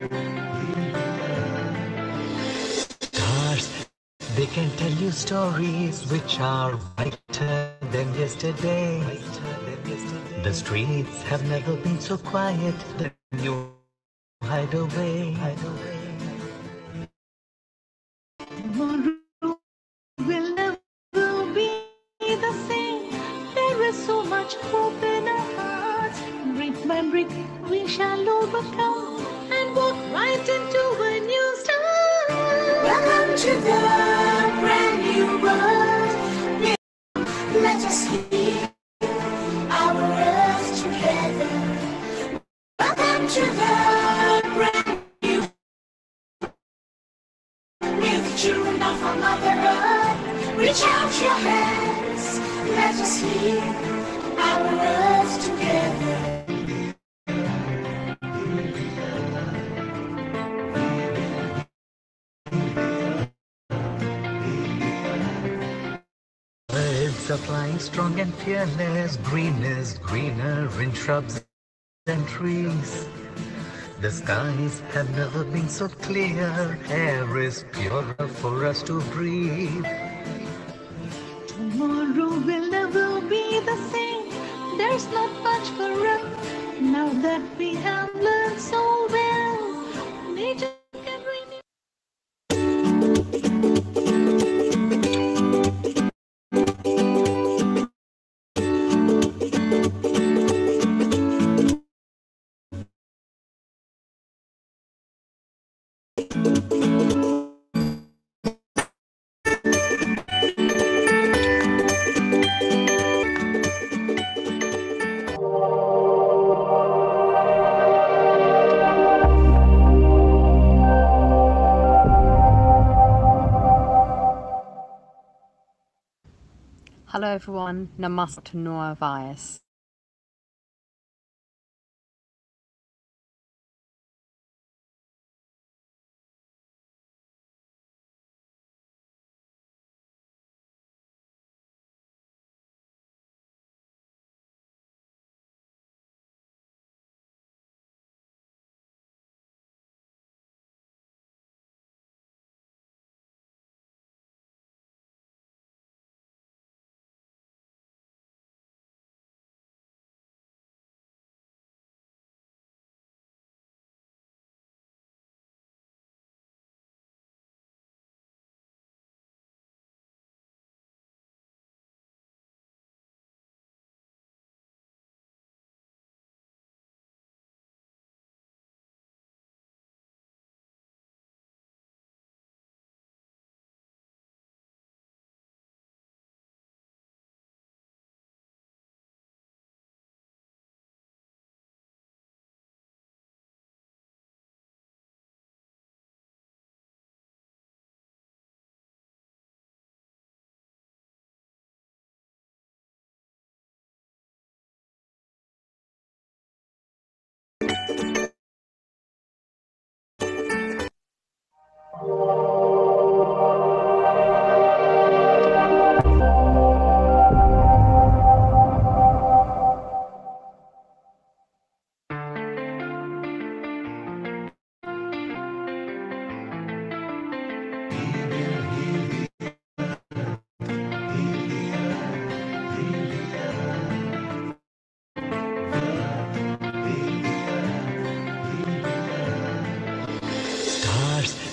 Stars, they can tell you stories which are brighter than yesterday. The streets have never been so quiet that you hide away. Tomorrow will never be the same. There is so much hope in our hearts. Brick by brick, we shall overcome and walk right into a new start. Welcome to the brand new world. Let us heal our words together. Welcome to the brand new world. We're the children of our Mother Earth. Reach out your hands. Let us heal our words together. Birds are flying strong and fearless. Green is greener in shrubs and trees. The skies have never been so clear. Air is purer for us to breathe. Tomorrow will never be the same. There's not much for us now that we have learned so well. Nature can renew. Hello everyone, Namaste to Nirav.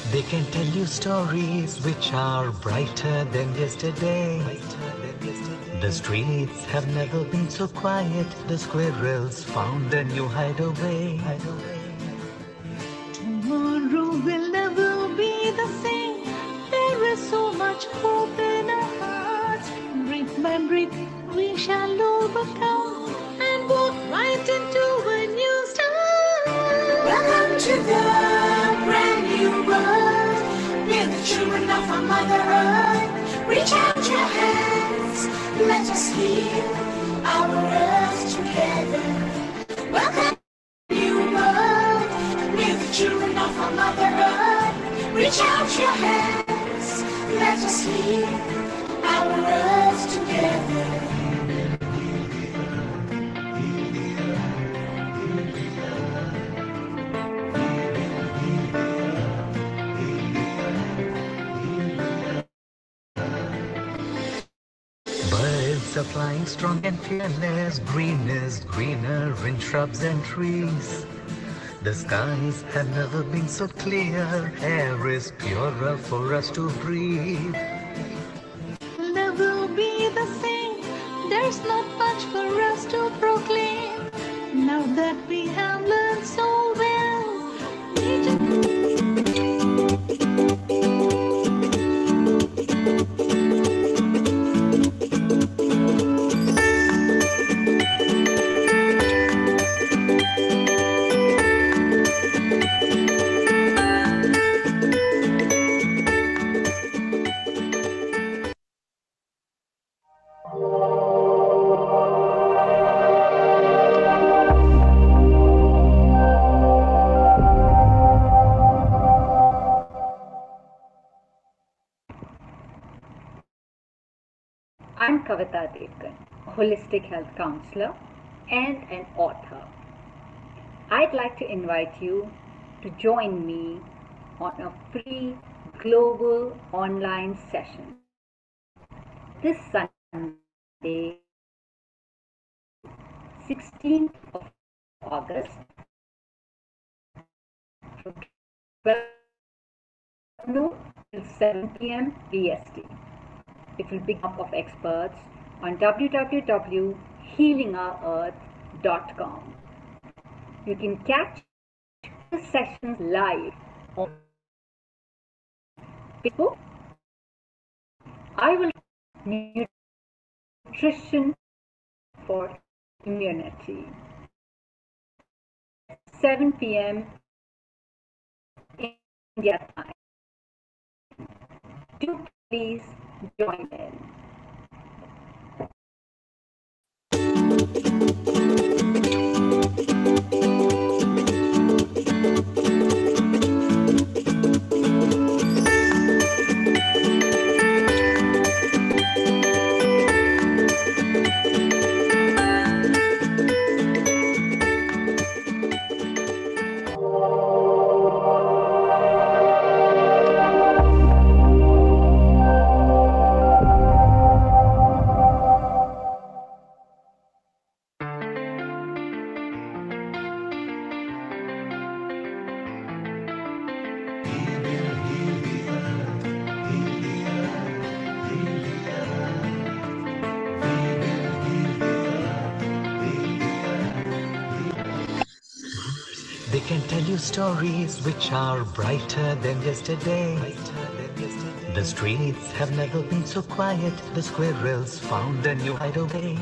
They can tell you stories which are brighter than yesterday. The streets have never been so quiet. The squirrels found a new hideaway. Tomorrow will never be the same. There is so much hope in our hearts. Brick by brick, we shall overcome and walk right into a new start. Welcome to the brand new world. We're the children of our Mother Earth. Reach out your hands. Let us heal our earth together. Welcome to the new world. We're the children of our Mother Earth. Reach out your hands. Let us heal our earth together. are flying strong and fearless. Green is greener in shrubs and trees. The skies have never been so clear. Air is purer for us to breathe. Never be the same. There's not much for us to proclaim. Now that we have learned so well, we I'm Kavita, a holistic health counselor and an author. I'd like to invite you to join me on a free global online session this Sunday, 16th of August from 12 noon till 7 p.m. BST. It will pick up of experts on www.healingourearth.com. You can catch the sessions live on Facebook. I will nutrition for immunity. 7 p.m. India time. Do please join in. They can tell you stories which are brighter than yesterday. The streets have never been so quiet. The squirrels found a new hideaway.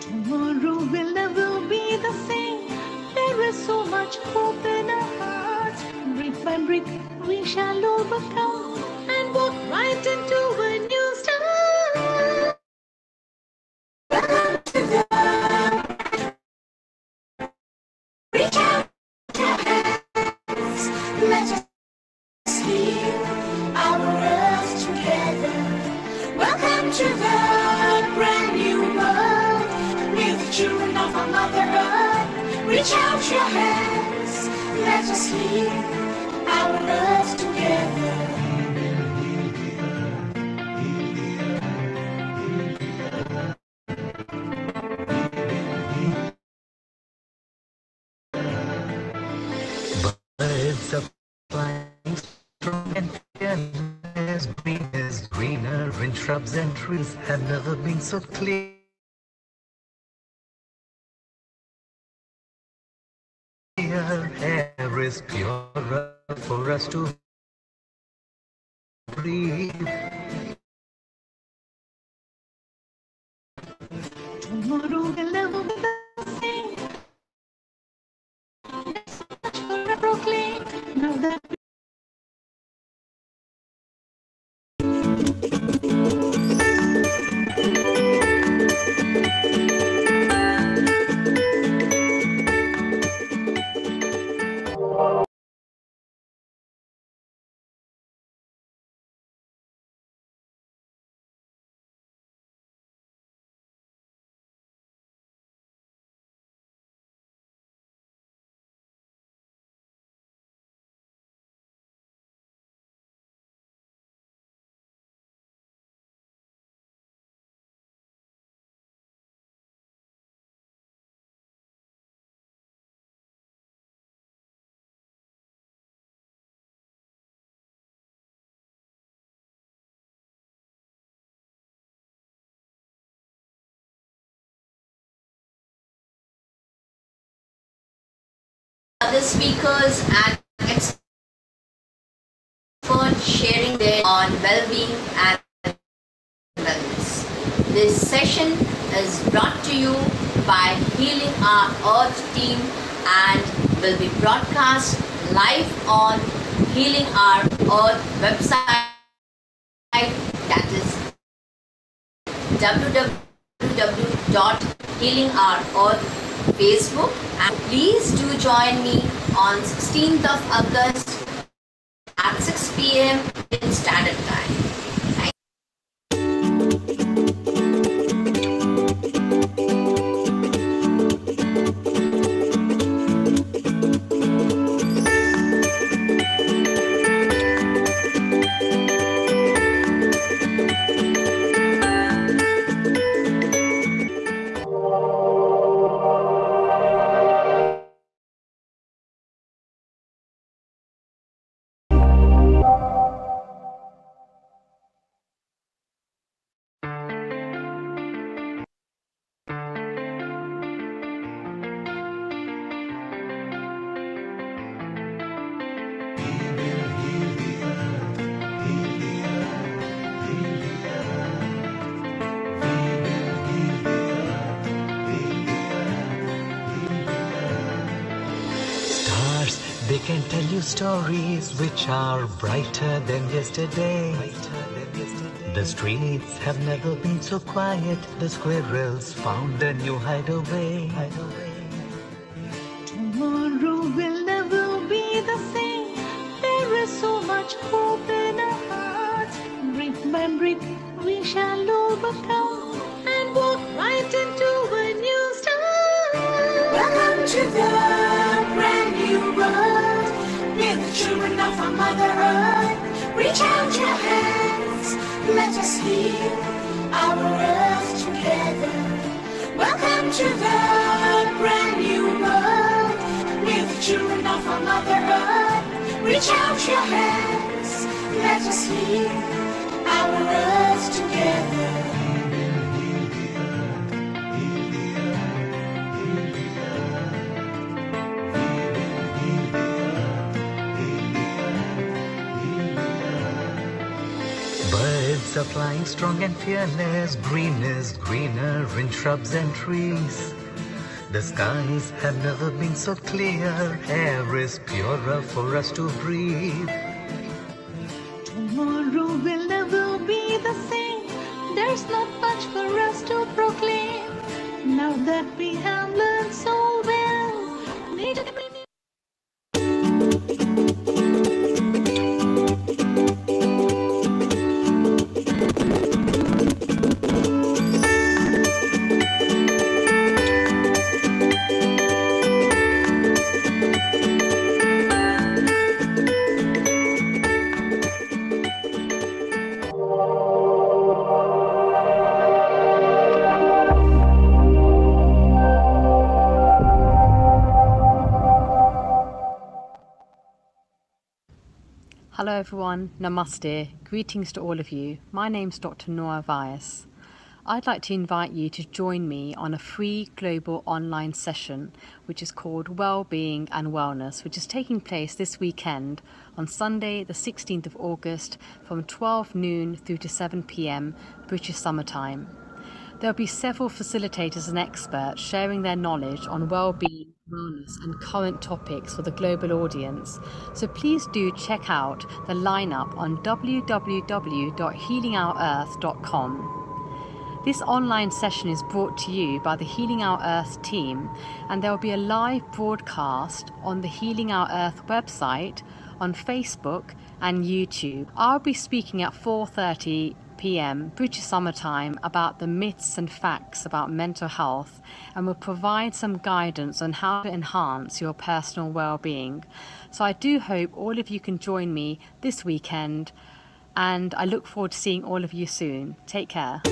Tomorrow will never be the same. There is so much hope in our hearts. Brick by brick, we shall overcome and walk right into a new start. Reach out your hands, let us heal our earth together. Welcome to the brand new world. We're the children of our Mother Earth. Reach out your hands, let us heal our earth together. Birds are flying strong and fearless. Green is greener in shrubs and trees. Have never been so clear. Air is purer for us to breathe. Tomorrow will never be the same. There's so much for us to proclaim. Now that other speakers and experts sharing their on well-being and wellness. This session is brought to you by Healing Our Earth team and will be broadcast live on Healing Our Earth website, that is www.healingour.earth Facebook, and please do join me on 16th of August at 6 p.m. in Standard Time. They can tell you stories which are brighter than yesterday. The streets have never been so quiet. The squirrels found a new hideaway. Tomorrow will never be the same. There is so much hope in our hearts. Brick by brick, we shall overcome and walk right into a new start. Welcome to the brand new world. We're the children of our Mother Earth. Reach out your hands, let us heal our earth together. Welcome to the brand new world. We're the children of our Mother Earth. Reach out your hands, let us heal our earth together. Birds are flying strong and fearless. Green is greener in shrubs and trees. The skies have never been so clear. Air is purer for us to breathe. Tomorrow will never be the same. There's not much for us to proclaim. Now that we have learned so well, nature can bring Hello everyone, Namaste, greetings to all of you. My name's Dr. Nirav. I'd like to invite you to join me on a free global online session which is called Wellbeing and Wellness, which is taking place this weekend on Sunday the 16th of August from 12 noon through to 7 p.m. British Summer Time. There'll be several facilitators and experts sharing their knowledge on well-being, wellness and current topics for the global audience. So please do check out the lineup on www.healingour.earth.com. This online session is brought to you by the Healing Our Earth team, and there will be a live broadcast on the Healing Our Earth website, on Facebook and YouTube. I'll be speaking at 4:30 p.m. British Summer Time about the myths and facts about mental health, and will provide some guidance on how to enhance your personal well-being. So I do hope all of you can join me this weekend, and I look forward to seeing all of you soon. Take care.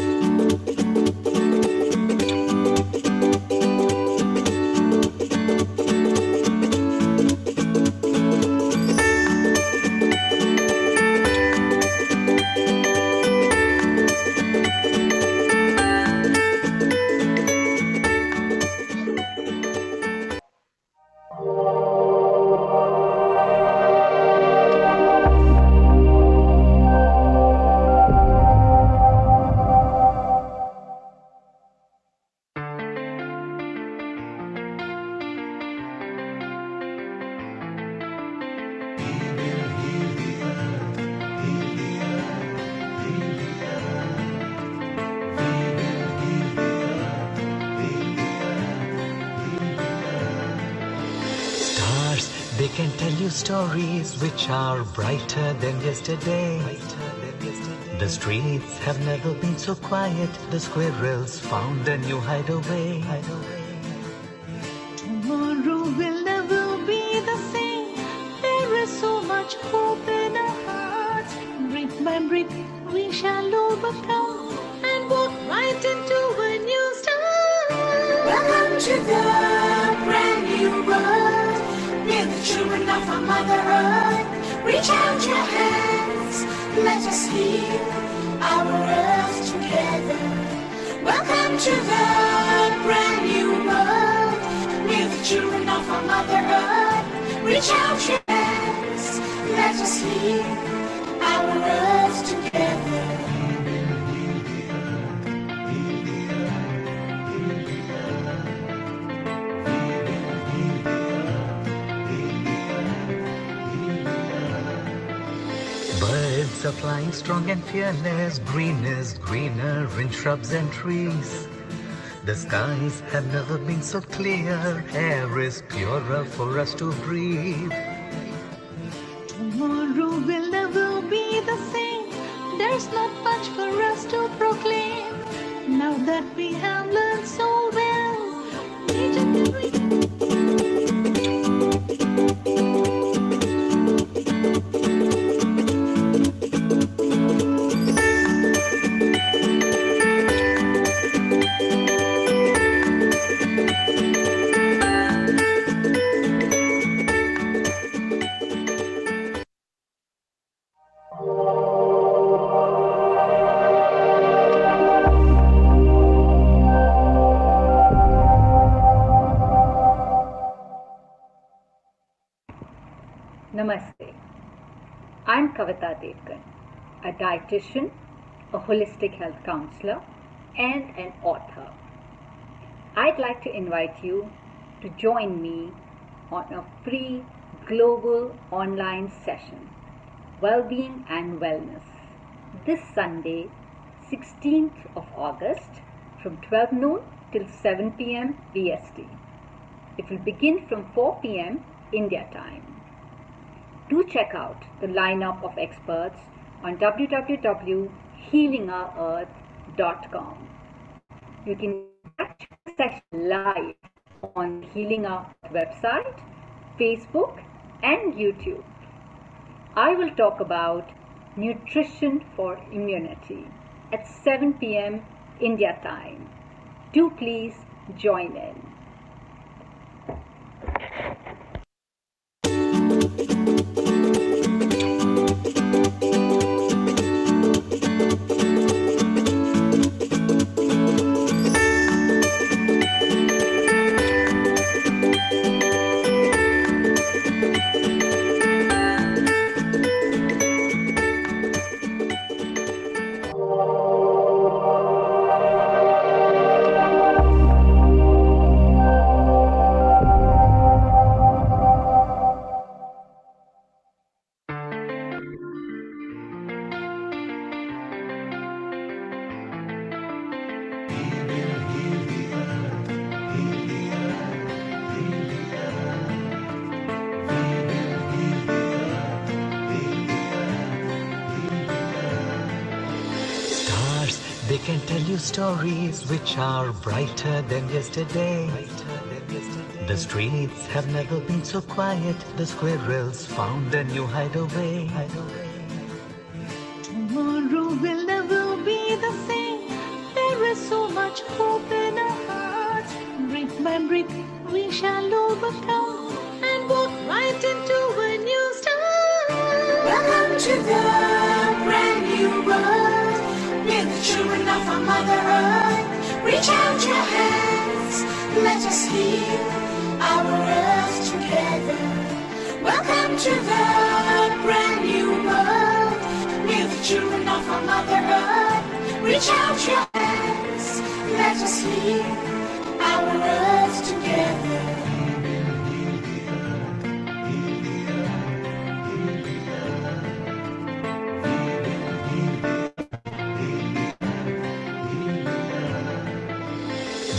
tell you stories which are brighter than yesterday. The streets have never been so quiet. The squirrels found a new hideaway. Tomorrow will never be the same. There is so much hope in our hearts. Brick by brick, we shall overcome and walk right into a new start. Welcome to the brand new world. We're the children of our Mother Earth. Reach out your hands, let us heal our earth together. Welcome to the brand new world. We're the children of our Mother Earth. Reach out your hands, let us heal our earth together. Birds are flying strong and fearless. Green is greener in shrubs and trees. The skies have never been so clear. Air is purer for us to breathe. Tomorrow will never be the same. There's not much for us to proclaim. Now that we have learned so well, we just Namaste. I'm Kavita, Devgan, a dietitian, a holistic health counselor, and an author. I'd like to invite you to join me on a free global online session, Wellbeing and Wellness, this Sunday, 16th of August, from 12 noon till 7 p.m. BST. It will begin from 4 p.m. India time. Do check out the lineup of experts on www.healingourearth.com. You can catch the session live on the Healing Our Earth website, Facebook, and YouTube. I will talk about nutrition for immunity at 7 p.m. India time. Do please join in. They can tell you stories which are brighter than yesterday. The streets have never been so quiet. The squirrels found a new hideaway. Tomorrow will never be the same. There is so much hope in our hearts. Brick by brick, we shall overcome and walk right into a new start. Welcome to the brand new world. We're the children of our Mother Earth. Reach out your hands, let us heal our earth together. Welcome to the brand new world. We're the children of our Mother Earth. Reach out your hands, let us heal our earth together.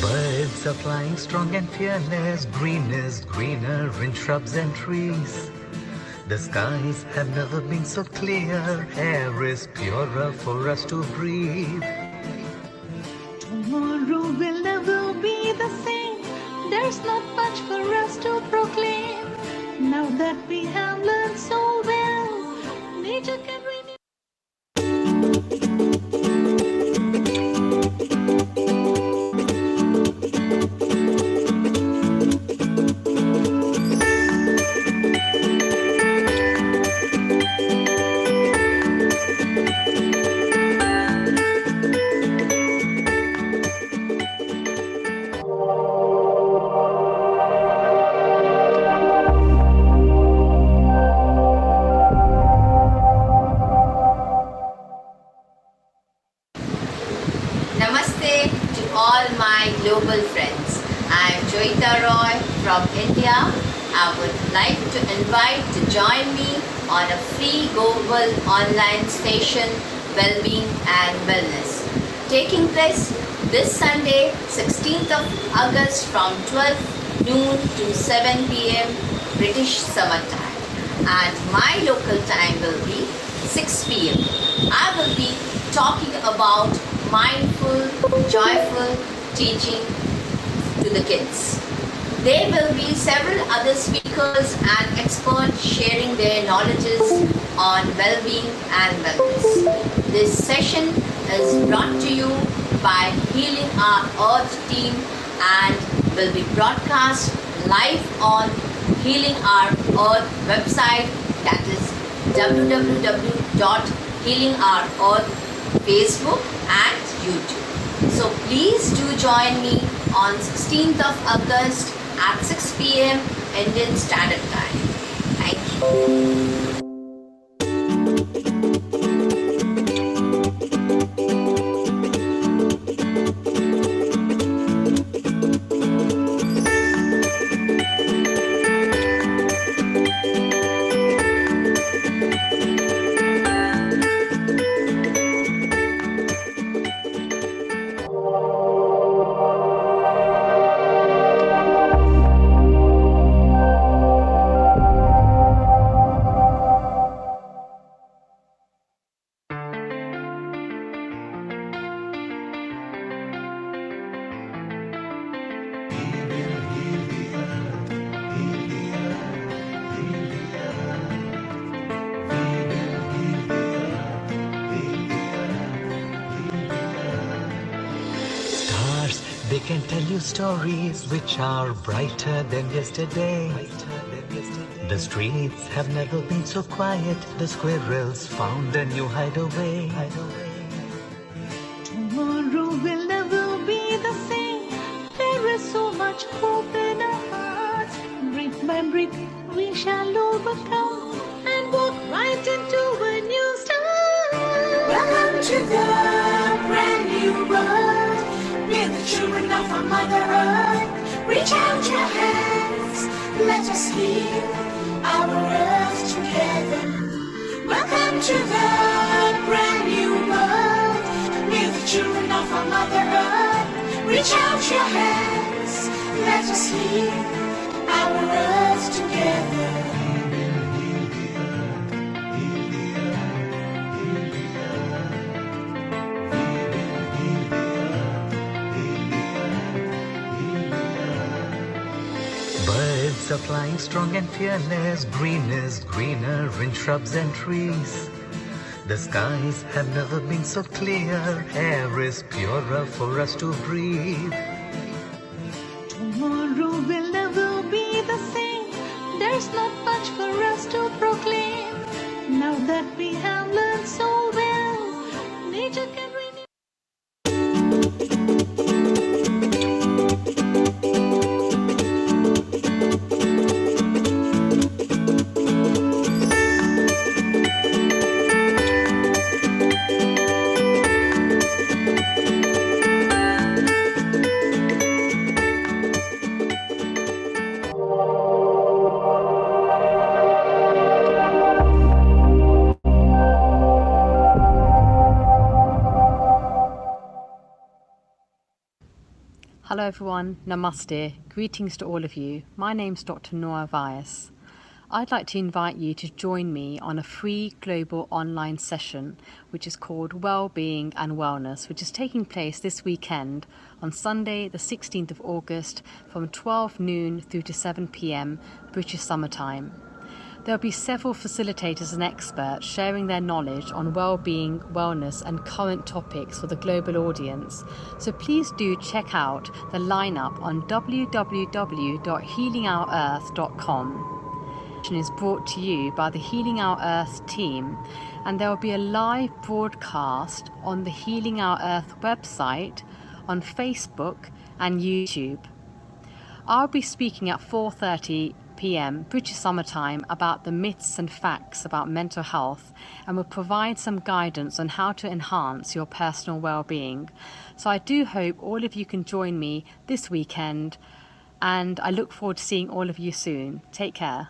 Birds are flying strong and fearless. Green is greener in shrubs and trees. The skies have never been so clear, air is purer for us to breathe. Tomorrow will never be the same. There's not much for us to proclaim. Now that we have learned so well, nature can renew. Namaste to all my global friends. I am Jayant from India. I would like to invite to join me on a free global online station, Wellbeing and Wellness, taking place this Sunday, 16th of August from 12 noon to 7 p.m. British Summer Time. And my local time will be 6 p.m. I will be talking about mindful, joyful teaching to the kids. There will be several other speakers and experts sharing their knowledges on well-being and wellness. This session is brought to you by Healing Our Earth team and will be broadcast live on Healing Our Earth website, that is www.healingourEarth, Facebook and YouTube. So please do join me on 16th of August at 6 p.m. Indian Standard Time. Thank you. They can tell you stories which are brighter than yesterday. The streets have never been so quiet. The squirrels found a new hideaway. Tomorrow will never be the same. There is so much hope in our hearts. Brick by brick, we shall overcome and walk right into a new start. Welcome to the brand new world. We're the children of our Mother Earth. Reach out your hands, let us heal our earth together. Welcome to the brand new world. We're the children of our Mother Earth. Reach out your hands, let us heal our earth together. Birds are flying strong and fearless. Green is greener in shrubs and trees. The skies have never been so clear. Air is purer for us to breathe. Tomorrow will never be the same. There's not much for us to proclaim. Now that we have learned so well, nature can renew. Hello everyone, Namaste, greetings to all of you. My name's Dr. Nirav. I'd like to invite you to join me on a free global online session which is called Wellbeing and Wellness, which is taking place this weekend on Sunday the 16th of August from 12 noon through to 7 p.m. British Summer Time. There'll be several facilitators and experts sharing their knowledge on well-being, wellness and current topics for the global audience. So please do check out the lineup on www.healingourearth.com. Is brought to you by the Healing Our Earth team, and there will be a live broadcast on the Healing Our Earth website, on Facebook and YouTube. I'll be speaking at 4:30 p.m. British Summer Time about the myths and facts about mental health, and will provide some guidance on how to enhance your personal well-being. So I do hope all of you can join me this weekend, and I look forward to seeing all of you soon. Take care.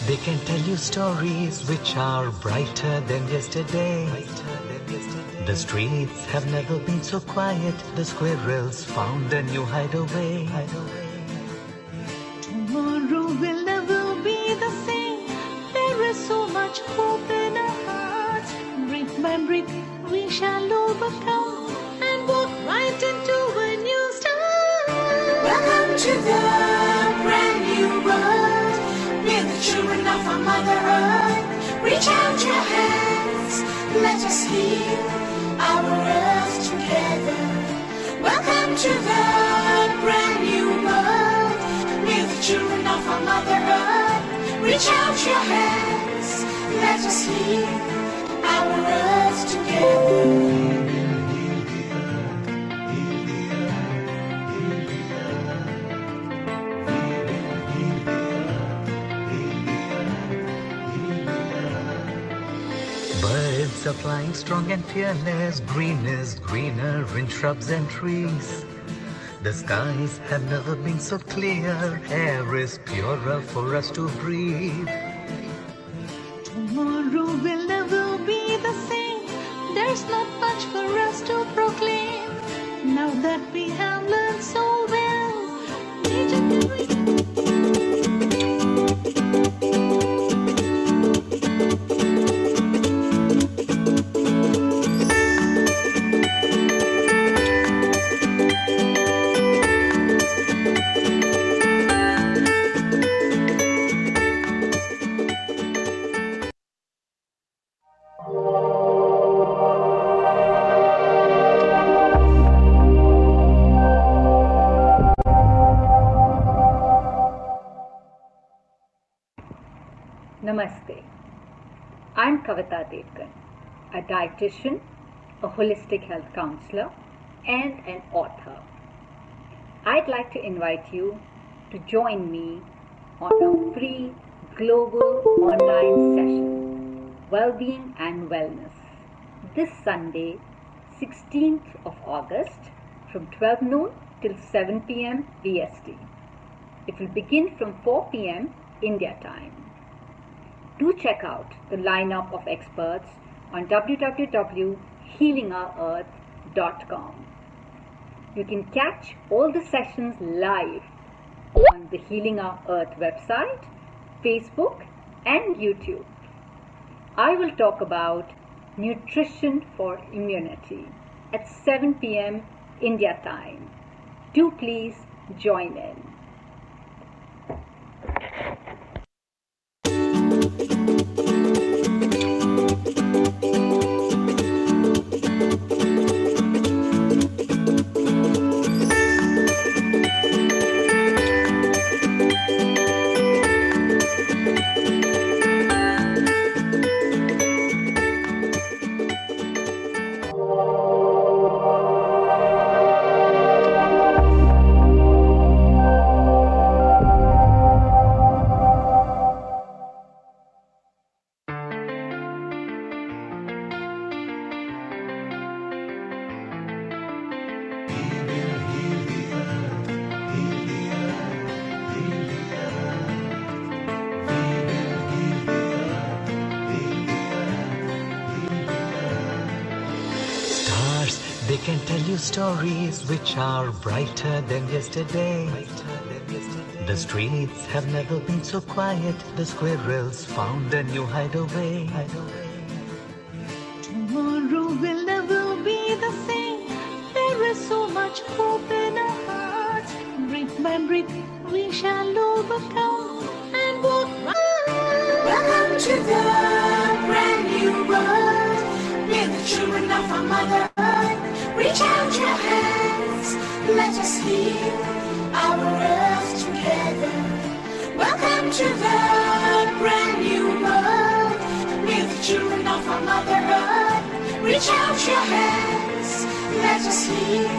They can tell you stories which are brighter than yesterday. The streets have never been so quiet. The squirrels found a new hideaway. Tomorrow will never be the same. There is so much hope in our hearts. Brick by brick we shall overcome and walk right into a new start. Welcome to the brand new world. We're the children of our Mother Earth. Reach out your hands, let us heal our earth together. Welcome to the brand new world. We're the children of our Mother Earth. Reach out your hands, let us heal our earth together. Birds are flying strong and fearless. Green is greener in shrubs and trees. The skies have never been so clear. Air is purer for us to breathe. Tomorrow will never be the same. There's not much for us to proclaim. Now that we have learned so well, Namaste. I'm Kavita, a dietitian, a holistic health counselor, and an author. I'd like to invite you to join me on a free global online session, Wellbeing and Wellness, this Sunday, 16th of August, from 12 noon till 7 p.m. BST. It will begin from 4 p.m. India time. Do check out the lineup of experts on www.healingourearth.com. You can catch all the sessions live on the Healing Our Earth website, Facebook, and YouTube. I will talk about nutrition for immunity at 7 p.m. India time. Do please join in. stories which are brighter than yesterday. The streets have never been so quiet. The squirrels found a new hideaway. Tomorrow will never be the same. There is so much hope in our hearts. Brick by brick, we shall overcome and walk right. Welcome to the brand new world. We're the children of our Mother Earth. Reach out your hands, let us heal our earth together. Welcome to the brand new world. We're the children of our Mother Earth. Reach out your hands, let us heal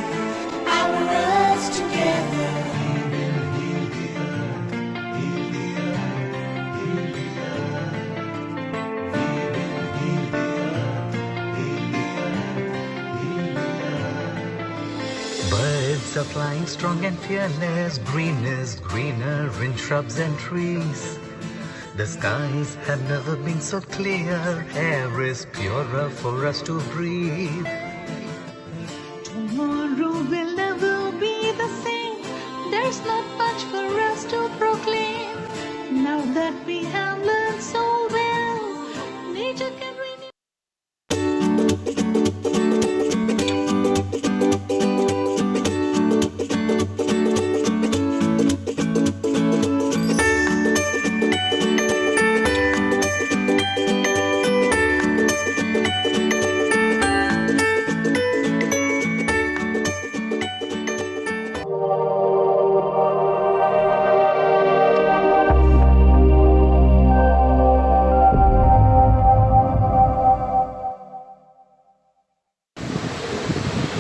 our earth together. Birds are flying strong and fearless. Green is greener in shrubs and trees. The skies have never been so clear. Air is purer for us to breathe. Tomorrow will never be the same. There's not much for us to proclaim. Now that we have learned so well, nature can renew.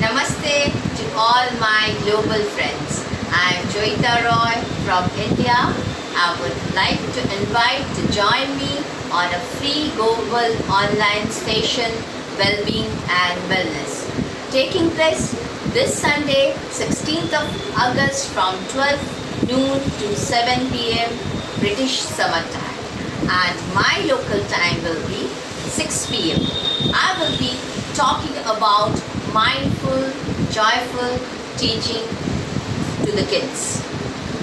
Namaste to all my global friends. I am Jayant from India. I would like to invite to join me on a free global online station, Wellbeing and Wellness, taking place this Sunday, 16th of August from 12 noon to 7 p.m. British Summer Time. And my local time will be 6 p.m. I will be talking about mindful, joyful teaching to the kids.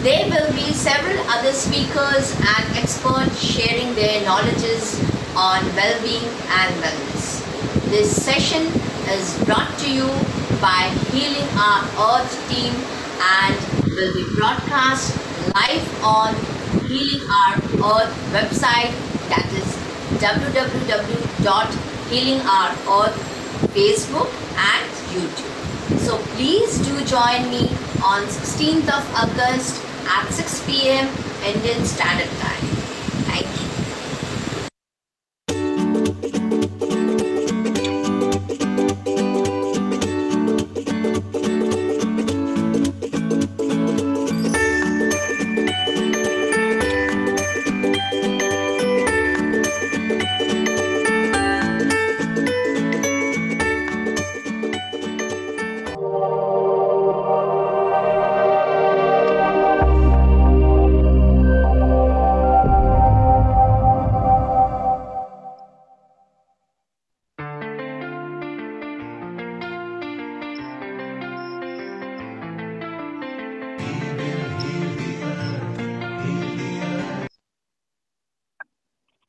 There will be several other speakers and experts sharing their knowledges on well-being and wellness. This session is brought to you by Healing Our Earth team and will be broadcast live on Healing Our Earth website, that is www.healingourEarth, Facebook and YouTube. So please do join me on 16th of August at 6 p.m. Indian Standard Time. Thank you.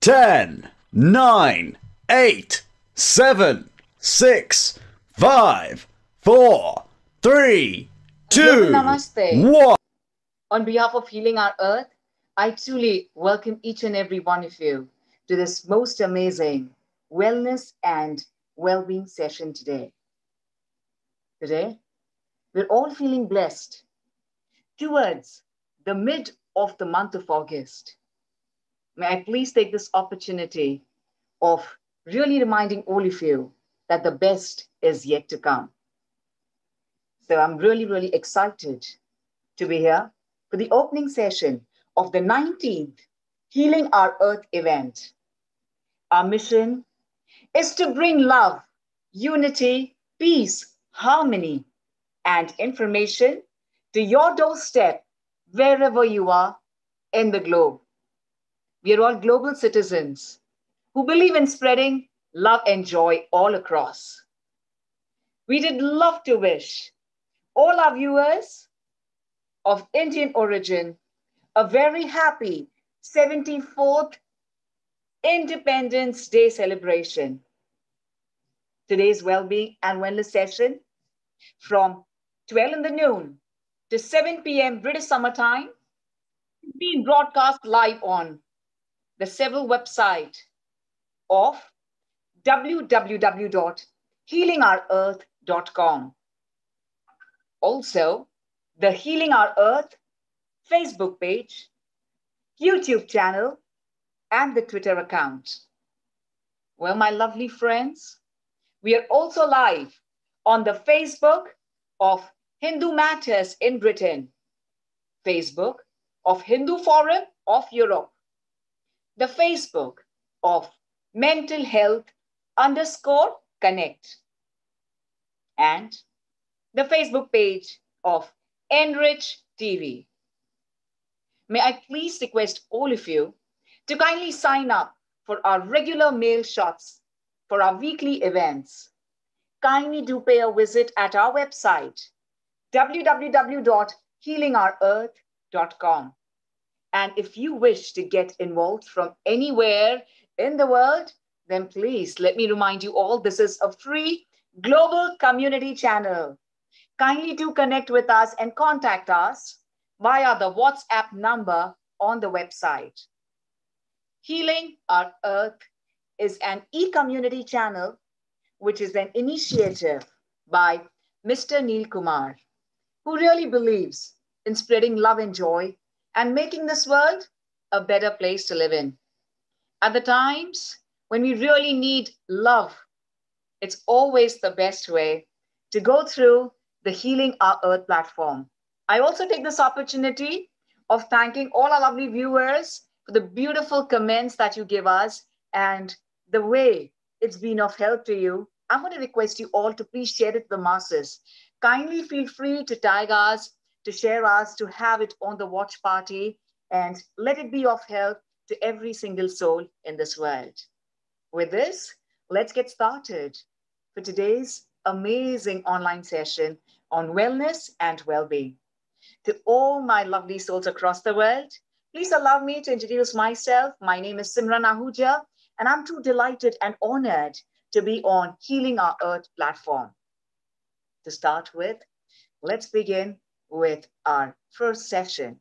Ten, 9, 8, 7, 6, 5, 4, 3, 2, Namaste. 1. On behalf of Healing Our Earth, I truly welcome each and every one of you to this most amazing wellness and well-being session today. Today, we're all feeling blessed towards the mid of the month of August. May I please take this opportunity of really reminding all of you that the best is yet to come. So I'm really, really excited to be here for the opening session of the 19th Healing Our Earth event. Our mission is to bring love, unity, peace, harmony, and information to your doorstep wherever you are in the globe. We are all global citizens who believe in spreading love and joy all across. we did love to wish all our viewers of Indian origin a very happy 74th Independence Day celebration. Today's Wellbeing and Wellness session from 12 in the noon to 7 p.m. British Summer Time is being broadcast live on the several website of www.healingourearth.com. Also, the Healing Our Earth Facebook page, YouTube channel, and the Twitter account. Well, my lovely friends, we are also live on the Facebook of Hindu Matters in Britain, Facebook of Hindu Forum of Europe, the Facebook of Mental Health _Connect, and the Facebook page of Enrich TV. May I please request all of you to kindly sign up for our regular mail shots for our weekly events. Kindly do pay a visit at our website, www.healingourearth.com. And if you wish to get involved from anywhere in the world, then please let me remind you all, this is a free global community channel. Kindly do connect with us and contact us via the WhatsApp number on the website. Healing Our Earth is an e-community channel, which is an initiative by Mr. Neil Kumar, who really believes in spreading love and joy and making this world a better place to live in. At the times when we really need love, it's always the best way to go through the Healing Our Earth platform. I also take this opportunity of thanking all our lovely viewers for the beautiful comments that you give us and the way it's been of help to you. I'm going to request you all to please share it to the masses. Kindly feel free to tag us, to share us, to have it on the watch party, and let it be of help to every single soul in this world. With this, let's get started for today's amazing online session on wellness and well-being. To all my lovely souls across the world, please allow me to introduce myself. My name is Simran Ahuja, and I'm too delighted and honored to be on Healing Our Earth platform. To start with, let's begin with our first session.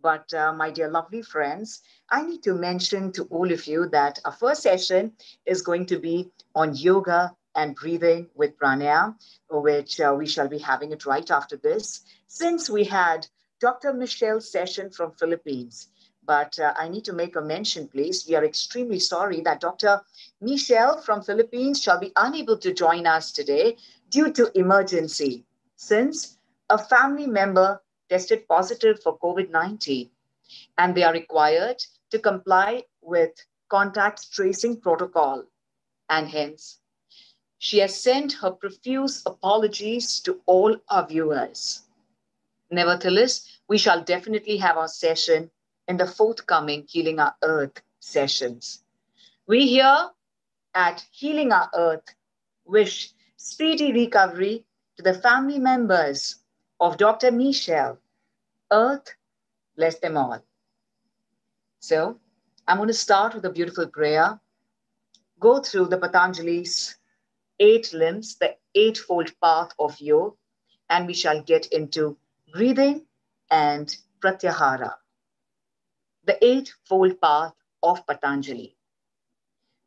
But my dear lovely friends, I need to mention to all of you that our first session is going to be on yoga and breathing with pranayama, which we shall be having it right after this, since we had Dr. Mechelle's session from Philippines. But I need to make a mention, please. We are extremely sorry that Dr. Mechelle from Philippines shall be unable to join us today due to emergency, since a family member tested positive for COVID-19, and they are required to comply with contact tracing protocol. And hence, she has sent her profuse apologies to all our viewers. Nevertheless, we shall definitely have our session in the forthcoming Healing Our Earth sessions. We here at Healing Our Earth wish speedy recovery to the family members of Dr. Mechelle. Earth, bless them all. So, I'm going to start with a beautiful prayer, go through the Patanjali's 8 limbs, the 8-fold path of yoga, and we shall get into breathing and pratyahara, the 8-fold path of Patanjali,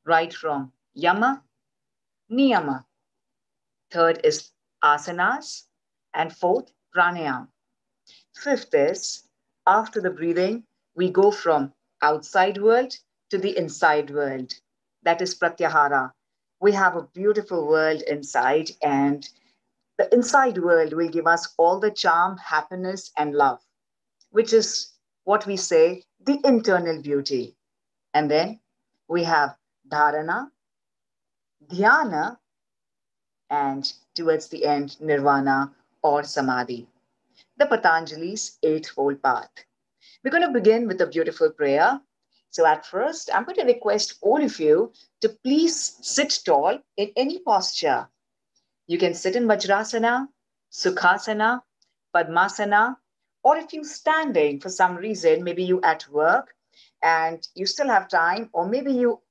right from yama, niyama. Third is asanas, and fourth, pranayama. Fifth is, after the breathing, we go from outside world to the inside world. That is pratyahara. We have a beautiful world inside, and the inside world will give us all the charm, happiness, and love, which is what we say, the internal beauty. And then we have dharana, dhyana, and towards the end, nirvana or samadhi. The Patanjali's 8-fold path. We're going to begin with a beautiful prayer. So at first, I'm going to request all of you to please sit tall in any posture. You can sit in Vajrasana, Sukhasana, Padmasana, or if you're standing for some reason, maybe you at work and you still have time, or maybe you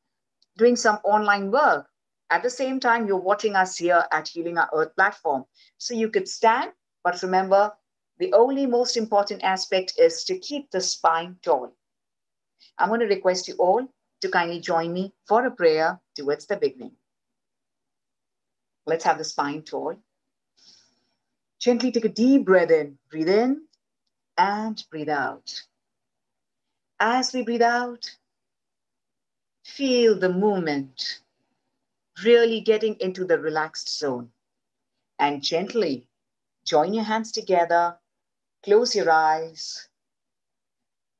doing some online work. At the same time, you're watching us here at Healing Our Earth platform. So you could stand, but remember, the only most important aspect is to keep the spine tall. I'm going to request you all to kindly join me for a prayer towards the beginning. Let's have the spine tall. Gently take a deep breath in and breathe out. As we breathe out, feel the movement, really getting into the relaxed zone. And gently join your hands together, close your eyes,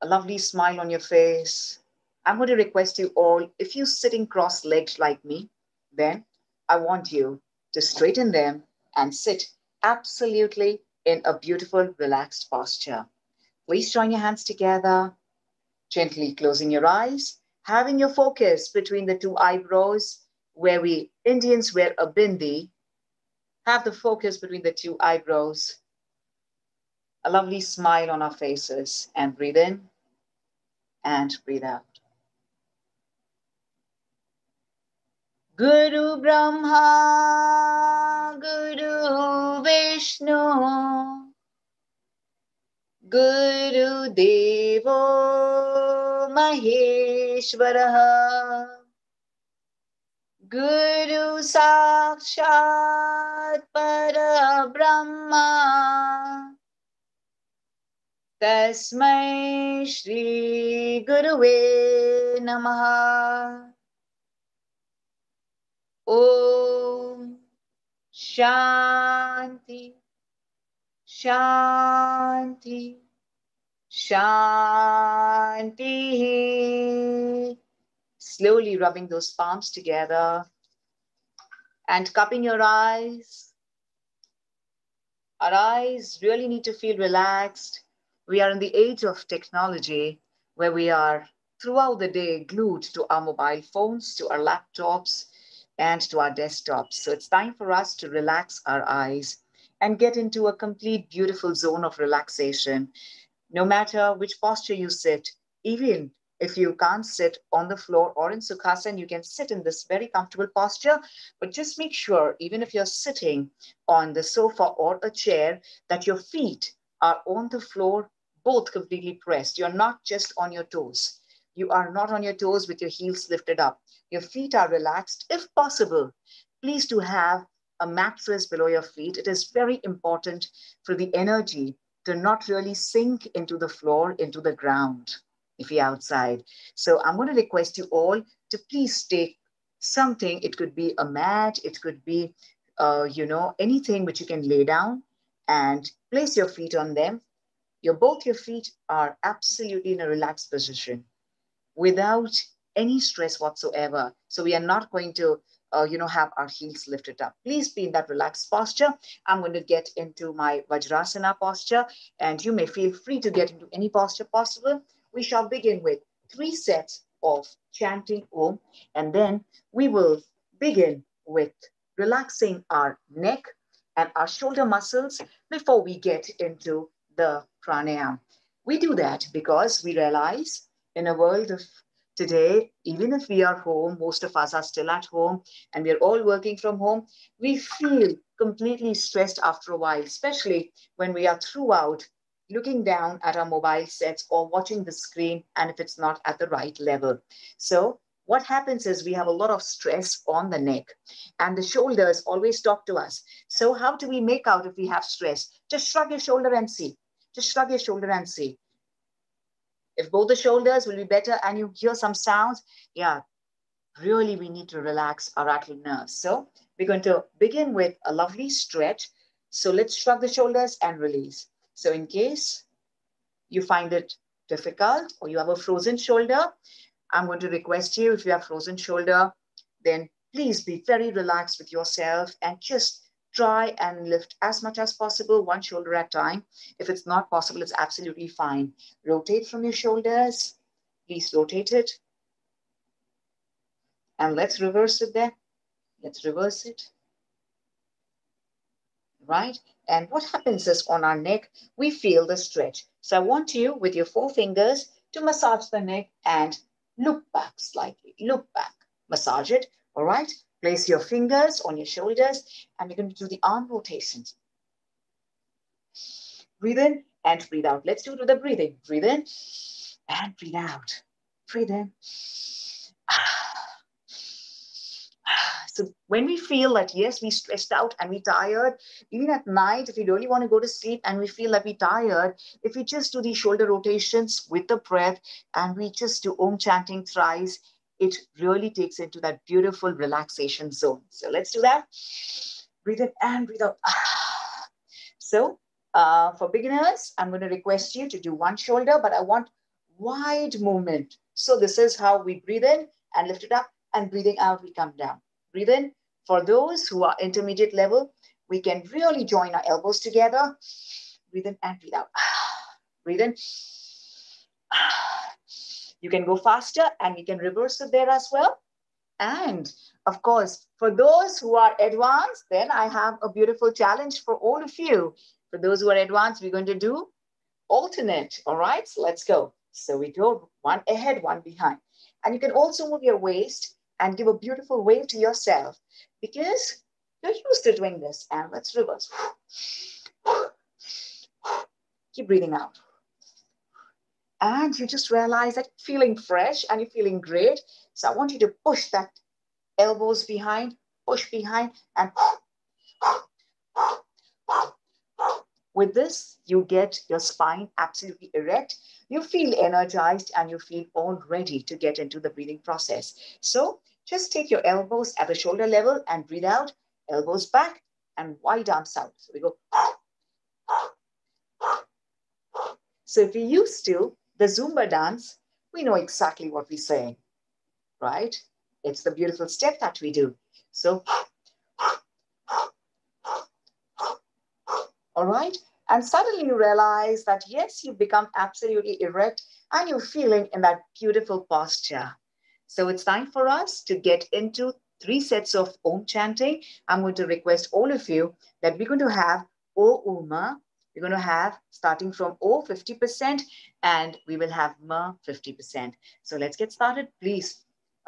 a lovely smile on your face. I'm going to request you all, if you're sitting cross-legged like me, then I want you to straighten them and sit absolutely in a beautiful, relaxed posture. Please join your hands together, gently closing your eyes, having your focus between the two eyebrows, where we Indians wear a bindi. Have the focus between the two eyebrows, a lovely smile on our faces, and breathe in and breathe out. Guru Brahma, Guru Vishnu, Guru Devo Maheshwaraha, Guru Sakshat Parabrahma, Tasmai Shri Guruve Namaha. Om Shanti, Shanti, Shanti. Slowly rubbing those palms together and cupping your eyes. Our eyes really need to feel relaxed. We are in the age of technology where we are throughout the day glued to our mobile phones, to our laptops, and to our desktops. So it's time for us to relax our eyes and get into a complete, beautiful zone of relaxation. No matter which posture you sit, even if you can't sit on the floor or in Sukhasana, you can sit in this very comfortable posture. But just make sure, even if you're sitting on the sofa or a chair, that your feet are on the floor, both completely pressed. You're not just on your toes. You are not on your toes with your heels lifted up. Your feet are relaxed. If possible, please do have a mattress below your feet. It is very important for the energy to not really sink into the floor, into the ground, if you're outside. So I'm going to request you all to please take something. It could be a mat. It could be, anything which you can lay down and place your feet on them. Both your feet are absolutely in a relaxed position without any stress whatsoever. So we are not going to, have our heels lifted up. Please be in that relaxed posture. I'm going to get into my Vajrasana posture, and you may feel free to get into any posture possible. We shall begin with 3 sets of chanting Om, and then we will begin with relaxing our neck and our shoulder muscles before we get into the pranayama. We do that because we realize in a world of today, even if we are home, most of us are still at home and we're all working from home, we feel completely stressed after a while, especially when we are throughout looking down at our mobile sets or watching the screen, and if it's not at the right level. So what happens is we have a lot of stress on the neck, and the shoulders always talk to us. So how do we make out if we have stress? Just shrug your shoulder and see. Just shrug your shoulder and see. If both the shoulders will be better and you hear some sounds, yeah, really we need to relax our rattling nerves. So we're going to begin with a lovely stretch. So let's shrug the shoulders and release. So in case you find it difficult or you have a frozen shoulder, I'm going to request you, if you have frozen shoulder, then please be very relaxed with yourself and just try and lift as much as possible, one shoulder at a time. If it's not possible, it's absolutely fine. Rotate from your shoulders. Please rotate it. And let's reverse it then. Let's reverse it. right? And what happens is on our neck, we feel the stretch. So I want you with your 4 fingers to massage the neck and look back slightly, look back, massage it, all right? Place your fingers on your shoulders and you're going to do the arm rotations. Breathe in and breathe out. Let's do it with the breathing. Breathe in and breathe out. Breathe in. So when we feel that, yes, we stressed out and we tired, even at night, if we really want to go to sleep and we feel that we're tired, if we just do these shoulder rotations with the breath and we just do Om chanting thrice, it really takes into that beautiful relaxation zone. So let's do that. Breathe in and breathe out. So for beginners, I'm going to request you to do one shoulder, but I want wide movement. So this is how we breathe in and lift it up, and breathing out, we come down. Breathe in. For those who are intermediate level, we can really join our elbows together. Breathe in and breathe out. Breathe in. You can go faster and you can reverse it there as well. And of course, for those who are advanced, then I have a beautiful challenge for all of you. For those who are advanced, we're going to do alternate. All right, so let's go. So we go one ahead, one behind. And you can also move your waist and give a beautiful wave to yourself because you're used to doing this. And let's reverse. Keep breathing out. And you just realize that you're feeling fresh and you're feeling great. So I want you to push that elbows behind, push behind, and with this, you get your spine absolutely erect. You feel energized and you feel all ready to get into the breathing process. So just take your elbows at the shoulder level and breathe out, elbows back and wide arms out. So we go. So if you're used to the Zumba dance, we know exactly what we're saying, right? It's the beautiful step that we do. So, all right. And suddenly you realize that, yes, you become absolutely erect and you're feeling in that beautiful posture. So it's time for us to get into 3 sets of Om chanting. I'm going to request all of you that we're going to have O Uma. We're going to have starting from O 50% and we will have Ma 50%. So let's get started. Please,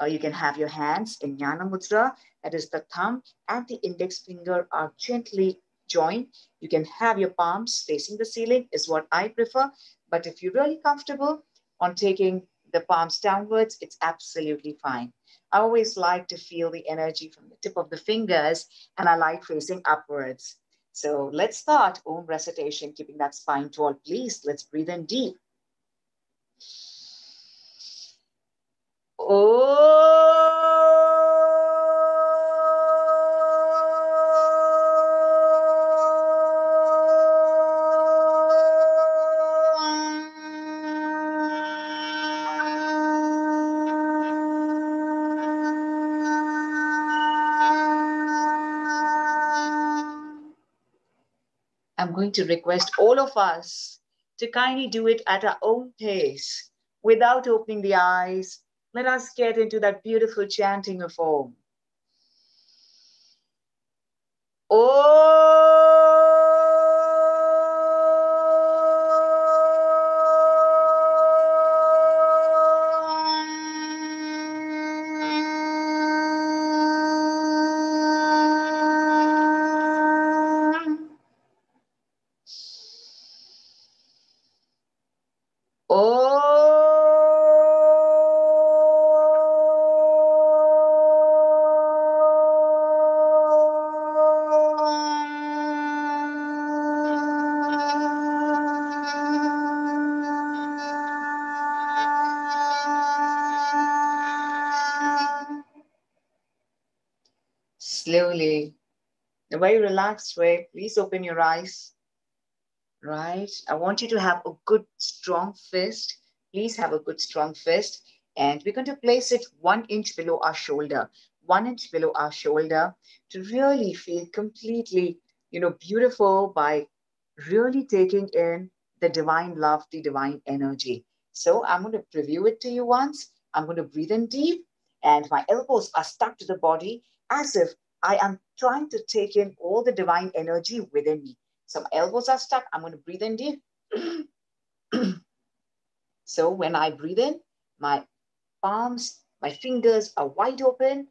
you can have your hands in Jnana Mudra. That is the thumb and the index finger are gently joined. You can have your palms facing the ceiling is what I prefer. But if you're really comfortable on taking the palms downwards, it's absolutely fine. I always like to feel the energy from the tip of the fingers and I like facing upwards. So let's start Om recitation, keeping that spine tall, please. Let's breathe in deep. I'm going to request all of us to kindly do it at our own pace without opening the eyes. Let us get into that beautiful chanting of Om. Slowly, in a very relaxed way, please open your eyes. Right? I want you to have a good, strong fist. Please have a good, strong fist. And we're going to place it 1 inch below our shoulder, 1 inch below our shoulder to really feel completely, beautiful by really taking in the divine love, the divine energy. So I'm going to preview it to you once. I'm going to breathe in deep and my elbows are stuck to the body as if I am trying to take in all the divine energy within me. So my elbows are stuck. I'm going to breathe in deep. So when I breathe in, my palms, my fingers are wide open,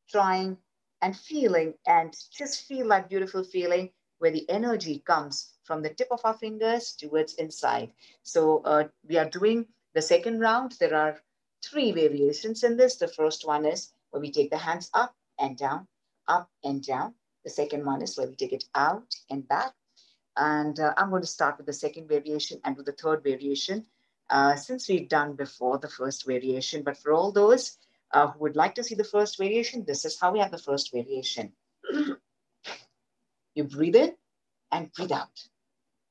trying and feeling, and just feel that beautiful feeling where the energy comes from the tip of our fingers towards inside. So we are doing the second round. There are 3 variations in this. The first one is where we take the hands up and down, up and down. The second one is where we take it out and back. And I'm going to start with the second variation and with the third variation, since we've done before the first variation. But for all those who would like to see the first variation, this is how we have the first variation. You breathe in and breathe out.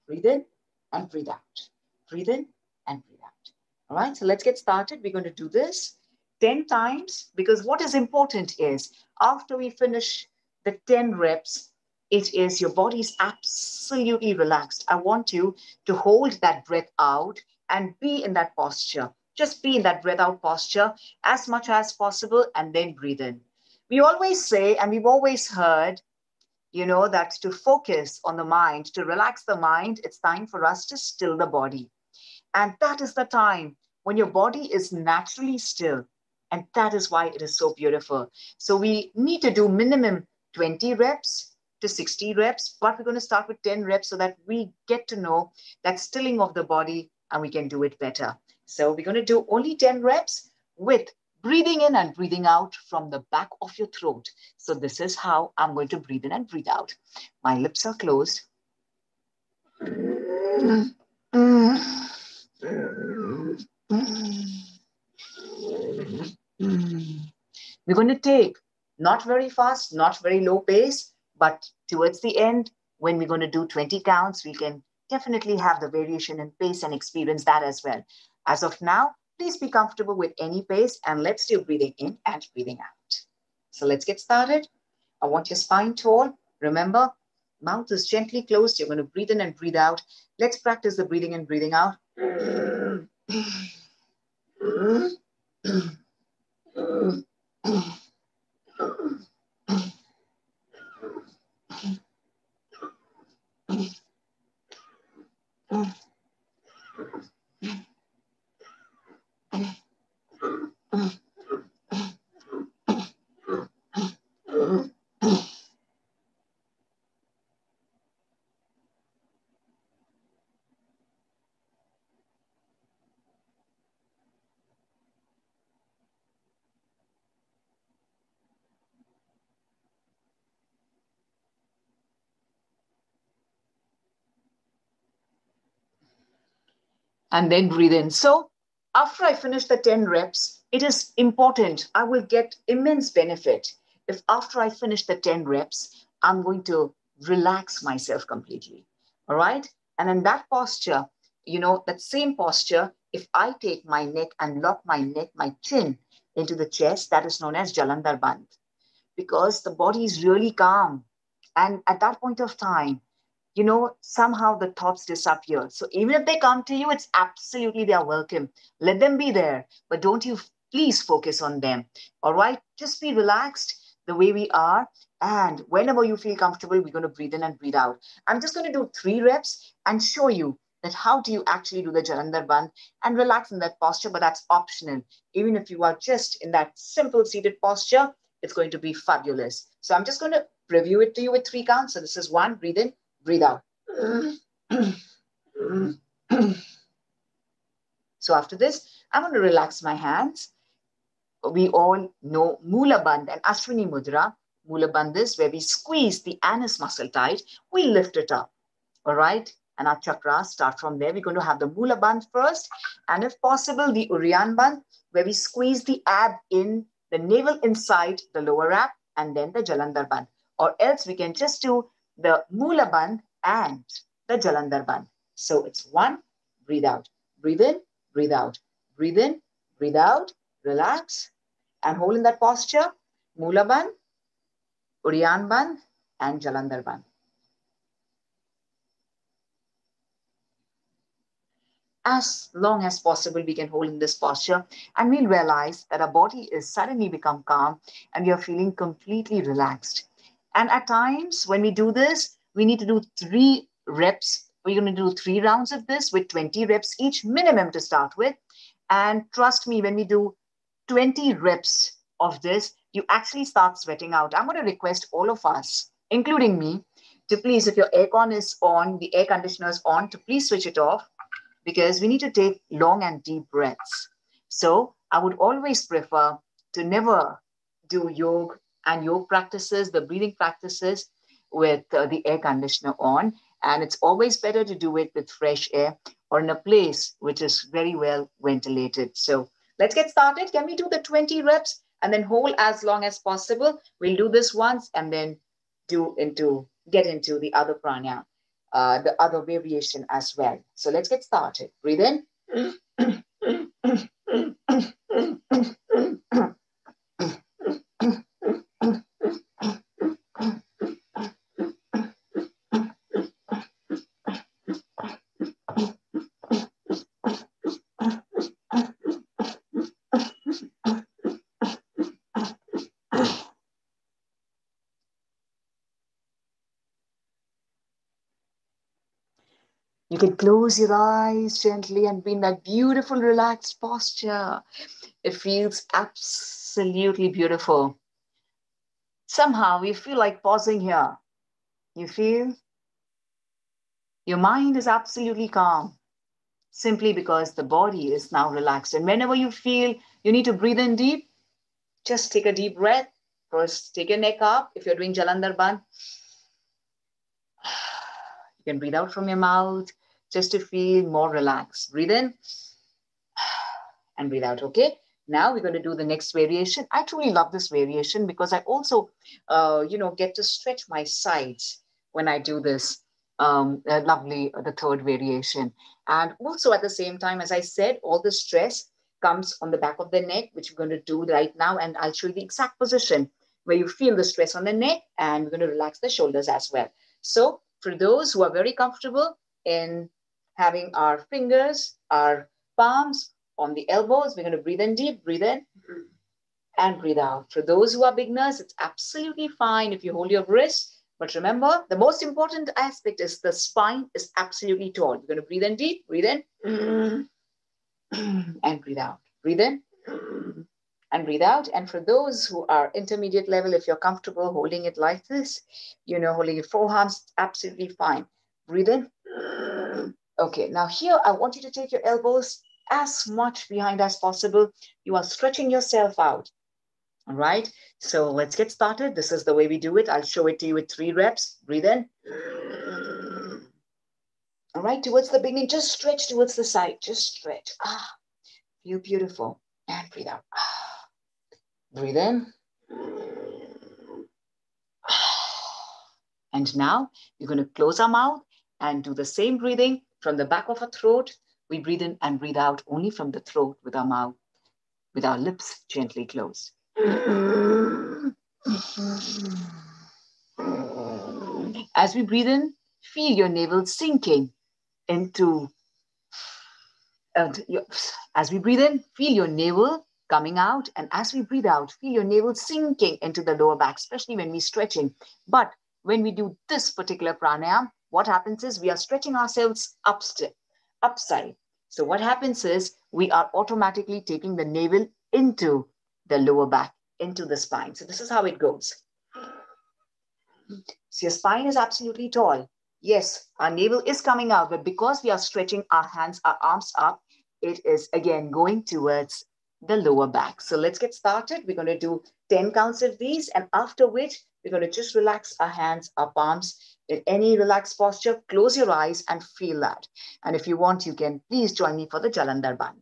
Breathe in and breathe out. Breathe in and breathe out. All right, so let's get started. We're going to do this 10 times, because what is important is after we finish the 10 reps, it is your body's absolutely relaxed. I want you to hold that breath out and be in that posture. Just be in that breath out posture as much as possible and then breathe in. We always say, and we've always heard, that to focus on the mind, to relax the mind, it's time for us to still the body. And that is the time when your body is naturally still. And that is why it is so beautiful. So we need to do minimum 20 reps to 60 reps, but we're going to start with 10 reps so that we get to know that stilling of the body and we can do it better. So we're going to do only 10 reps with breathing in and breathing out from the back of your throat. So this is how I'm going to breathe in and breathe out. My lips are closed. We're going to take not very fast, not very low pace, but towards the end, when we're going to do 20 counts, we can definitely have the variation in pace and experience that as well. As of now, please be comfortable with any pace and let's do breathing in and breathing out. So let's get started. I want your spine tall. Remember, mouth is gently closed. You're going to breathe in and breathe out. Let's practice the breathing in, breathing out. And then breathe in. So after I finish the 10 reps, it is important. I will get immense benefit if after I finish the 10 reps, I'm going to relax myself completely. All right. And in that posture, that same posture, if I take my neck and lock my neck, my chin into the chest, that is known as Jalandhar Bandh, because the body is really calm. And at that point of time, somehow the thoughts disappear. So even if they come to you, it's absolutely, they are welcome. Let them be there, but don't you please focus on them. All right. Just be relaxed the way we are. And whenever you feel comfortable, we're going to breathe in and breathe out. I'm just going to do 3 reps and show you that how do you actually do the Jalandhar Bandh and relax in that posture, but that's optional. Even if you are just in that simple seated posture, it's going to be fabulous. So I'm just going to preview it to you with 3 counts. So this is 1, breathe in, breathe out. So after this, I'm going to relax my hands. We all know Mula Bandh and Ashwini Mudra. Mula Bandh is where we squeeze the anus muscle tight. We lift it up. All right. And our chakras start from there. We're going to have the Mula Bandh first. And if possible, the Uriyan Bandh, where we squeeze the ab in, the navel inside the lower ab, and then the Jalandhar Bandh. Or else we can just do the Mula Bandh and the Jalandhar Bandh. So it's 1, breathe out. Breathe in, breathe out. Breathe in, breathe out. Relax and hold in that posture. Mula Bandh, Uriyan Bandh, and Jalandhar Bandh. As long as possible, we can hold in this posture and we'll realize that our body is suddenly become calm and we are feeling completely relaxed. And at times when we do this, we need to do 3 reps. We're going to do 3 rounds of this with 20 reps each minimum to start with. And trust me, when we do 20 reps of this, you actually start sweating out. I'm going to request all of us, including me, to please, if your aircon is on, the air conditioner is on, to please switch it off, because we need to take long and deep breaths. So I would always prefer to never do yoga and yoga practices, the breathing practices, with the air conditioner on. And it's always better to do it with fresh air or in a place which is very well ventilated. So let's get started. Can we do the 20 reps and then hold as long as possible? We'll do this once and then get into the other pranayama, the other variation as well. So let's get started. Breathe in. You can close your eyes gently and be in that beautiful, relaxed posture. It feels absolutely beautiful. Somehow you feel like pausing here. You feel your mind is absolutely calm simply because the body is now relaxed. And whenever you feel you need to breathe in deep, just take a deep breath. First, take your neck up. If you're doing Jalandhar Bandh, you can breathe out from your mouth just to feel more relaxed. Breathe in and breathe out, okay? Now we're going to do the next variation. I truly love this variation because I also, get to stretch my sides when I do this the third variation. And also at the same time, as I said, all the stress comes on the back of the neck, which we're going to do right now. And I'll show you the exact position where you feel the stress on the neck, and we're going to relax the shoulders as well. So for those who are very comfortable in having our fingers, our palms on the elbows, we're going to breathe in deep, breathe in and breathe out. For those who are beginners, it's absolutely fine if you hold your wrist. But remember, the most important aspect is the spine is absolutely tall. You're going to breathe in deep, breathe in and breathe out. Breathe in and breathe out. And for those who are intermediate level, if you're comfortable holding it like this, holding your forearms, absolutely fine. Breathe in. Okay, now here I want you to take your elbows as much behind as possible. You are stretching yourself out. All right, so let's get started. This is the way we do it. I'll show it to you with 3 reps. Breathe in. All right, towards the beginning, just stretch towards the side. Just stretch. Feel beautiful. And breathe out. Breathe in. And now you're going to close our mouth and do the same breathing from the back of our throat. We breathe in and breathe out only from the throat with our mouth, with our lips gently closed. As we breathe in, feel your navel sinking into, as we breathe in, feel your navel coming out. And as we breathe out, feel your navel sinking into the lower back, especially when we're stretching. But when we do this particular pranayama, what happens is we are stretching ourselves upside. So what happens is we are automatically taking the navel into the lower back, into the spine. So this is how it goes. So your spine is absolutely tall. Yes, our navel is coming out, but because we are stretching our hands, our arms up, it is again going towards the lower back. So let's get started. We're going to do 10 counts of these, and after which we're going to just relax our hands, our palms in any relaxed posture. Close your eyes and feel that. And if you want, you can please join me for the Jalandhar Bandh.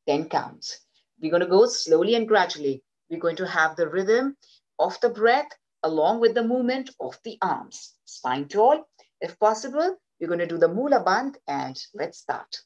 10 counts. We're going to go slowly and gradually. We're going to have the rhythm of the breath along with the movement of the arms. Spine tall. If possible, we're going to do the Mula Bandh, and let's start.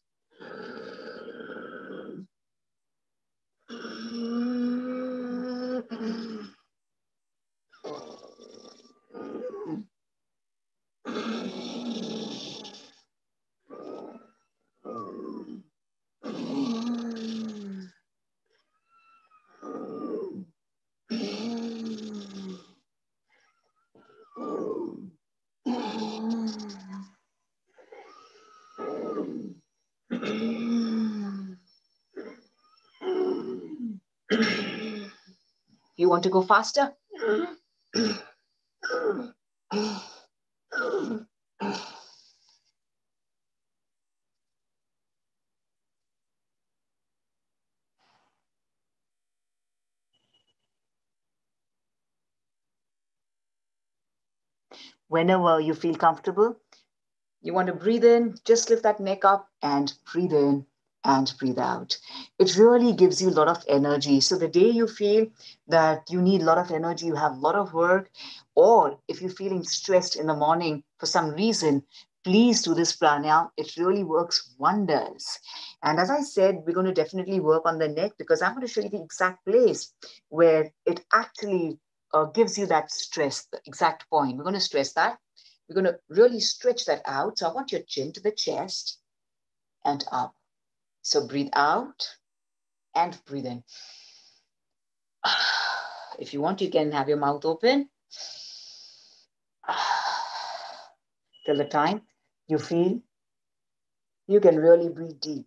You want to go faster? Whenever you feel comfortable, you want to breathe in, just lift that neck up and breathe in and breathe out. It really gives you a lot of energy. So the day you feel that you need a lot of energy, you have a lot of work, or if you're feeling stressed in the morning for some reason, please do this pranayama. It really works wonders. And as I said, we're going to definitely work on the neck because I'm going to show you the exact place where it actually gives you that stress, the exact point. We're going to stress that. We're going to really stretch that out. So I want your chin to the chest and up. So breathe out and breathe in. If you want, you can have your mouth open. Till the time you feel you can really breathe deep.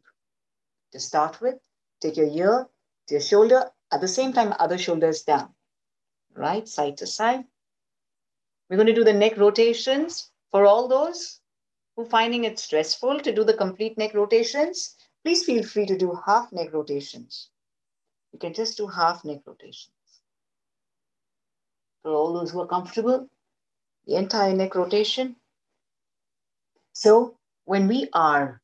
To start with, take your ear to your shoulder. At the same time, other shoulders down. Right, side to side. We're going to do the neck rotations. For all those who are finding it stressful to do the complete neck rotations, please feel free to do half neck rotations. You can just do half neck rotations. For all those who are comfortable, the entire neck rotation. So when we are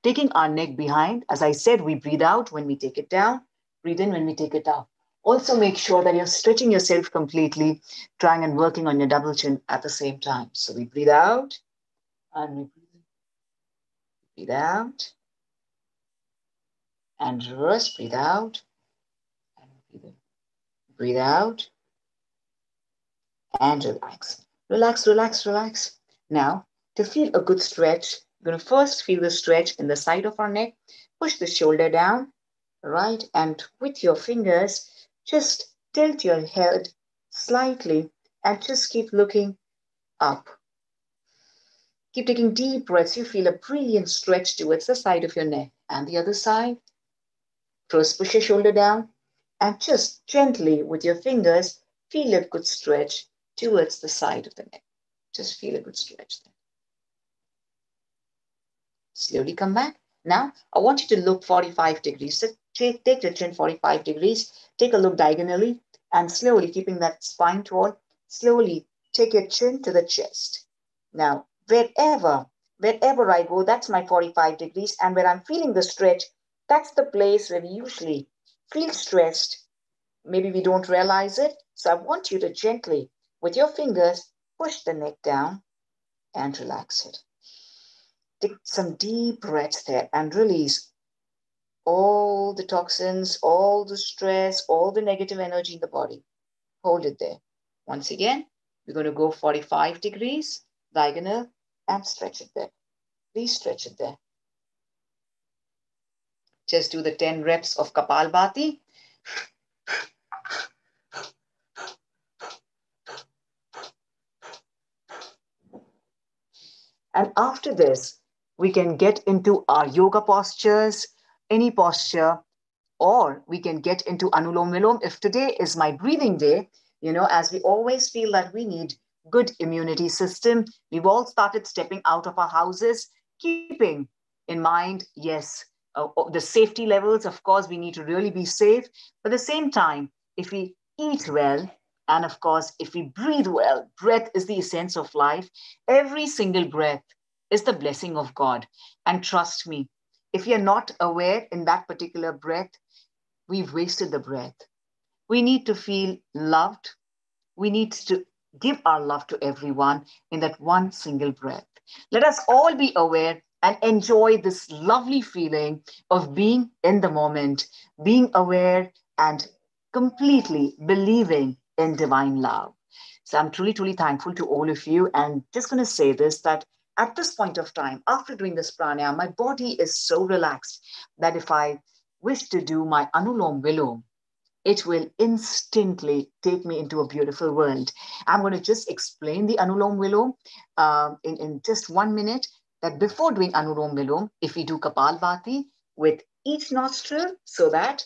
taking our neck behind, as I said, we breathe out when we take it down, breathe in when we take it up. Also make sure that you're stretching yourself completely, trying and working on your double chin at the same time. So we breathe out and we breathe out and reverse, breathe out and breathe in. Breathe out and relax. Relax, relax, relax. Now, to feel a good stretch, we're going to first feel the stretch in the side of our neck. Push the shoulder down, right? And with your fingers, just tilt your head slightly and just keep looking up. Keep taking deep breaths. You feel a brilliant stretch towards the side of your neck. And the other side. First, push your shoulder down and just gently with your fingers, feel a good stretch towards the side of the neck. Just feel a good stretch there. Slowly come back. Now, I want you to look 45 degrees. So take the chin 45 degrees. Take a look diagonally and slowly, keeping that spine tall, slowly take your chin to the chest. Now, wherever I go, that's my 45 degrees. And where I'm feeling the stretch, that's the place where we usually feel stressed. Maybe we don't realize it. So I want you to gently, with your fingers, push the neck down and relax it. Take some deep breaths there and release all the toxins, all the stress, all the negative energy in the body. Hold it there. Once again, we're going to go 45 degrees, diagonal, and stretch it there. Please stretch it there. Just do the 10 reps of Kapalbhati. And after this, we can get into our yoga postures, any posture, or we can get into Anulom Vilom. If today is my breathing day, as we always feel that we need good immunity system, we've all started stepping out of our houses, keeping in mind, yes, the safety levels. Of course, we need to really be safe. But at the same time, if we eat well, and of course, if we breathe well, breath is the essence of life. Every single breath is the blessing of God. And trust me, if you're not aware in that particular breath, we've wasted the breath. We need to feel loved. We need to give our love to everyone in that one single breath. Let us all be aware and enjoy this lovely feeling of being in the moment, being aware and completely believing in divine love. So I'm truly, truly thankful to all of you. And just going to say this, that at this point of time, after doing this pranayama, my body is so relaxed that if I wish to do my Anulom Vilom, it will instantly take me into a beautiful world. I'm going to just explain the Anulom Vilom in just 1 minute, that before doing Anulom Vilom, if we do Kapalbhati with each nostril, so that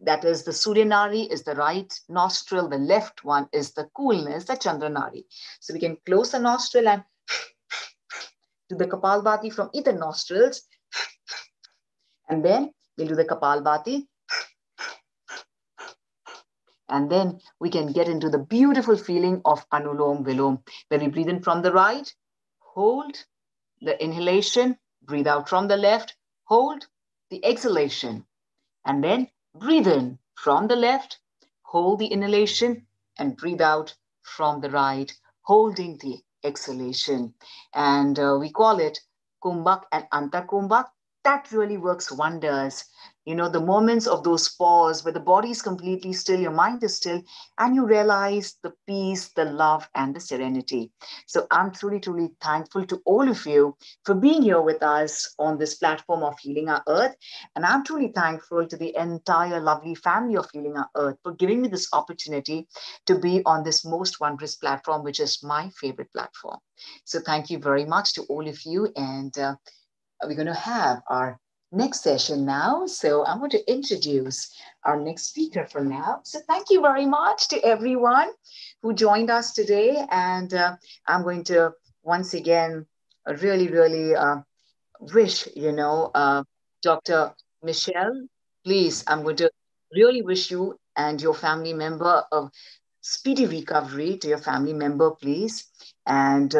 That is, the Surya Nari is the right nostril, the left one is the coolness, the Chandra Nari. So we can close the nostril and do the Kapalbhati from either nostrils. And then we'll do the Kapalbhati. And then we can get into the beautiful feeling of Anulom Vilom. When we breathe in from the right, hold the inhalation, breathe out from the left, hold the exhalation. And then breathe in from the left, hold the inhalation, and breathe out from the right, holding the exhalation. And we call it Kumbhak and Antakumbhak. That really works wonders. You know, the moments of those pause where the body is completely still, your mind is still, and you realize the peace, the love, and the serenity. So I'm truly, truly thankful to all of you for being here with us on this platform of Healing Our Earth. And I'm truly thankful to the entire lovely family of Healing Our Earth for giving me this opportunity to be on this most wondrous platform, which is my favorite platform. So thank you very much to all of you. And we're going to have our next session now. So I'm going to introduce our next speaker for now. So thank you very much to everyone who joined us today. And I'm going to once again really wish, Dr. Mechelle, please, I'm going to really wish you and your family member a speedy recovery to your family member, please. And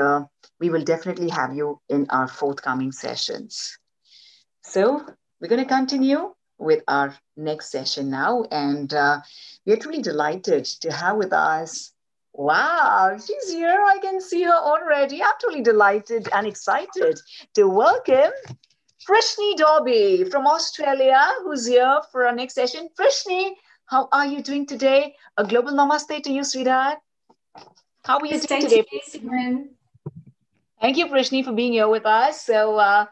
we will definitely have you in our forthcoming sessions. So we're going to continue with our next session now. And we're truly delighted to have with us. Wow, she's here. I can see her already. I'm truly delighted and excited to welcome Prishni Dobby from Australia, who's here for our next session. Prishni, how are you doing today? A global namaste to you, sweetheart. How are you doing today? Thank you, Prishni, for being here with us. So, I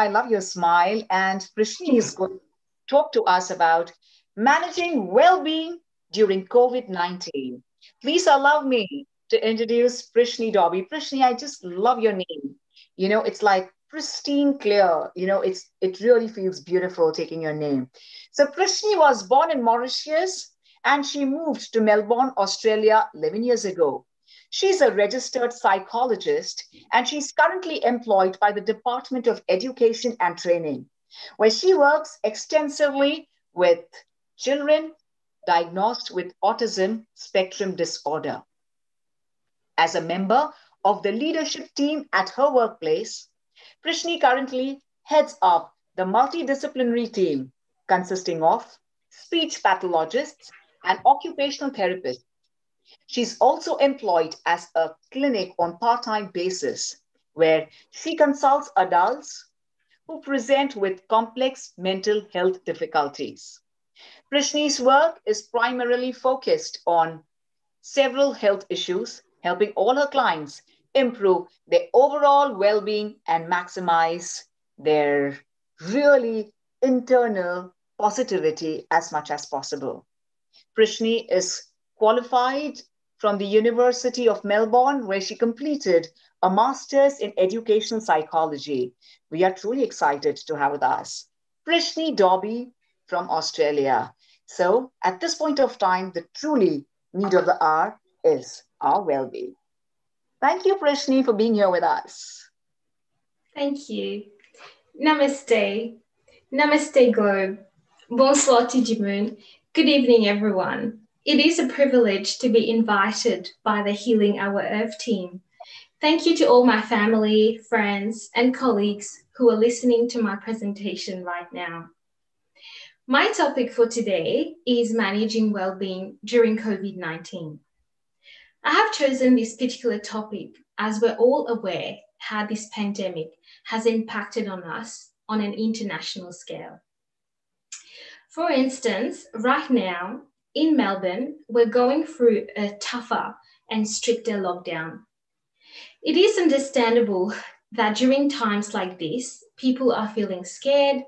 love your smile. And Prishni is going to talk to us about managing well-being during COVID-19. Please allow me to introduce Prishni Dobby. Prishni, I just love your name. You know, it's like pristine clear. You know, it really feels beautiful taking your name. So Prishni was born in Mauritius and she moved to Melbourne, Australia 11 years ago. She's a registered psychologist and she's currently employed by the Department of Education and Training, where she works extensively with children diagnosed with autism spectrum disorder. As a member of the leadership team at her workplace, Prishni currently heads up the multidisciplinary team consisting of speech pathologists and occupational therapists. She's also employed as a clinic on part-time basis, where she consults adults who present with complex mental health difficulties. Prishni's work is primarily focused on several health issues, helping all her clients improve their overall well-being and maximize their really internal positivity as much as possible. Prishni is qualified from the University of Melbourne, where she completed a master's in educational psychology. We are truly excited to have with us Prishni Dobby from Australia. So at this point of time, the truly need of the hour is our well-being. Thank you, Prishni, for being here with us. Thank you. Namaste. Namaste, Globe. Bonsoir, Tijimoon. Good evening, everyone. It is a privilege to be invited by the Healing Our Earth team. Thank you to all my family, friends, and colleagues who are listening to my presentation right now. My topic for today is managing well-being during COVID-19. I have chosen this particular topic as we're all aware how this pandemic has impacted on us on an international scale. For instance, right now in Melbourne, we're going through a tougher and stricter lockdown. It is understandable that during times like this, people are feeling scared,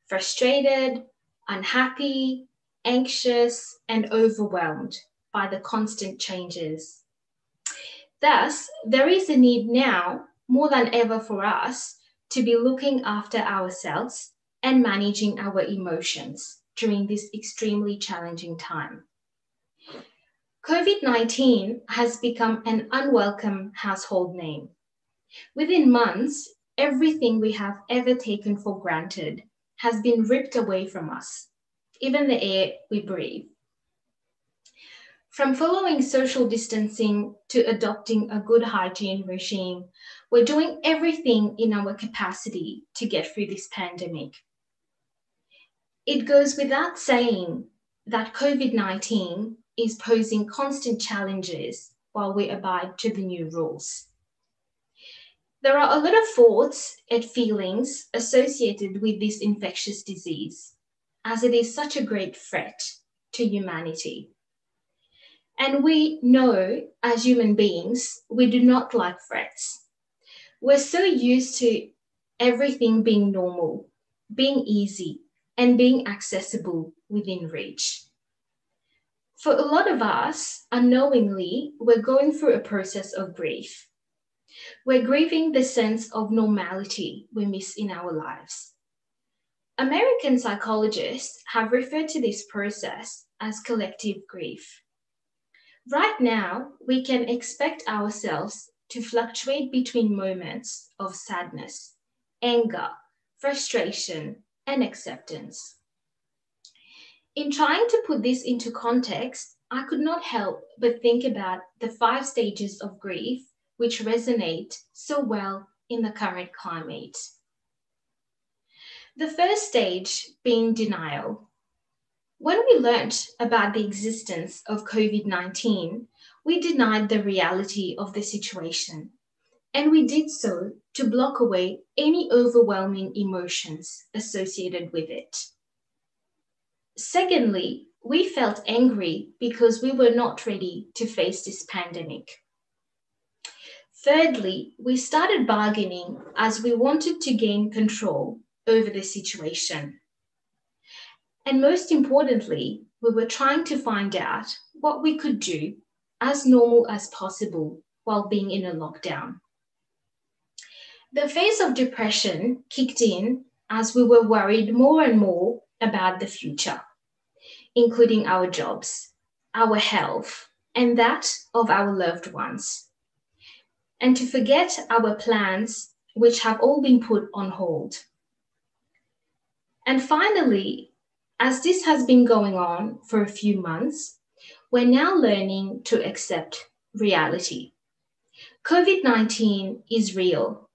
frustrated, unhappy, anxious, and overwhelmed by the constant changes. Thus, there is a need now, more than ever for us, to be looking after ourselves and managing our emotions during this extremely challenging time. COVID-19 has become an unwelcome household name. Within months, everything we have ever taken for granted has been ripped away from us, even the air we breathe. From following social distancing to adopting a good hygiene regime, we're doing everything in our capacity to get through this pandemic. It goes without saying that COVID-19 is posing constant challenges while we abide to the new rules. There are a lot of thoughts and feelings associated with this infectious disease, as it is such a great threat to humanity. And we know, as human beings, we do not like threats. We're so used to everything being normal, being easy, and being accessible within reach. For a lot of us, unknowingly, we're going through a process of grief. We're grieving the sense of normality we miss in our lives. American psychologists have referred to this process as collective grief. Right now, we can expect ourselves to fluctuate between moments of sadness, anger, frustration, and acceptance. In trying to put this into context, I could not help but think about the 5 stages of grief which resonate so well in the current climate. The first stage being denial. When we learnt about the existence of COVID-19, we denied the reality of the situation, and we did so to block away any overwhelming emotions associated with it. Secondly, we felt angry because we were not ready to face this pandemic. Thirdly, we started bargaining as we wanted to gain control over the situation. And most importantly, we were trying to find out what we could do as normal as possible while being in a lockdown. The phase of depression kicked in as we were worried more and more about the future, including our jobs, our health, and that of our loved ones. And to forget our plans, which have all been put on hold. And finally, as this has been going on for a few months, we're now learning to accept reality. COVID-19 is real.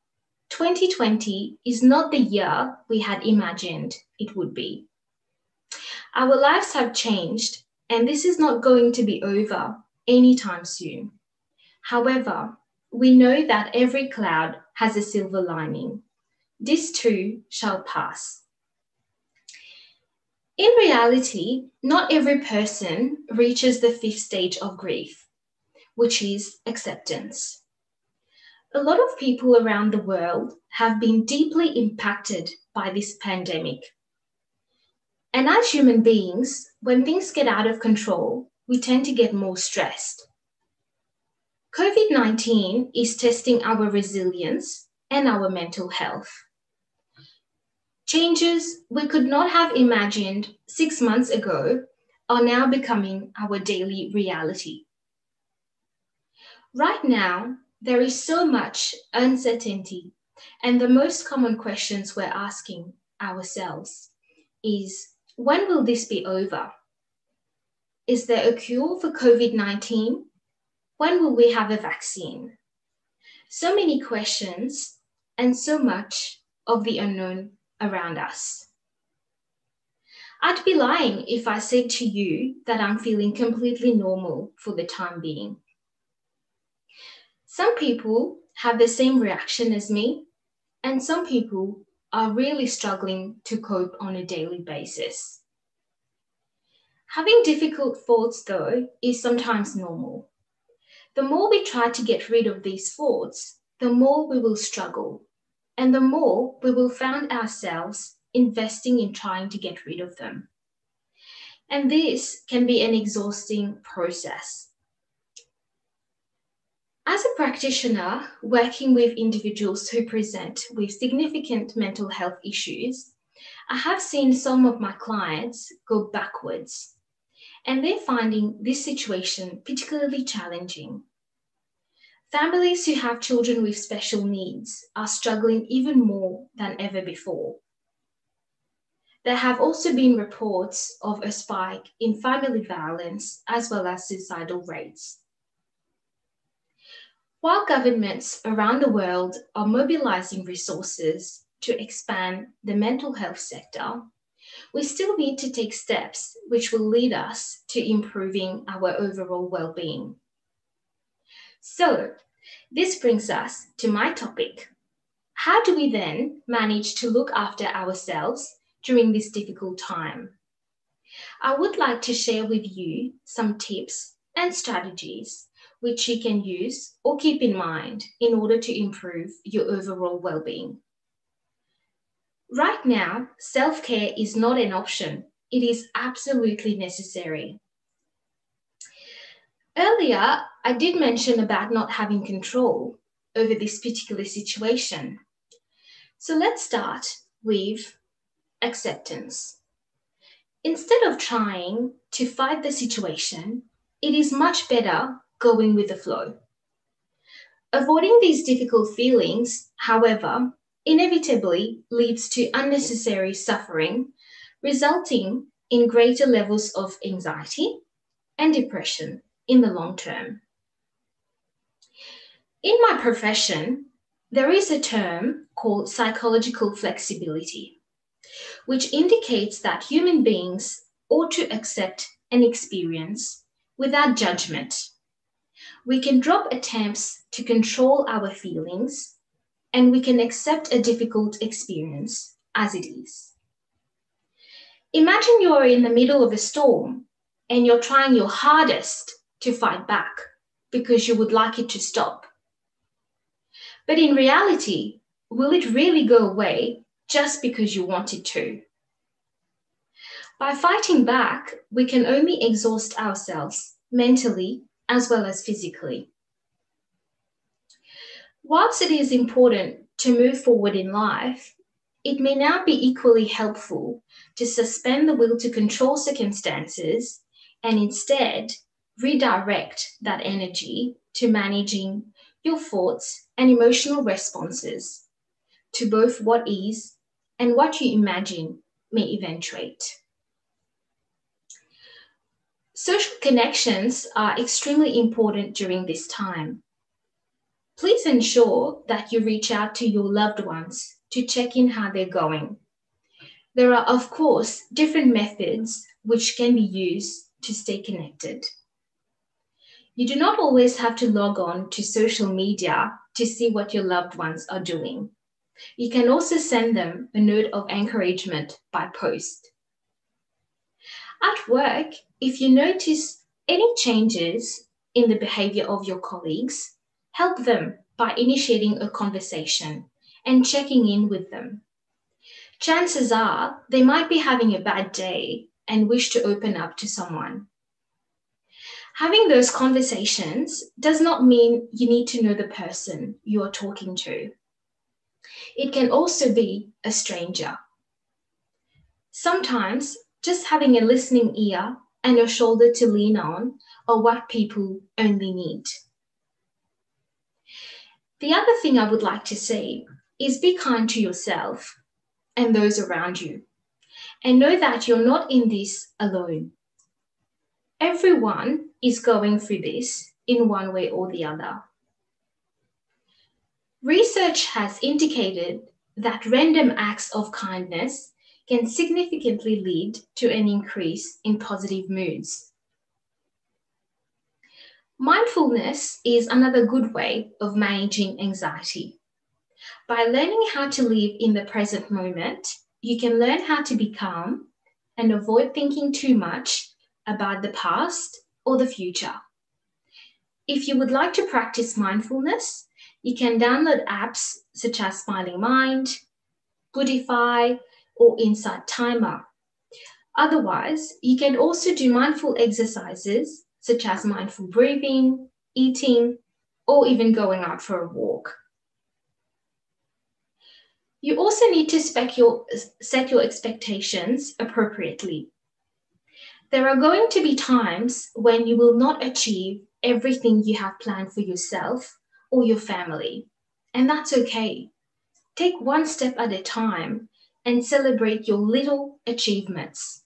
2020 is not the year we had imagined it would be. Our lives have changed, and this is not going to be over anytime soon. However, we know that every cloud has a silver lining. This too shall pass. In reality, not every person reaches the 5th stage of grief, which is acceptance. A lot of people around the world have been deeply impacted by this pandemic. And as human beings, when things get out of control, we tend to get more stressed. COVID-19 is testing our resilience and our mental health. Changes we could not have imagined 6 months ago are now becoming our daily reality. Right now, there is so much uncertainty, and the most common questions we're asking ourselves is, when will this be over? Is there a cure for COVID-19? When will we have a vaccine? So many questions and so much of the unknown around us. I'd be lying if I said to you that I'm feeling completely normal for the time being. Some people have the same reaction as me, and some people are really struggling to cope on a daily basis. Having difficult thoughts, though, is sometimes normal. The more we try to get rid of these thoughts, the more we will struggle, and the more we will find ourselves investing in trying to get rid of them. And this can be an exhausting process. As a practitioner working with individuals who present with significant mental health issues, I have seen some of my clients go backwards, and they're finding this situation particularly challenging. Families who have children with special needs are struggling even more than ever before. There have also been reports of a spike in family violence as well as suicidal rates. While governments around the world are mobilizing resources to expand the mental health sector, we still need to take steps which will lead us to improving our overall well-being. So, this brings us to my topic. How do we then manage to look after ourselves during this difficult time? I would like to share with you some tips and strategies which you can use or keep in mind in order to improve your overall well-being. Right now, self-care is not an option. It is absolutely necessary. Earlier, I did mention about not having control over this particular situation. So let's start with acceptance. Instead of trying to fight the situation, it is much better going with the flow. Avoiding these difficult feelings, however, inevitably leads to unnecessary suffering, resulting in greater levels of anxiety and depression in the long term. In my profession, there is a term called psychological flexibility, which indicates that human beings ought to accept an experience without judgment. We can drop attempts to control our feelings, and we can accept a difficult experience as it is. Imagine you're in the middle of a storm and you're trying your hardest to fight back because you would like it to stop. But in reality, will it really go away just because you want it to? By fighting back, we can only exhaust ourselves mentally as well as physically. Whilst it is important to move forward in life, it may now be equally helpful to suspend the will to control circumstances and instead redirect that energy to managing your thoughts and emotional responses to both what is and what you imagine may eventuate. Social connections are extremely important during this time. Please ensure that you reach out to your loved ones to check in how they're going. There are, of course, different methods which can be used to stay connected. You do not always have to log on to social media to see what your loved ones are doing. You can also send them a note of encouragement by post. At work, if you notice any changes in the behavior of your colleagues, help them by initiating a conversation and checking in with them. Chances are they might be having a bad day and wish to open up to someone. Having those conversations does not mean you need to know the person you are talking to. It can also be a stranger. Sometimes just having a listening ear and a shoulder to lean on are what people only need. The other thing I would like to say is be kind to yourself and those around you, and know that you're not in this alone. Everyone is going through this in one way or the other. Research has indicated that random acts of kindness can significantly lead to an increase in positive moods. Mindfulness is another good way of managing anxiety. By learning how to live in the present moment, you can learn how to be calm and avoid thinking too much about the past or the future. If you would like to practice mindfulness, you can download apps such as Smiling Mind, Buddhify, or Insight Timer. Otherwise, you can also do mindful exercises such as mindful breathing, eating, or even going out for a walk. You also need to set your expectations appropriately. There are going to be times when you will not achieve everything you have planned for yourself or your family, and that's okay. Take one step at a time and celebrate your little achievements.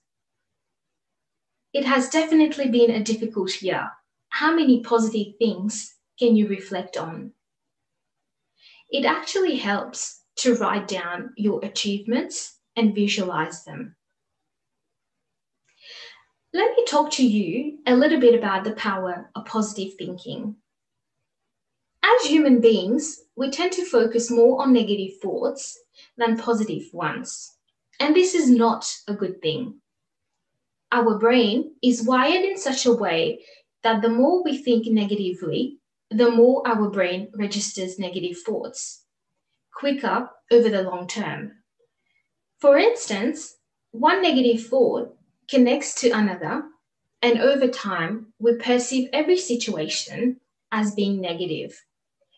It has definitely been a difficult year. How many positive things can you reflect on? It actually helps to write down your achievements and visualize them. Let me talk to you a little bit about the power of positive thinking. As human beings, we tend to focus more on negative thoughts than positive ones, and this is not a good thing. Our brain is wired in such a way that the more we think negatively, the more our brain registers negative thoughts quicker over the long term. For instance, one negative thought connects to another, and over time, we perceive every situation as being negative,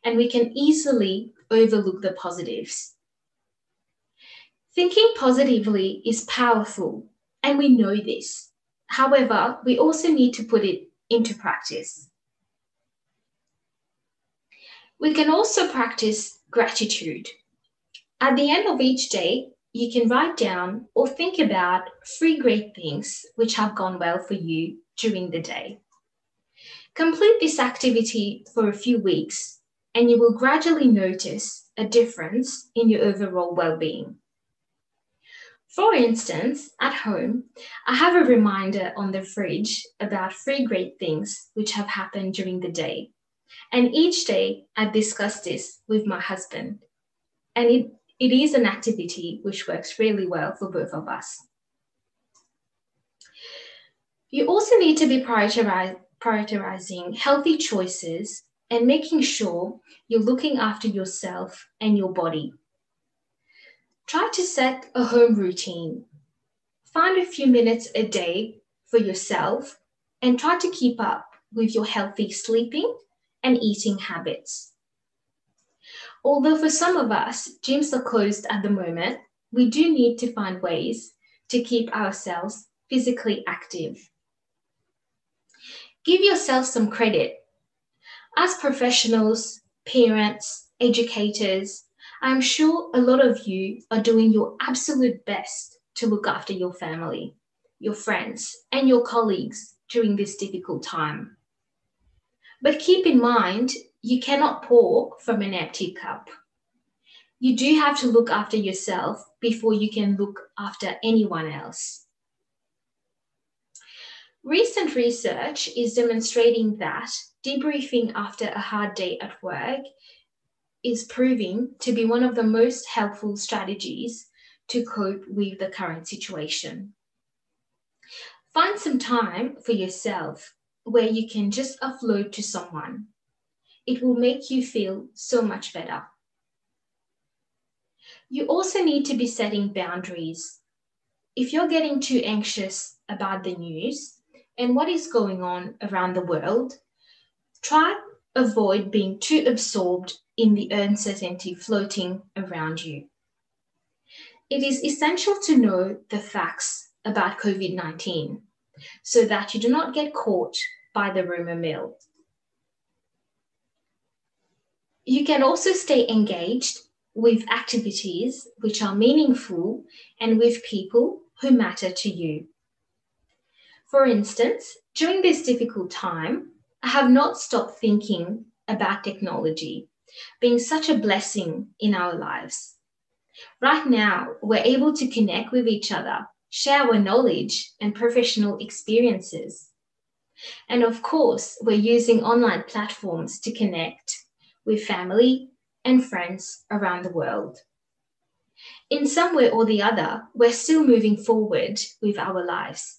and we can easily overlook the positives. Thinking positively is powerful, and we know this. However, we also need to put it into practice. We can also practice gratitude. At the end of each day, you can write down or think about 3 great things which have gone well for you during the day. Complete this activity for a few weeks, and you will gradually notice a difference in your overall well-being. For instance, at home, I have a reminder on the fridge about 3 great things which have happened during the day. And each day I discuss this with my husband. And it is an activity which works really well for both of us. You also need to be prioritizing healthy choices and making sure you're looking after yourself and your body. Try to set a home routine. Find a few minutes a day for yourself and try to keep up with your healthy sleeping and eating habits. Although for some of us, gyms are closed at the moment, we do need to find ways to keep ourselves physically active. Give yourself some credit. As professionals, parents, educators, I'm sure a lot of you are doing your absolute best to look after your family, your friends, and your colleagues during this difficult time. But keep in mind, you cannot pour from an empty cup. You do have to look after yourself before you can look after anyone else. Recent research is demonstrating that debriefing after a hard day at work is proving to be one of the most helpful strategies to cope with the current situation. Find some time for yourself where you can just offload to someone. It will make you feel so much better. You also need to be setting boundaries. If you're getting too anxious about the news and what is going on around the world, try to avoid being too absorbed in the uncertainty floating around you. It is essential to know the facts about COVID-19 so that you do not get caught by the rumor mill. You can also stay engaged with activities which are meaningful and with people who matter to you. For instance, during this difficult time, I have not stopped thinking about technology being such a blessing in our lives. Right now, we're able to connect with each other, share our knowledge and professional experiences. And of course, we're using online platforms to connect with family and friends around the world. In some way or the other, we're still moving forward with our lives.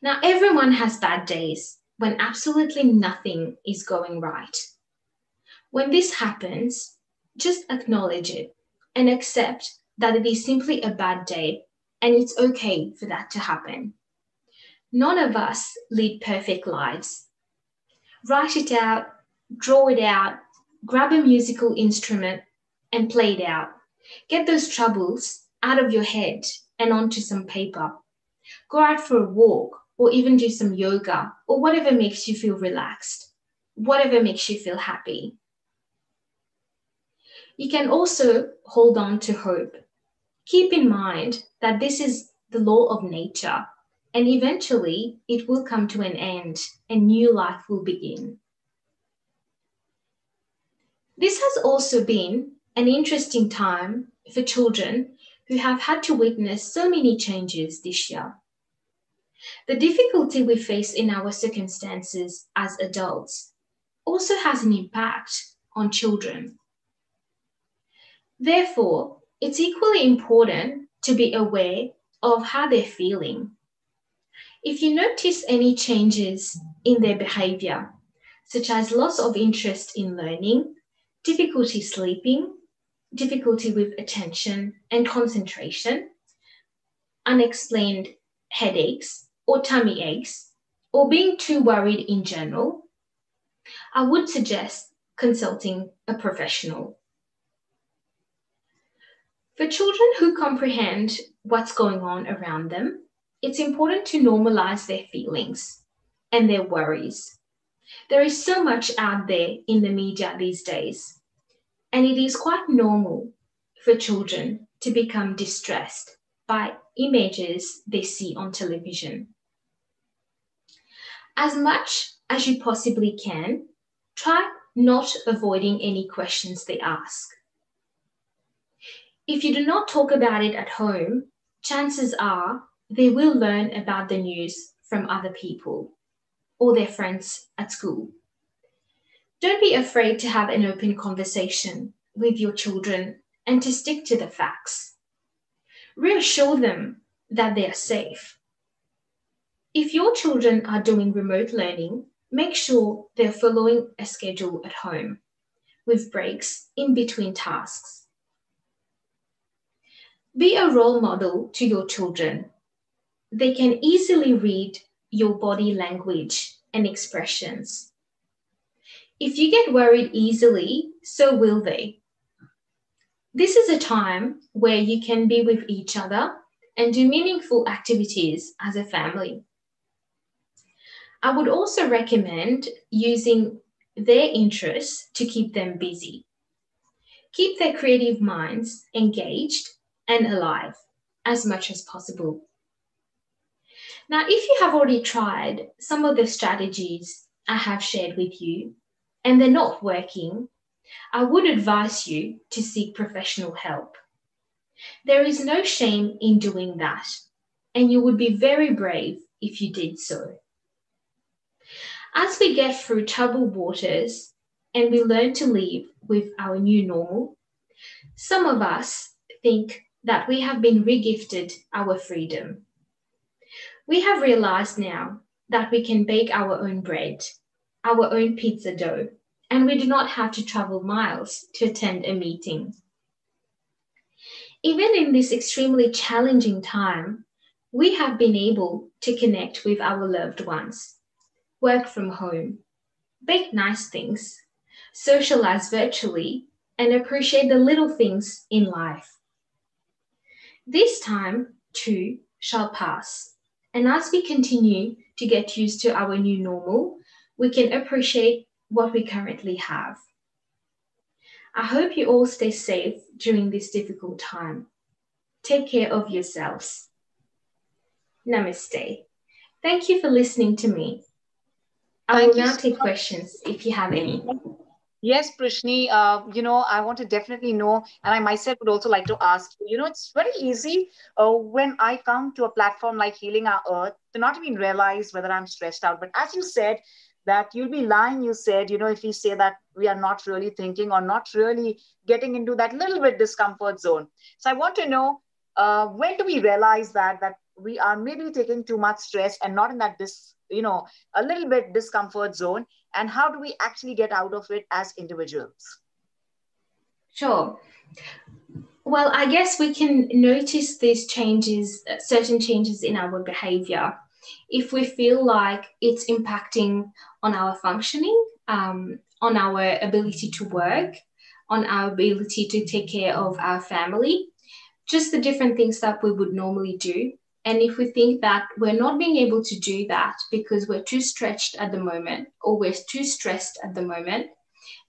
Now, everyone has bad days when absolutely nothing is going right. When this happens, just acknowledge it and accept that it is simply a bad day and it's okay for that to happen. None of us lead perfect lives. Write it out, draw it out, grab a musical instrument and play it out. Get those troubles out of your head and onto some paper. Go out for a walk or even do some yoga or whatever makes you feel relaxed, whatever makes you feel happy. You can also hold on to hope. Keep in mind that this is the law of nature, and eventually it will come to an end and new life will begin. This has also been an interesting time for children who have had to witness so many changes this year. The difficulty we face in our circumstances as adults also has an impact on children. Therefore, it's equally important to be aware of how they're feeling. If you notice any changes in their behavior, such as loss of interest in learning, difficulty sleeping, difficulty with attention and concentration, unexplained headaches or tummy aches, or being too worried in general, I would suggest consulting a professional. For children who comprehend what's going on around them, it's important to normalize their feelings and their worries. There is so much out there in the media these days, and it is quite normal for children to become distressed by images they see on television. As much as you possibly can, try not avoiding any questions they ask. If you do not talk about it at home, chances are they will learn about the news from other people or their friends at school. Don't be afraid to have an open conversation with your children and to stick to the facts. Reassure them that they are safe. If your children are doing remote learning, make sure they're following a schedule at home with breaks in between tasks. Be a role model to your children. They can easily read your body language and expressions. If you get worried easily, so will they. This is a time where you can be with each other and do meaningful activities as a family. I would also recommend using their interests to keep them busy. Keep their creative minds engaged and alive as much as possible. Now, if you have already tried some of the strategies I have shared with you and they're not working, I would advise you to seek professional help. There is no shame in doing that, and you would be very brave if you did so. As we get through troubled waters and we learn to live with our new normal, some of us think that we have been regifted our freedom. We have realized now that we can bake our own bread, our own pizza dough, and we do not have to travel miles to attend a meeting. Even in this extremely challenging time, we have been able to connect with our loved ones, work from home, bake nice things, socialize virtually, and appreciate the little things in life. This time, too, shall pass, and as we continue to get used to our new normal, we can appreciate what we currently have. I hope you all stay safe during this difficult time. Take care of yourselves. Namaste. Thank you for listening to me. I will now take questions if you have any. Yes, Prishni, I want to definitely know, and I myself would also like to ask, it's very easy when I come to a platform like Healing Our Earth to not even realize whether I'm stressed out. But as you said, that you'll be lying, you said, if we say that we are not really thinking or not really getting into that little bit discomfort zone. So I want to know, when do we realize that we are maybe taking too much stress and not in that a little bit discomfort zone, and how do we actually get out of it as individuals? Sure. Well, I guess we can notice these changes, certain changes in our behavior, if we feel like it's impacting on our functioning, on our ability to work, on our ability to take care of our family, just the different things that we would normally do. And if we think that we're not being able to do that because we're too stretched at the moment or we're too stressed at the moment,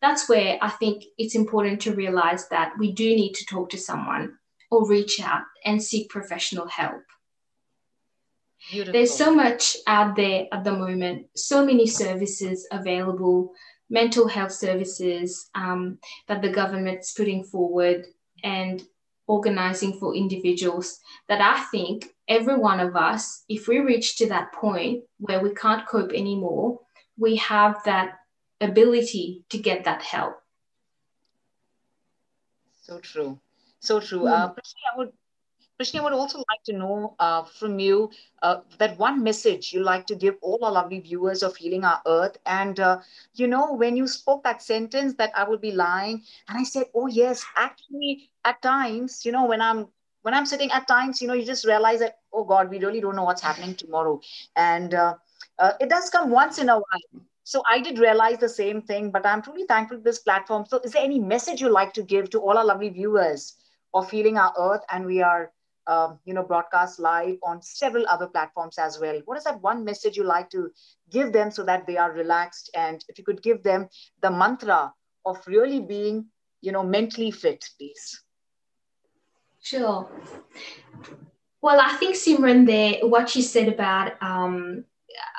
that's where I think it's important to realize that we do need to talk to someone or reach out and seek professional help. Beautiful. There's so much out there at the moment, so many services available, mental health services that the government's putting forward and organizing for individuals, that I think every one of us, if we reach to that point where we can't cope anymore, we have that ability to get that help. So true. So true. Mm. Prishni, I would also like to know from you that one message you like to give all our lovely viewers of Healing Our Earth. And, when you spoke that sentence that I will be lying, and I said, oh, yes, actually, at times, when I'm sitting at times, you just realize that, oh, God, we really don't know what's happening tomorrow. And it does come once in a while. So I did realize the same thing, but I'm truly thankful for this platform. So is there any message you like to give to all our lovely viewers of Healing Our Earth? And we are broadcast live on several other platforms as well. What is that one message you like to give them so that they are relaxed? And if you could give them the mantra of really being, mentally fit, please. Sure. Well, I think Simran there, what you said about,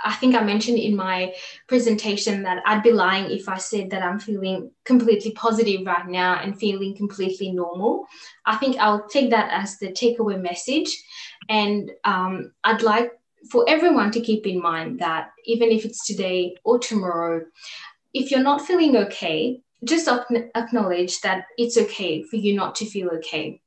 I think I mentioned in my presentation that I'd be lying if I said that I'm feeling completely positive right now and feeling completely normal. I think I'll take that as the takeaway message. And I'd like for everyone to keep in mind that even if it's today or tomorrow, if you're not feeling okay, just acknowledge that it's okay for you not to feel okay.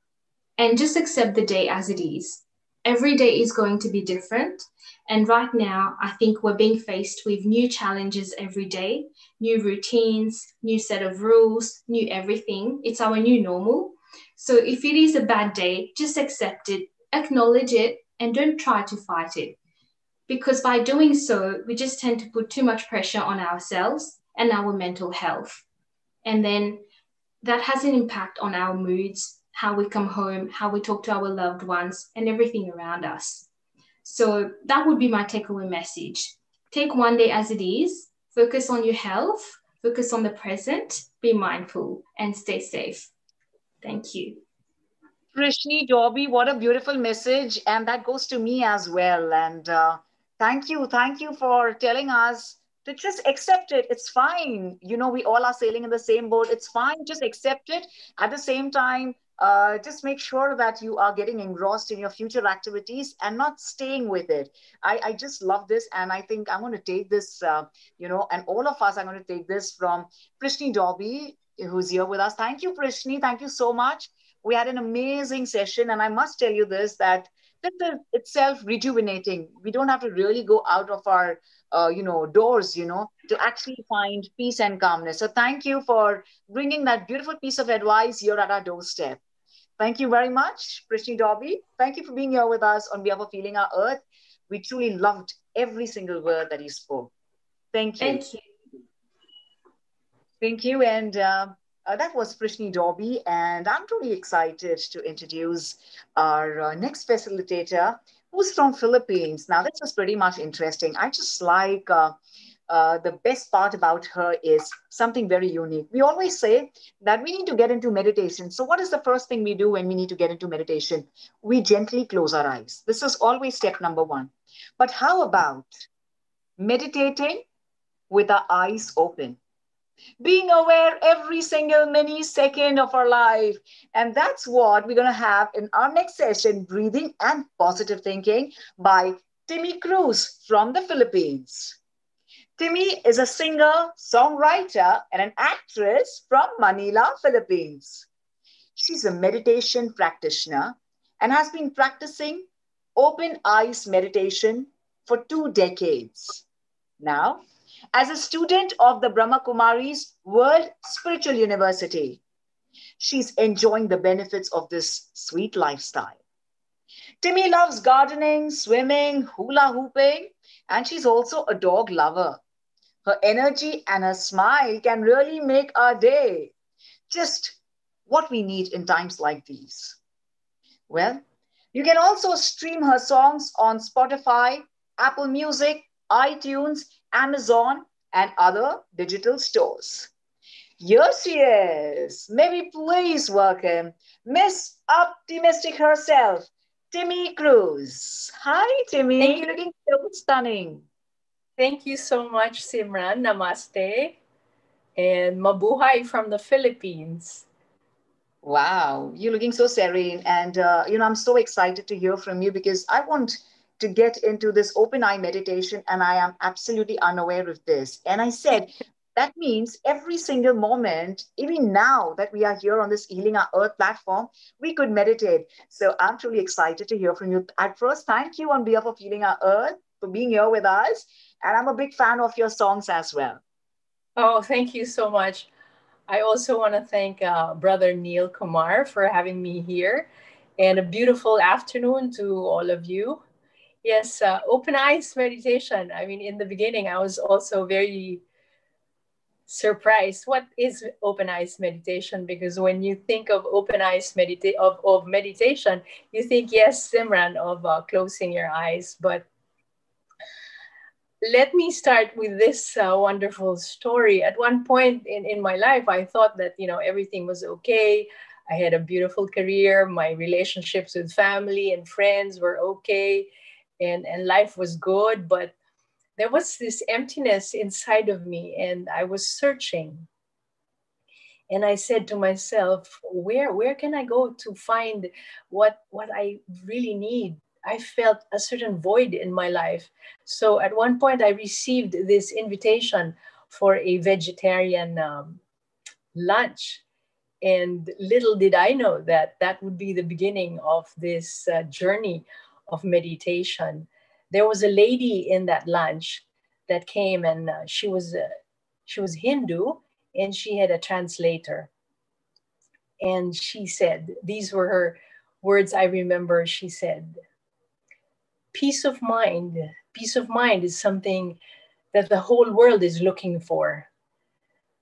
And just accept the day as it is. Every day is going to be different. And right now, I think we're being faced with new challenges every day, new routines, new set of rules, new everything. It's our new normal. So if it is a bad day, just accept it, acknowledge it, and don't try to fight it. Because by doing so, we just tend to put too much pressure on ourselves and our mental health. And then that has an impact on our moods, how we come home, how we talk to our loved ones, and everything around us. So that would be my takeaway message. Take one day as it is, focus on your health, focus on the present, be mindful, and stay safe. Thank you. Prishni, Dobby, what a beautiful message. And that goes to me as well. And thank you for telling us to just accept it. It's fine. We all are sailing in the same boat. It's fine. Just accept it. At the same time, just make sure that you are getting engrossed in your future activities and not staying with it. I just love this. And I think I'm going to take this, and all of us are going to take this from Prishni Dobby, who's here with us. Thank you, Prishni. Thank you so much. We had an amazing session. And I must tell you this, that this is itself rejuvenating. We don't have to really go out of our doors, to actually find peace and calmness. So thank you for bringing that beautiful piece of advice here at our doorstep. Thank you very much, Prishni Dobby. Thank you for being here with us on behalf of Healing Our Earth. We truly loved every single word that you spoke. Thank you. Thank you. Thank you. And that was Prishni Dobby. And I'm truly excited to introduce our next facilitator, who's from Philippines. Now, this was pretty much interesting. I just like the best part about her is something very unique. We always say that we need to get into meditation. So what is the first thing we do when we need to get into meditation? We gently close our eyes. This is always step number one. But how about meditating with our eyes open? Being aware every single millisecond of our life. And that's what we're going to have in our next session, Breathing and Positive Thinking by Timmy Cruz from the Philippines. Timmy is a singer, songwriter, and an actress from Manila, Philippines. She's a meditation practitioner and has been practicing open eyes meditation for 2 decades. Now, as a student of the Brahma Kumari's World Spiritual University, she's enjoying the benefits of this sweet lifestyle. Timmy loves gardening, swimming, hula hooping, and she's also a dog lover. Her energy and her smile can really make our day. just what we need in times like these. Well, you can also stream her songs on Spotify, Apple Music, iTunes, Amazon, and other digital stores. Here she is. May we please welcome Miss Optimistic herself, Timmy Cruz. Hi, Timmy. Thank you. Looking so stunning. Thank you so much, Simran. Namaste. And mabuhay from the Philippines. Wow, you're looking so serene. And, I'm so excited to hear from you because I want to get into this open eye meditation and I am absolutely unaware of this. And I said, that means every single moment, even now that we are here on this Healing Our Earth platform, we could meditate. So I'm truly excited to hear from you. At first, thank you on behalf of Healing Our Earth for being here with us. And I'm a big fan of your songs as well. Oh, thank you so much. I also want to thank Brother Neil Kumar for having me here. And a beautiful afternoon to all of you. Yes, open eyes meditation. I mean, in the beginning, I was also very surprised. What is open eyes meditation? Because when you think of open eyes of meditation, you think, yes, Simran, of closing your eyes. But let me start with this wonderful story. At one point in my life, I thought that, everything was okay. I had a beautiful career. My relationships with family and friends were okay. And life was good. But there was this emptiness inside of me and I was searching. And I said to myself, where can I go to find what I really need? I felt a certain void in my life. So at one point I received this invitation for a vegetarian lunch. And little did I know that would be the beginning of this journey of meditation. There was a lady in that lunch that came and she was Hindu and she had a translator. And she said, these were her words I remember. She said, peace of mind is something that the whole world is looking for.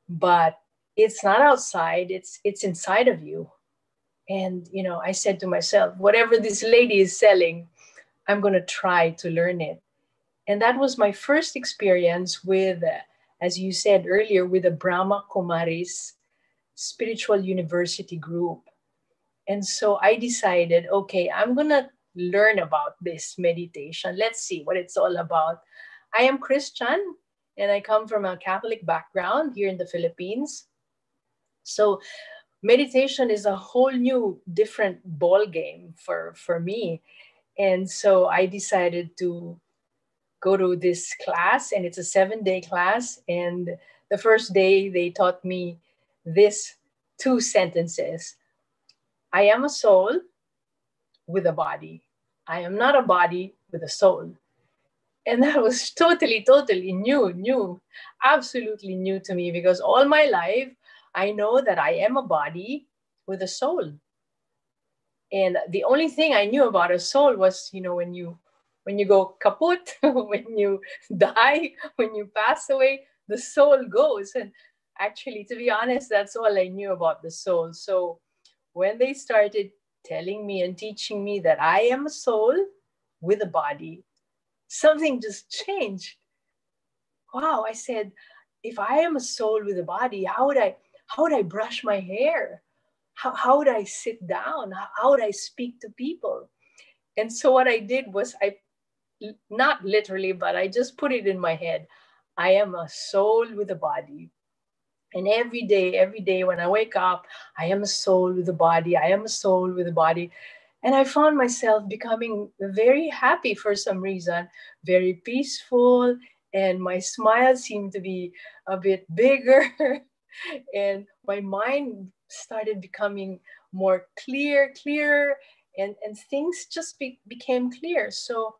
But it's not outside, it's inside of you. And, I said to myself, whatever this lady is selling, I'm going to try to learn it. And that was my first experience with, as you said earlier, with the Brahma Kumaris Spiritual University group. And so I decided, okay, I'm going to learn about this meditation. Let's see what it's all about. I am Christian and I come from a Catholic background here in the Philippines. So meditation is a whole new different ball game for me. And so I decided to go to this class, and it's a 7-day class. And the first day they taught me this 2 sentences. I am a soul with a body. I am not a body with a soul. And that was totally new, absolutely new to me, because all my life, I know that I am a body with a soul. And the only thing I knew about a soul was, when you go kaput, when you die, when you pass away, the soul goes. And actually, to be honest, that's all I knew about the soul. So when they started telling me and teaching me that I am a soul with a body, something just changed. Wow, I said, if I am a soul with a body, how would I brush my hair? How would I sit down? How would I speak to people? And so what I did was, I not literally, but I just put it in my head. I am a soul with a body. And every day when I wake up, I am a soul with a body. I am a soul with a body. And I found myself becoming very happy for some reason, very peaceful. And my smile seemed to be a bit bigger. And my mind started becoming more clearer. And things just became clear. So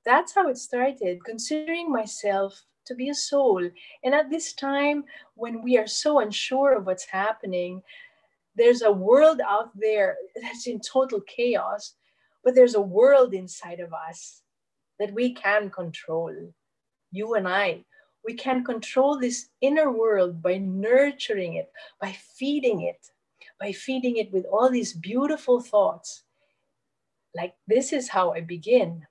that's how it started, considering myself to be a soul. And at this time, when we are so unsure of what's happening, there's a world out there that's in total chaos, but there's a world inside of us that we can control. You and I, we can control this inner world by nurturing it, by feeding it with all these beautiful thoughts. Like, this is how I begin.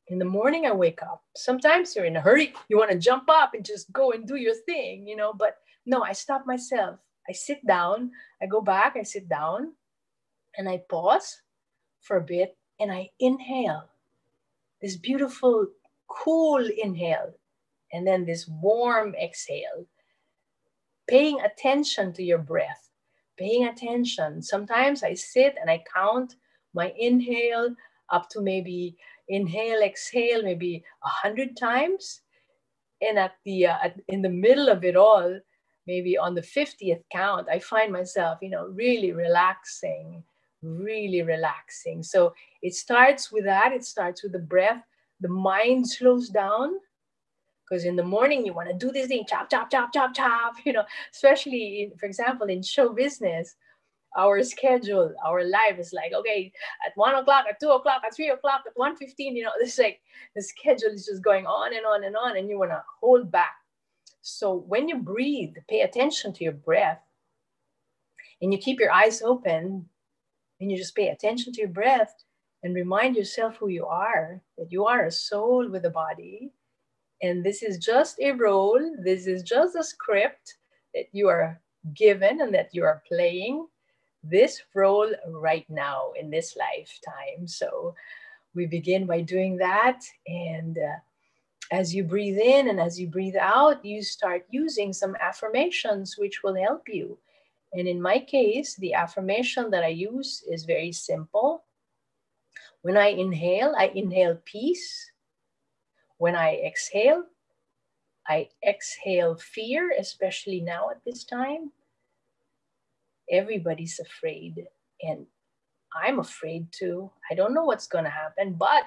In the morning, I wake up. Sometimes you're in a hurry. You want to jump up and just go and do your thing, you know, but no, I stop myself. I sit down, I go back, I sit down, and I pause for a bit, and I inhale this beautiful, cool inhale, and then this warm exhale. Paying attention to your breath, paying attention. Sometimes I sit and I count my inhale up to maybe inhale, exhale, maybe 100 times. And in the middle of it all, maybe on the 50th count, I find myself, you know, really relaxing. So it starts with that. It starts with the breath. The mind slows down, because in the morning you want to do this thing, chop, chop, chop, chop, chop, you know, especially, for example, in show business, our schedule, our life is like, okay, at 1 o'clock, at 2 o'clock, at 3 o'clock, at 1:15, you know, it's like the schedule is just going on and on and on, and you want to hold back. So when you breathe, pay attention to your breath, and you keep your eyes open, and you just pay attention to your breath and remind yourself who you are, that you are a soul with a body. And this is just a role. This is just a script that you are given and that you are playing this role right now in this lifetime. So we begin by doing that. And as you breathe in and as you breathe out, you start using some affirmations which will help you. And in my case, the affirmation that I use is very simple. When I inhale peace. When I exhale fear, especially now at this time. Everybody's afraid, and I'm afraid too. I don't know what's going to happen, but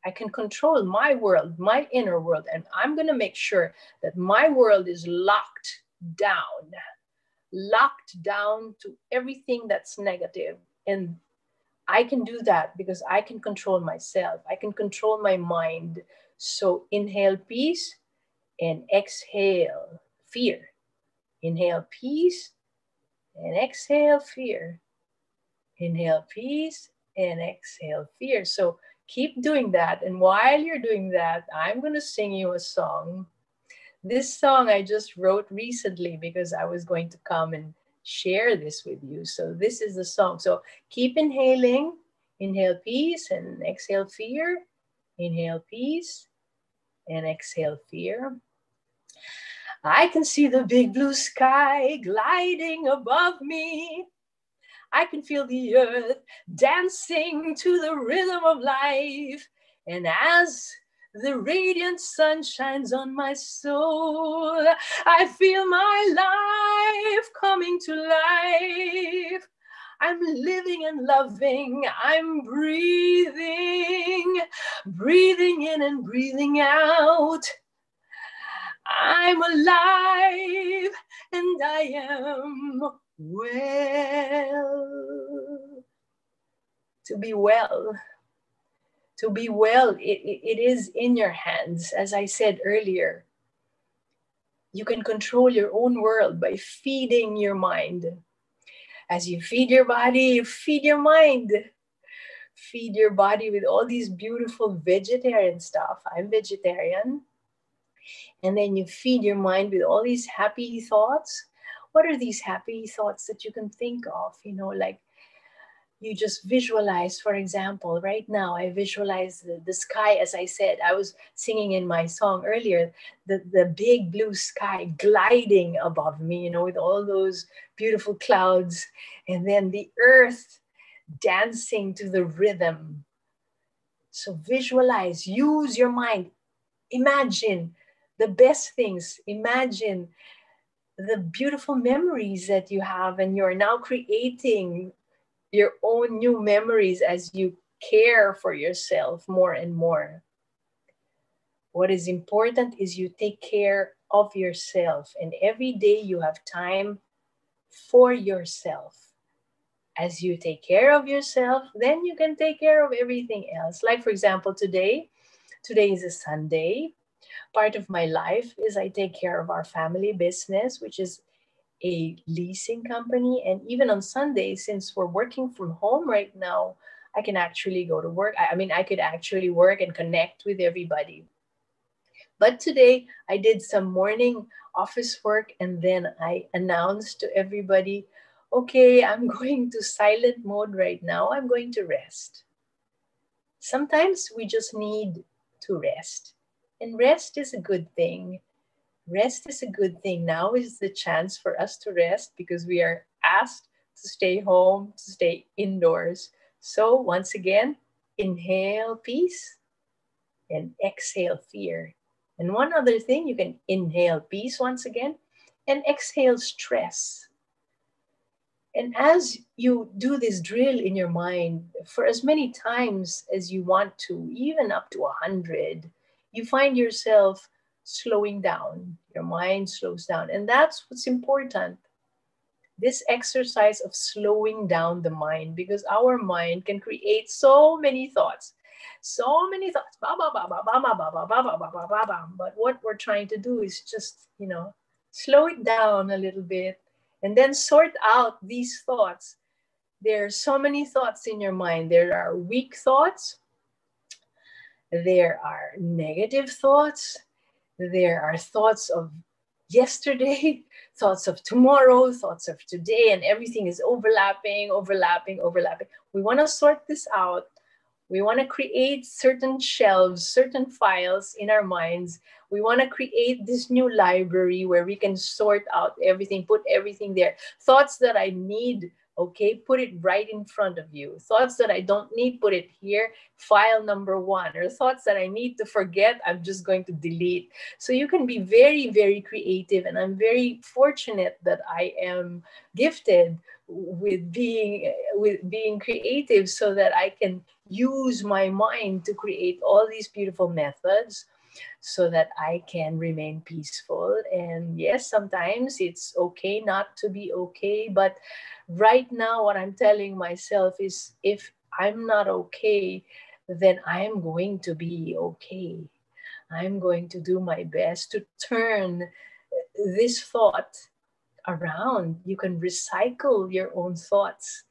I can control my world, my inner world, and I'm going to make sure that my world is locked down to everything that's negative. And I can do that because I can control myself. I can control my mind. So inhale peace and exhale fear. Inhale peace and exhale fear. Inhale peace and exhale fear. So keep doing that. And while you're doing that, I'm going to sing you a song. This song I just wrote recently because I was going to come and share this with you. So this is the song. So keep inhaling. Inhale peace and exhale fear. Inhale peace and exhale fear. I can see the big blue sky gliding above me. I can feel the earth dancing to the rhythm of life. And as the radiant sun shines on my soul, I feel my life coming to life. I'm living and loving. I'm breathing in and breathing out. I'm alive and I am well. To be well, it is in your hands. As I said earlier, you can control your own world by feeding your mind. As you feed your body, you feed your mind. Feed your body with all these beautiful vegetarian stuff. I'm vegetarian. And then you feed your mind with all these happy thoughts. What are these happy thoughts that you can think of? You know, like you just visualize, for example, right now, I visualize the sky, as I said, I was singing in my song earlier, the big blue sky gliding above me, you know, with all those beautiful clouds, and then the earth dancing to the rhythm. So visualize, use your mind, imagine the best things, imagine the beautiful memories that you have, and you're now creating your own new memories as you care for yourself more and more. What is important is you take care of yourself, and every day you have time for yourself. As you take care of yourself, then you can take care of everything else. Like, for example, today is a Sunday. Part of my life is I take care of our family business, which is a leasing company. And even on Sundays, since we're working from home right now, I can actually go to work. I mean, I could actually work and connect with everybody. But today I did some morning office work, and then I announced to everybody, okay, I'm going to silent mode right now. I'm going to rest. Sometimes we just need to rest. And rest is a good thing. Rest is a good thing. Now is the chance for us to rest because we are asked to stay home, to stay indoors. So once again, inhale peace and exhale fear. And one other thing, you can inhale peace once again and exhale stress. And as you do this drill in your mind for as many times as you want to, even up to 100, you find yourself slowing down. Your mind slows down. And that's what's important. This exercise of slowing down the mind, because our mind can create so many thoughts. So many thoughts. But what we're trying to do is just, slow it down a little bit and then sort out these thoughts. There are so many thoughts in your mind. There are weak thoughts. There are negative thoughts. There are thoughts of yesterday, thoughts of tomorrow, thoughts of today, and everything is overlapping. We want to sort this out. We want to create certain shelves, certain files in our minds. We want to create this new library where we can sort out everything, put everything there. Thoughts that I need, okay, put it right in front of you. Thoughts that I don't need, put it here, file number 1. Or thoughts that I need to forget, I'm just going to delete. So you can be very, very creative. And I'm very fortunate that I am gifted with being creative so that I can use my mind to create all these beautiful methods so that I can remain peaceful. And yes, sometimes it's okay not to be okay. But right now, what I'm telling myself is if I'm not okay, then I'm going to be okay. I'm going to do my best to turn this thought around. You can recycle your own thoughts.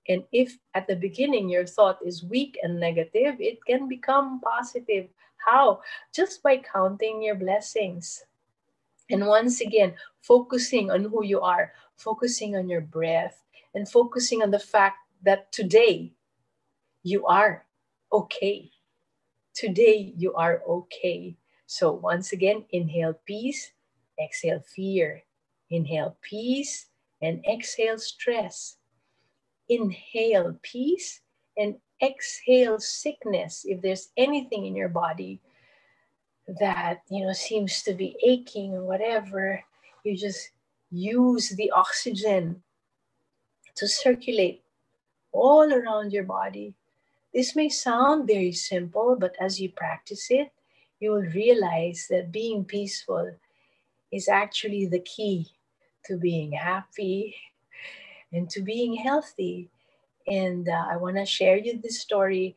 And if at the beginning your thought is weak and negative, it can become positive. How? Just by counting your blessings. And once again, focusing on who you are, focusing on your breath, and focusing on the fact that today you are okay. Today you are okay. So once again, inhale peace, exhale fear. Inhale peace and exhale stress. Inhale peace and exhale sickness. If there's anything in your body that seems to be aching or whatever, you just use the oxygen to circulate all around your body. This may sound very simple, but as you practice it, you will realize that being peaceful is actually the key to being happy and to being healthy. And I want to share you this story.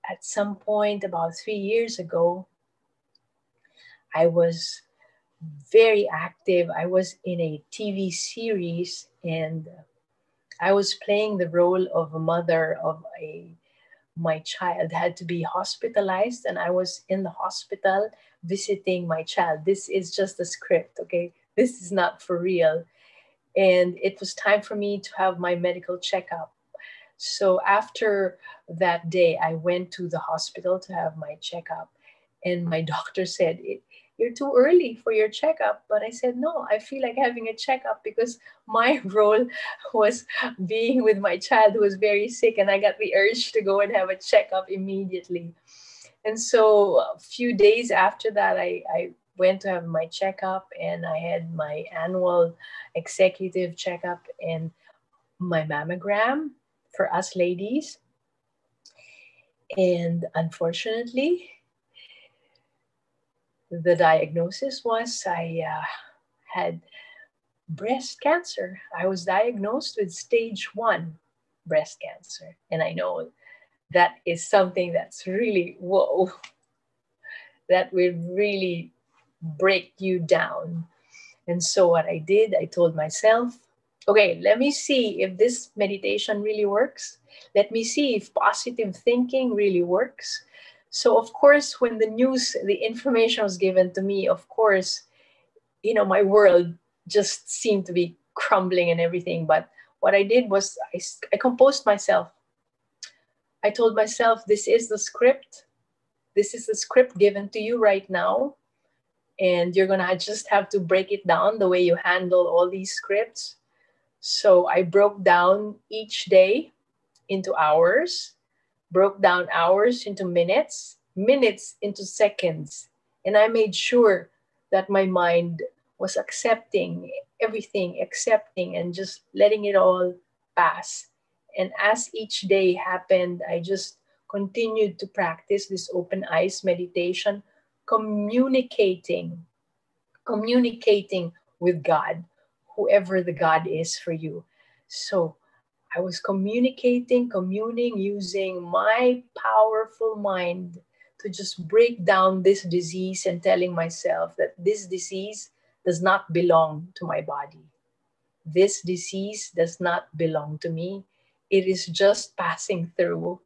At some point about 3 years ago, I was very active. I was in a TV series and I was playing the role of a mother of my child had to be hospitalized, and I was in the hospital visiting my child. This is just a script, okay? This is not for real. And it was time for me to have my medical checkup. So after that day, I went to the hospital to have my checkup. And my doctor said, you're too early for your checkup. But I said, no, I feel like having a checkup because my role was being with my child who was very sick. And I got the urge to go and have a checkup immediately. And so a few days after that, I went to have my checkup, and I had my annual executive checkup and my mammogram for us ladies. And unfortunately, the diagnosis was I had breast cancer. I was diagnosed with stage 1 breast cancer. And I know that is something that's really, whoa. that will really break you down. And so what I did, I told myself, okay, let me see if this meditation really works. Let me see if positive thinking really works. So of course, when the information was given to me, of course, my world just seemed to be crumbling and everything. But what I did was I composed myself. I told myself, this is the script. This is the script given to you right now. And you're going to just have to break it down the way you handle all these scripts. So I broke down each day into hours, broke down hours into minutes, minutes into seconds. And I made sure that my mind was accepting everything, accepting and just letting it all pass. And as each day happened, I just continued to practice this open eyes meditation, communicating with God, whoever the God is for you. So I was communing using my powerful mind to just break down this disease and telling myself that this disease does not belong to my body. This disease does not belong to me. It is just passing through.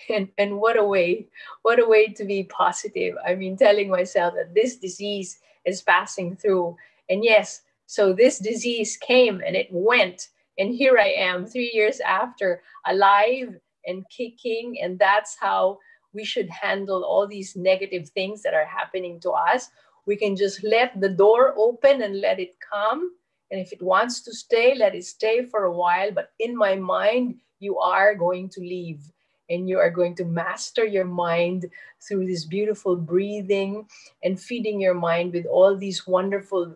And what a way to be positive. I mean, telling myself that this disease is passing through. And yes, so this disease came and it went. And here I am 3 years after, alive and kicking. And that's how we should handle all these negative things that are happening to us. We can just let the door open and let it come. And if it wants to stay, let it stay for a while. But in my mind, you are going to leave. And you are going to master your mind through this beautiful breathing and feeding your mind with all these wonderful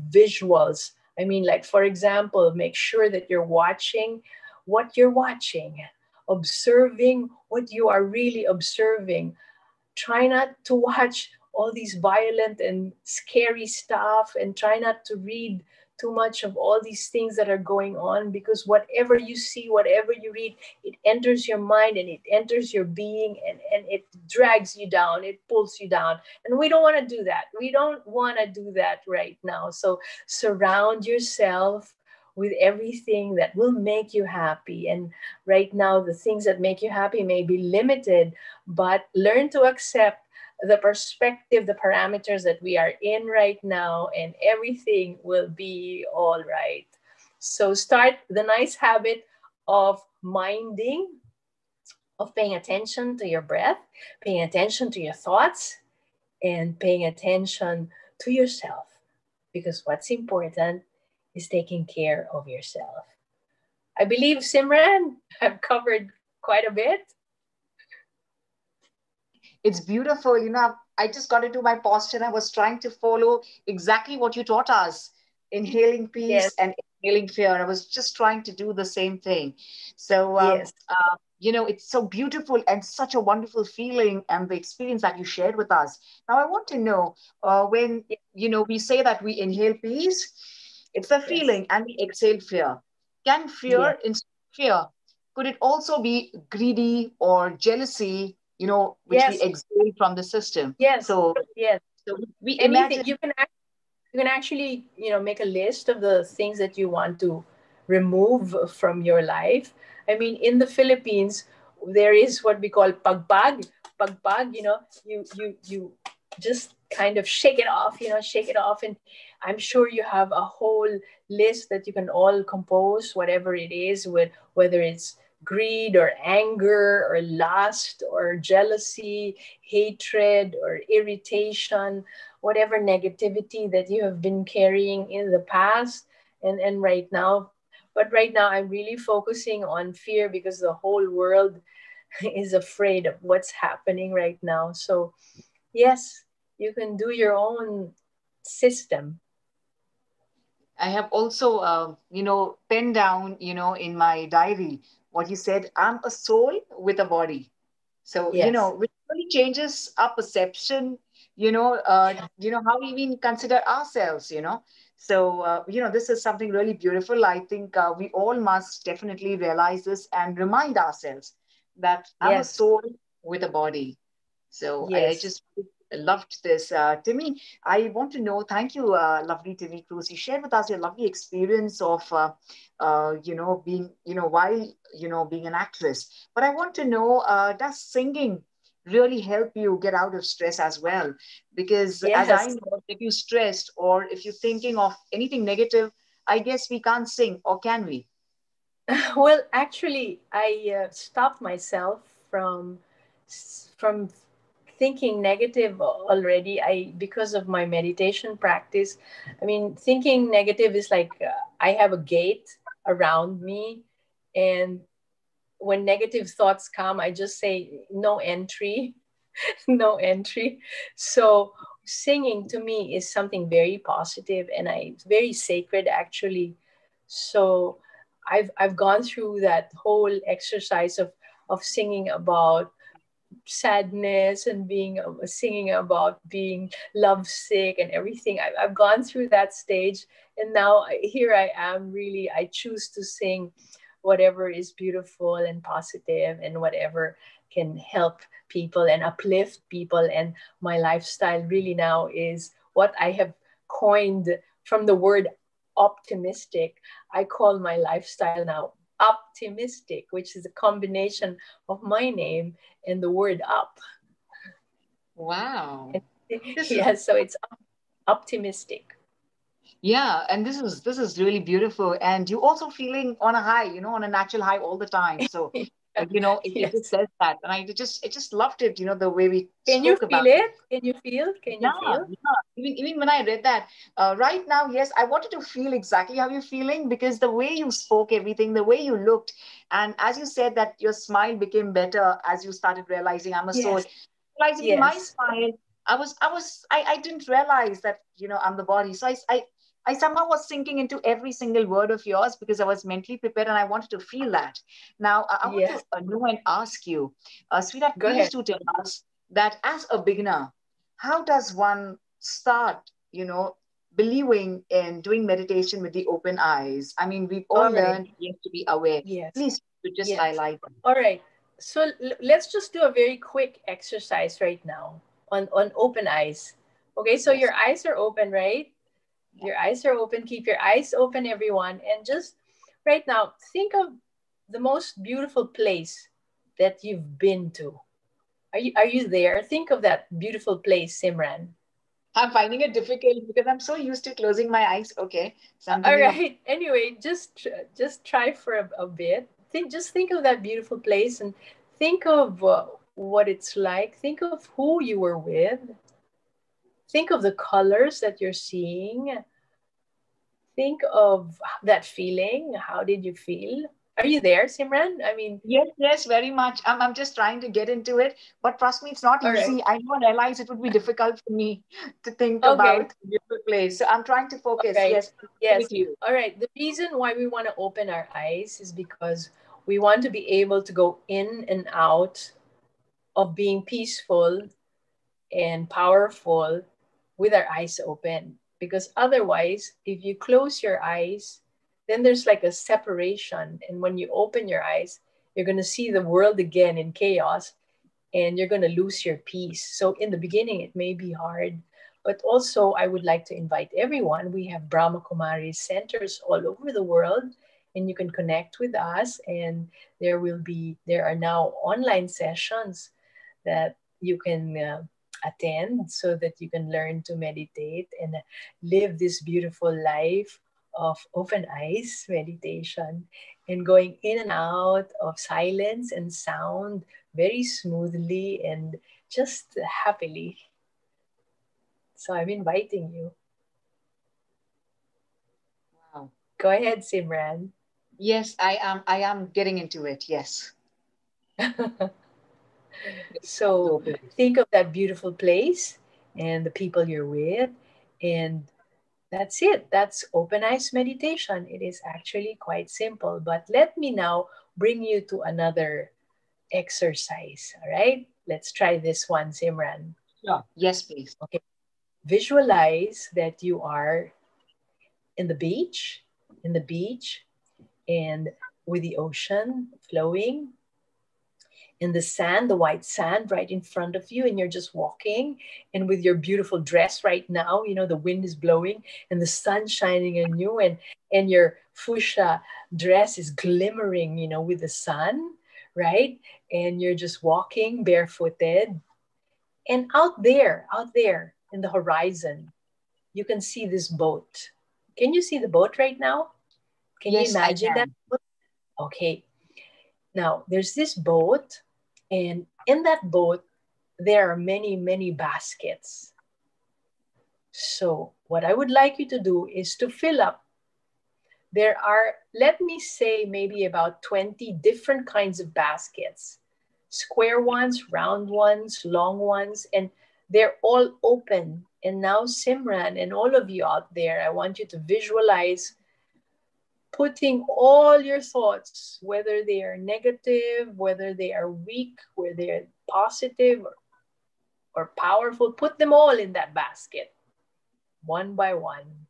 visuals. I mean, like, for example, make sure that you're watching what you're watching, observing what you are really observing. Try not to watch all these violent and scary stuff, and try not to read too much of all these things that are going on, because whatever you see, whatever you read, it enters your mind and it enters your being, and it drags you down, it pulls you down. And we don't want to do that. We don't want to do that right now. So surround yourself with everything that will make you happy. And right now, the things that make you happy may be limited, but learn to accept the perspective, the parameters that we are in right now, and everything will be all right. So start the nice habit of minding, of paying attention to your breath, paying attention to your thoughts, and paying attention to yourself. Because what's important is taking care of yourself. I believe, Simran, I've covered quite a bit. It's beautiful. I just got into my posture. I was trying to follow exactly what you taught us. Inhaling peace Yes. and inhaling fear. I was just trying to do the same thing. So, Yes. it's so beautiful and such a wonderful feeling, and the experience that you shared with us. Now, I want to know when, we say that we inhale peace, it's the feeling, and we exhale fear. Can Yes. fear, could it also be greedy or jealousy, which we Yes. exhale from the system? Yes. So, Yes. so we Anything imagine. you can actually make a list of the things that you want to remove from your life. I mean, in the Philippines, there is what we call pagpag. You just kind of shake it off, and I'm sure you have a whole list that you can all compose, whatever it is, with whether it's greed or anger or lust or jealousy, hatred or irritation, whatever negativity that you have been carrying in the past and right now. But right now, I'm really focusing on fear, because the whole world is afraid of what's happening right now. So yes, you can do your own system. I have also, penned down, in my diary what you said. I'm a soul with a body. So, Yes. which really changes our perception, how we even consider ourselves. So, this is something really beautiful. I think we all must definitely realize this and remind ourselves that I'm a Yes. soul with a body. So I Yes. just Loved this. Timmy, I want to know, thank you, lovely Timmy Cruz. You shared with us your lovely experience of, being, while, being an actress. But I want to know, does singing really help you get out of stress as well? Because as I Yes. know, if you're stressed or if you're thinking of anything negative, I guess we can't sing, or can we? Well, actually, I stopped myself from thinking negative already. I Because of my meditation practice. I mean, thinking negative is like I have a gate around me, and when negative thoughts come, I just say no entry, no entry. So singing to me is something very positive, and it's very sacred actually. So I've gone through that whole exercise of singing about sadness and being singing about being lovesick and everything. I've gone through that stage, and now here I am. Really, I choose to sing whatever is beautiful and positive and whatever can help people and uplift people. And my lifestyle really now is what I have coined from the word optimistic. I call my lifestyle now optimistic, which is a combination of my name and the word up. Wow. And, This is yeah, so it's optimistic. Yeah, and this is really beautiful. And you also feeling on a high, on a natural high all the time. So, it just Yes. says that, and I just loved it. The way we Can you spoke feel about it. it? Can you feel? Can you Yeah, feel? yeah. Even when I read that, right now, yes, I wanted to feel exactly how you're feeling because the way you spoke everything, the way you looked, and as you said that your smile became better as you started realizing I'm a soul. Yes. Realizing in my Yes. smile, I didn't realize that I'm the body. So I somehow was sinking into every single word of yours because I was mentally prepared and I wanted to feel that. Now I want to Yes. know and ask you, sweetheart, Go please ahead. do tell us that as a beginner, how does one start, believing in doing meditation with the open eyes? I mean, we've all All right. learned yes to be aware. Yes. Please to just Yes. highlight that. All right. So let's just do a very quick exercise right now on open eyes. Okay, so Yes. your eyes are open, right? Your eyes are open. Keep your eyes open, everyone. And just right now, think of the most beautiful place that you've been to. Are you there? Think of that beautiful place, Simran. I'm finding it difficult because I'm so used to closing my eyes. Okay. So I'm All thinking of right. Anyway, just try for a bit. Think of that beautiful place and think of what it's like. Think of who you were with. Think of the colors that you're seeing. Think of that feeling. How did you feel? Are you there, Simran? I mean, yes, yes, very much. I'm just trying to get into it, but trust me, it's not all right. easy. I know, I realize it would be difficult for me to think Okay. about beautiful place. So I'm trying to All focus. right. Yes, give it Yes. to you. All right. The reason why we want to open our eyes is because we want to be able to go in and out of being peaceful and powerful with our eyes open. Because otherwise, if you close your eyes, then there's like a separation. And when you open your eyes, you're going to see the world again in chaos and you're going to lose your peace. So, in the beginning, it may be hard. But also, I would like to invite everyone. We have Brahma Kumaris centers all over the world, and you can connect with us. And there are now online sessions that you can attend so that you can learn to meditate and live this beautiful life of open eyes meditation and going in and out of silence and sound very smoothly and just happily. So I'm inviting you. Wow. Go ahead, Simran. Yes, I am getting into it. Yes. So So, think of that beautiful place and the people you're with, and that's it. That's open eyes meditation. It is actually quite simple. But let me now bring you to another exercise. All right? Let's try this one, Simran. sure. Yes, please. Okay. Visualize that you are in the beach, in the beach, and with the ocean flowing. in the sand, the white sand right in front of you, and you're just walking, and with your beautiful dress right now, you know, the wind is blowing and the sun shining on you, and your fuchsia dress is glimmering, you know, with the sun, right? And you're just walking barefooted. And out there in the horizon, you can see this boat. Can you see the boat right now? Can you Yes, I imagine that can. boat? Okay. Now, there's this boat, and in that boat, there are many, many baskets. So what I would like you to do is to fill up. There are, let me say, maybe about 20 different kinds of baskets. Square ones, round ones, long ones, and they're all open. And now Simran and all of you out there, I want you to visualize putting all your thoughts, whether they are negative, whether they are weak, whether they are positive or powerful, put them all in that basket, one by one.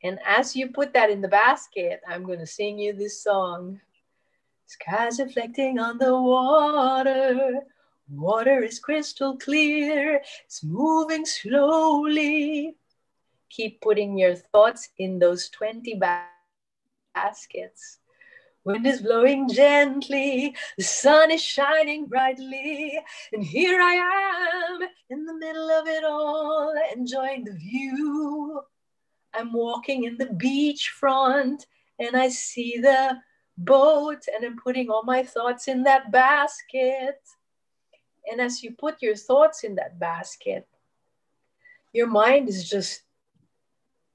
And as you put that in the basket, I'm going to sing you this song. Skies reflecting on the water. Water is crystal clear. It's moving slowly. Keep putting your thoughts in those 20 baskets. Wind is blowing gently, the sun is shining brightly, and here I am in the middle of it all, enjoying the view. I'm walking in the beachfront, and I see the boat, and I'm putting all my thoughts in that basket. And as you put your thoughts in that basket, your mind is just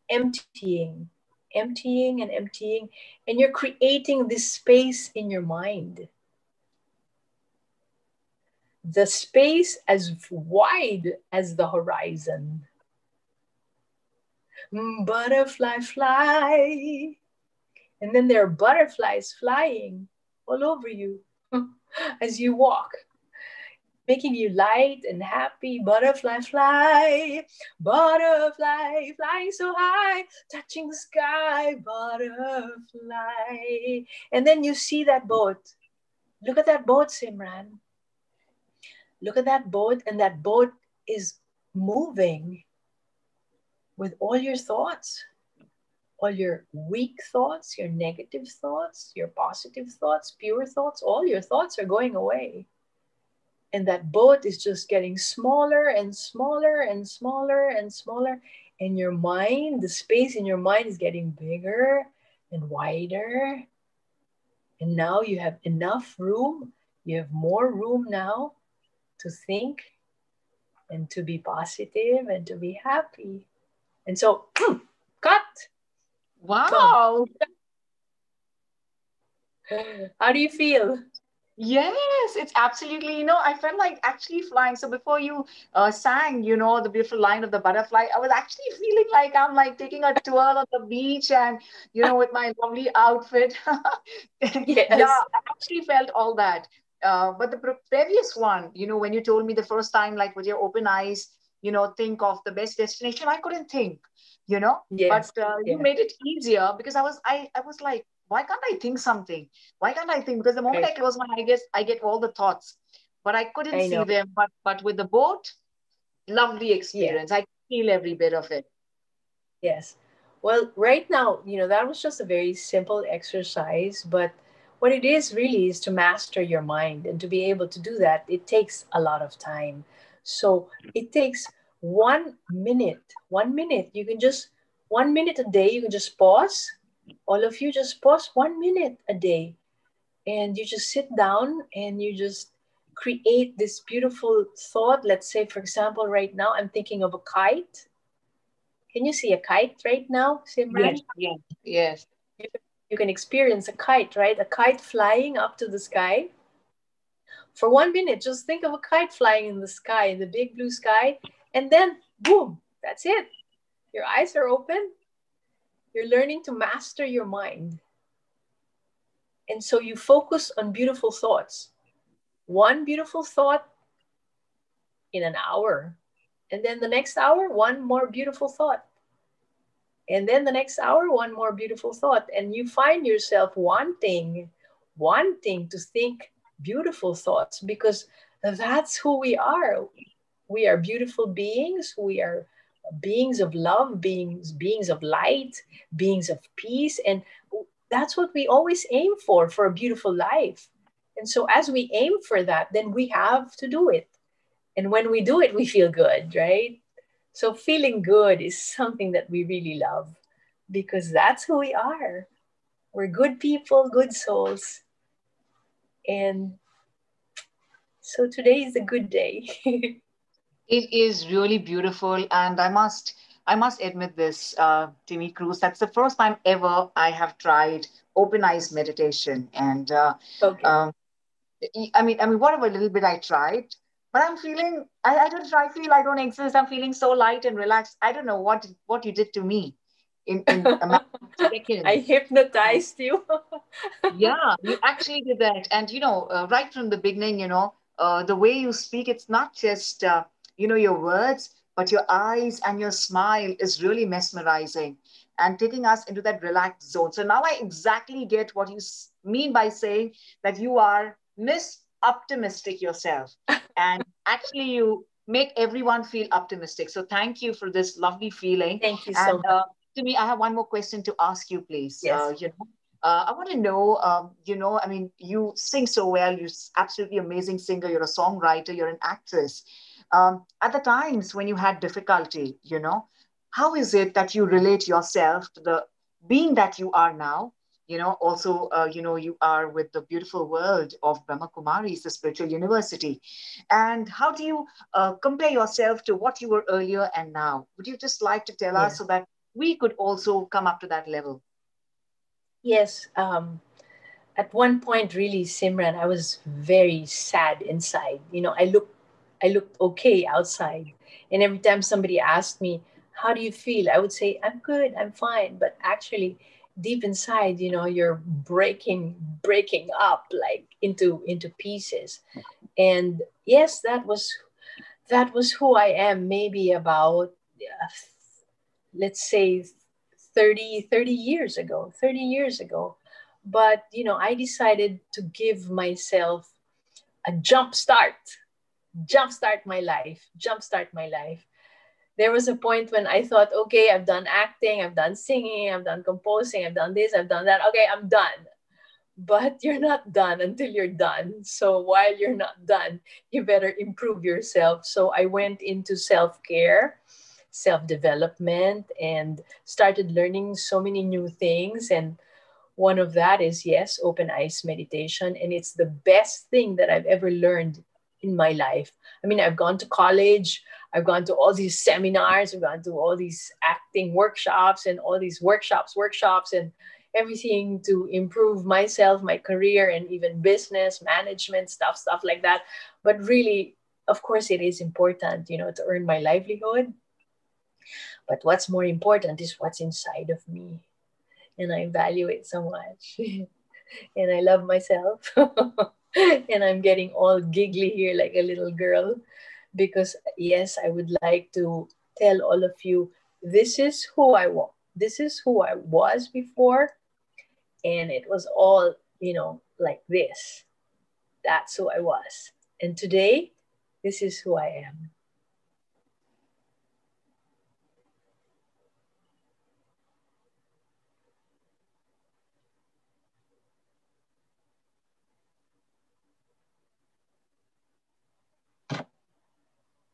emptying and emptying, and you're creating this space in your mind. The space as wide as the horizon. Butterfly fly. And then there are butterflies flying all over you as you walk, making you light and happy. Butterfly fly, butterfly flying so high, touching the sky, butterfly. And then you see that boat. Look at that boat, Simran. Look at that boat, and that boat is moving with all your thoughts, all your weak thoughts, your negative thoughts, your positive thoughts, pure thoughts. All your thoughts are going away. And that boat is just getting smaller and smaller and smaller and smaller. And your mind, the space in your mind is getting bigger and wider. And now you have enough room. You have more room now to think and to be positive and to be happy. And so, cut. Wow. How do you feel? Yes, it's absolutely, you know, I felt like actually flying. So before you sang, you know, the beautiful line of the butterfly, I was actually feeling like I'm like taking a tour on the beach and, you know, with my lovely outfit. Yes. Yeah, I actually felt all that. But the previous one, you know, when you told me the first time, like with your open eyes, you know, think of the best destination, I couldn't think, you know, Yes. but you Yes. made it easier because I was like, why can't I think something? Why can't I think? Because the moment I close my eyes, I get all the thoughts, but I couldn't see them. But with the boat, lovely experience. I feel every bit of it. Yes. Well, right now, you know, that was just a very simple exercise, but what it is really is to master your mind. And to be able to do that, it takes a lot of time. So it takes 1 minute. 1 minute. You can just, 1 minute a day, you can just pause. All of you just pause 1 minute a day. And you just sit down and you just create this beautiful thought. Let's say, for example, right now, I'm thinking of a kite. Can you see a kite right now, Simran? Yes, yes. You can experience a kite, right? A kite flying up to the sky. For 1 minute, just think of a kite flying in the sky, in the big blue sky, and then boom, that's it. Your eyes are open. You're learning to master your mind. And so you focus on beautiful thoughts. One beautiful thought in an hour. And then the next hour, one more beautiful thought. And then the next hour, one more beautiful thought. And you find yourself wanting to think beautiful thoughts, because that's who we are. We are beautiful beings. We are beings of love, beings of light, beings of peace. And that's what we always aim for a beautiful life. And so as we aim for that, then we have to do it. And when we do it, we feel good, right? So feeling good is something that we really love, because that's who we are. We're good people, good souls. And so today is a good day. It is really beautiful, and I must admit this, Timmy Cruz. That's the first time ever I have tried open eyes meditation, and Okay. I mean, whatever little bit I tried, but I'm feeling I don't I feel I don't exist. I'm feeling so light and relaxed. I don't know what you did to me in a matter of I seconds. hypnotized you. Yeah, you actually did that. And, right from the beginning, the way you speak, it's not just, your words, but your eyes and your smile is really mesmerizing and taking us into that relaxed zone. So now I exactly get what you mean by saying that you are Miss Optimistic yourself. And actually, you make everyone feel optimistic. So thank you for this lovely feeling. Thank you so And much. to me, I have one more question to ask you, please. Yes. I want to know, I mean, you sing so well. You're absolutely amazing singer. You're a songwriter. You're an actress. At the times when you had difficulty, how is it that you relate yourself to the being that you are now? Also, you are with the beautiful world of Brahma Kumaris, the spiritual university. And how do you compare yourself to what you were earlier and now? Would you just like to tell us Yeah. so that we could also come up to that level? Yes. At one point, really, Simran, I was very sad inside. I looked okay outside, and every time somebody asked me, "How do you feel?" I would say, "I'm good, I'm fine." But actually, deep inside, you're breaking up like into pieces. And yes, that was who I am. Maybe about let's say 30 years ago, 30 years ago. But I decided to give myself a jumpstart my life. There was a point when I thought, okay, I've done acting, I've done singing, I've done composing, I've done this, I've done that. Okay, I'm done. But you're not done until you're done. So while you're not done, you better improve yourself. So I went into self-care, self-development, and started learning so many new things. And one of that is, yes, open eyes meditation. And it's the best thing that I've ever learned in my life. I mean, I've gone to college, I've gone to all these seminars, I've gone to all these acting workshops and all these workshops and everything to improve myself, my career, and even business management stuff like that. But really, of course, it is important, to earn my livelihood. But what's more important is what's inside of me. And I value it so much. And I love myself. And I'm getting all giggly here like a little girl, because yes, I would like to tell all of you, this is who I was. This is who I was before, and it was all, like this. That's who I was. And today, this is who I am.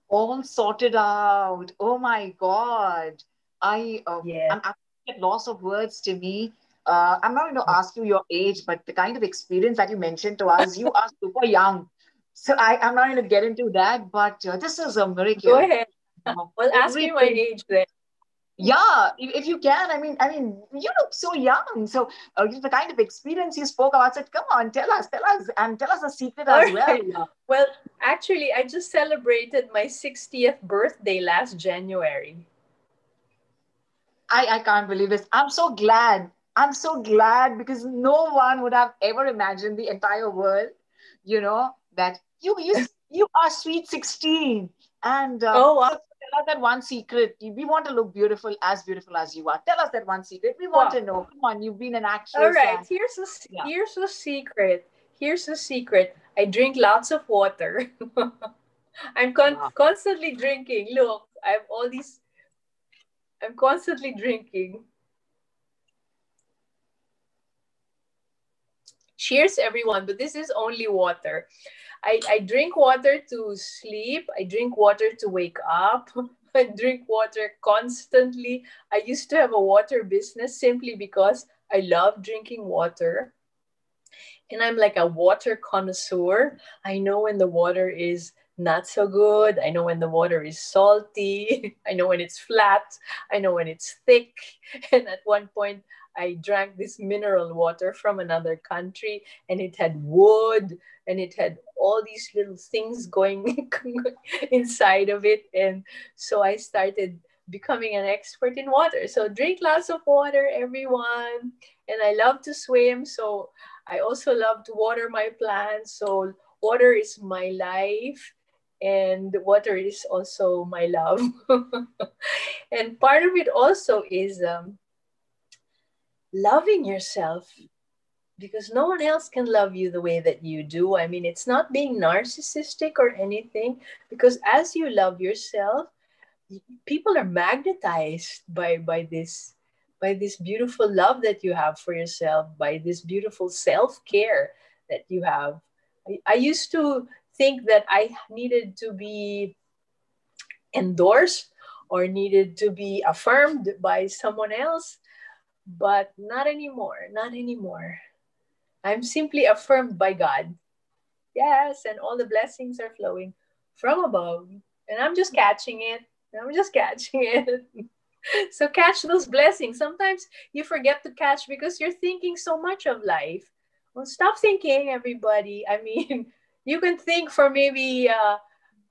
All sorted out. Oh my God. Yeah. I'm actually at loss of words to me. I'm not going to ask you your age, but the kind of experience that you mentioned to us, you are super young. So I'm not going to get into that, but this is a Go miracle. ahead. Well, ask me my Everything. age then. Yeah, if you can. I mean, you look so young. So the kind of experience you spoke about, said, come on, tell us, and tell us a secret All as well. right. Well, actually, I just celebrated my 60th birthday last January. I can't believe this. I'm so glad. I'm so glad because no one would have ever imagined the entire world, that you are sweet 16. And Oh, wow. so tell us that one secret. We want to look beautiful as you are. Tell us that one secret. We want Wow. to know. Come on, you've been an All actress right. and Here's a yeah. here's a secret. here's the secret. I drink lots of water. I'm constantly drinking. Look, I have all these. I'm constantly drinking. Cheers, everyone, but this is only water. I drink water to sleep. I drink water to wake up. I drink water constantly. I used to have a water business simply because I love drinking water. And I'm like a water connoisseur. I know when the water is not so good. I know when the water is salty. I know when it's flat. I know when it's thick. And at one point, I drank this mineral water from another country, and it had wood, and it had all these little things going inside of it. And so I started becoming an expert in water. So drink lots of water, everyone. And I love to swim. So I also love to water my plants. So water is my life, and water is also my love. And part of it also is loving yourself, because no one else can love you the way that you do. I mean, it's not being narcissistic or anything, because as you love yourself, people are magnetized by this beautiful love that you have for yourself, by this beautiful self-care that you have. I used to think that I needed to be endorsed or needed to be affirmed by someone else, but not anymore. Not anymore. I'm simply affirmed by God. Yes, and all the blessings are flowing from above, and I'm just catching it. I'm just catching it. So catch those blessings. Sometimes you forget to catch because you're thinking so much of life. Well, stop thinking, everybody. I mean, you can think for maybe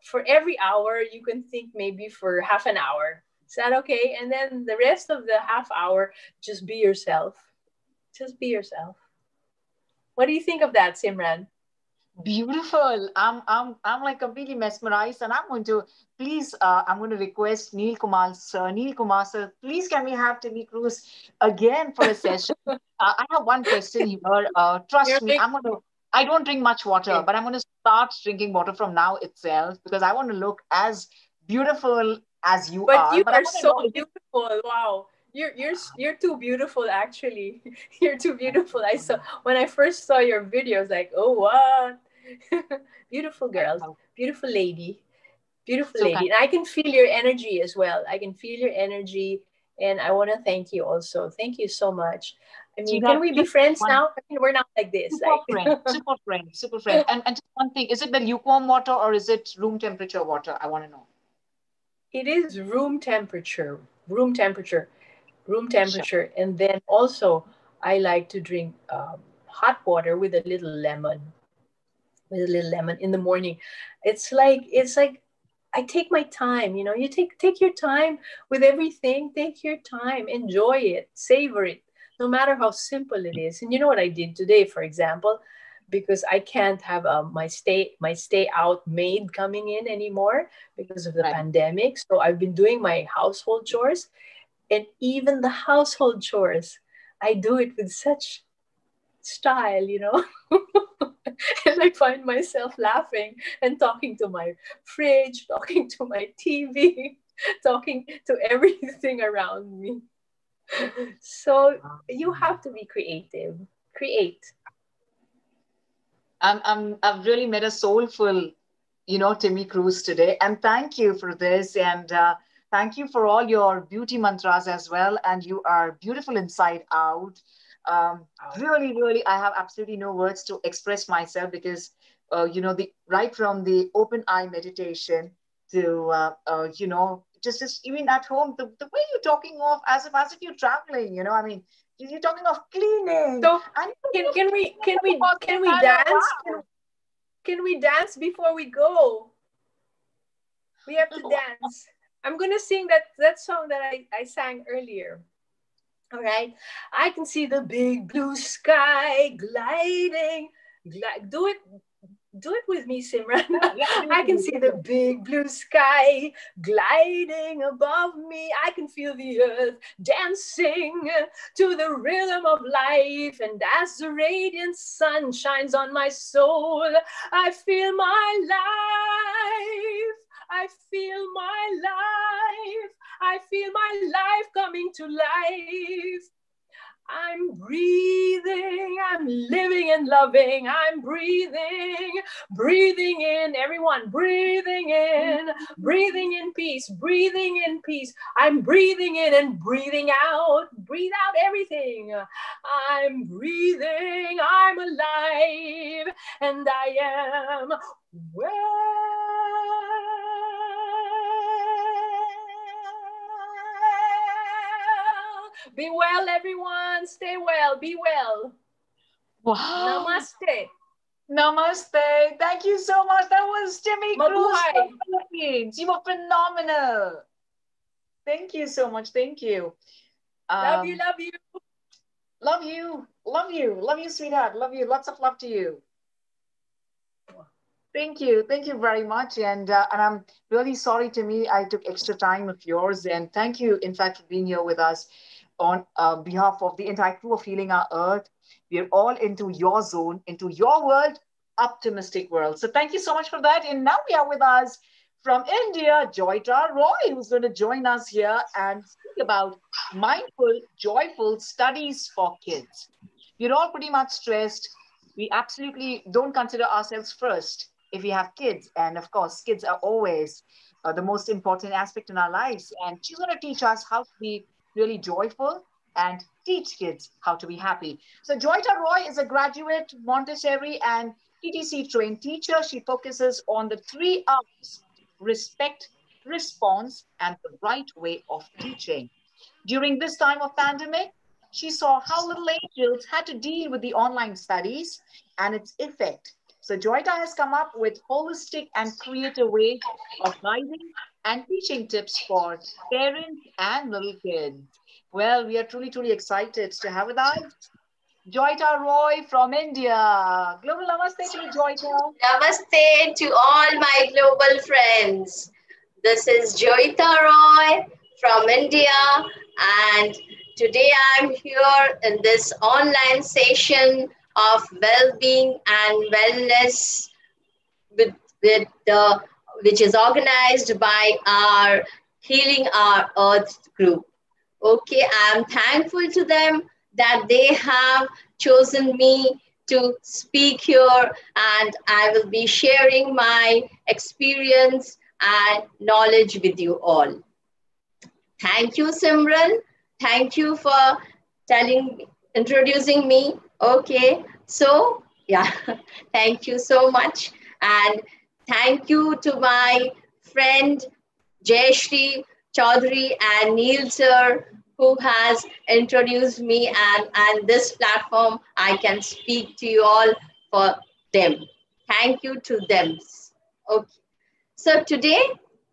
for every hour, you can think maybe for half an hour. Is that okay? And then the rest of the half hour, just be yourself. Just be yourself. What do you think of that, Simran? Beautiful. I'm like completely mesmerized, and I'm going to please. I'm going to request Neil Kumar sir. Please, can we have Timmy Cruz again for a session? I have one question here. Trust me, I'm going to. I don't drink much water, but I'm going to start drinking water from now itself because I want to look as beautiful as you but are. You but are so beautiful. Wow. You're too beautiful, actually. You're too beautiful. I saw when I first saw your videos, like, oh, what? Beautiful girl, beautiful lady, beautiful lady. And I can feel your energy as well. I can feel your energy, and I want to thank you also. Thank you so much. I mean, can we be friends now? I mean, we're not like this. Super friend. And just one thing, is it the lukewarm water or is it room temperature water? I want to know. It is room temperature. And then also I like to drink hot water with a little lemon in the morning. It's like I take my time. You take your time with everything. Take your time, enjoy it, savor it, no matter how simple it is. And you know what I did today, for example, because I can't have my stay out maid coming in anymore because of the pandemic. So I've been doing my household chores. And even the household chores, I do it with such style. And I find myself laughing and talking to my fridge, talking to my TV, talking to everything around me. So you have to be creative. Create. I've really met a soulful, Timmy Cruz today. And thank you for this. And thank you for all your beauty mantras as well. And you are beautiful inside out. Really, I have absolutely no words to express myself because, right from the open eye meditation to, just even at home, the way you're talking of as if you're traveling, I mean, you're talking of cleaning. So can we dance? Can we dance before we go? We have to dance. I'm gonna sing that song that I sang earlier. All right. I can see the big blue sky gliding. Do it Do it with me, Simran. I can see the big blue sky gliding above me. I can feel the earth dancing to the rhythm of life. And as the radiant sun shines on my soul, I feel my life. I feel my life. I feel my life coming to life. I'm breathing, I'm living and loving, I'm breathing, breathing in, everyone, breathing in peace, breathing in peace. I'm breathing in and breathing out, breathe out everything. I'm breathing, I'm alive, and I am well. Be well, everyone. Stay well. Be well. Wow. Namaste. Namaste. Thank you so much. That was Timmy Cruz Mabuhay. from Philippines. You were phenomenal. Thank you so much. Thank you. Love you. Love you. Love you. Love you. Love you, sweetheart. Love you. Lots of love to you. Thank you. Thank you very much. And I'm really sorry, Timmy, I took extra time of yours. And thank you, in fact, for being here with us on behalf of the entire crew of Healing Our Earth. We're all into your zone, into your world, optimistic world. So thank you so much for that. And now we are with us from India, Joyita Roy, who's going to join us here and speak about mindful, joyful studies for kids. We're all pretty much stressed. We absolutely don't consider ourselves first if we have kids. And of course, kids are always the most important aspect in our lives. And she's going to teach us how to be really joyful and teach kids how to be happy. So Joyita Roy is a graduate Montessori and TTC trained teacher. She focuses on the 3 R's: respect, response, and the right way of teaching. During this time of pandemic, she saw how little angels had to deal with the online studies and its effect. So Joyita has come up with holistic and creative ways of guiding and teaching tips for parents and little kids. Well, we are truly, truly excited to have with us Joyita Roy from India. Global Namaste to you, Joyita. Namaste to all my global friends. This is Joyita Roy from India, and today I'm here in this online session of well-being and wellness which is organized by our Healing Our Earth group. Okay, I'm thankful to them that they have chosen me to speak here, and I will be sharing my experience and knowledge with you all. Thank you, Simran. Thank you for introducing me. Okay, so yeah, thank you so much. And thank you to my friend Jayashri Chaudhary and Neil sir, who has introduced me, and this platform I can speak to you all for them. Thank you to them. Okay. So today,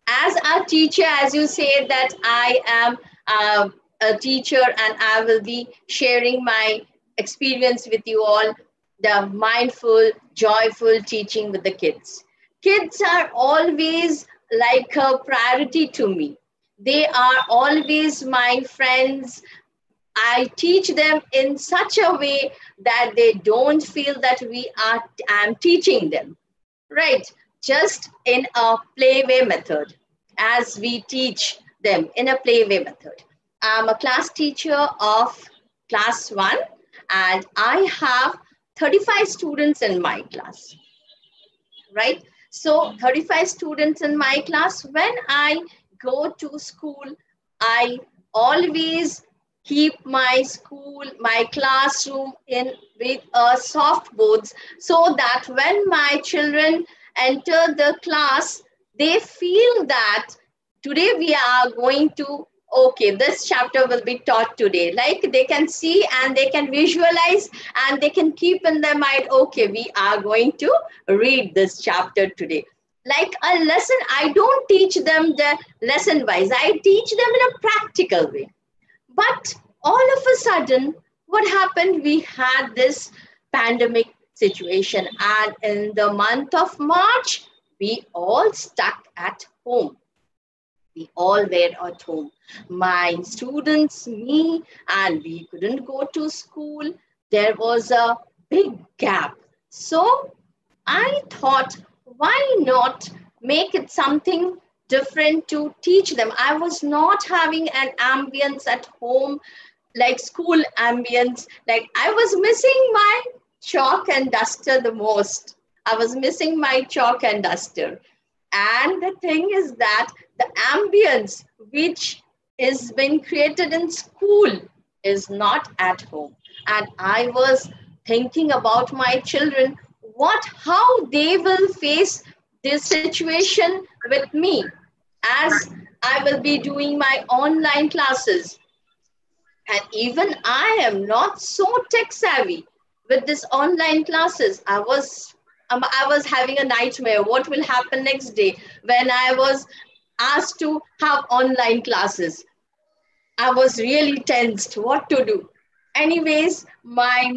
as a teacher, as you say that I am a teacher and I will be sharing my experience with you all, the mindful, joyful teaching with the kids. Kids are always like a priority to me. They are always my friends. I teach them in such a way that they don't feel that I'm teaching them, right? Just in a playway method, as we teach them in a playway method. I'm a class teacher of class 1, and I have 35 students in my class, right? So 35 students in my class. When I go to school, I always keep my classroom with soft boards, so that when my children enter the class, they feel that today we are going to, okay, this chapter will be taught today. Like they can see and they can visualize and they can keep in their mind, okay, we are going to read this chapter today. Like a lesson, I don't teach them the lesson wise. I teach them in a practical way. But all of a sudden, what happened? We had this pandemic situation. And in the month of March, we all stuck at home. We all were at home. My students, me, and we couldn't go to school. There was a big gap. So I thought, why not make it something different to teach them? I was not having an ambience at home, like school ambience. Like I was missing my chalk and duster the most. I was missing my chalk and duster. And the thing is that the ambience which is being created in school is not at home. And I was thinking about my children, how they will face this situation with me as I will be doing my online classes. And even I am not so tech savvy with this online classes. I was having a nightmare. What will happen next day when I was asked to have online classes? I was really tensed what to do. Anyways, my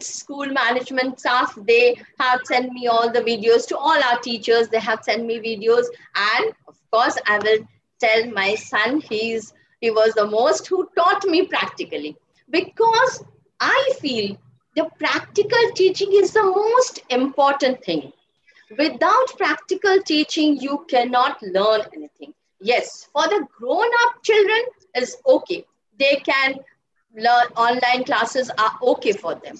school management staff, they have sent me all the videos to all our teachers. They have sent me videos. And of course, I will tell my son, he was the most who taught me practically, because I feel the practical teaching is the most important thing. Without practical teaching, you cannot learn anything. Yes, for the grown-up children is okay. They can learn, online classes are okay for them.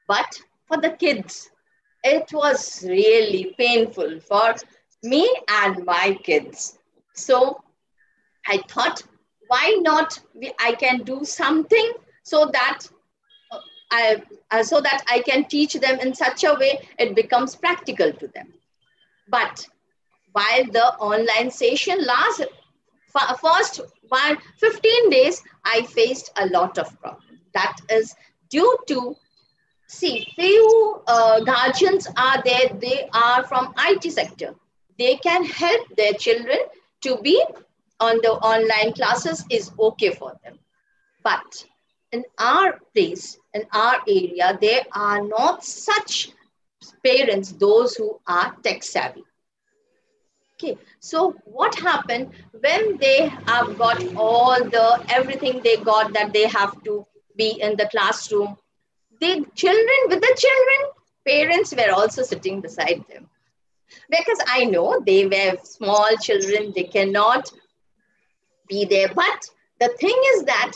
But for the kids, it was really painful for me and my kids. So I thought, why not I can do something so that I can teach them in such a way it becomes practical to them. But while the online session lasted, first 15 days, I faced a lot of problems. That is due to, few guardians are there, they are from IT sector. They can help their children to be on the online classes is okay for them. But in our place, in our area, there are not such parents, those who are tech savvy. Okay, so what happened when they have got everything they got that they have to be in the classroom? With the children, parents were also sitting beside them. Because I know they were small children, they cannot be there. But the thing is that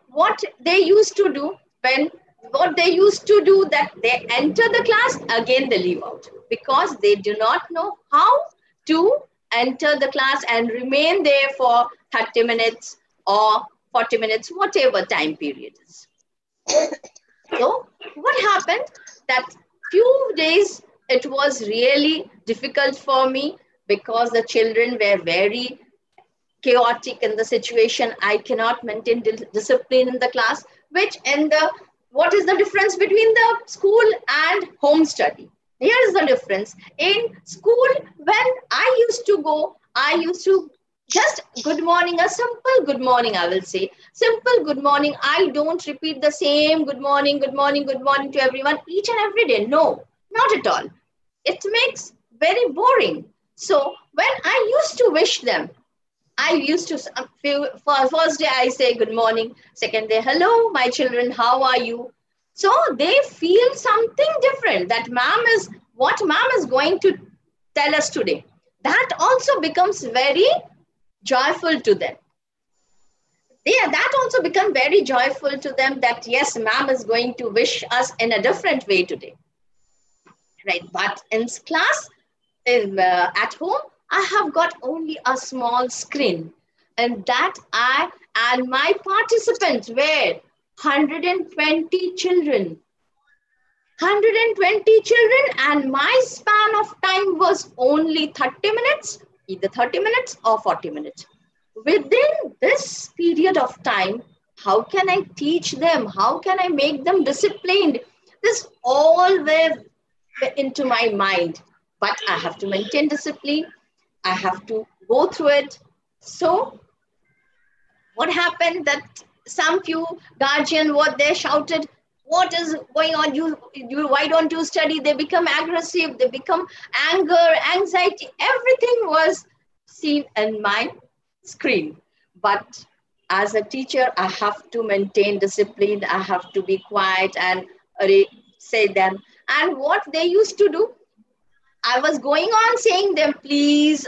what they used to do that they enter the class, again they leave out, because they do not know how to enter the class and remain there for 30 minutes or 40 minutes, whatever time period is. So what happened that few days, it was really difficult for me because the children were very chaotic in the situation. I cannot maintain discipline in the class, what is the difference between the school and home study? Here is the difference. In school, when I used to just good morning, a simple good morning, I will say. Simple good morning. I don't repeat the same good morning, good morning, good morning to everyone each and every day. No, not at all. It makes very boring. So when I used to wish them, I used to, first day I say good morning, second day, hello, my children, how are you? So they feel something different, that what ma'am is going to tell us today. That also becomes very joyful to them. That also becomes very joyful to them, that yes, ma'am is going to wish us in a different way today. Right, but in class, at home, I have got only a small screen, and my participants were 120 children. 120 children, and my span of time was only 30 minutes, either 30 minutes or 40 minutes. Within this period of time, how can I teach them? How can I make them disciplined? This all were into my mind. But I have to maintain discipline. I have to go through it. So what happened that some few guardian, what they shouted, what is going on? Why don't you study? They become aggressive, they become anger, anxiety, everything was seen in my screen. But as a teacher, I have to maintain discipline, I have to be quiet and say them. And what they used to do, I was going on saying them, please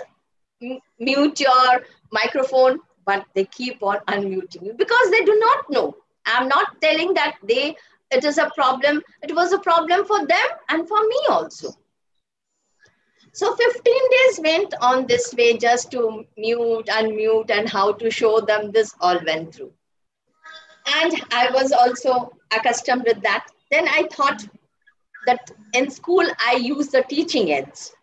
mute your microphone, but they keep on unmuting you because they do not know. I'm not telling that it is a problem. It was a problem for them and for me also. So 15 days went on this way, just to mute, unmute, and how to show them. This all went through. And I was also accustomed with that. Then I thought that in school, I use the teaching aids.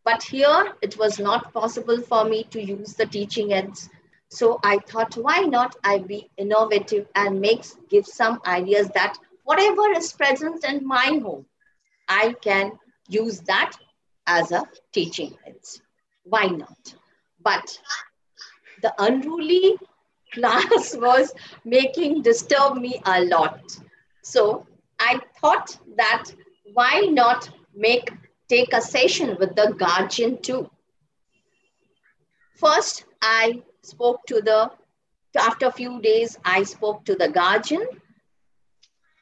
But here, it was not possible for me to use the teaching aids. So I thought, why not I be innovative and give some ideas that whatever is present in my home, I can use that as a teaching aids. Why not? But the unruly class was disturb me a lot. So I thought that why not take a session with the guardian too. First, I spoke after a few days, I spoke to the guardian.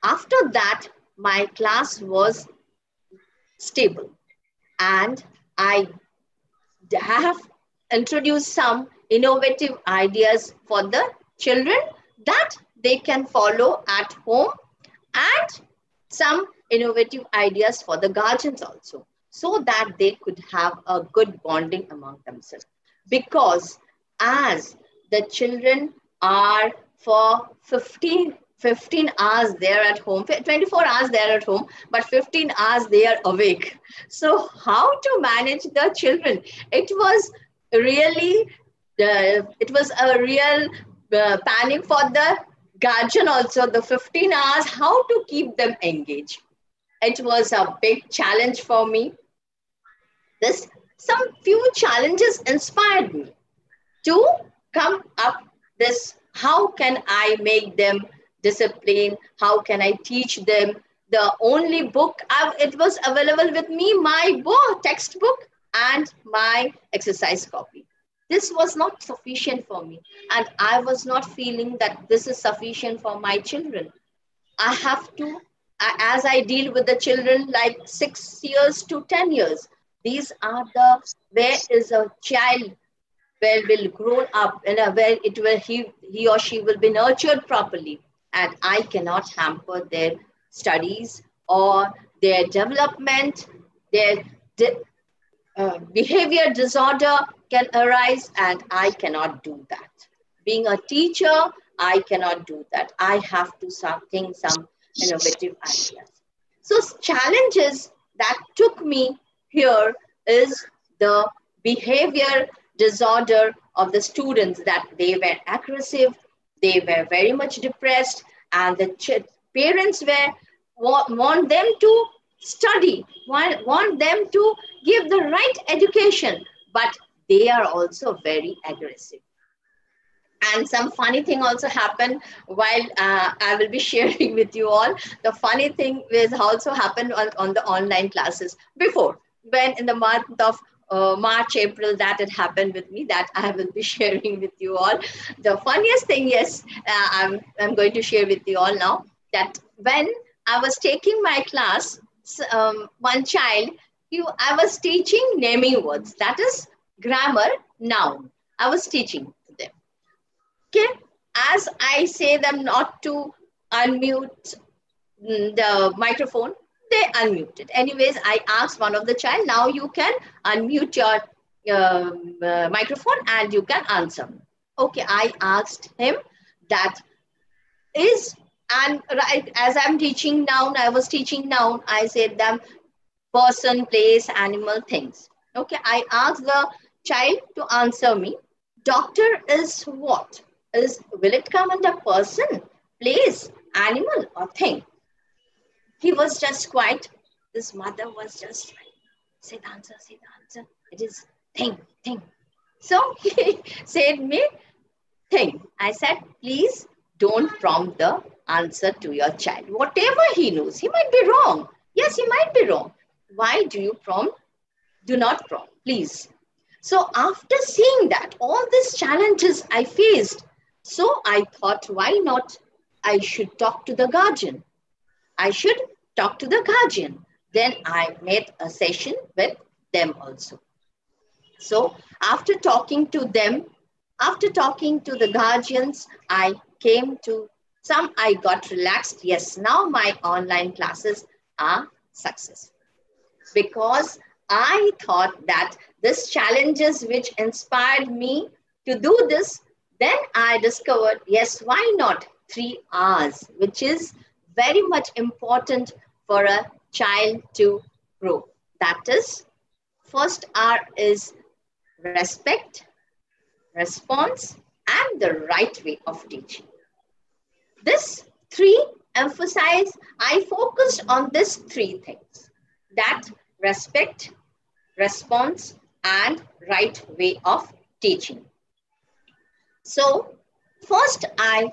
After that, my class was stable. And I have introduced some innovative ideas for the children that they can follow at home, and some innovative ideas for the guardians also, so that they could have a good bonding among themselves. Because as the children are for 15 hours there at home, 24 hours there at home, but 15 hours they are awake. So how to manage the children? It was really, it was a real panic for the guardian also, the 15 hours, how to keep them engaged. It was a big challenge for me. Some few challenges inspired me to come up how can I make them disciplined? How can I teach them? The only book, it was available with me, my textbook and my exercise copy. This was not sufficient for me. And I was not feeling that this is sufficient for my children. I have to, as I deal with the children like 6 years to 10 years, these are where is a child where will grow up and where he or she will be nurtured properly. And I cannot hamper their studies or their development. Their behavior disorder can arise, and I cannot do that. Being a teacher, I cannot do that. I have to think some innovative ideas. So challenges that took me here is the behavior disorder of the students, that they were aggressive, they were very much depressed, and the parents want them to study, want them to give the right education, but they are also very aggressive. And some funny thing also happened while I will be sharing with you all. The funny thing is also happened on the online classes before, when in the month of March, April, that had happened with me, that I will be sharing with you all. The funniest thing, yes, I'm going to share with you all now, that when I was taking my class, one child, I was teaching naming words, that is grammar, noun. I was teaching to them. Okay, as I say them not to unmute the microphone, they unmuted. Anyways, I asked one of the child, now you can unmute your microphone and you can answer. Okay, I asked him that and right as I'm teaching noun, I was teaching noun, I said them person, place, animal, things. Okay, I asked the child to answer me. Doctor is what? Will it come under person, place, animal, or thing? He was just quiet. This mother was just like, say the answer, say the answer. It is thing. So he said me, thing. I said, please don't prompt the answer to your child. Whatever he knows, he might be wrong. Yes, he might be wrong. Why do you prompt? Do not prompt, please. So after seeing that, all these challenges I faced, so I thought, why not? I should talk to the guardian. I should talk to the guardian. Then I made a session with them also. So after talking to them, after talking to the guardians, I came to I got relaxed. Yes, now my online classes are successful. Because I thought that this challenges which inspired me to do this, then I discovered, yes, why not 3 R's, which is very much important for a child to grow. That is, first R is respect, response, and the right way of teaching. This 3 emphasize, I focused on these 3 things, that respect, response, and right way of teaching. So first I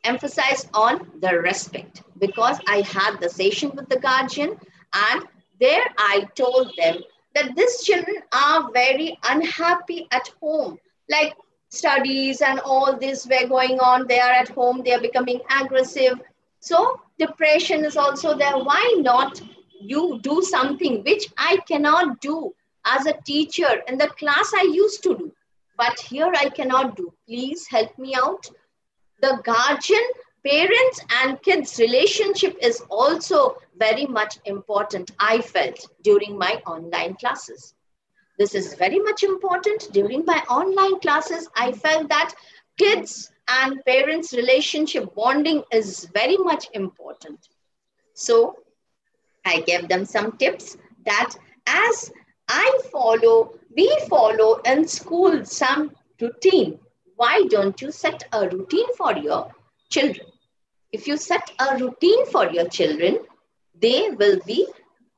emphasize on the respect, because I had the session with the guardian, and there I told them that these children are very unhappy at home, like studies and all this were going on. They are at home, they are becoming aggressive. So depression is also there. Why not you do something which I cannot do as a teacher in the class I used to do, but here I cannot do. Please help me out. The guardian, parents and kids relationship is also very much important, I felt, during my online classes. This is very much important. During my online classes, I felt that kids and parents relationship bonding is very much important. So I gave them some tips that as we follow in school some routine. Why don't you set a routine for your children? If you set a routine for your children, they will be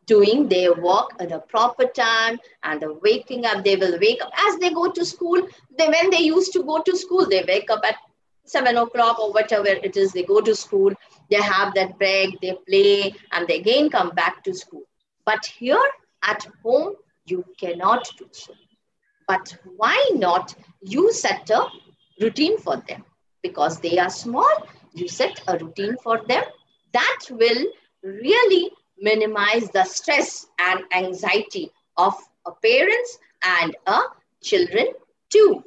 doing their work at a proper time, and waking up, they will wake up as they go to school. When they used to go to school, they wake up at 7 o'clock or whatever it is, they go to school, they have that break, they play, and they again come back to school. But here at home, you cannot do so. But why not you set a routine for them? Because they are small, you set a routine for them that will really minimize the stress and anxiety of parents and children too.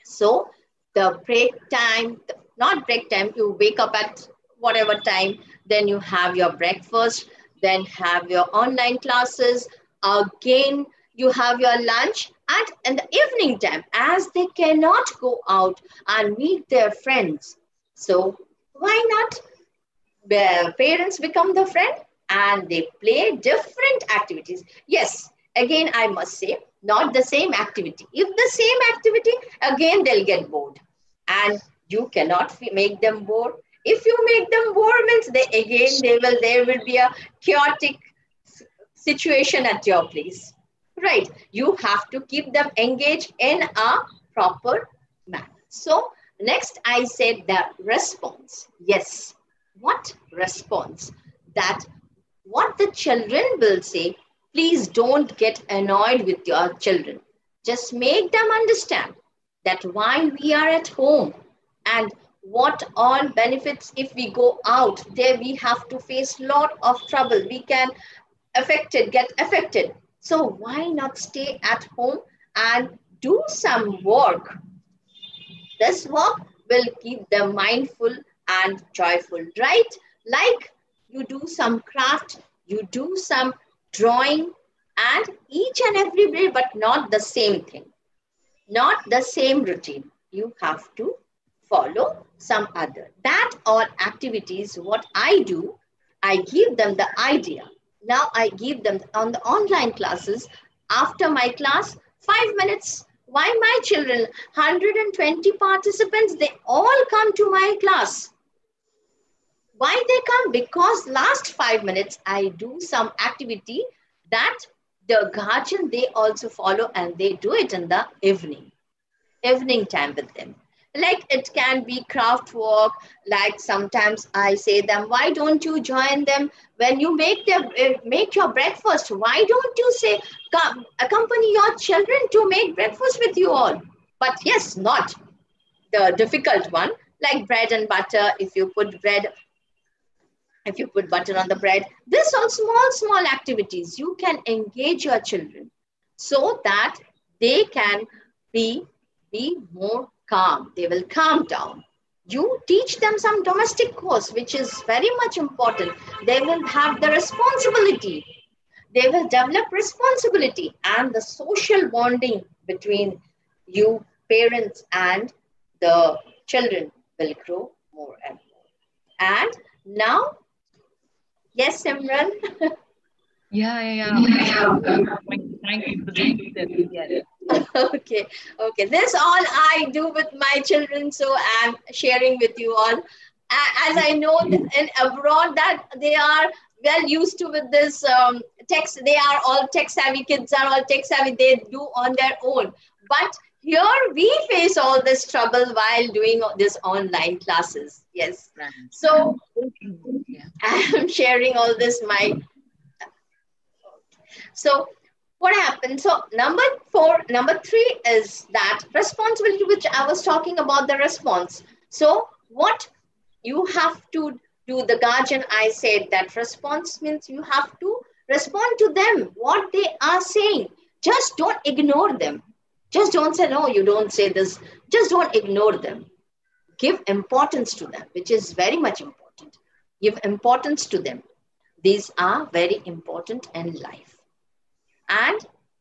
So the break time, not break time, you wake up at whatever time, then you have your breakfast, then have your online classes, again you have your lunch, and in the evening time, as they cannot go out and meet their friends, so why not the parents become the friend and they play different activities. Yes, again I must say, not the same activity. If the same activity, again they'll get bored, and you cannot make them bored. If you make them bored, means there will be a chaotic situation at your place, right? You have to keep them engaged in a proper manner. So next I said the response. Yes, what response? That what the children will say, please don't get annoyed with your children. Just make them understand that why we are at home and what all benefits if we go out there, we have to face lot of trouble. We can get affected. So why not stay at home and do some work? This work will keep them mindful and joyful, right? Like you do some craft, you do some drawing, and each and every day, but not the same thing, not the same routine. You have to follow some other. That all activities, what I do, I give them the idea. Now I give them on the online classes, after my class, 5 minutes. Why my children, 120 participants, they all come to my class. Why they come? Because last 5 minutes, I do some activity that the guardian, they also follow, and they do it in the evening time with them. Like it can be craft work. Like sometimes I say them, why don't you join them when you make your breakfast? Why don't you say accompany your children to make breakfast with you all? But yes, not the difficult one, like bread and butter. If you put butter on the bread, this all small activities you can engage your children so that they can be more calm. They will calm down. You teach them some domestic course, which is very much important. They will have the responsibility. They will develop responsibility, and the social bonding between you parents and the children will grow more and more. And now, yes, Simran. Yeah. Thank you for the yes. Okay. This all I do with my children, so I'm sharing with you all. As I know in abroad that they are well used to with this text. They are all tech savvy. Kids are all tech savvy. They do on their own. But here we face all this trouble while doing this online classes. Yes. So I'm sharing all this so what happened? So number three is that responsibility, which I was talking about the response. So what you have to do, the guardian, I said that response means you have to respond to them, what they are saying. Just don't ignore them. Just don't say, no, you don't say this. Just don't ignore them. Give importance to them, which is very much important. Give importance to them. These are very important in life. And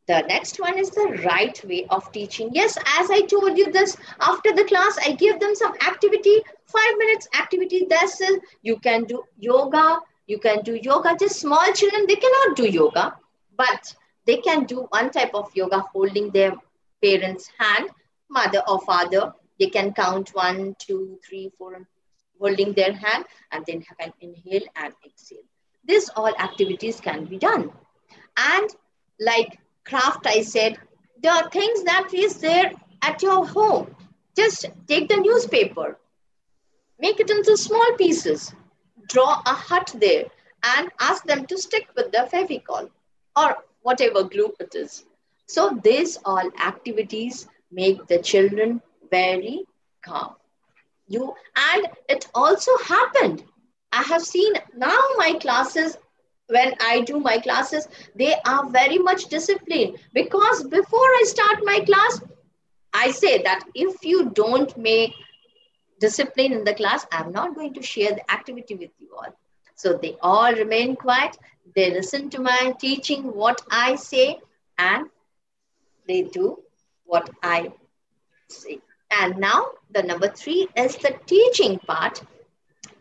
the next one is the right way of teaching. Yes, as I told you this, after the class, I give them some activity, 5 minutes activity. That's it. You can do yoga. Just small children, they cannot do yoga, but they can do one type of yoga holding their parents' hand, mother or father. They can count 1, 2, 3, 4, holding their hand, and then can inhale and exhale. These all activities can be done. And like craft, I said, there are things that is there at your home. Just take the newspaper, make it into small pieces, draw a hut there, and ask them to stick with the Fevicol or whatever glue it is. So these all activities make the children very calm. And it also happened. I have seen now my classes, when I do my classes, they are very much disciplined, because before I start my class, I say that if you don't make discipline in the class, I'm not going to share the activity with you all. So they all remain quiet. They listen to my teaching, what I say, and they do what I say. And now the number 3 is the teaching part.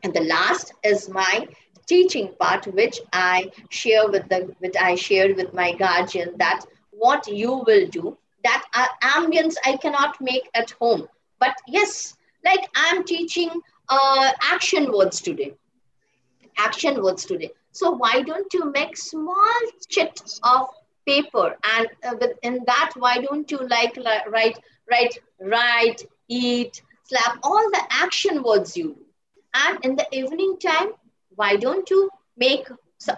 And the last is my teaching part, which I shared with my guardian, that what you will do, that ambience I cannot make at home. But yes, like I'm teaching action words today. So why don't you make small chit of paper, and within that, why don't you write, eat, slap, all the action words you do. And in the evening time, why don't you make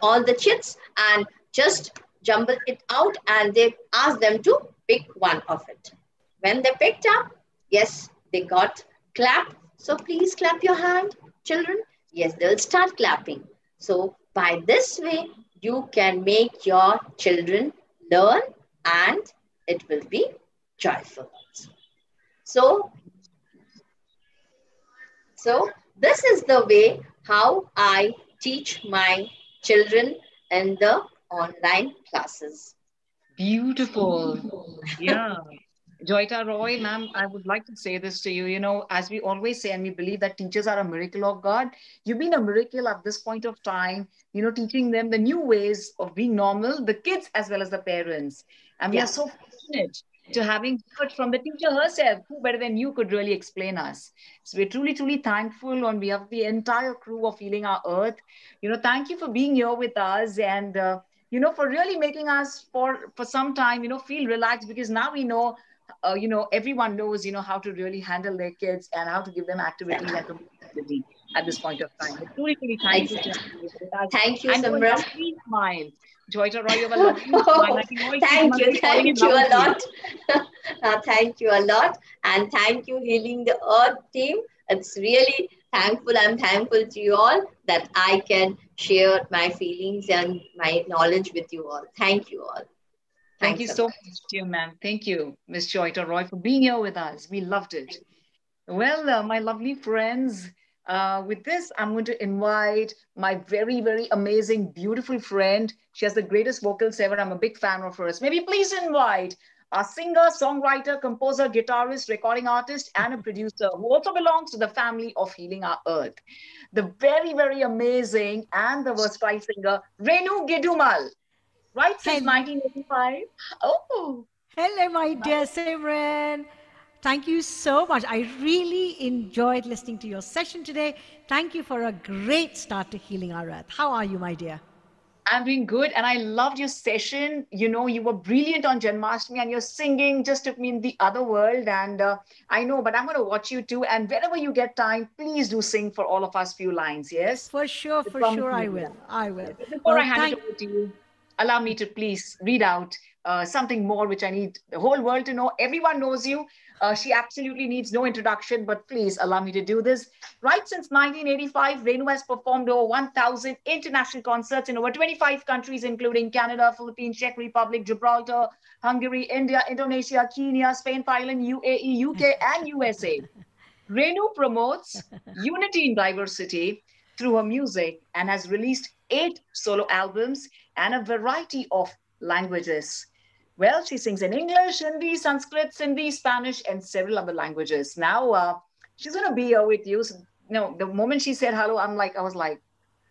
all the chits and just jumble it out, and they ask them to pick one of it. When they picked up, yes, they got clapped. So please clap your hand, children. Yes, they'll start clapping. So by this way, you can make your children learn, and it will be joyful. So this is the way how I teach my children in the online classes. Beautiful. Yeah. Joyta Roy, ma'am, I would like to say this to you. You know, as we always say, and we believe that teachers are a miracle of God, you've been a miracle at this point of time, teaching them the new ways of being normal, the kids as well as the parents. And we are so fortunate to having heard from the teacher herself, who better than you could really explain us. So we're truly, truly thankful on behalf of the entire crew of Healing Our Earth. Thank you for being here with us, and for really making us for some time, feel relaxed, because now we know everyone knows, how to really handle their kids and how to give them activities and activity at this point of time. But truly, truly thankful to have you with us. Thank you, And your Simran. lovely smile. Joyta Roy, you have a lovely smile. I can always see Thank someone you. falling in Thank you love a with you. lot. Thank you a lot. And thank you, Healing the Earth team. It's really thankful. I'm thankful to you all that I can share my feelings and my knowledge with you all. Thank you all. Thank you Thanks a so lot. much, dear ma'am. Thank you, Miss Joyta Roy, for being here with us. We loved it. Well, my lovely friends, with this, I'm going to invite my very, very amazing, beautiful friend. She has the greatest vocals ever. I'm a big fan of hers. Maybe please invite a singer, songwriter, composer, guitarist, recording artist, and a producer who also belongs to the family of Healing Our Earth. The very, very amazing and the versatile singer, Renu Gidumal, right since Hello. 1985. Oh, Hello, my dear Simran. Thank you so much. I really enjoyed listening to your session today. Thank you for a great start to Healing Our Earth. How are you, my dear? I'm doing good, and I loved your session. You were brilliant on Janmashtami, and your singing just took me in the other world. And I know, but I'm going to watch you too. And whenever you get time, please do sing for all of us few lines. Yes, For sure, I for promise sure, you I do will. that. I will. Yes. Before I Well, hand it over to you, allow me to please read out something more, which I need the whole world to know. Everyone knows you. She absolutely needs no introduction, but please allow me to do this. Right since 1985, Renu has performed over 1,000 international concerts in over 25 countries, including Canada, Philippines, Czech Republic, Gibraltar, Hungary, India, Indonesia, Kenya, Spain, Thailand, UAE, UK, and USA. Renu promotes unity in diversity through her music and has released 8 solo albums and a variety of languages. Well, she sings in English, Hindi, Sanskrit, Sindhi, Spanish, and several other languages. Now, she's going to be here with you. So, the moment she said hello, I was like,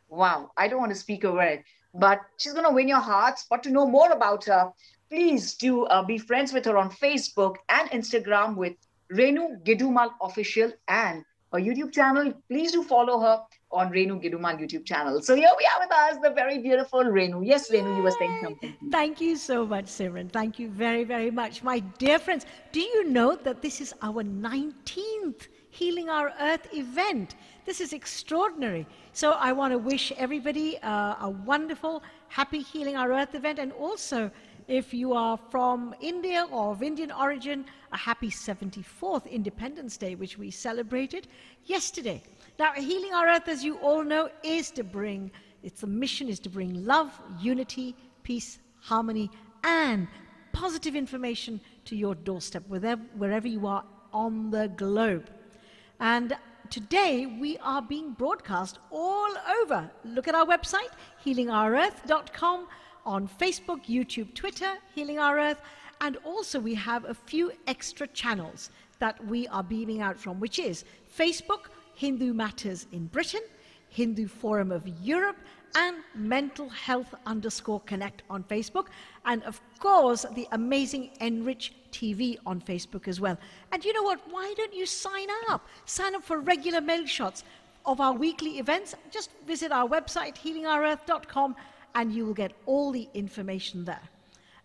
wow, I don't want to speak a word, but she's going to win your hearts. But to know more about her, please do be friends with her on Facebook and Instagram with Renu Gidumal Official and her YouTube channel. Please do follow her on Renu Gidumal YouTube channel. So here we are with us, the very beautiful Renu. Yes, Renu, you were saying something. thank you so much, Simran. Thank you very, very much. My dear friends, do you know that this is our 19th Healing Our Earth event? This is extraordinary. So I want to wish everybody a wonderful, happy Healing Our Earth event. And also, if you are from India or of Indian origin, a happy 74th Independence Day, which we celebrated yesterday. Now, Healing Our Earth, as you all know, the mission is to bring love, unity, peace, harmony, and positive information to your doorstep, wherever you are on the globe. And today we are being broadcast all over. Look at our website, healingourearth.com, on Facebook, YouTube, Twitter, Healing Our Earth, and also we have a few extra channels that we are beaming out from, which is Facebook, Hindu Matters in Britain, Hindu Forum of Europe, and Mental Health _Connect on Facebook, and of course the amazing Enrich TV on Facebook as well. And you know what? Why don't you sign up? Sign up for regular mail shots of our weekly events. Just visit our website, healingourearth.com, and you will get all the information there.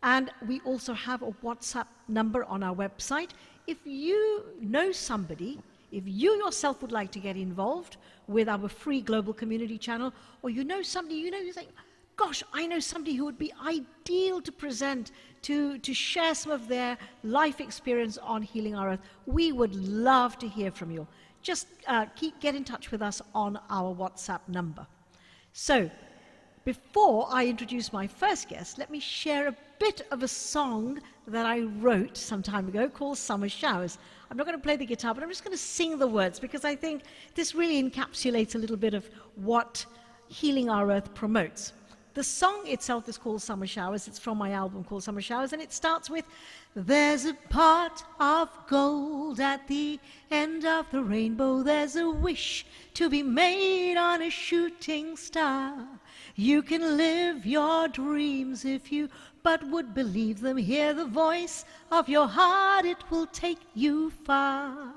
And we also have a WhatsApp number on our website. If you know somebody, if you yourself would like to get involved with our free global community channel, or you know somebody, you think, gosh, I know somebody who would be ideal to present, to share some of their life experience on Healing Our Earth, we would love to hear from you. Just get in touch with us on our WhatsApp number. So, before I introduce my first guest, let me share a bit of a song that I wrote some time ago called Summer Showers. I'm not going to play the guitar, but I'm just going to sing the words because I think this really encapsulates a little bit of what Healing Our Earth promotes. The song itself is called Summer Showers. It's from my album called Summer Showers, and it starts with, there's a pot of gold at the end of the rainbow. There's a wish to be made on a shooting star. You can live your dreams if you but would believe them. Hear the voice of your heart, it will take you far.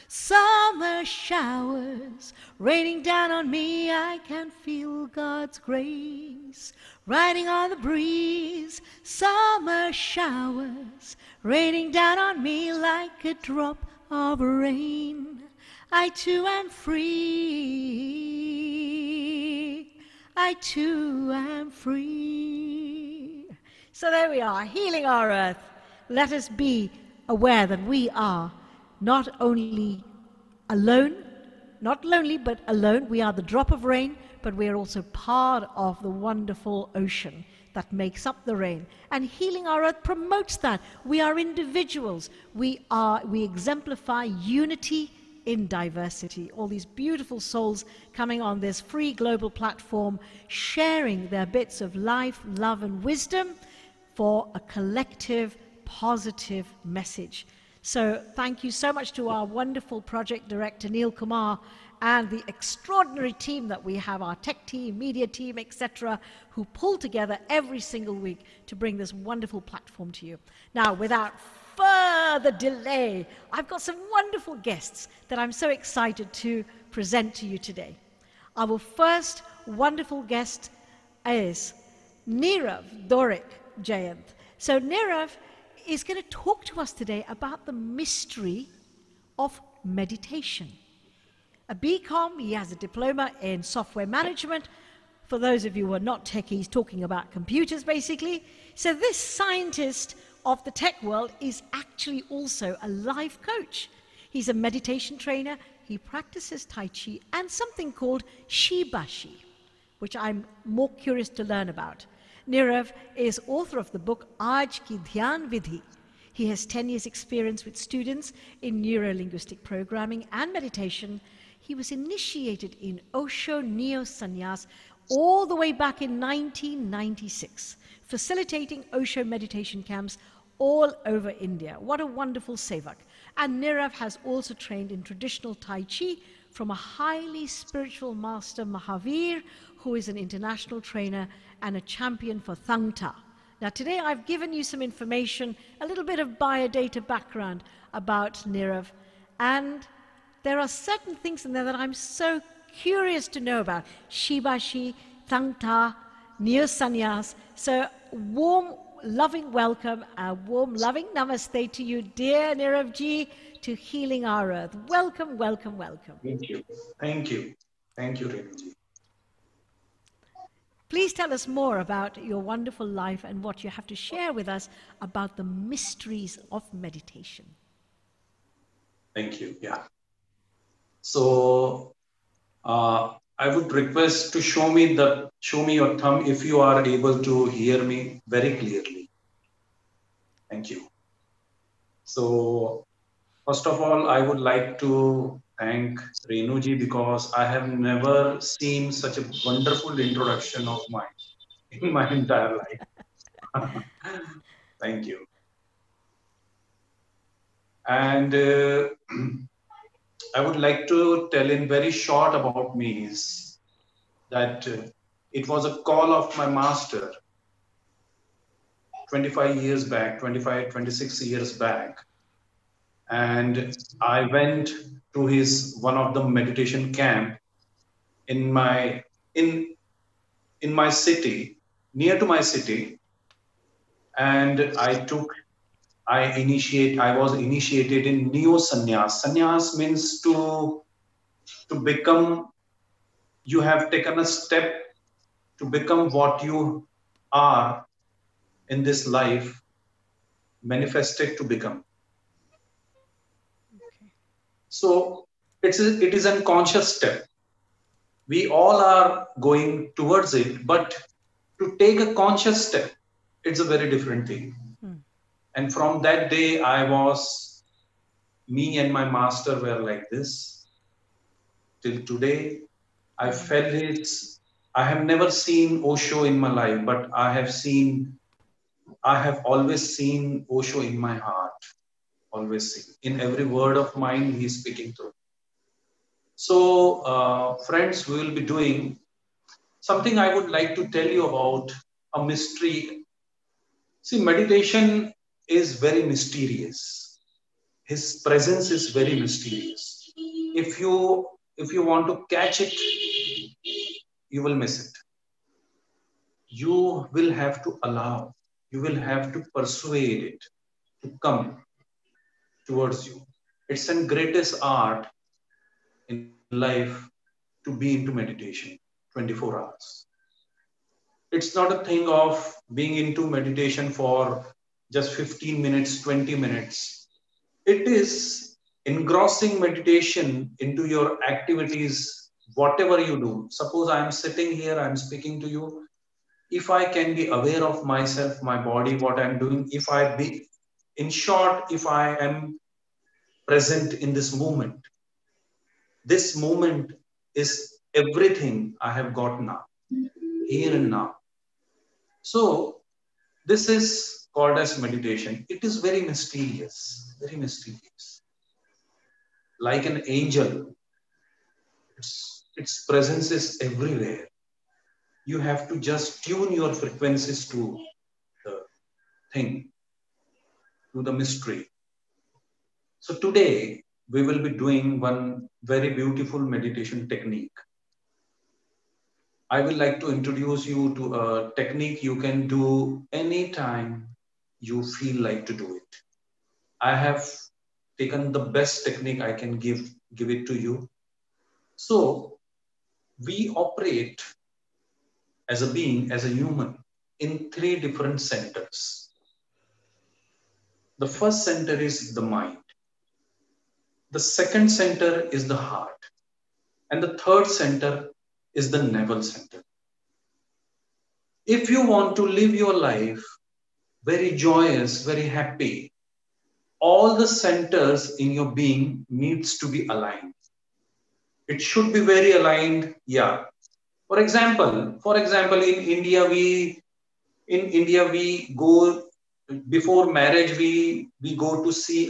Summer showers raining down on me, I can feel God's grace riding on the breeze, summer showers, raining down on me like a drop of rain. I too am free. I too am free. So there we are, healing our earth. Let us be aware that we are not only alone, not lonely, but alone. We are the drop of rain, but we are also part of the wonderful ocean that makes up the rain. And healing our earth promotes that. We are individuals. We exemplify unity in diversity. All these beautiful souls coming on this free global platform, sharing their bits of life, love, and wisdom for a collective, positive message. So thank you so much to our wonderful project director, Neil Kumar, and the extraordinary team that we have, our tech team, media team, etc., who pull together every single week to bring this wonderful platform to you. Now, without further delay, I've got some wonderful guests that I'm so excited to present to you today. Our first wonderful guest is Nirav, Dorick, Jayant. So Nirav is going to talk to us today about the mystery of meditation. A BCom, he has a diploma in software management. For those of you who are not techies, talking about computers basically. So this scientist of the tech world is actually also a life coach. He's a meditation trainer. He practices Tai Chi and something called Shibashi, which I'm more curious to learn about. Nirav is author of the book Aaj Ki Dhyan Vidhi. He has 10 years experience with students in neuro-linguistic programming and meditation. He was initiated in Osho Neo-Sannyas all the way back in 1996, facilitating Osho meditation camps all over India. What a wonderful sevak. And Nirav has also trained in traditional Tai Chi from a highly spiritual master, Mahavir, who is an international trainer and a champion for Thangta. Now today I've given you some information, a little bit of biodata background about Nirav, and there are certain things in there that I'm so curious to know about. Shibashi, Thangta, Neo-Sannyas. So warm, loving welcome, a warm, loving namaste to you, dear Nirav ji, to Healing Our Earth. Welcome, welcome, welcome. Thank you. Thank you. Thank you, Renu ji. Please tell us more about your wonderful life and what you have to share with us about the mysteries of meditation. Thank you. Yeah. So I would request to show me your thumb if you are able to hear me very clearly. Thank you. So first of all, I would like to thank Renu ji because I have never seen such a wonderful introduction of mine in my entire life. Thank you. And I would like to tell in very short about me is that it was a call of my master 25 years back, 26 years back. And I went to one of the meditation camp in my city, near to my city. And I was initiated in neo-sannyas. Sannyas means to become, you have taken a step to become what you are in this life, manifested to become. Okay. So it is a conscious step. We all are going towards it, but to take a conscious step, it's a very different thing. And from that day, me and my master were like this. Till today, I have never seen Osho in my life, but I have always seen Osho in my heart. Always seen. In every word of mine, he is speaking through. So, friends, we will be doing something I would like to tell you about a mystery. See, meditation is very mysterious. His presence is very mysterious. If you want to catch it, you will miss it. you will have to allow, you will have to persuade it to come towards you. It's the greatest art in life to be into meditation 24 hours. It's not a thing of being into meditation for just 15 minutes, 20 minutes. It is engrossing meditation into your activities, whatever you do. Suppose I'm sitting here, I'm speaking to you. If I can be aware of myself, my body, what I'm doing, in short, if I am present in this moment is everything I have got now, here and now. So this is called as meditation. It is very mysterious, very mysterious. Like an angel, its presence is everywhere. You have to just tune your frequencies to the thing, to the mystery. So today we will be doing one very beautiful meditation technique. I would like to introduce you to a technique you can do anytime you feel like to do it. I have taken the best technique I can give it to you. So we operate as a being, as a human, in 3 different centers. The first center is the mind. The second center is the heart. And the third center is the navel center. If you want to live your life very joyous, very happy, all the centers in your being needs to be aligned. It should be very aligned. Yeah. For example, in India we go before marriage. We go to see.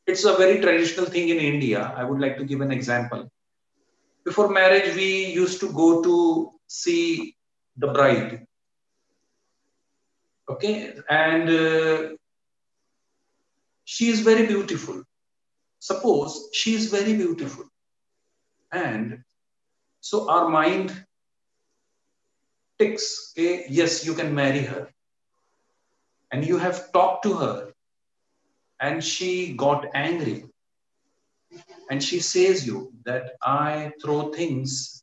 It's a very traditional thing in India. I would like to give an example. Before marriage, we used to go to see the bride. Okay, and she is very beautiful. Suppose she is very beautiful, and so our mind ticks. Okay, yes, you can marry her, and you have talked to her, and she got angry, and she says you that I throw things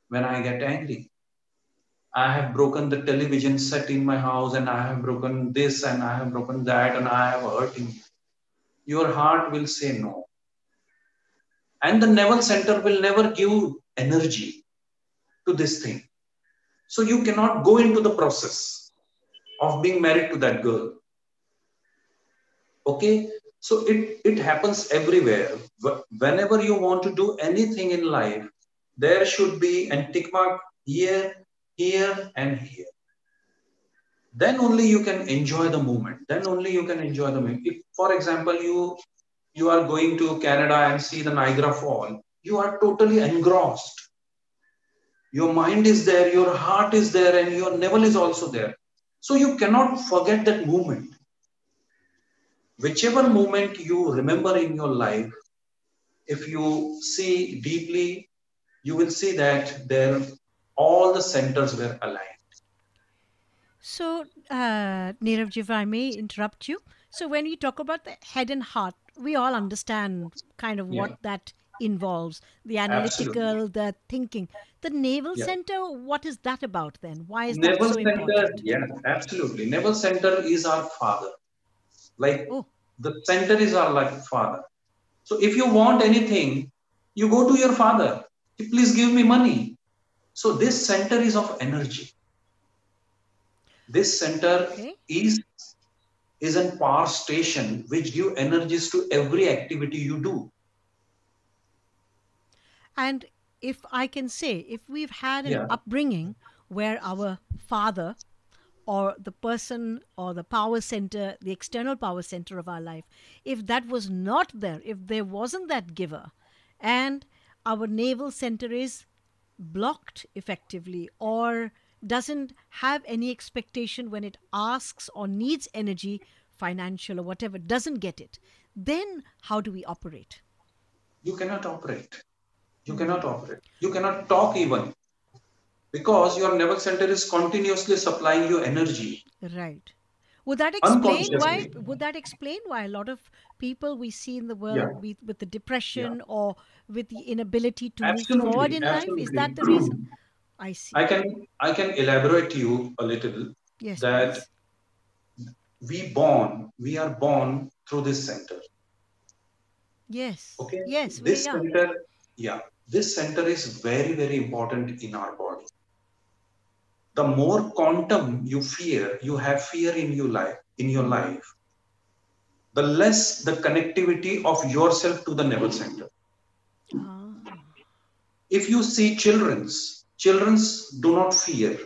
when I get angry. I have broken the television set in my house, and I have broken this, and I have broken that, and I have hurt you. Your heart will say no. And the navel center will never give energy to this thing. So you cannot go into the process of being married to that girl. Okay? So it happens everywhere. Whenever you want to do anything in life, there should be a tick mark here, here, and here. Then only you can enjoy the moment. Then only you can enjoy the moment. If, for example, you are going to Canada and see the Niagara Fall, you are totally engrossed. Your mind is there, your heart is there, and your navel is also there. So you cannot forget that moment. Whichever moment you remember in your life, if you see deeply, you will see that there all the centers were aligned. So, Nirav, if I may interrupt you. So, when we talk about the head and heart, we all understand kind of what that involves, the analytical, Absolutely. the thinking. The navel Yeah. center, what is that about then? Why is that Naval so center, important? yeah, absolutely. Naval center is our father. Like Oh, the center is our like father. So if you want anything, you go to your father. Please give me money. So this center is of energy. This center okay. is a power station which give energies to every activity you do. And if I can say, if we've had an Yeah. upbringing where our father or the person or the power center, the external power center of our life, if that was not there, if there wasn't that giver, and our naval center is blocked effectively or doesn't have any expectation when it asks or needs energy, financial or whatever, doesn't get it, then how do we operate? You cannot operate. You cannot operate. You cannot talk even. because your nervous center is continuously supplying you energy. Right. Would that Unconsciously. explain why a lot of people we see in the Yeah, world with the yeah, depression or with the inability to move forward absolutely, in life? Is absolutely. that the reason? I see. I can elaborate to you a little Yes, that please. we are born through this center. Yes. Okay, Yes, we this are. center, yeah, this center is very, very important in our body. The more quantum you have fear in your life, the less the connectivity of yourself to the nervous center. Ah. If you see children's do not fear.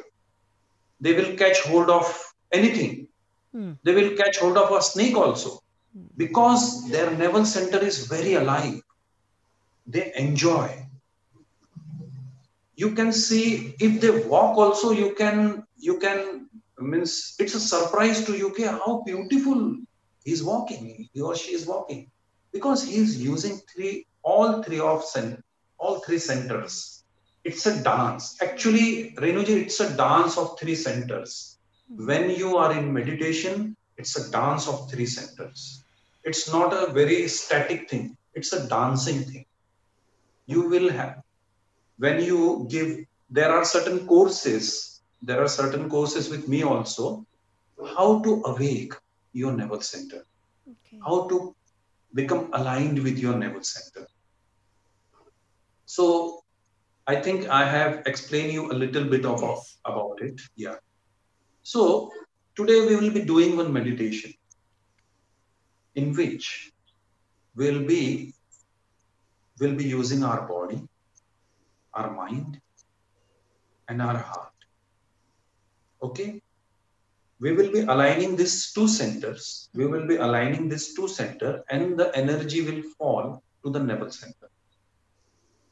They will catch hold of anything. Hmm. They will catch hold of a snake also because their nervous center is very alive. They enjoy. You can see if they walk also, you can means it's a surprise to you. Okay, how beautiful he's walking, he or she is walking, because he's using all three centers. It's a dance. Actually, Renuji, it's a dance of three centers. When you are in meditation, it's a dance of three centers. It's not a very static thing. It's a dancing thing. You will have when you give there are certain courses with me also, how to awake your nervous center, Okay. how to become aligned with your nervous center. So I think I have explained you a little bit Yes. about it. Yeah. So today we will be doing one meditation in which we'll be using our body, our mind, and our heart. Okay, we will be aligning these two centers. We will be aligning this two center, and the energy will fall to the navel center.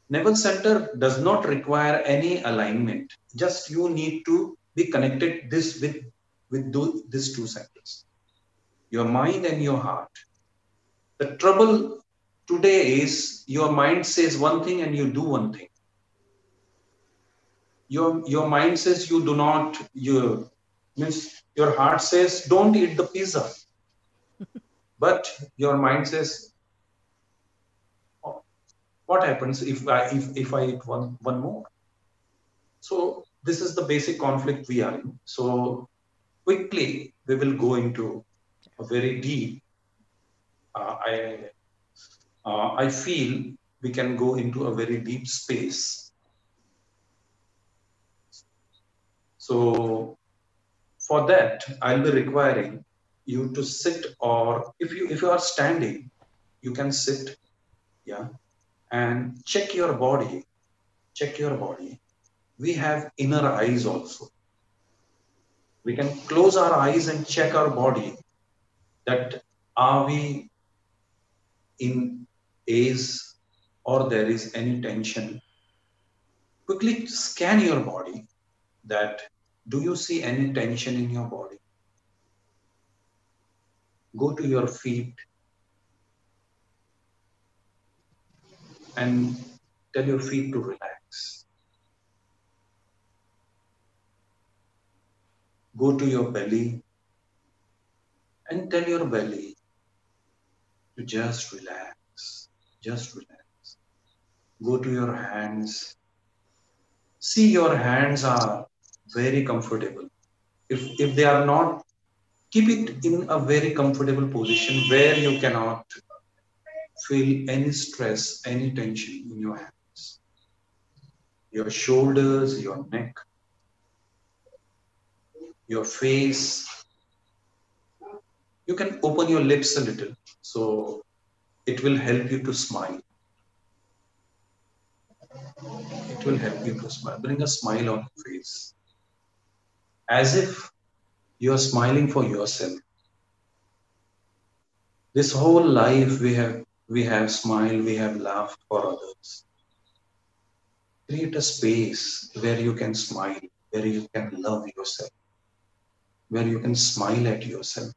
Navel center does not require any alignment. Just you need to be connected this with these two centers, your mind and your heart. The trouble today is your mind says one thing and you do one thing. Your mind says you do not. You means your heart says don't eat the pizza, but your mind says, oh, what happens if I eat one more? So this is the basic conflict we are in. So quickly we will go into a very deep. I feel we can go into a very deep space. So for that, I'll be requiring you to sit, or if you are standing, you can sit, yeah, and check your body. Check your body. We have inner eyes also. We can close our eyes and check our body, that are we in ease or there is any tension. Quickly scan your body, that do you see any tension in your body? Go to your feet and tell your feet to relax. Go to your belly and tell your belly to just relax. Just relax. Go to your hands. See, your hands are very comfortable. If they are not, keep it in a very comfortable position where you cannot feel any stress, any tension in your hands. Your shoulders, your neck, your face. You can open your lips a little, so it will help you to smile. It will help you to smile. Bring a smile on your face, as if you are smiling for yourself. This whole life we have smiled, we have laughed for others. Create a space where you can smile, where you can love yourself, where you can smile at yourself,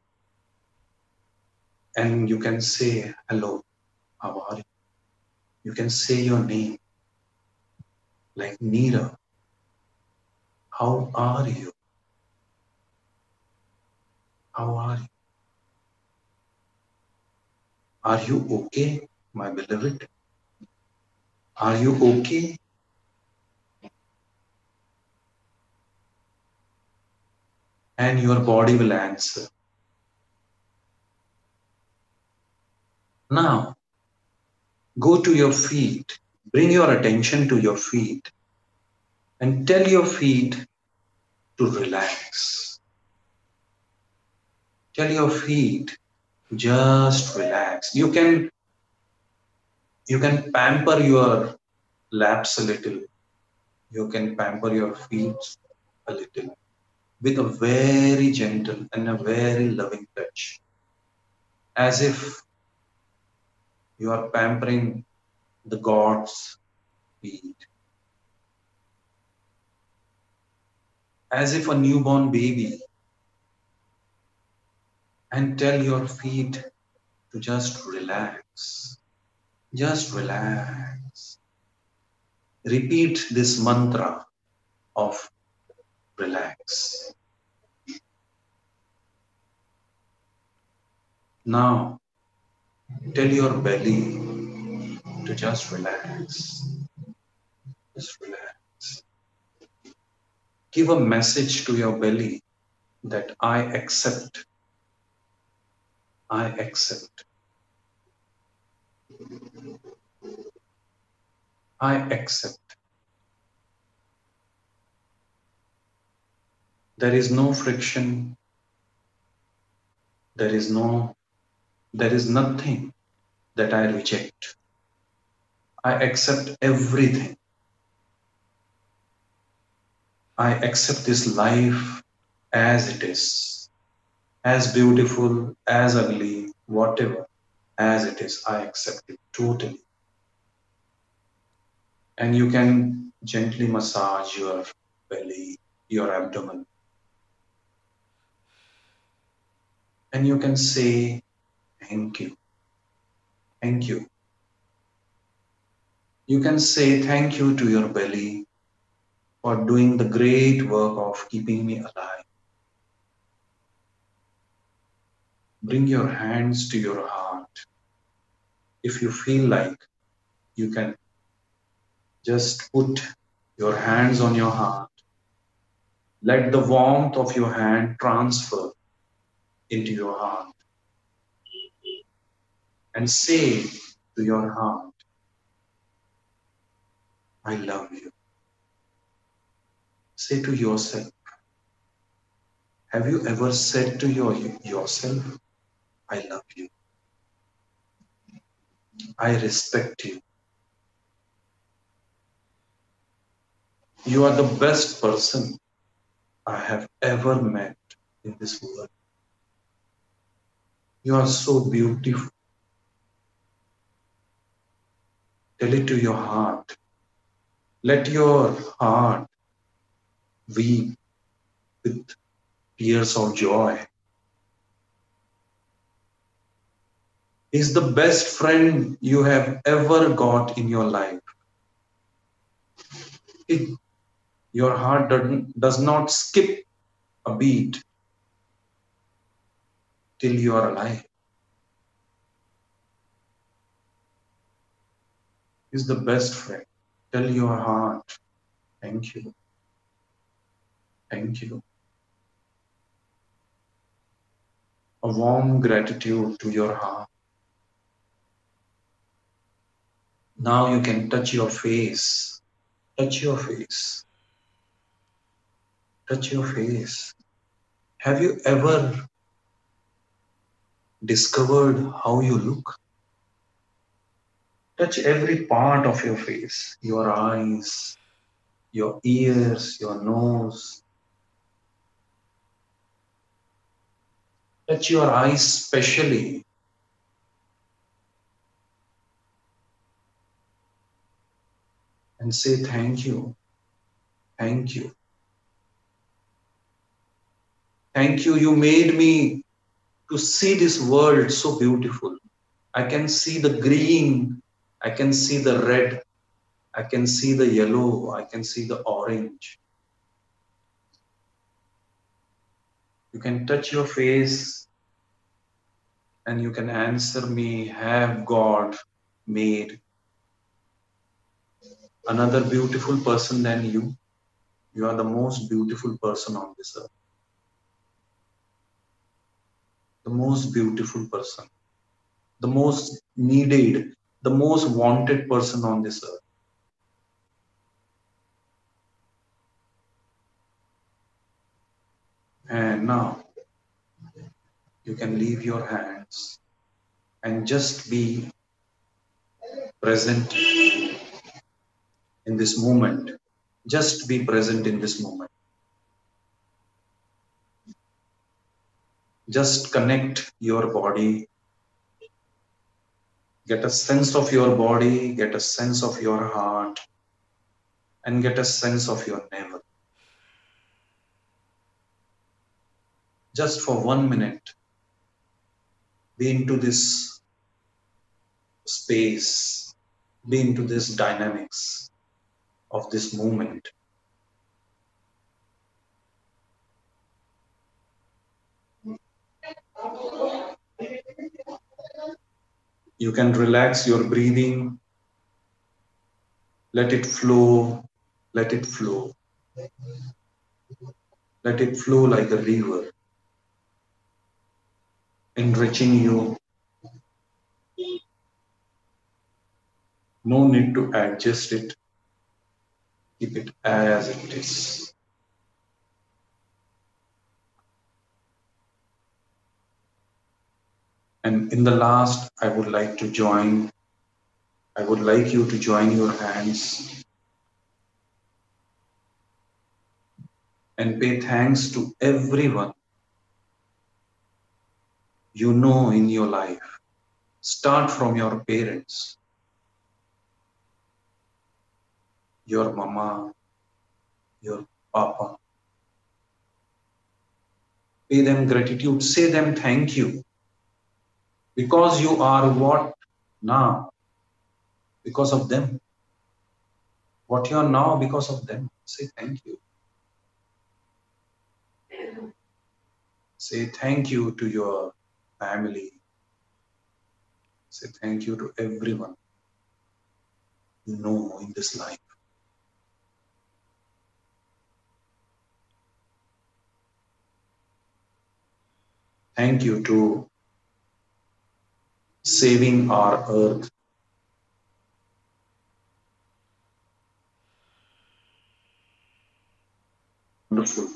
and you can say hello, how are you? You can say your name like Nirav. How are you? How are you? Are you okay, my beloved? Are you okay? And your body will answer. Now, go to your feet. Bring your attention to your feet and tell your feet to relax. Tell your feet to just relax. You can pamper your laps a little. You can pamper your feet a little with a very gentle and a very loving touch, as if you are pampering the God's feet, as if a newborn baby, and tell your feet to just relax. Just relax. Repeat this mantra of relax. Now, tell your belly to just relax. Just relax. Give a message to your belly that I accept. I accept. I accept. There is no friction. There is nothing that I reject. I accept everything. I accept this life as it is, as beautiful, as ugly, whatever, as it is. I accept it totally. And you can gently massage your belly, your abdomen. And you can say, thank you. Thank you. You can say thank you to your belly for doing the great work of keeping me alive. Bring your hands to your heart. If you feel like, you can just put your hands on your heart. Let the warmth of your hand transfer into your heart. And say to your heart, I love you. Say to yourself, have you ever said to yourself, I love you. I respect you. You are the best person I have ever met in this world. You are so beautiful. Tell it to your heart. Let your heart weep with tears of joy. He's the best friend you have ever got in your life. Your heart does not skip a beat till you are alive. He's the best friend. Tell your heart, thank you. Thank you. A warm gratitude to your heart. Now you can touch your face. Touch your face. Touch your face. Have you ever discovered how you look? Touch every part of your face. Your eyes, your ears, your nose. Touch your eyes specially. And say thank you. Thank you. Thank you. You made me to see this world so beautiful. I can see the green. I can see the red. I can see the yellow. I can see the orange. You can touch your face and you can answer me, have God made another beautiful person than you? You are the most beautiful person on this earth. The most beautiful person. The most needed, the most wanted person on this earth. And now you can leave your hands and just be present in this moment. Just be present in this moment. Just connect your body. Get a sense of your body, get a sense of your heart, and get a sense of your navel. Just for 1 minute, be into this space, be into this dynamics of this moment. You can relax your breathing, let it flow, let it flow. Let it flow like a river, enriching you. No need to adjust it. Keep it as it is. And in the last, I would like you to join your hands and pay thanks to everyone you know in your life. Start from your parents, your mama, your papa. Pay them gratitude, say them thank you. Because you are what now? Because of them. What you are now because of them. Say thank you. Say thank you to your family. Say thank you to everyone you know in this life. Thank you to saving our earth. Wonderful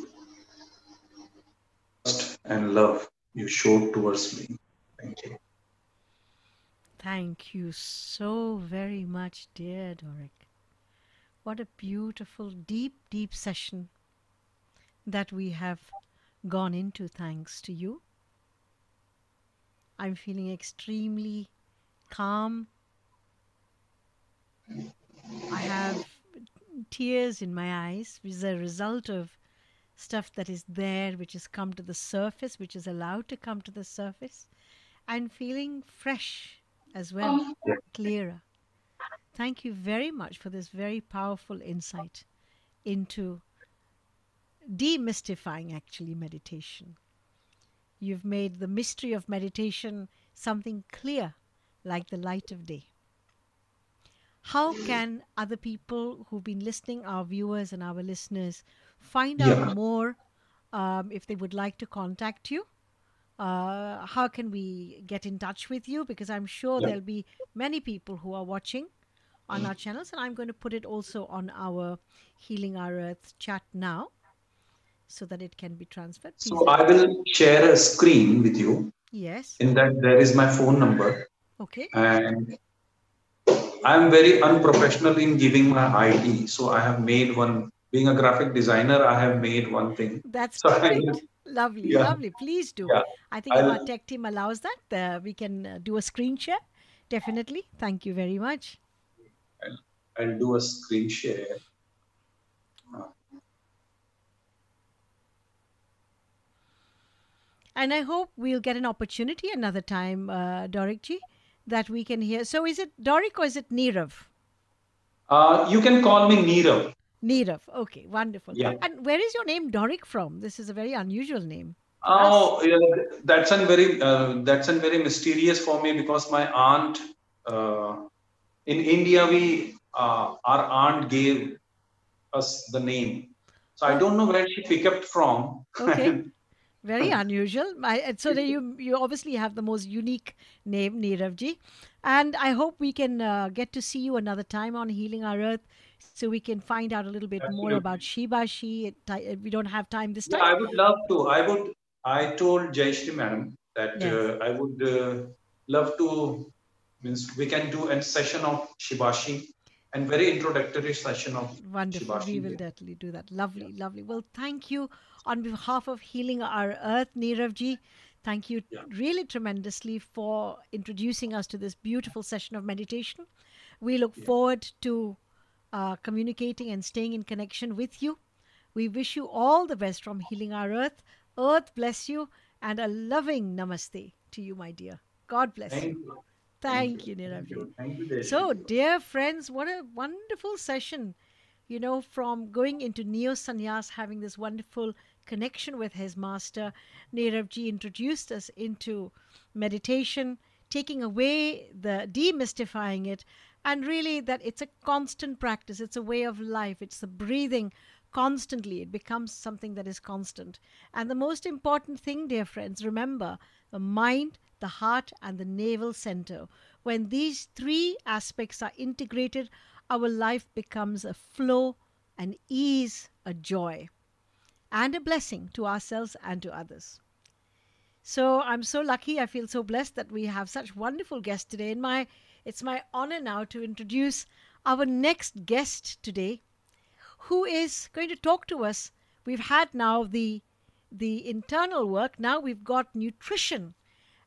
trust and love you showed towards me. Thank you. Thank you so very much, dear Dorick. What a beautiful, deep, deep session that we have gone into thanks to you. I'm feeling extremely calm. I have tears in my eyes, which is a result of stuff that is there, which has come to the surface, which is allowed to come to the surface, and feeling fresh as well, clearer. Thank you very much for this very powerful insight into demystifying actually meditation. You've made the mystery of meditation something clear, like the light of day. How can other people who've been listening, our viewers and our listeners, find out more if they would like to contact you? How can we get in touch with you? Because I'm sure there'll be many people who are watching on our channels, and I'm going to put it also on our Healing Our Earth chat now so that it can be transferred. Please. So I will share a screen with you. Yes. In that there is my phone number. Okay. And I'm very unprofessional in giving my ID. So I have made one, being a graphic designer, I have made one thing. That's so perfect. Lovely, lovely. Please do. Yeah. I think if our tech team allows that, we can do a screen share. Definitely. Thank you very much. I'll do a screen share. And I hope we'll get an opportunity another time, Dorick-ji, that we can hear. So is it Dorick or is it Nirav? You can call me Nirav. Nirav. Okay, wonderful. Yeah. And where is your name Dorick from? This is a very unusual name. Oh, yeah, that's a very mysterious for me because my aunt in India our aunt gave us the name, so I Oh, don't know where she picked up from. okay. Very unusual. So that you obviously have the most unique name, Niravji. And I hope we can get to see you another time on Healing Our Earth so we can find out a little bit more about Absolutely. Shiba Shi. We don't have time this Yeah, time. I would love to. I told Jayashri madam that Yes. I would love to, means we can do a session of Shibashi and very introductory session of Wonderful. We Shibashi. will definitely do that. Yeah. Lovely, lovely. Well, thank you on behalf of Healing Our Earth, Niravji. Thank you Yeah. really tremendously for introducing us to this beautiful session of meditation. We look Yeah. forward to communicating and staying in connection with you. We wish you all the best from Healing Our Earth. Earth bless you and a loving namaste to you, my dear. God bless Thank you. you. Thank Thank you. you, Thank Niravji. you. Thank you, Jayashri. So, dear friends, what a wonderful session. From going into Neo Sannyas, having this wonderful connection with his master, Niravji introduced us into meditation, taking away the demystifying it, and really that it's a constant practice, it's a way of life, it's the breathing constantly, it becomes something that is constant. And the most important thing, dear friends, remember the mind, the heart, and the navel center. When these three aspects are integrated, our life becomes a flow, an ease, a joy, and a blessing to ourselves and to others. So I'm so lucky. I feel so blessed that we have such wonderful guests today. It's my honor now to introduce our next guest today, who is going to talk to us. We've had now the internal work. Now we've got nutrition.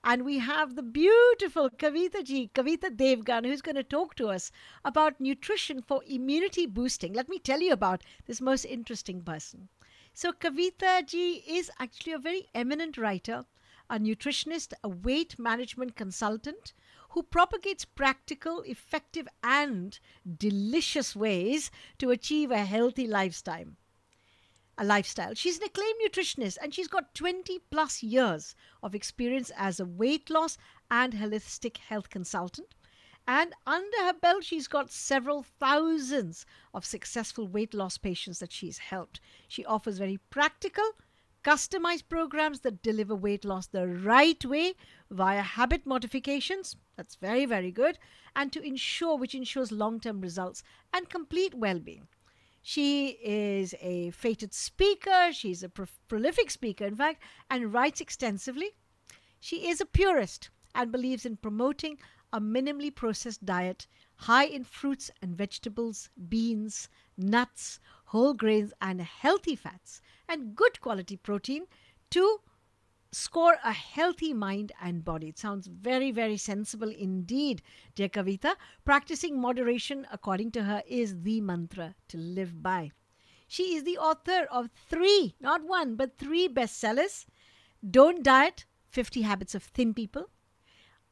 And we have the beautiful Kavita ji, Kavita Devgan, who's going to talk to us about nutrition for immunity boosting. Let me tell you about this most interesting person. So, Kavita ji is actually a very eminent writer, a nutritionist, a weight management consultant who propagates practical, effective, and delicious ways to achieve a healthy lifestyle. She's an acclaimed nutritionist and she's got 20 plus years of experience as a weight loss and holistic health consultant. And under her belt, she's got several thousands of successful weight loss patients that she's helped. She offers very practical, customized programs that deliver weight loss the right way via habit modifications. That's very, very good. And which ensures long term results and complete well being. She is a fated speaker. She's a prolific speaker, in fact, and writes extensively. She is a purist and believes in promoting a minimally processed diet high in fruits and vegetables, beans, nuts, whole grains, and healthy fats, and good quality protein to score a healthy mind and body. It sounds very, very sensible indeed, dear Kavita. Practicing moderation, according to her, is the mantra to live by. She is the author of three, not one, but three bestsellers: Don't Diet, 50 Habits of Thin People,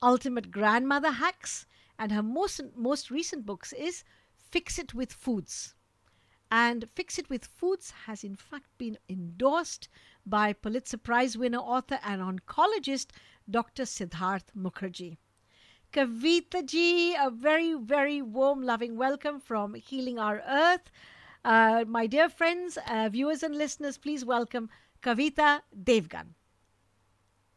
Ultimate Grandmother Hacks, and her most recent books is Fix It with Foods. And Fix It with Foods has in fact been endorsed by Pulitzer Prize winner, author, and oncologist Dr. Siddharth Mukherjee. Kavita ji, a very, very warm, loving welcome from Healing Our Earth. My dear friends, viewers, and listeners, please welcome Kavita Devgan.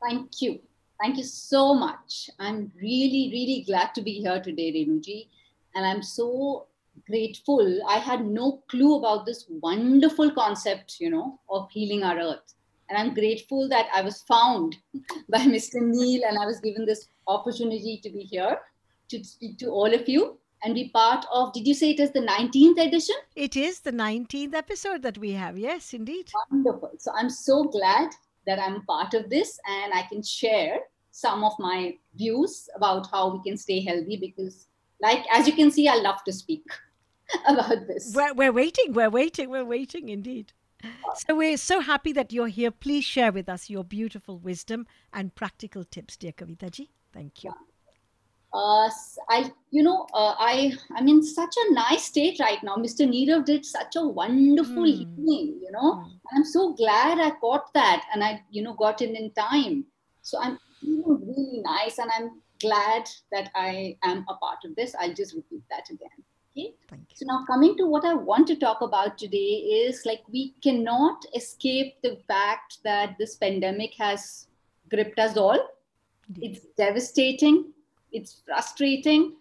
Thank you. Thank you so much. I'm really, really glad to be here today, Renuji. And I'm so grateful. I had no clue about this wonderful concept, of healing our earth. And I'm grateful that I was found by Mr. Neil and I was given this opportunity to be here to speak to all of you and be part of, did you say it is the 19th edition? It is the 19th episode that we have. Yes, indeed. Wonderful. So I'm so glad that I'm part of this and I can share some of my views about how we can stay healthy because, as you can see, I love to speak about this. We're waiting indeed. So we're so happy that you're here. Please share with us your beautiful wisdom and practical tips, dear Kavita ji. Thank you. I'm in such a nice state right now. Mr. Nirav did such a wonderful healing, and I'm so glad I caught that and I, got in time. So I'm feeling really nice and I'm glad that I am a part of this. I'll just repeat that again. Okay. So now coming to what I want to talk about today is like we cannot escape the fact that this pandemic has gripped us all. It's devastating. It's frustrating.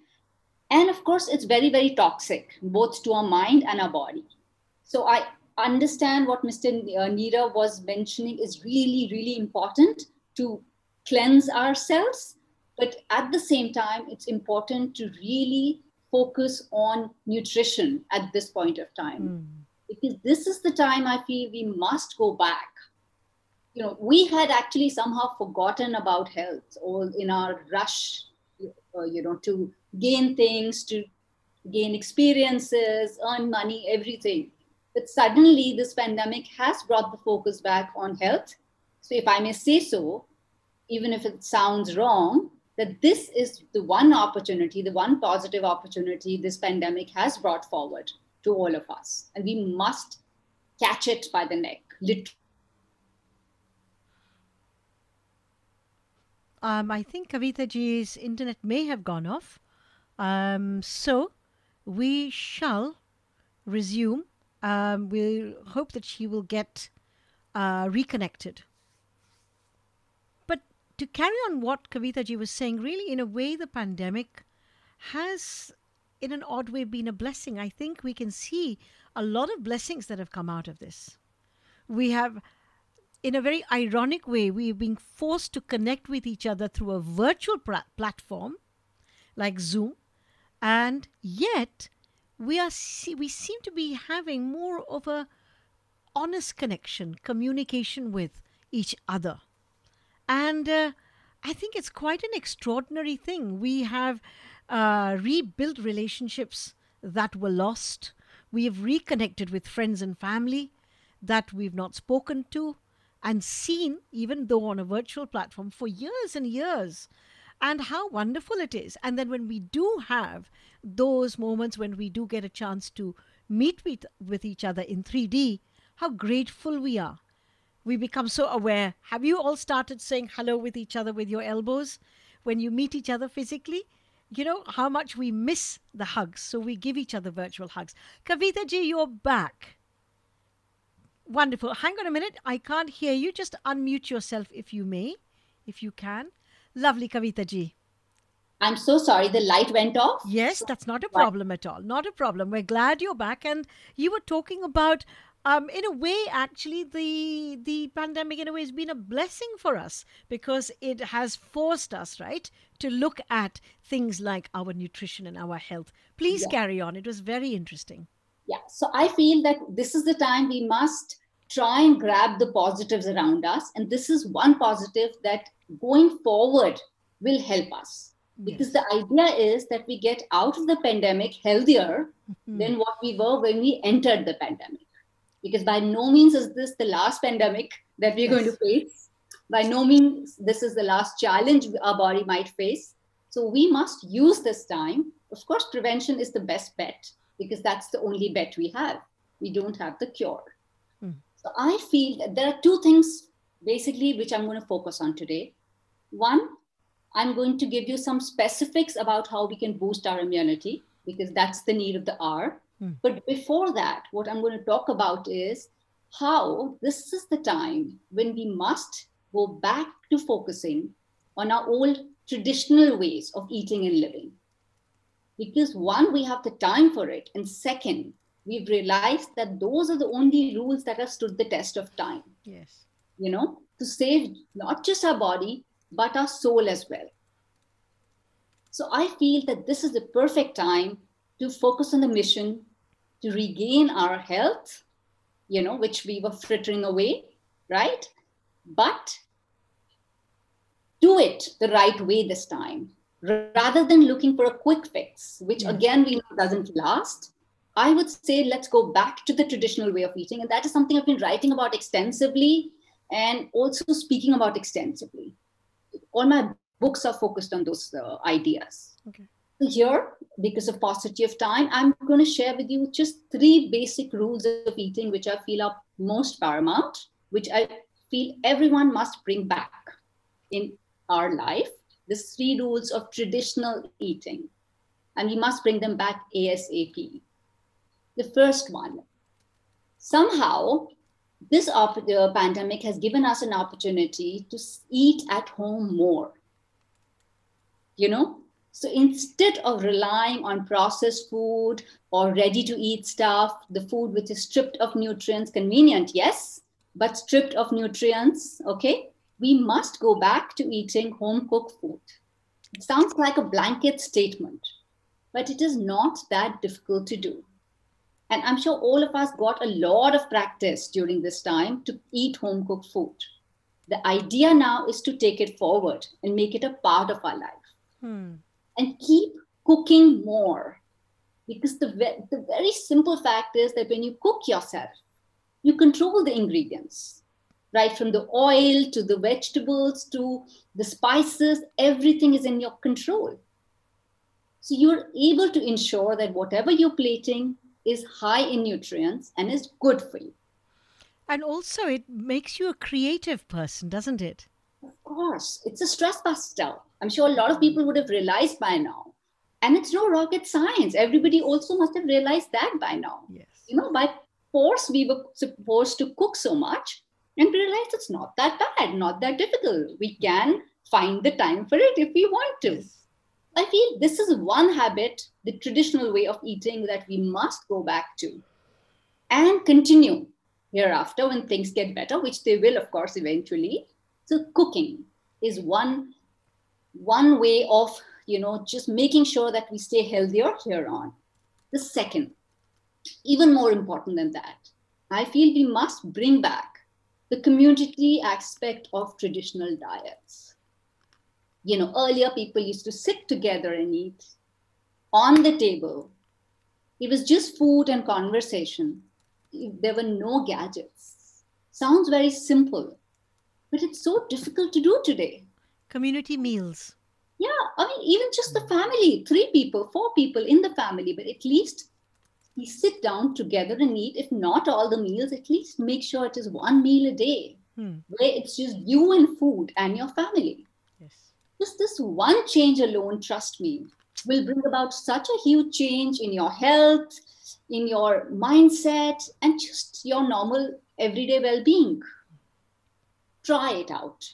And of course, it's very, very toxic, both to our mind and our body. So I understand what Mr. Nirav was mentioning is really, really important to cleanse ourselves. But at the same time, it's important to really focus on nutrition at this point of time. Because this is the time I feel we must go back. We had actually somehow forgotten about health all in our rush, to gain things, to gain experiences, earn money, everything. But suddenly this pandemic has brought the focus back on health. So if I may say so, even if it sounds wrong, that this is the one opportunity, the one positive opportunity this pandemic has brought forward to all of us. And we must catch it by the neck, literally. I think Kavita ji's internet may have gone off. So we shall resume. We'll hope that she will get reconnected. But to carry on what Kavita ji was saying, really, in a way, the pandemic has, in an odd way, been a blessing. I think we can see a lot of blessings that have come out of this. We have, in a very ironic way, we've been forced to connect with each other through a virtual platform like Zoom, and yet we seem to be having more of a honest connection, communication with each other. And I think it's quite an extraordinary thing. We have rebuilt relationships that were lost. We have reconnected with friends and family that we've not spoken to and seen, even though on a virtual platform, for years and years. And how wonderful it is. And then when we do have those moments when we do get a chance to meet with each other in 3D, how grateful we are. We become so aware. Have you all started saying hello with each other with your elbows when you meet each other physically? How much we miss the hugs. So we give each other virtual hugs. Kavita ji, you're back. Wonderful. Hang on a minute. I can't hear you. Just unmute yourself if you may, if you can. Lovely, Kavita ji. I'm so sorry. The light went off. Yes, that's not a problem at all. Not a problem. We're glad you're back. And you were talking about, in a way, actually, the pandemic, in a way, has been a blessing for us because it has forced us, right, to look at things like our nutrition and our health. Please carry on. It was very interesting. Yeah. So I feel that this is the time we must try and grab the positives around us. And this is one positive that going forward will help us. Because the idea is that we get out of the pandemic healthier than what we were when we entered the pandemic. Because by no means is this the last pandemic that we're going to face. By no means this is the last challenge our body might face. So we must use this time. Of course, prevention is the best bet because that's the only bet we have. We don't have the cure. So I feel that there are two things basically which I'm going to focus on today. One, I'm going to give you some specifics about how we can boost our immunity because that's the need of the hour. But before that, what I'm going to talk about is how this is the time when we must go back to focusing on our old traditional ways of eating and living. Because one, we have the time for it. And second, we've realized that those are the only rules that have stood the test of time. Yes. To save not just our body, but our soul as well. So I feel that this is the perfect time to focus on the mission to regain our health, which we were frittering away, right? But do it the right way this time. Rather than looking for a quick fix, which again we know doesn't last, I would say let's go back to the traditional way of eating. And that is something I've been writing about extensively and also speaking about extensively. All my books are focused on those ideas. Okay. So here, because of paucity of time, I'm going to share with you just 3 basic rules of eating, which I feel are most paramount, which I feel everyone must bring back in our life. The 3 rules of traditional eating, and we must bring them back ASAP. The first one, somehow, this pandemic has given us an opportunity to eat at home more. You know, so instead of relying on processed food or ready to eat stuff, the food which is stripped of nutrients, convenient, yes, but stripped of nutrients, okay, we must go back to eating home cooked food. It sounds like a blanket statement, but it is not that difficult to do. And I'm sure all of us got a lot of practice during this time to eat home cooked food. The idea now is to take it forward and make it a part of our life. And keep cooking more, because the very simple fact is that when you cook yourself, you control the ingredients, right? From the oil to the vegetables to the spices, everything is in your control. So you're able to ensure that whatever you're plating is high in nutrients and is good for you. And also it makes you a creative person, doesn't it? Of course, it's a stress buster. I'm sure a lot of people would have realized by now. And it's no rocket science. Everybody also must have realized that by now. Yes. You know, by force, we were supposed to cook so much, and we realized it's not that bad, not that difficult. We can find the time for it if we want to. Yes. I feel this is one habit, the traditional way of eating, that we must go back to and continue hereafter when things get better, which they will, of course, eventually. So cooking is one way of, you know, just making sure that we stay healthier here on. The second, even more important than that, I feel we must bring back the community aspect of traditional diets. You know, earlier people used to sit together and eat on the table. It was just food and conversation. There were no gadgets. Sounds very simple, but it's so difficult to do today. Community meals. Yeah, I mean, even just the family, 3 people, 4 people in the family, but at least we sit down together and eat. If not all the meals, at least make sure it is 1 meal a day, where it's just you and food and your family. Yes. Just this one change alone, trust me, will bring about such a huge change in your health, in your mindset, and just your normal everyday well-being. Try it out.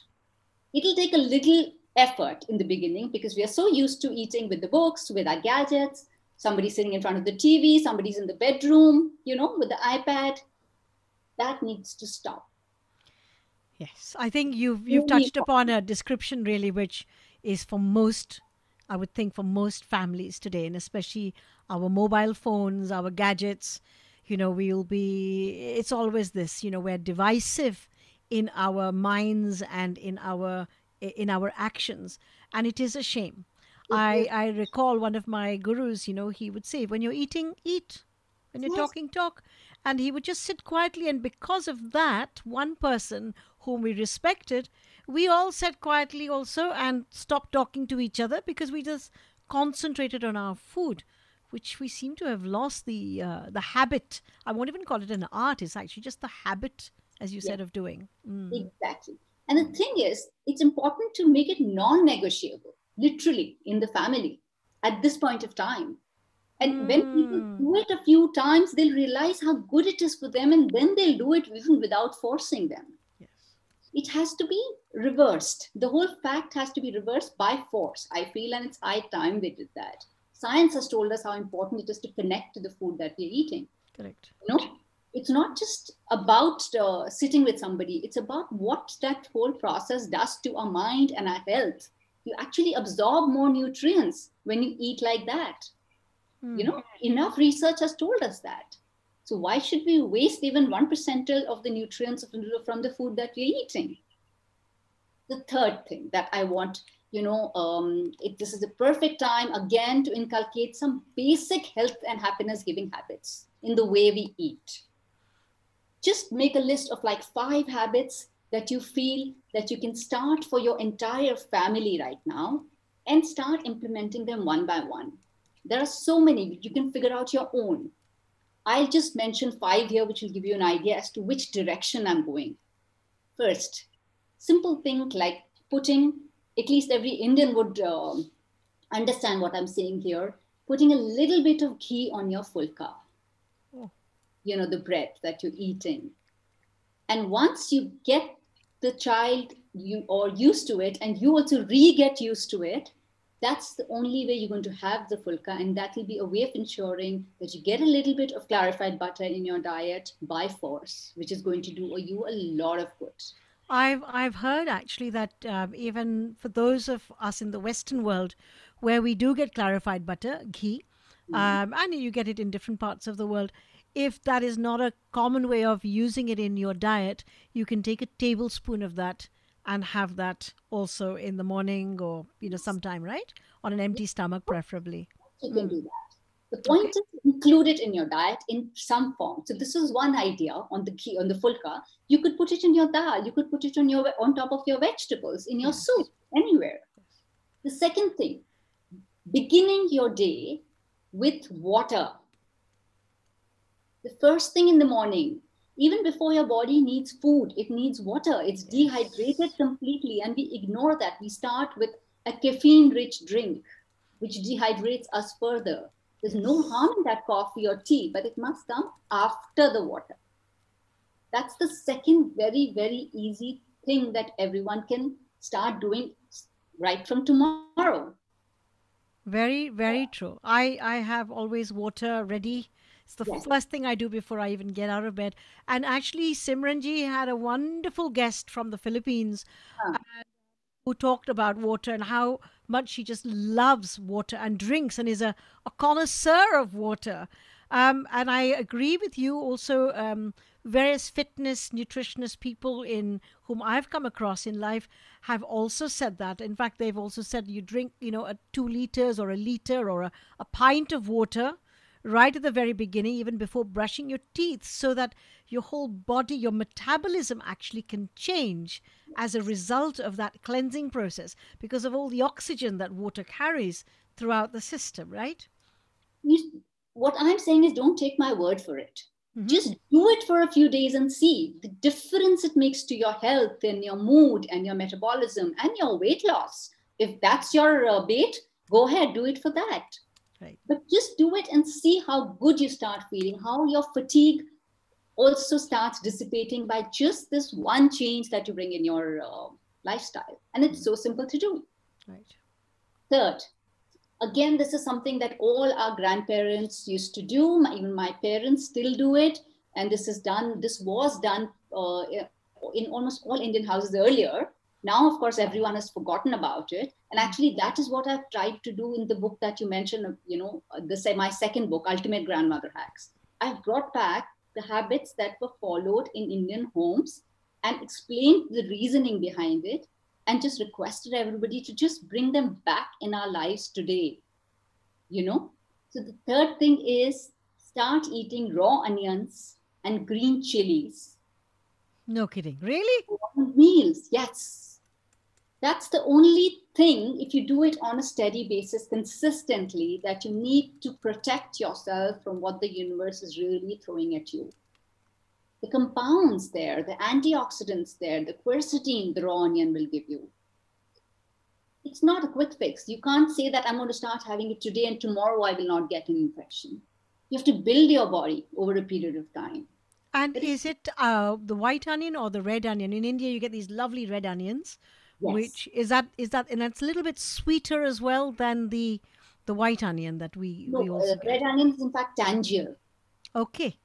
It'll take a little effort in the beginning because we are so used to eating with the books, with our gadgets, somebody sitting in front of the TV, somebody's in the bedroom, you know, with the iPad. That needs to stop. Yes, I think you've touched upon a description really which is for most, I would think for most families today, and especially our mobile phones, our gadgets, you know, it's always this, you know, we're divisive in our minds and in our actions, and it is a shame. I recall one of my gurus, you know, he would say, when you're eating, eat. When you're talking, talk. And he would just sit quietly. And because of that, one person whom we respected, we all sat quietly also and stopped talking to each other because we just concentrated on our food, which we seem to have lost the habit. I won't even call it an art. It's actually just the habit, as you said, of doing. Exactly. And the thing is, it's important to make it non-negotiable, literally, in the family at this point of time. And when people do it a few times, they'll realize how good it is for them, and then they'll do it even without forcing them. Yes. It has to be reversed. The whole fact has to be reversed by force, I feel, and it's high time they did that. Science has told us how important it is to connect to the food that we're eating. Correct. You know, it's not just about sitting with somebody. It's about what that whole process does to our mind and our health. You actually absorb more nutrients when you eat like that. You know, enough research has told us that. So why should we waste even 1% of the nutrients from the food that we're eating? The third thing that I want, you know, this is the perfect time again to inculcate some basic health and happiness giving habits in the way we eat. Just make a list of like 5 habits that you feel that you can start for your entire family right now and start implementing them one by one. There are so many. You can figure out your own. I'll just mention 5 here, which will give you an idea as to which direction I'm going. First, simple thing like putting, at least every Indian would understand what I'm saying here, putting a little bit of ghee on your fulka. Oh. You know, the bread that you're eating. And once you get the child used to it, and you also get used to it, that's the only way you're going to have the fulka, and that will be a way of ensuring that you get a little bit of clarified butter in your diet by force, which is going to do you a lot of good. I've heard actually that even for those of us in the Western world, where we do get clarified butter, ghee, and you get it in different parts of the world, if that is not a common way of using it in your diet, you can take a tablespoon of that and have that also in the morning or sometime, right? On an empty stomach, preferably. You can do that. The point is include it in your diet in some form. So this is one idea on the ghee, on the fulka. You could put it in your dal. You could put it on top of your vegetables, in your soup, anywhere. The second thing, beginning your day with water. The first thing in the morning, even before your body needs food, it needs water. It's dehydrated completely, and we ignore that. We start with a caffeine-rich drink, which dehydrates us further. There's no harm in that coffee or tea, but it must come after the water. That's the second very, very easy thing that everyone can start doing right from tomorrow. Very, very true. I have always water ready. It's the first thing I do before I even get out of bed. And actually, Simranji had a wonderful guest from the Philippines who talked about water and how much she just loves water and drinks and is a connoisseur of water. And I agree with you also. Various fitness, nutritionist people in whom I've come across in life have also said that. In fact, they've also said you drink, a 2 liters or a liter or a pint of water right at the very beginning, even before brushing your teeth, so that your whole body, your metabolism actually can change as a result of that cleansing process because of all the oxygen that water carries throughout the system, right? What I'm saying is don't take my word for it. Just do it for a few days and see the difference it makes to your health and your mood and your metabolism and your weight loss. If that's your bait, go ahead, do it for that. Right. But just do it and see how good you start feeling, how your fatigue also starts dissipating by just this one change that you bring in your lifestyle. And it's so simple to do. Right. Third, again, this is something that all our grandparents used to do. Even my parents still do it. And this was done in almost all Indian houses earlier. Now, of course, everyone has forgotten about it. And actually, that is what I've tried to do in the book that you mentioned, my second book, Ultimate Grandmother Hacks. I've brought back the habits that were followed in Indian homes and explained the reasoning behind it, and just requested everybody to just bring them back in our lives today. So the third thing is start eating raw onions and green chilies. No kidding. Really? Meals, yes. That's the only thing, if you do it on a steady basis consistently, that you need to protect yourself from what the universe is really throwing at you. The compounds there, the antioxidants there, the quercetin the raw onion will give you. It's not a quick fix. You can't say that I'm going to start having it today and tomorrow I will not get an infection. You have to build your body over a period of time. And is it the white onion or the red onion? In India, you get these lovely red onions, which is that, and it's a little bit sweeter as well than the white onion that we also get. Red onion is in fact tangier. Okay.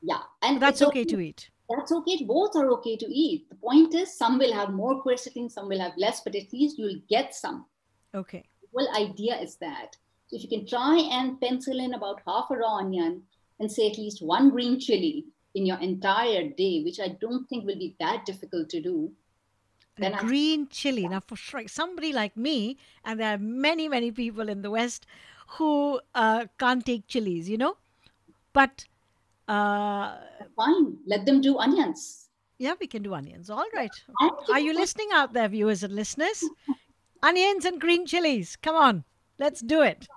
Yeah. And that's okay to eat. That's okay. Both are okay to eat. The point is some will have more quercetin, some will have less, but at least you'll get some. Okay. The whole idea is that. So if you can try and pencil in about half a raw onion and say at least one green chili in your entire day, which I don't think will be that difficult to do. Then green chili. Now, for sure, somebody like me, and there are many, many people in the West who can't take chilies, but fine, let them do onions. Yeah, we can do onions. All right. Are you listening out there, viewers and listeners? Onions and green chilies. Come on, let's do it.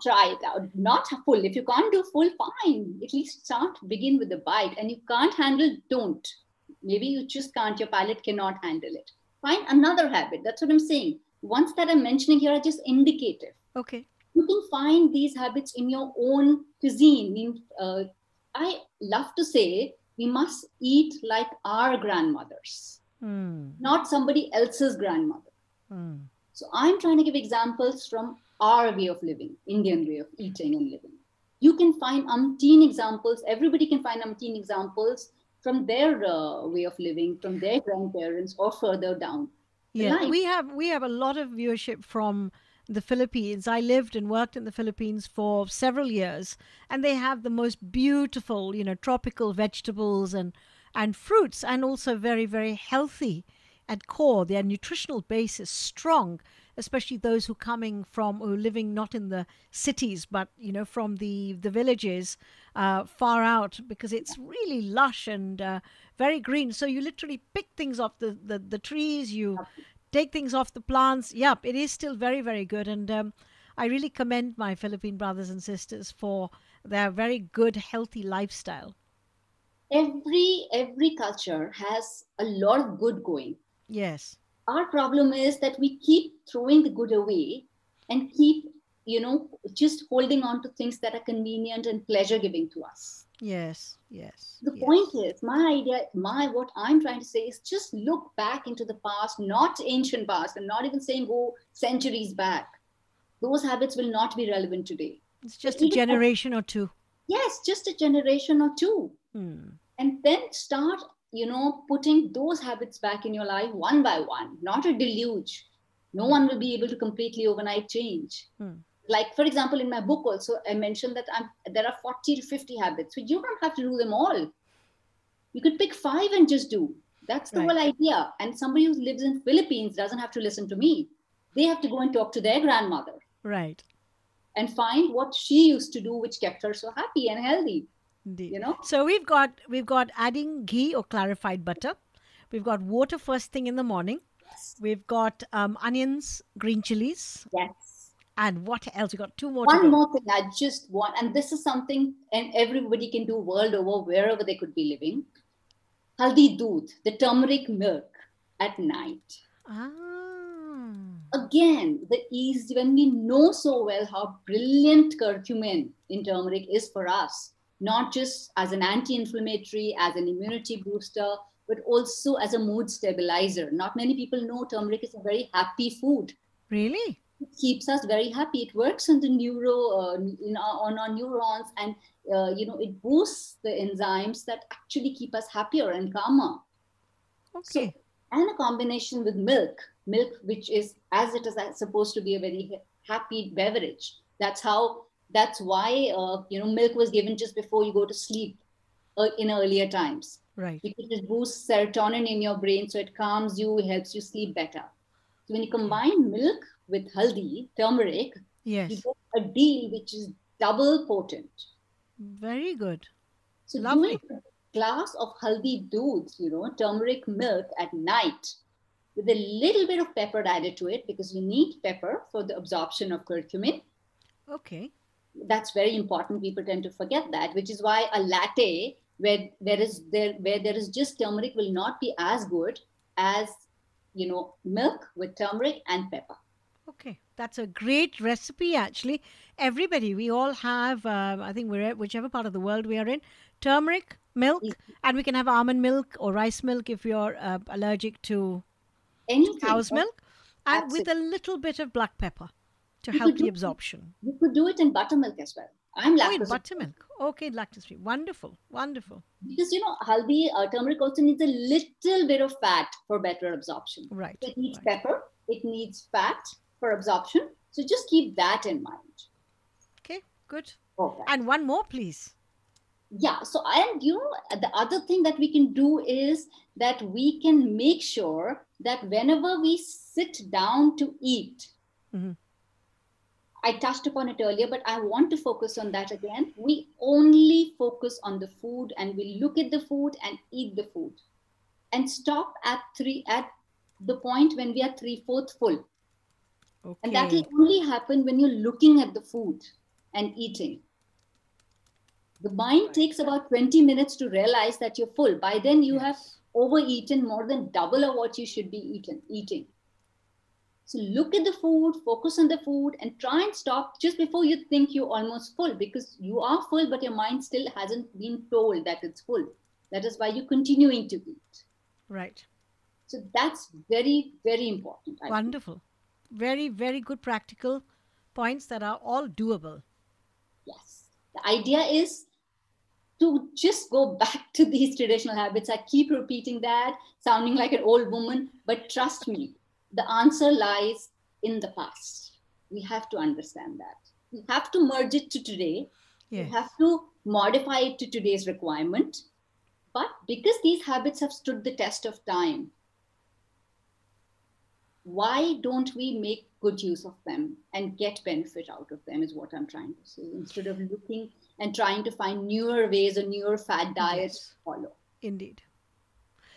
try it out. Not full. If you can't do full, fine. At least start, begin with the bite. And you can't handle, don't. Maybe you just can't, your palate cannot handle it. Find another habit. That's what I'm saying. Ones that I'm mentioning here are just indicative. Okay. You can find these habits in your own cuisine. I love to say we must eat like our grandmothers, not somebody else's grandmother. So I'm trying to give examples from our way of living, Indian way of eating and living. You can find umpteen examples. Everybody can find umpteen examples from their way of living, from their grandparents or further down. Yeah, we have a lot of viewership from the Philippines. I lived and worked in the Philippines for several years, and they have the most beautiful, tropical vegetables and fruits, and also very, very healthy at core. Their nutritional base is strong, especially those who are living not in the cities, but from the villages far out, because it's really lush and very green. So you literally pick things off the trees, you take things off the plants. Yep, it is still very, very good. And I really commend my Philippine brothers and sisters for their very good, healthy lifestyle. Every culture has a lot of good going. Yes. Our problem is that we keep throwing the good away and keep, just holding on to things that are convenient and pleasure giving to us. Yes. The point is, what I'm trying to say is just look back into the past, not ancient past, and not even saying go centuries back. Those habits will not be relevant today. It's just a generation or two. Yes, just a generation or two. And then start, putting those habits back in your life one by one, not a deluge. No one will be able to completely overnight change. Like, for example, in my book also, I mentioned that there are 40 to 50 habits. So you don't have to do them all. You could pick 5 and just do. That's the whole idea. And somebody who lives in Philippines doesn't have to listen to me. They have to go and talk to their grandmother. Right. And find what she used to do, which kept her so happy and healthy. Indeed. So we've got adding ghee or clarified butter. We've got water first thing in the morning. Yes. We've got onions, green chilies. Yes. And what else? We got 2 more. One more thing, I just want, and this is something, and everybody can do world over, wherever they could be living. Haldi doodh, the turmeric milk at night. Again, when we know so well how brilliant curcumin in turmeric is for us, not just as an anti-inflammatory, as an immunity booster, but also as a mood stabilizer. Not many people know turmeric is a very happy food. Really? It keeps us very happy. It works on the on our neurons, and it boosts the enzymes that actually keep us happier and calmer. Okay. So, and a combination with milk, which is, as it is supposed to be, a very happy beverage. That's why milk was given just before you go to sleep in earlier times. Right. Because it boosts serotonin in your brain, so it calms you, helps you sleep better. So when you combine milk with haldi, turmeric, yes, you get a deal which is double potent. Very good. So lovely. Doing a glass of haldi doodh, turmeric milk at night, with a little bit of pepper added to it, because you need pepper for the absorption of curcumin. Okay. That's very important. People tend to forget that, which is why a latte where there is just turmeric will not be as good as milk with turmeric and pepper. Okay, that's a great recipe. Actually, everybody, we all have. I think whichever part of the world we are in, turmeric, milk, and we can have almond milk or rice milk if you're allergic to cow's milk, and with a little bit of black pepper to help the absorption. You could do it in buttermilk as well. I'm lactose. In buttermilk. Okay, lactose free. Wonderful, wonderful. Because haldi, turmeric also needs a little bit of fat for better absorption. Right. So it needs pepper. It needs fat for absorption. So just keep that in mind. Okay, good. Okay. And one more, please. Yeah. So the other thing that we can do is that we can make sure that whenever we sit down to eat. I touched upon it earlier, but I want to focus on that again. We only focus on the food, and we look at the food and eat the food, and stop at the point when we are 3/4 full. Okay. And that will only happen when you're looking at the food. and eating. The mind takes about 20 minutes to realize that you're full. By then you have overeaten more than double of what you should be eating. So look at the food, focus on the food, and try and stop just before you think you're almost full, because you are full, but your mind still hasn't been told that it's full. That is why you're continuing to eat. Right. So that's very, very important. Wonderful. Very, very good practical points that are all doable. Yes. The idea is to just go back to these traditional habits. I keep repeating that, sounding like an old woman, but trust me, the answer lies in the past. We have to understand that. We have to merge it to today. Yes. We have to modify it to today's requirement. But because these habits have stood the test of time, why don't we make good use of them and get benefit out of them, is what I'm trying to say, instead of looking and trying to find newer ways or newer fad diets to follow. Indeed.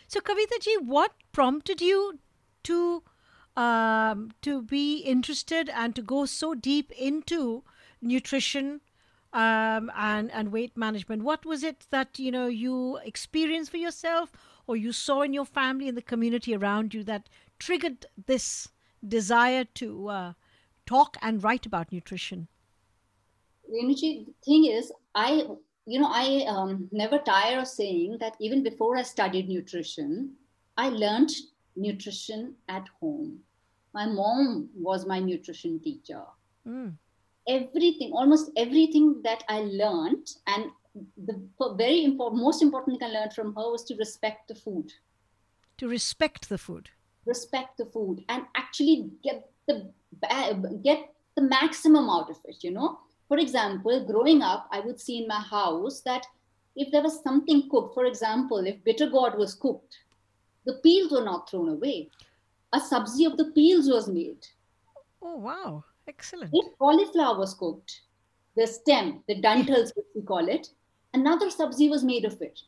So Kavita ji, what prompted you to be interested and to go so deep into nutrition and weight management? What was it that you experienced for yourself, or you saw in your family and the community around you, that triggered this desire to talk and write about nutrition? Renuji, the thing is, I never tire of saying that even before I studied nutrition, I learned nutrition at home. My mom was my nutrition teacher. Everything, almost everything that I learned, and the most important thing I learned from her was to respect the food. To respect the food. Respect the food and actually get the maximum out of it, For example, growing up, I would see in my house that if there was something cooked, for example, if bitter gourd was cooked, the peels were not thrown away. A sabzi of the peels was made. Oh, wow. Excellent. If cauliflower was cooked, the stem, the dentals, which we call it, another sabzi was made of it.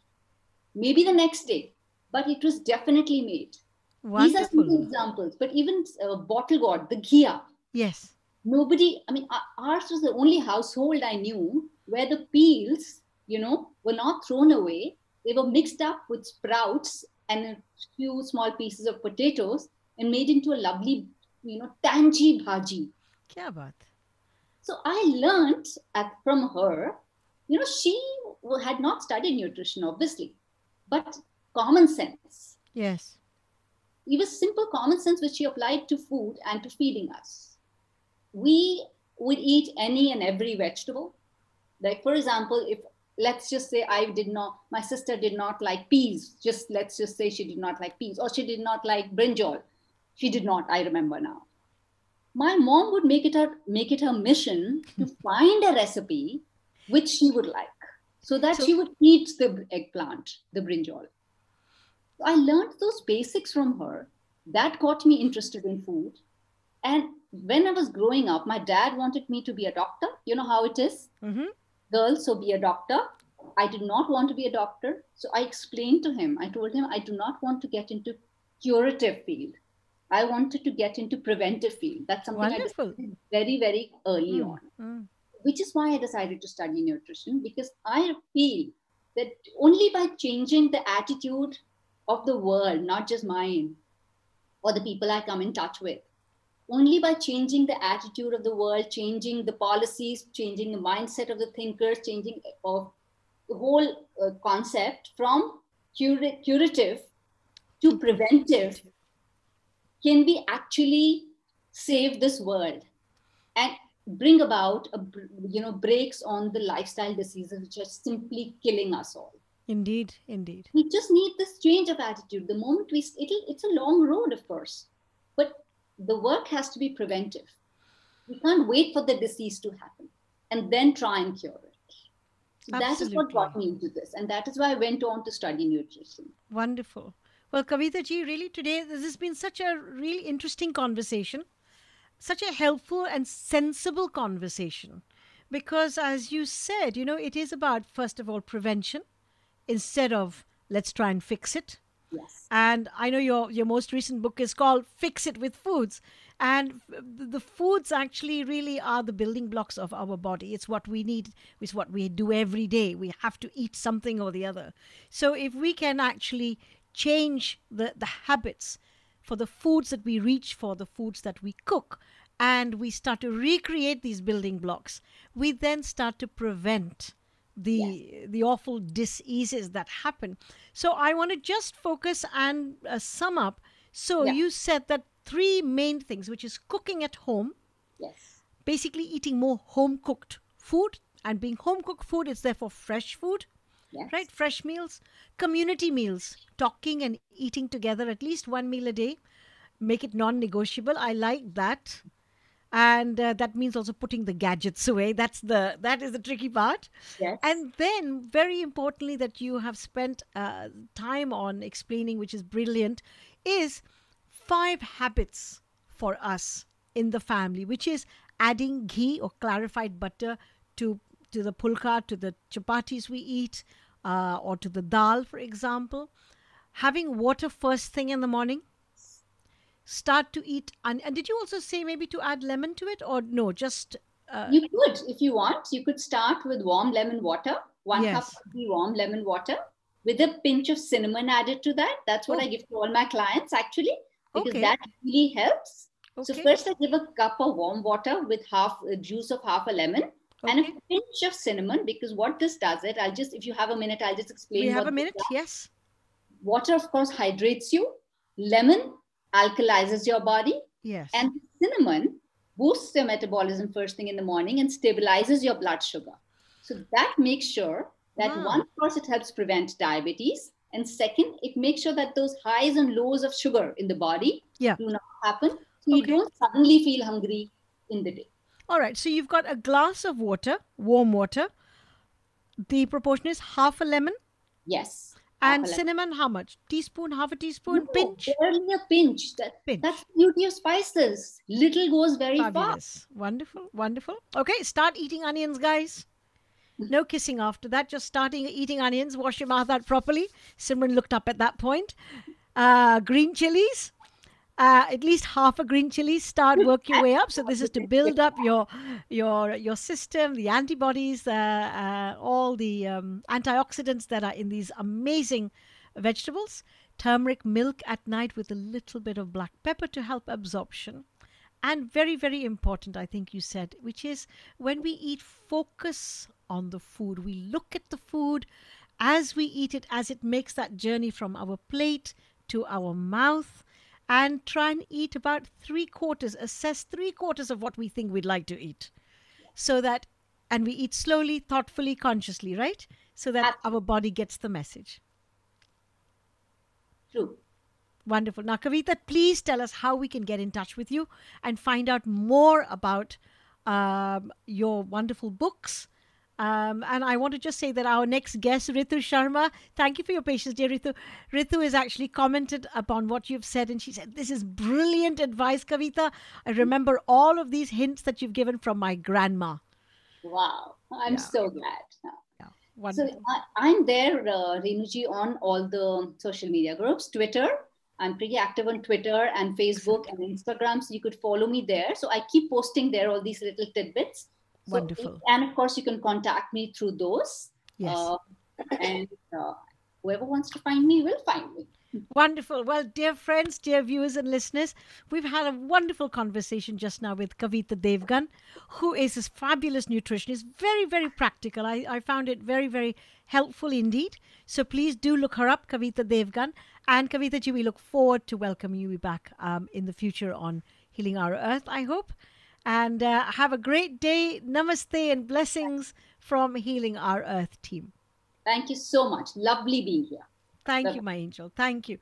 Maybe the next day, but it was definitely made. Wonderful. These are some examples. But even bottle gourd, the ghee. Yes. Ours was the only household I knew where the peels, were not thrown away. They were mixed up with sprouts and a few small pieces of potatoes and made into a lovely, tangy bhaji. Kya baat. So I learned from her, she had not studied nutrition, obviously, but common sense. Yes. It was simple common sense which she applied to food and to feeding us. We would eat any and every vegetable. Like, for example, let's just say my sister did not like peas. Let's just say she did not like peas, or she did not like brinjal. She did not, I remember now. My mom would make it her mission to find a recipe which she would like, so that she would eat the eggplant, the brinjal. So I learned those basics from her. That got me interested in food. And when I was growing up, my dad wanted me to be a doctor. You know how it is? Mm-hmm. Girls, so be a doctor. I did not want to be a doctor. So I explained to him, I told him I do not want to get into curative field. I wanted to get into preventive field. That's something Wonderful. I did very, very early on. Which is why I decided to study nutrition, because I feel that only by changing the attitude of the world, not just mine or the people I come in touch with, only by changing the attitude of the world, changing the policies, changing the mindset of the thinkers, changing of the whole concept from curative to preventive, can we actually save this world and bring about breaks on the lifestyle diseases which are simply killing us all. Indeed, indeed. We just need this change of attitude. The moment it's a long road, of course, but the work has to be preventive. We can't wait for the disease to happen and then try and cure it. So that is what got me into this, and that is why I went on to study nutrition. Wonderful. Well, Kavita ji, really today this has been such a really interesting conversation, such a helpful and sensible conversation, because as you said, it is about, first of all, prevention instead of let's try and fix it. Yes. And I know your most recent book is called Fix It with Foods. And the foods actually really are the building blocks of our body. It's what we need, it's what we do every day. We have to eat something or the other. So if we can actually change the habits for the foods that we reach for, the foods that we cook, and we start to recreate these building blocks, we then start to prevent the awful diseases that happen. So I want to just focus and sum up. So you said that 3 main things, which is cooking at home, basically eating more home cooked food, and being home cooked food is therefore fresh food, right? Fresh meals, community meals, talking and eating together at least 1 meal a day, make it non-negotiable. I like that. And that means also putting the gadgets away. That is the tricky part. And then very importantly, that you have spent time on explaining, which is brilliant, is 5 habits for us in the family, which is adding ghee or clarified butter to the pulka, to the chapatis we eat, or to the dal, for example. Having water first thing in the morning. Start to eat, and did you also say maybe to add lemon to it, or no, just you could, if you want, you could start with warm lemon water. 1 cup would be warm lemon water with a pinch of cinnamon added to that. That's what I give to all my clients actually, because that really helps. So first I give a cup of warm water with juice of half a lemon and a pinch of cinnamon, because what this does it, if you have a minute, I'll just explain. We have a minute, yes. Water, of course, hydrates you. Lemon alkalizes your body. Yes. And cinnamon boosts your metabolism first thing in the morning and stabilizes your blood sugar. So that makes sure that one, of course, it helps prevent diabetes. And second, it makes sure that those highs and lows of sugar in the body do not happen. So you don't suddenly feel hungry in the day. All right. So you've got a glass of water, warm water. The proportion is half a lemon. Yes. And cinnamon, how much? Teaspoon, half a teaspoon, pinch? Barely a pinch. That's the beauty of spices. Little goes very far. Wonderful, wonderful. Okay, start eating onions, guys. No kissing after that. Just eating onions. Wash your mouth out properly. Simran looked up at that point. Green chilies. At least half a green chili. Work your way up. So this is to build up your system, the antibodies, all the antioxidants that are in these amazing vegetables. Turmeric milk at night with a little bit of black pepper to help absorption. And very, very important, I think you said, which is when we eat, focus on the food. We look at the food as we eat it, as it makes that journey from our plate to our mouth. And try and eat about 3/4, assess 3/4 of what we think we'd like to eat. So that, and we eat slowly, thoughtfully, consciously, right? So that our body gets the message. True. Wonderful. Now, Kavita, please tell us how we can get in touch with you and find out more about your wonderful books. And I want to just say that our next guest, Ritu Sharma, thank you for your patience, dear Ritu. Ritu has actually commented upon what you've said, and she said, this is brilliant advice, Kavita. I remember all of these hints that you've given from my grandma. Wow, I'm so glad. Wonderful. So I'm there, Renuji, on all the social media groups, Twitter. I'm pretty active on Twitter and Facebook and Instagram, so you could follow me there. So I keep posting there all these little tidbits. Wonderful. And of course, you can contact me through those. Yes. And whoever wants to find me will find me. Wonderful. Well, dear friends, dear viewers and listeners, we've had a wonderful conversation just now with Kavita Devgan, who is a fabulous nutritionist, very, very practical. I found it very, very helpful indeed. So please do look her up, Kavita Devgan. And Kavita ji, we look forward to welcoming you back in the future on Healing Our Earth, I hope. And have a great day. Namaste and blessings from Healing Our Earth team. Thank you so much. Lovely being here. Thank you, my angel. Thank you.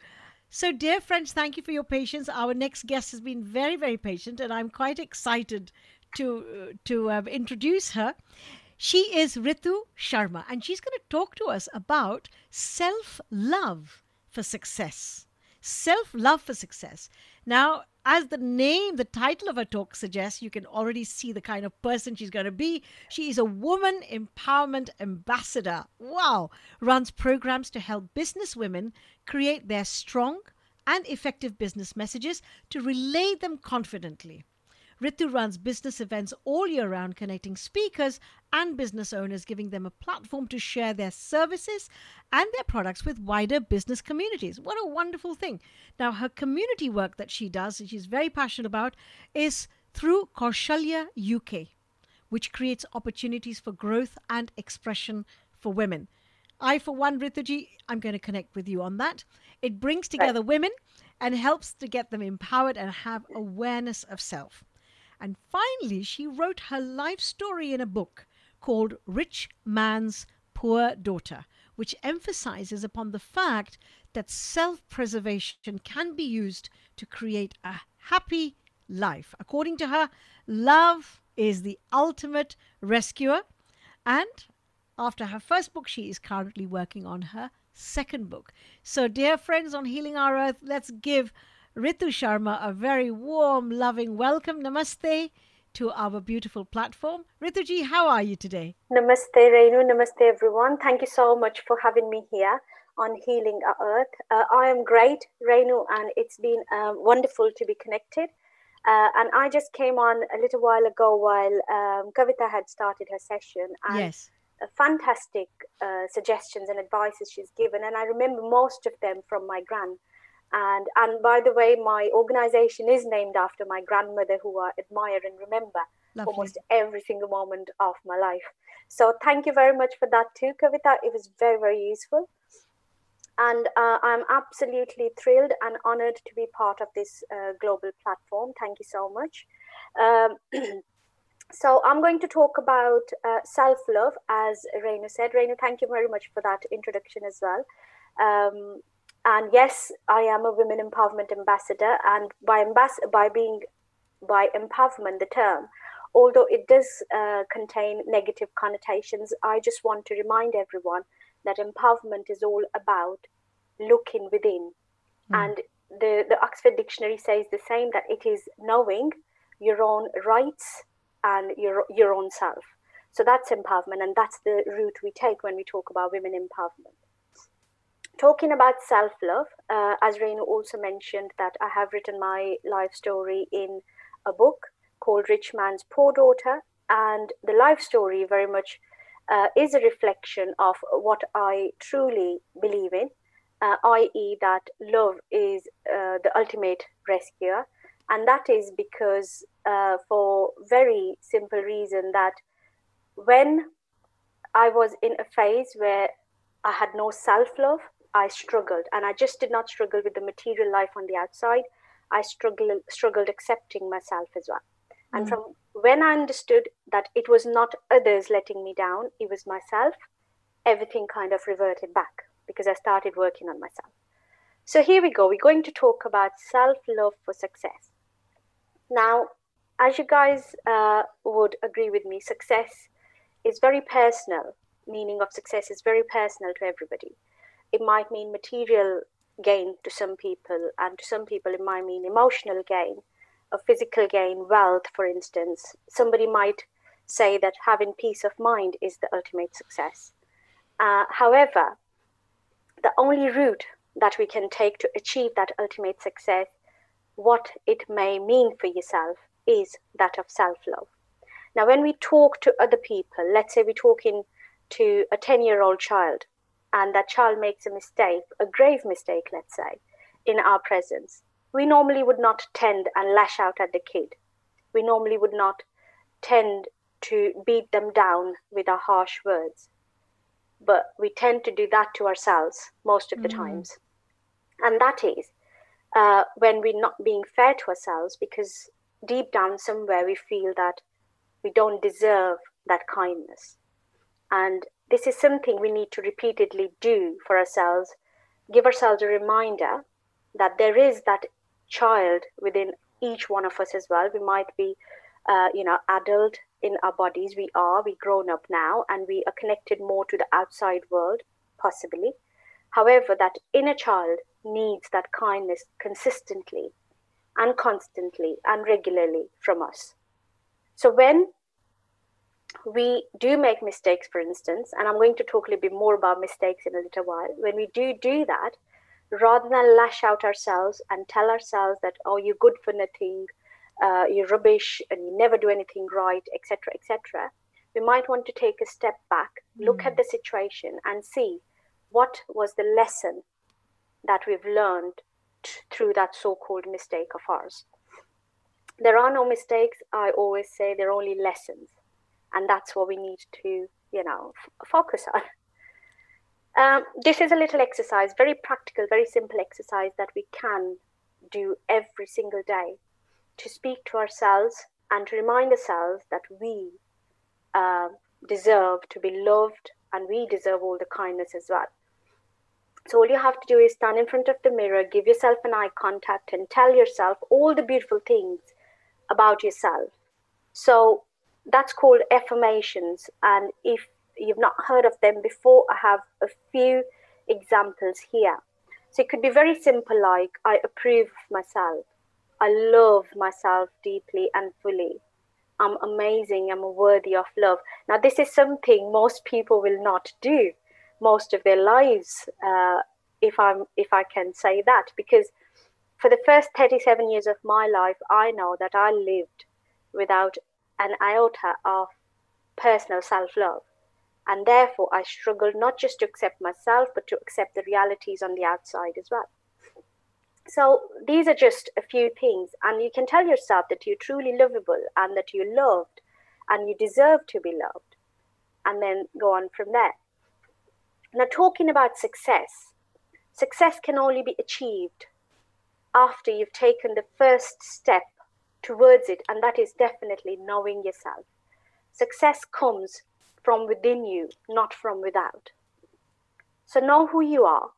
So, dear friends, thank you for your patience. Our next guest has been very, very patient, and I'm quite excited to introduce her. She is Ritu Sharma, and she's going to talk to us about self-love for success. Self-love for success. Now, as the title of her talk suggests, you can already see the kind of person she's going to be. She is a woman empowerment ambassador. Wow. Runs programs to help business women create their strong and effective business messages to relay them confidently. Ritu runs business events all year round, connecting speakers and business owners, giving them a platform to share their services and their products with wider business communities. What a wonderful thing. Now, her community work that she does, she's very passionate about, is through Kaushalya UK, which creates opportunities for growth and expression for women. I, for one, Rituji, I'm going to connect with you on that. It brings together women and helps to get them empowered and have awareness of self. And finally, she wrote her life story in a book called Rich Man's Poor Daughter, which emphasizes upon the fact that self-preservation can be used to create a happy life. According to her, love is the ultimate rescuer. And after her first book, she is currently working on her second book. So, dear friends on Healing Our Earth, let's give Ritu Sharma a very warm, loving welcome. Namaste to our beautiful platform. Rituji, how are you today? Namaste, Renu. Namaste, everyone. Thank you so much for having me here on Healing Our Earth. I am great, Renu, and it's been wonderful to be connected. And I just came on a little while ago while Kavita had started her session. And yes. Fantastic suggestions and advices she's given. And I remember most of them from my gran. And by the way, my organization is named after my grandmother, who I admire and remember almost every single moment of my life. So thank you very much for that too, Kavita. It was very, very useful. And I'm absolutely thrilled and honored to be part of this global platform. Thank you so much. So I'm going to talk about self-love, as Renu said. Renu, thank you very much for that introduction as well. And yes, I am a women empowerment ambassador, and by empowerment, the term, although it does contain negative connotations, I just want to remind everyone that empowerment is all about looking within. And the Oxford Dictionary says the same, that it is knowing your own rights and your own self. So that's empowerment, and that's the route we take when we talk about women empowerment. Talking about self-love, as Renu also mentioned, that I have written my life story in a book called Rich Man's Poor Daughter. And the life story very much is a reflection of what I truly believe in, i.e. that love is the ultimate rescuer. And that is because for very simple reason that when I was in a phase where I had no self-love, I struggled, and I just did not struggle with the material life on the outside. I struggled accepting myself as well. And from when I understood that it was not others letting me down, it was myself, everything kind of reverted back because I started working on myself. So here we go. We're going to talk about self-love for success. Now, as you guys would agree with me, success is very personal. Meaning of success is very personal to everybody. It might mean material gain to some people, and to some people it might mean emotional gain, a physical gain, wealth, for instance. Somebody might say that having peace of mind is the ultimate success. However, the only route that we can take to achieve that ultimate success, what it may mean for yourself, is that of self-love. Now, when we talk to other people, let's say we're talking to a 10-year-old child, and that child makes a mistake, a grave mistake, let's say, in our presence, we normally would not tend and lash out at the kid. We normally would not tend to beat them down with our harsh words. But we tend to do that to ourselves most of the times. And that is when we're not being fair to ourselves, because deep down somewhere we feel that we don't deserve that kindness. And this is something we need to repeatedly do for ourselves, give ourselves a reminder that there is that child within each one of us as well. We might be, adult in our bodies. We're grown up now, and we are connected more to the outside world, possibly. However, that inner child needs that kindness consistently and constantly and regularly from us. So when we do make mistakes, for instance, and I'm going to talk a little bit more about mistakes in a little while. When we do that, rather than lash out ourselves and tell ourselves that, oh, you're good for nothing, you're rubbish and you never do anything right, etc., etc., we might want to take a step back, look at the situation and see what was the lesson that we've learned through that so-called mistake of ours. There are no mistakes. I always say there are only lessons. And that's what we need to, focus on. This is a little exercise, very practical, very simple exercise that we can do every single day to speak to ourselves and to remind ourselves that we deserve to be loved and we deserve all the kindness as well. So all you have to do is stand in front of the mirror, give yourself an eye contact and tell yourself all the beautiful things about yourself. So that's called affirmations. And if you've not heard of them before, I have a few examples here. So it could be very simple, like, I approve of myself. I love myself deeply and fully. I'm amazing. I'm worthy of love. Now, this is something most people will not do most of their lives, if I can say that, because for the first 37 years of my life, I know that I lived without an iota of personal self-love. And therefore, I struggled not just to accept myself, but to accept the realities on the outside as well. So these are just a few things. And you can tell yourself that you're truly lovable and that you're loved and you deserve to be loved. And then go on from there. Now, talking about success, success can only be achieved after you've taken the first step towards it, and that is definitely knowing yourself. Success comes from within you, not from without. So know who you are,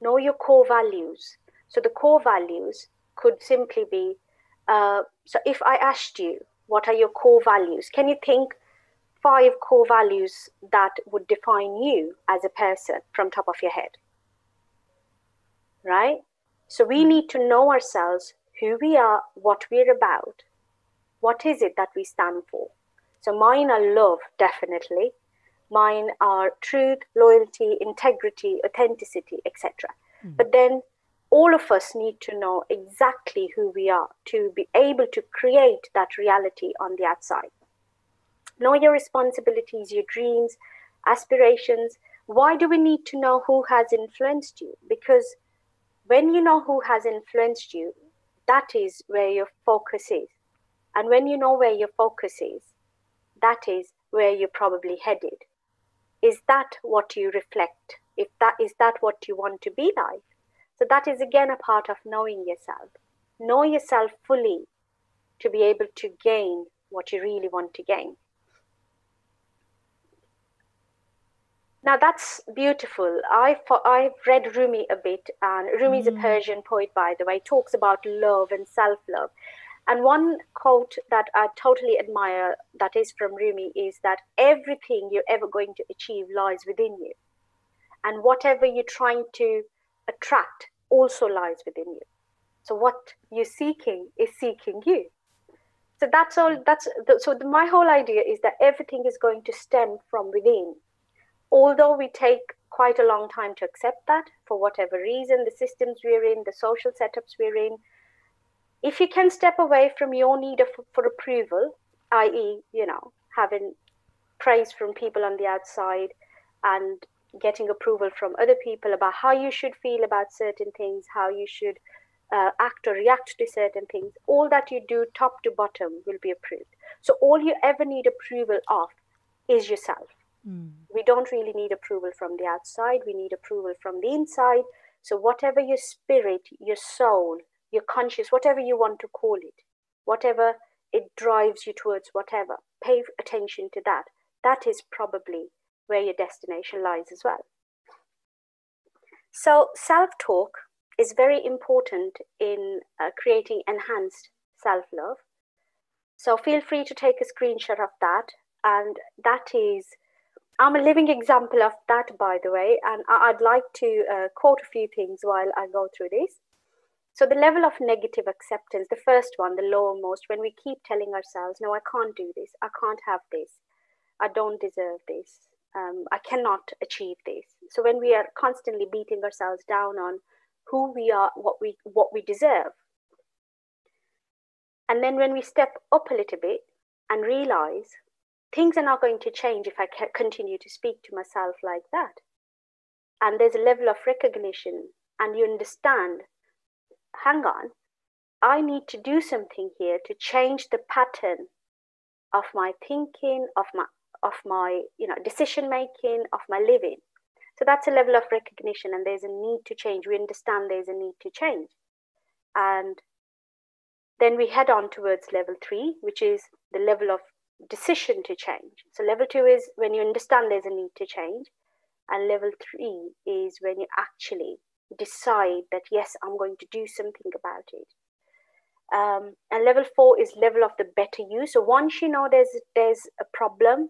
know your core values. So the core values could simply be, so if I asked you, what are your core values? Can you think 5 core values that would define you as a person from top of your head? Right? So we need to know ourselves, who we are, what we're about. What is it that we stand for? So mine are love, definitely. Mine are truth, loyalty, integrity, authenticity, etc. But then all of us need to know exactly who we are to be able to create that reality on the outside. Know your responsibilities, your dreams, aspirations. Why do we need to know who has influenced you? Because when you know who has influenced you, that is where your focus is. And when you know where your focus is, that is where you're probably headed. Is that what you reflect? Is that what you want to be like? So that is again a part of knowing yourself. Know yourself fully to be able to gain what you really want to gain. Now that's beautiful. I've read Rumi a bit, and Rumi is a Persian poet, by the way. He talks about love and self-love. And one quote that I totally admire that is from Rumi is that everything you're ever going to achieve lies within you. And whatever you're trying to attract also lies within you. So what you're seeking is seeking you. So that's all. My whole idea is that everything is going to stem from within. Although we take quite a long time to accept that, for whatever reason, the systems we're in, the social setups we're in, if you can step away from your need for approval, i.e., having praise from people on the outside and getting approval from other people about how you should feel about certain things, how you should act or react to certain things, all that you do top to bottom will be approved. So all you ever need approval of is yourself. We don't really need approval from the outside. We need approval from the inside. So whatever your spirit, your soul, your conscious, whatever you want to call it, whatever it drives you towards, whatever, pay attention to that. That is probably where your destination lies as well. So self-talk is very important in creating enhanced self-love. So feel free to take a screenshot of that. And that is, I'm a living example of that, by the way, and I'd like to quote a few things while I go through this. So the level of negative acceptance, the first one, the lowermost, when we keep telling ourselves, no, I can't do this, I can't have this, I don't deserve this, I cannot achieve this. So when we are constantly beating ourselves down on who we are, what we deserve. And then when we step up a little bit and realize things are not going to change if I continue to speak to myself like that. And there's a level of recognition, and you understand, hang on, I need to do something here to change the pattern of my thinking, of my decision making, of my living. So that's a level of recognition, and there's a need to change. We understand there's a need to change. And then we head on towards level 3, which is the level of decision to change. So level 2 is when you understand there's a need to change. And level 3 is when you actually decide that, yes, I'm going to do something about it. And level 4 is level of the better you. So once you know there's a problem,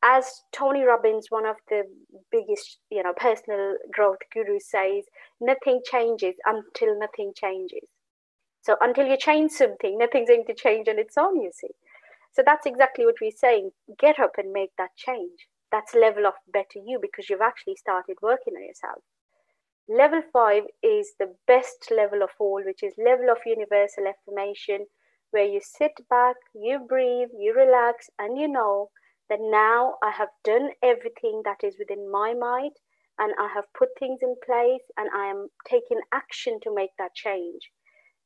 as Tony Robbins, one of the biggest personal growth gurus, says, nothing changes until nothing changes. So until you change something, nothing's going to change on its own, you see. So that's exactly what we're saying. Get up and make that change. That's level of better you, because you've actually started working on yourself. Level 5 is the best level of all, which is level of universal affirmation, where you sit back, you breathe, you relax, and you know that now I have done everything that is within my might, and I have put things in place, and I am taking action to make that change.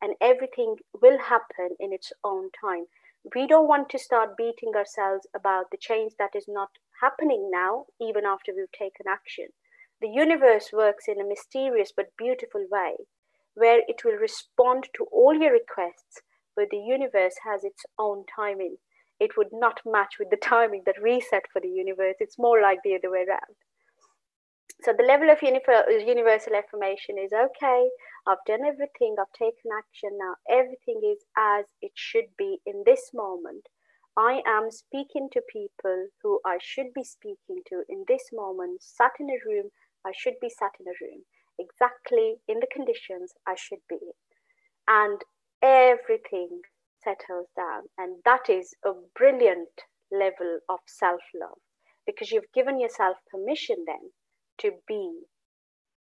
And everything will happen in its own time. We don't want to start beating ourselves about the change that is not happening now, even after we've taken action. The universe works in a mysterious but beautiful way, where it will respond to all your requests, but the universe has its own timing. It would not match with the timing that we set for the universe. It's more like the other way around. So the level of universal affirmation is, okay, I've done everything, I've taken action now, everything is as it should be in this moment. I am speaking to people who I should be speaking to in this moment, sat in a room, I should be sat in a room, exactly in the conditions I should be. And everything settles down. And that is a brilliant level of self-love, because you've given yourself permission then to be.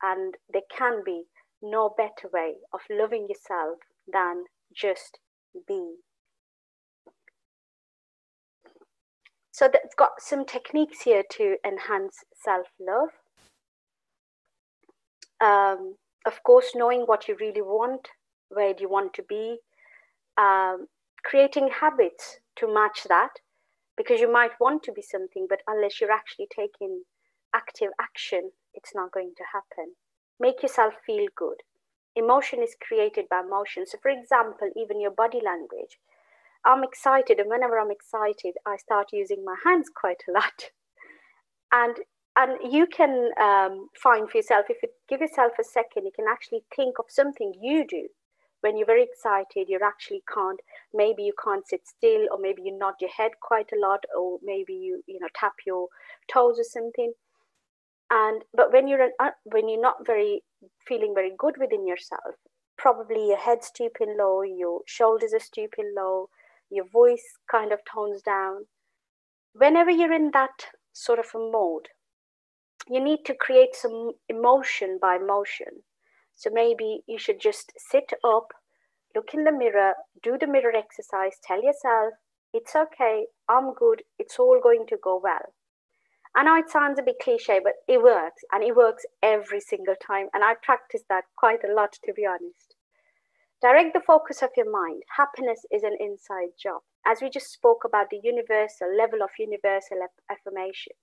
And there can be no better way of loving yourself than just be. So that's got some techniques here to enhance self-love. Of course, knowing what you really want, where do you want to be, creating habits to match that, because you might want to be something, but unless you're actually taking active action, it's not going to happen. Make yourself feel good. Emotion is created by motion. So for example, even your body language. I'm excited, and whenever I'm excited, I start using my hands quite a lot. And you can find for yourself, if you give yourself a second, you can actually think of something you do. When you're very excited, you actually can't, maybe you can't sit still, or maybe you nod your head quite a lot, or maybe you tap your toes or something. But when you're not feeling very good within yourself, probably your head's stooping low, your shoulders are stooping low, your voice kind of tones down. Whenever you're in that sort of a mode, you need to create some emotion by motion. So maybe you should just sit up, look in the mirror, do the mirror exercise, tell yourself, it's okay, I'm good, it's all going to go well. I know it sounds a bit cliche, but it works, and it works every single time. And I practice that quite a lot, to be honest. Direct the focus of your mind. Happiness is an inside job. As we just spoke about the universal level of universal affirmation.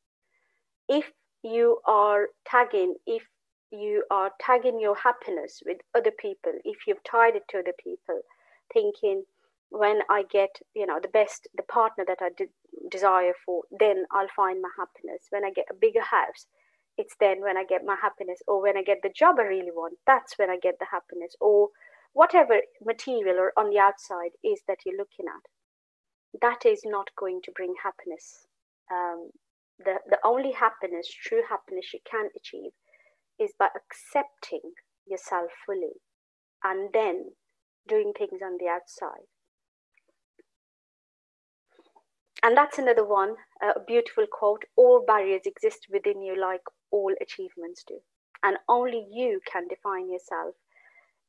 If you are tagging your happiness with other people, if you've tied it to other people, thinking, when I get, the partner that I desire for, then I'll find my happiness. When I get a bigger house, it's then when I get my happiness. Or when I get the job I really want, that's when I get the happiness. Or whatever material or on the outside is that you're looking at, that is not going to bring happiness. The only happiness, true happiness you can achieve, is by accepting yourself fully and then doing things on the outside. And that's another one, a beautiful quote: all barriers exist within you like all achievements do. And only you can define yourself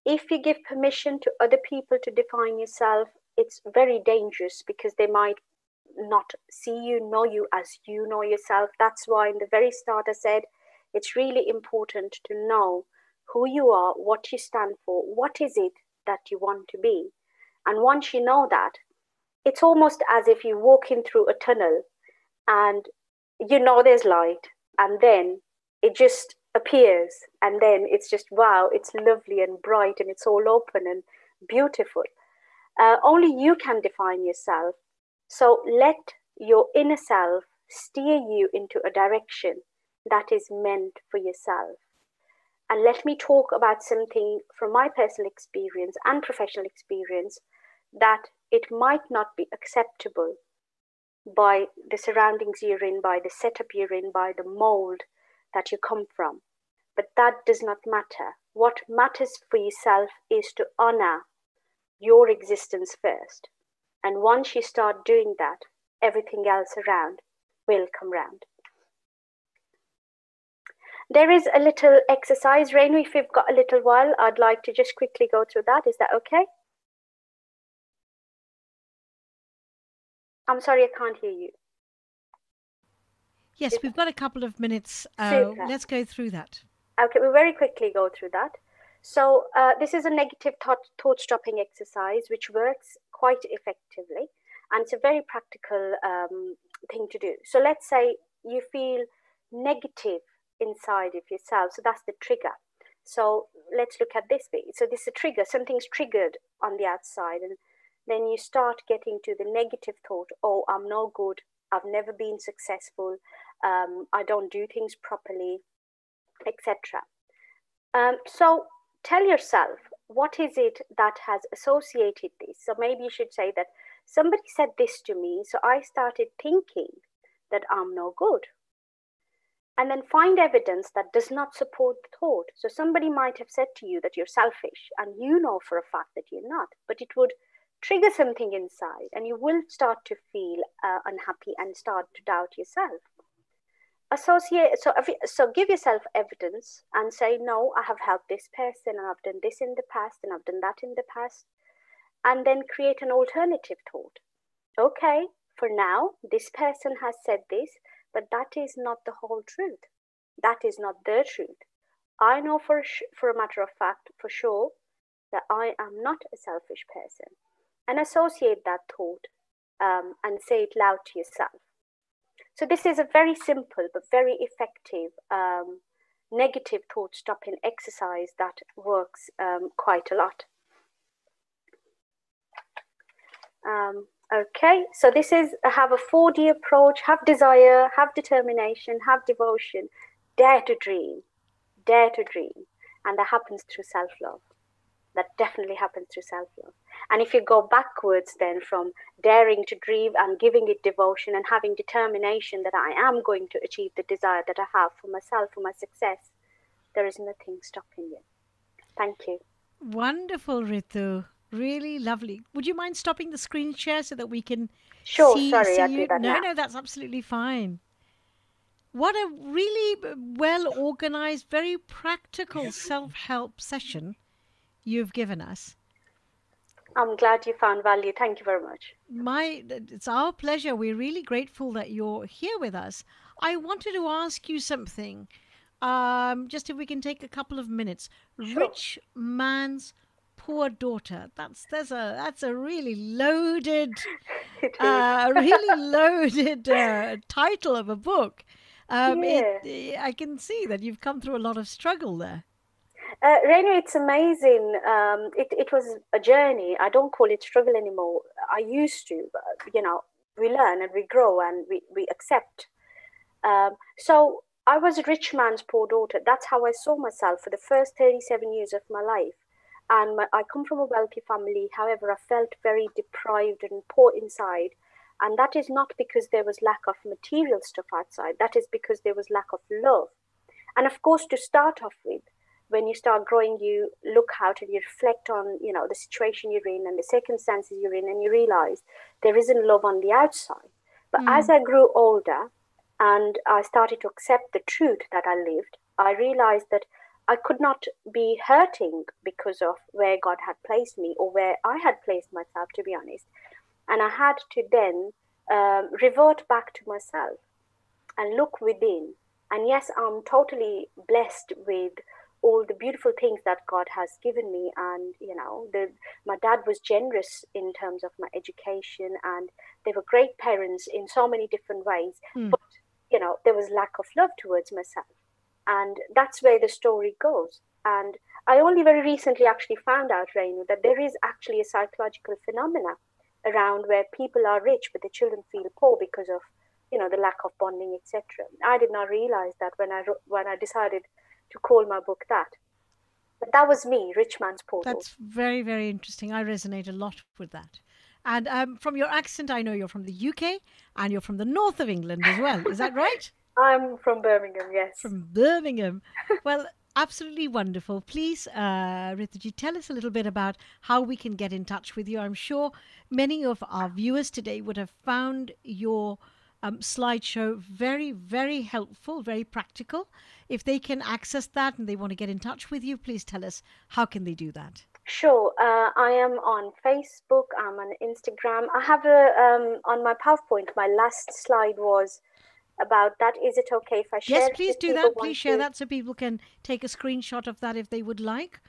if you give permission to other people to define yourself, it's very dangerous because they might not see you, know you as you know yourself. That's why in the very start I said it's really important to know who you are, what you stand for, what is it that you want to be. And once you know that, it's almost as if you're walking through a tunnel and you know there's light, and then it just appears, and then it's just, wow, it's lovely and bright and it's all open and beautiful. Only you can define yourself. So let your inner self steer you into a direction that is meant for yourself. And let me talk about something from my personal experience and professional experience, that it might not be acceptable by the surroundings you're in, by the setup you're in, by the mold that you come from. But that does not matter. What matters for yourself is to honor your existence first. And once you start doing that, everything else around will come round. There is a little exercise. Renu, if you've got a little while, I'd like to just quickly go through that. Is that okay? I'm sorry, I can't hear you. Yes, we've got a couple of minutes. Let's go through that. Okay, we'll very quickly go through that. So this is a negative thought stopping exercise which works quite effectively, and it's a very practical thing to do. So let's say you feel negative inside of yourself. So that's the trigger. So let's look at this bit. So this is a trigger. Something's triggered on the outside, and then you start getting to the negative thought. Oh, I'm no good. I've never been successful. I don't do things properly, etc. So tell yourself, what is it that has associated this? So maybe you should say that somebody said this to me, so I started thinking that I'm no good. And then find evidence that does not support the thought. So somebody might have said to you that you're selfish, and you know for a fact that you're not, but it would trigger something inside, and you will start to feel unhappy and start to doubt yourself. So give yourself evidence and say, no, I have helped this person, and I've done this in the past, and I've done that in the past. And then create an alternative thought. Okay, for now, this person has said this, but that is not the whole truth. That is not the truth. I know for a matter of fact, for sure, that I am not a selfish person. And associate that thought and say it loud to yourself. So this is a very simple but very effective negative thought stopping exercise that works quite a lot. Okay, so this is have a 4D approach: have desire, have determination, have devotion, dare to dream, and that happens through self-love. That definitely happens through self-love. And if you go backwards then from daring to dream and giving it devotion and having determination that I am going to achieve the desire that I have for myself, for my success, there is nothing stopping you. Thank you. Wonderful, Ritu. Really lovely. Would you mind stopping the screen share so that we can see I'll you? do that now. No, that's absolutely fine. What a really well-organized, very practical self-help session you've given us. I'm glad you found value. Thank you very much. It's our pleasure. We're really grateful that you're here with us. I wanted to ask you something. Just if we can take a couple of minutes. Sure. Rich man's poor daughter. That's a really loaded, title of a book. I can see that you've come through a lot of struggle there. Renu, it's amazing. It was a journey. I don't call it struggle anymore. I used to, we learn and we grow and we accept. So I was a rich man's poor daughter. That's how I saw myself for the first 37 years of my life. And I come from a wealthy family. However, I felt very deprived and poor inside. And that is not because there was lack of material stuff outside. That is because there was lack of love. And of course, to start off with, when you start growing, you look out and you reflect on, the situation you're in and the circumstances you're in, and you realize there isn't love on the outside. But as I grew older and I started to accept the truth that I lived, I realized that I could not be hurting because of where God had placed me or where I had placed myself, to be honest. And I had to then revert back to myself and look within. And yes, I'm totally blessed with all the beautiful things that God has given me. And, you know, my dad was generous in terms of my education, and they were great parents in so many different ways. But, you know, there was lack of love towards myself. And that's where the story goes. And I only very recently actually found out, Renu, that there is actually a psychological phenomena around where people are rich, but the children feel poor because of, you know, the lack of bonding, etc. I did not realize that when I decided to call my book that. But that was me, Rich Man's Poor Daughter. That's very, very interesting. I resonate a lot with that. And from your accent, I know you're from the UK and you're from the north of England as well. Is that right? I'm from Birmingham, yes. From Birmingham. Well, absolutely wonderful. Please, Rituji, tell us a little bit about how we can get in touch with you. I'm sure many of our viewers today would have found your slideshow very, very helpful, very practical. If they can access that and they want to get in touch with you, please tell us how can they do that. Sure. I am on Facebook. I'm on Instagram. I have on my PowerPoint, my last slide was about that. Is it okay if I share? Yes, please do that. Please share that so people can take a screenshot of that if they would like.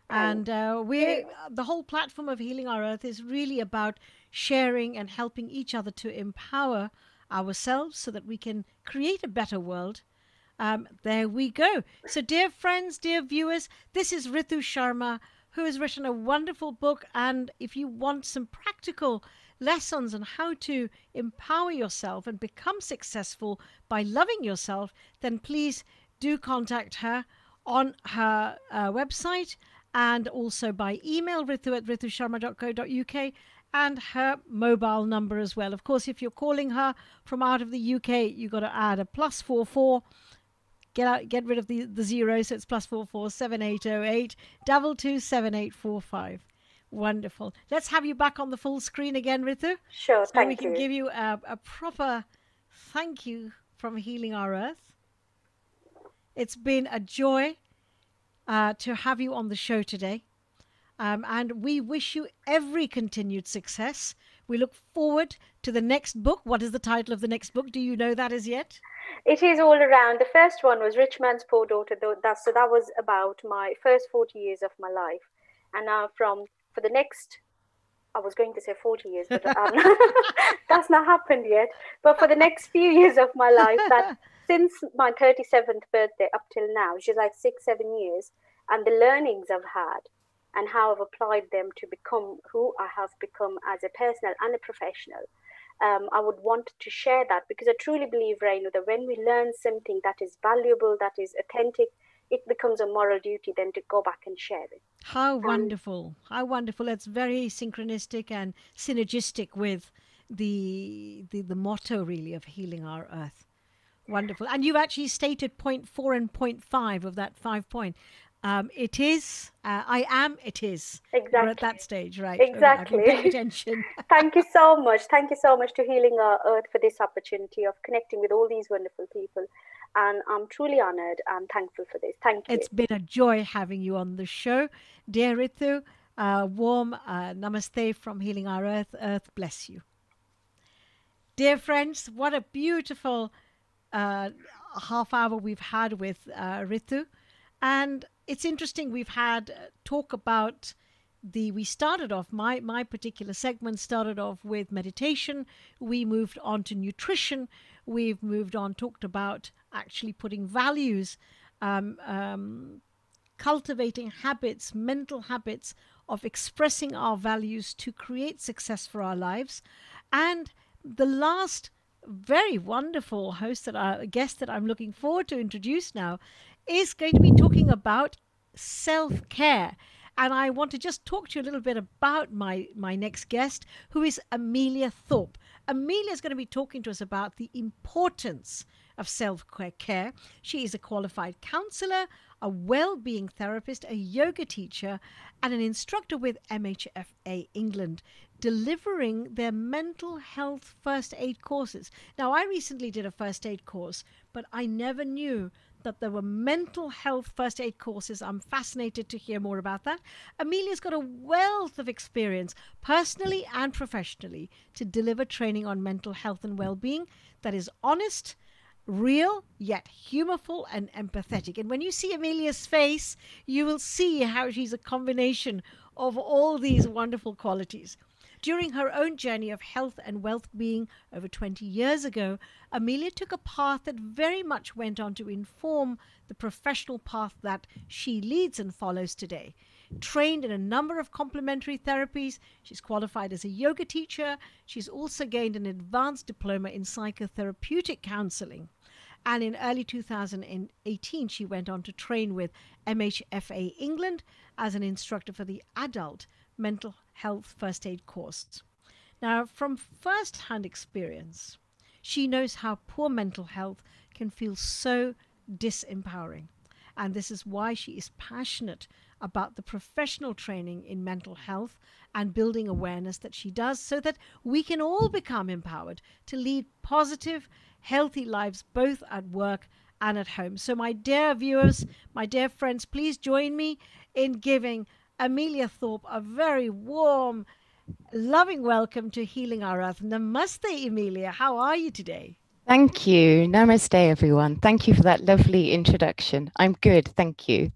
And the whole platform of Healing Our Earth is really about sharing and helping each other to empower ourselves so that we can create a better world. There we go. So dear friends, dear viewers, this is Ritu Sharma, who has written a wonderful book. And if you want some practical lessons on how to empower yourself and become successful by loving yourself, then please do contact her on her website and also by email, ritu@ritusharma.co.uk, and her mobile number as well. Of course, if you're calling her from out of the UK, you've got to add a +44. Get rid of the zero, so it's +44 7808 227845. Wonderful. Let's have you back on the full screen again, Ritu. Sure, so thank we can you. give you a proper thank you from Healing Our Earth. It's been a joy to have you on the show today. And we wish you every continued success. We look forward to the next book. What is the title of the next book? Do you know that as yet? It is all around. The first one was Rich Man's Poor Daughter. So that was about my first 40 years of my life. And now for the next, I was going to say 40 years, but that's not happened yet. But for the next few years of my life, that since my 37th birthday up till now, which is like 6-7 years, and the learnings I've had and how I've applied them to become who I have become as a personal and a professional. I would want to share that because I truly believe, Renu, that when we learn something that is valuable, that is authentic, it becomes a moral duty then to go back and share it. How wonderful. How wonderful. It's very synchronistic and synergistic with the motto really of Healing Our Earth. Wonderful. And you've actually stated point 4 and point 5 of that 5 point. It is, I am, it is. Exactly. We're at that stage, right? Exactly. Okay, pay attention. Thank you so much. Thank you so much to Healing Our Earth for this opportunity of connecting with all these wonderful people. And I'm truly honored and thankful for this. Thank you. It's been a joy having you on the show. Dear Ritu, warm namaste from Healing Our Earth. Earth bless you. Dear friends, what a beautiful half hour we've had with Ritu. And it's interesting, we've had talk about we started off, my particular segment started off with meditation. We moved on to nutrition. We've moved on, talked about actually putting values, cultivating habits, mental habits of expressing our values to create success for our lives. And the last very wonderful guest that I'm looking forward to introduce now is going to be talking about self-care. And I want to just talk to you a little bit about my next guest, who is Amelia Thorpe. Amelia is going to be talking to us about the importance of self-care. She is a qualified counselor, a well-being therapist, a yoga teacher, and an instructor with MHFA England, delivering their mental health first aid courses. Now, I recently did a first aid course, but I never knew that there were mental health first aid courses. I'm fascinated to hear more about that. Amelia's got a wealth of experience, personally and professionally, to deliver training on mental health and well-being that is honest, real, yet humorful and empathetic. And when you see Amelia's face, you will see how she's a combination of all these wonderful qualities. During her own journey of health and well-being over 20 years ago, Amelia took a path that very much went on to inform the professional path that she leads and follows today. Trained in a number of complementary therapies, she's qualified as a yoga teacher. She's also gained an advanced diploma in psychotherapeutic counseling. And in early 2018, she went on to train with MHFA England as an instructor for the adult mental health first aid course. Now, from first-hand experience, she knows how poor mental health can feel so disempowering. And this is why she is passionate about the professional training in mental health and building awareness that she does, so that we can all become empowered to lead positive, healthy lives, both at work and at home. So my dear viewers, my dear friends, please join me in giving Amelia Thorpe a very warm, loving welcome to Healing Our Earth. Namaste, Amelia. How are you today? Thank you. Namaste, everyone. Thank you for that lovely introduction. I'm good. Thank you.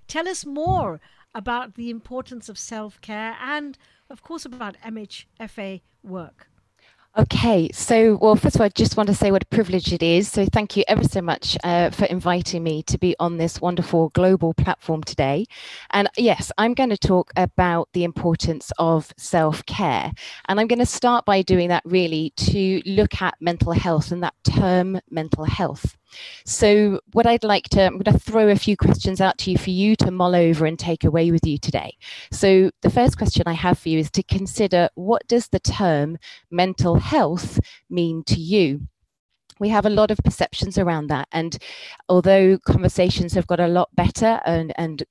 Tell us more about the importance of self-care and, of course, about MHFA work. Okay, so, well, first of all, I just want to say what a privilege it is. So thank you ever so much for inviting me to be on this wonderful global platform today. And yes, I'm going to talk about the importance of self-care. And I'm going to start by doing that really to look at mental health and that term mental health. So what I'm going to throw a few questions out to you for you to mull over and take away with you today. So the first question I have for you is to consider, what does the term mental health mean to you? We have a lot of perceptions around that, and although conversations have got a lot better and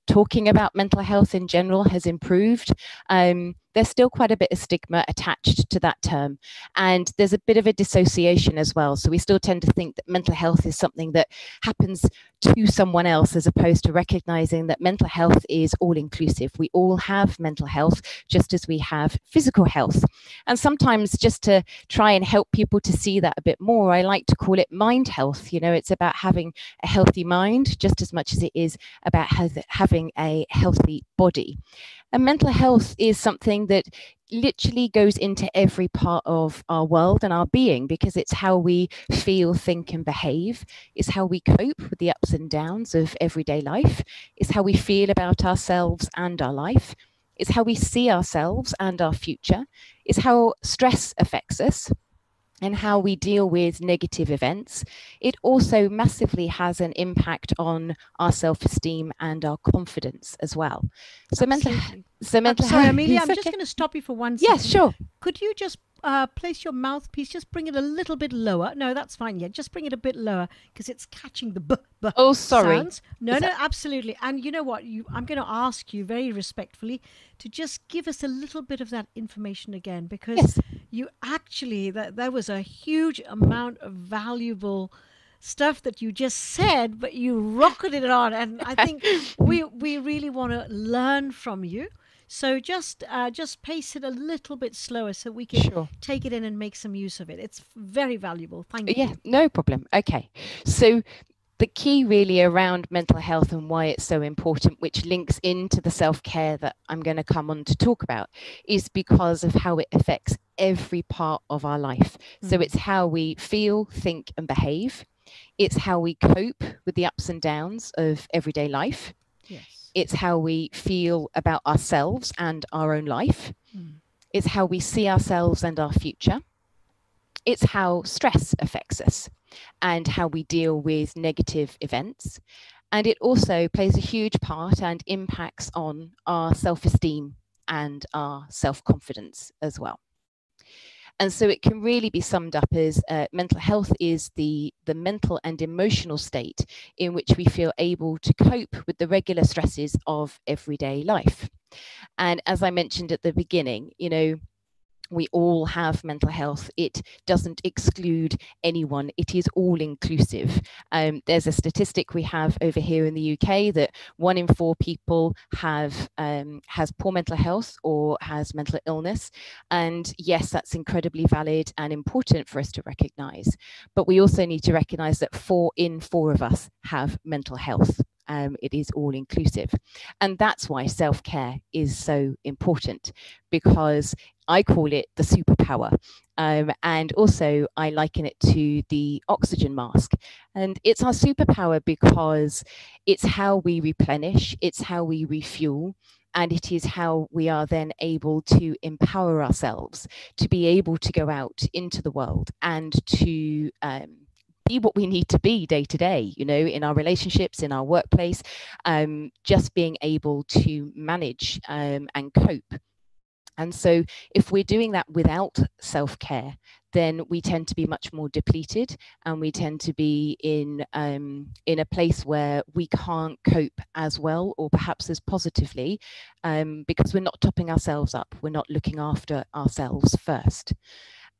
talking about mental health in general has improved, there's still quite a bit of stigma attached to that term, and there's a bit of a dissociation as well. So we still tend to think that mental health is something that happens to someone else, as opposed to recognizing that mental health is all inclusive. We all have mental health just as we have physical health. And sometimes, just to try and help people to see that a bit more, I like to call it mind health. You know, it's about having a healthy mind just as much as it is about having a healthy body. And mental health is something that literally goes into every part of our world and our being, because it's how we feel, think, and behave. It's how we cope with the ups and downs of everyday life. It's how we feel about ourselves and our life. It's how we see ourselves and our future. It's how stress affects us and how we deal with negative events. It also massively has an impact on our self-esteem and our confidence as well. So mental health. Sorry, Amelia, I'm just going to stop you for one second. Yes, sure. Could you just place your mouthpiece, just bring it a little bit lower? No, that's fine. Yeah, just bring it a bit lower, because it's catching the b oh, sorry. sounds. No, absolutely. And you know what? I'm going to ask you very respectfully to just give us a little bit of that information again, because you actually, there was a huge amount of valuable stuff that you just said, but you rocketed it on. And I think we really want to learn from you. So just pace it a little bit slower so we can take it in and make some use of it. It's very valuable. Thank you. Yeah, no problem. Okay. So the key really around mental health and why it's so important, which links into the self-care that I'm going to come on to talk about, is because of how it affects every part of our life. So it's how we feel, think, and behave. It's how we cope with the ups and downs of everyday life. Yes. It's how we feel about ourselves and our own life. It's how we see ourselves and our future. It's how stress affects us and how we deal with negative events. And it also plays a huge part and impacts on our self-esteem and our self-confidence as well. And so it can really be summed up as mental health is the mental and emotional state in which we feel able to cope with the regular stresses of everyday life. And as I mentioned at the beginning, you know, We all have mental health. It doesn't exclude anyone. It is all inclusive. There's a statistic we have over here in the UK that 1 in 4 people has poor mental health or has mental illness. And yes, that's incredibly valid and important for us to recognize. But we also need to recognize that 4 in 4 of us have mental health. It is all inclusive. And that's why self-care is so important, because I call it the superpower. And also I liken it to the oxygen mask. And it's our superpower because it's how we replenish, it's how we refuel, and it is how we are then able to empower ourselves to be able to go out into the world and to be what we need to be day to day, you know, in our relationships, in our workplace, just being able to manage and cope. And so if we're doing that without self-care, then we tend to be much more depleted, and we tend to be in a place where we can't cope as well, or perhaps as positively, because we're not topping ourselves up. We're not looking after ourselves first.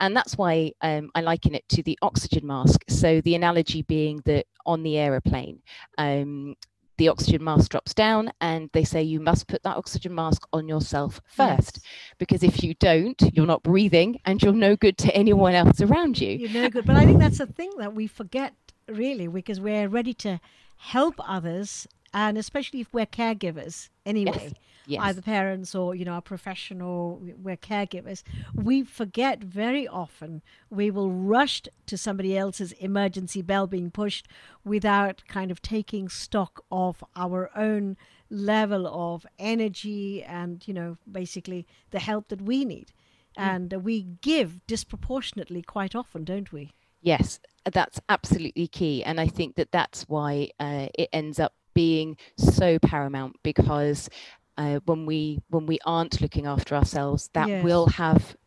And that's why I liken it to the oxygen mask. So the analogy being that on the aeroplane, the oxygen mask drops down and they say you must put that oxygen mask on yourself first. Yes. Because if you don't, you're not breathing and you're no good to anyone else around you. You're no good. But I think that's the thing that we forget, really, because we're ready to help others, and especially if we're caregivers anyway. Yes. Yes. Either parents or, you know, a professional, we're caregivers. We forget very often. We will rush to somebody else's emergency bell being pushed without kind of taking stock of our own level of energy and, you know, basically the help that we need. And we give disproportionately quite often, don't we? Yes, that's absolutely key. And I think that that's why it ends up being so paramount, because when we aren't looking after ourselves, that yes. will have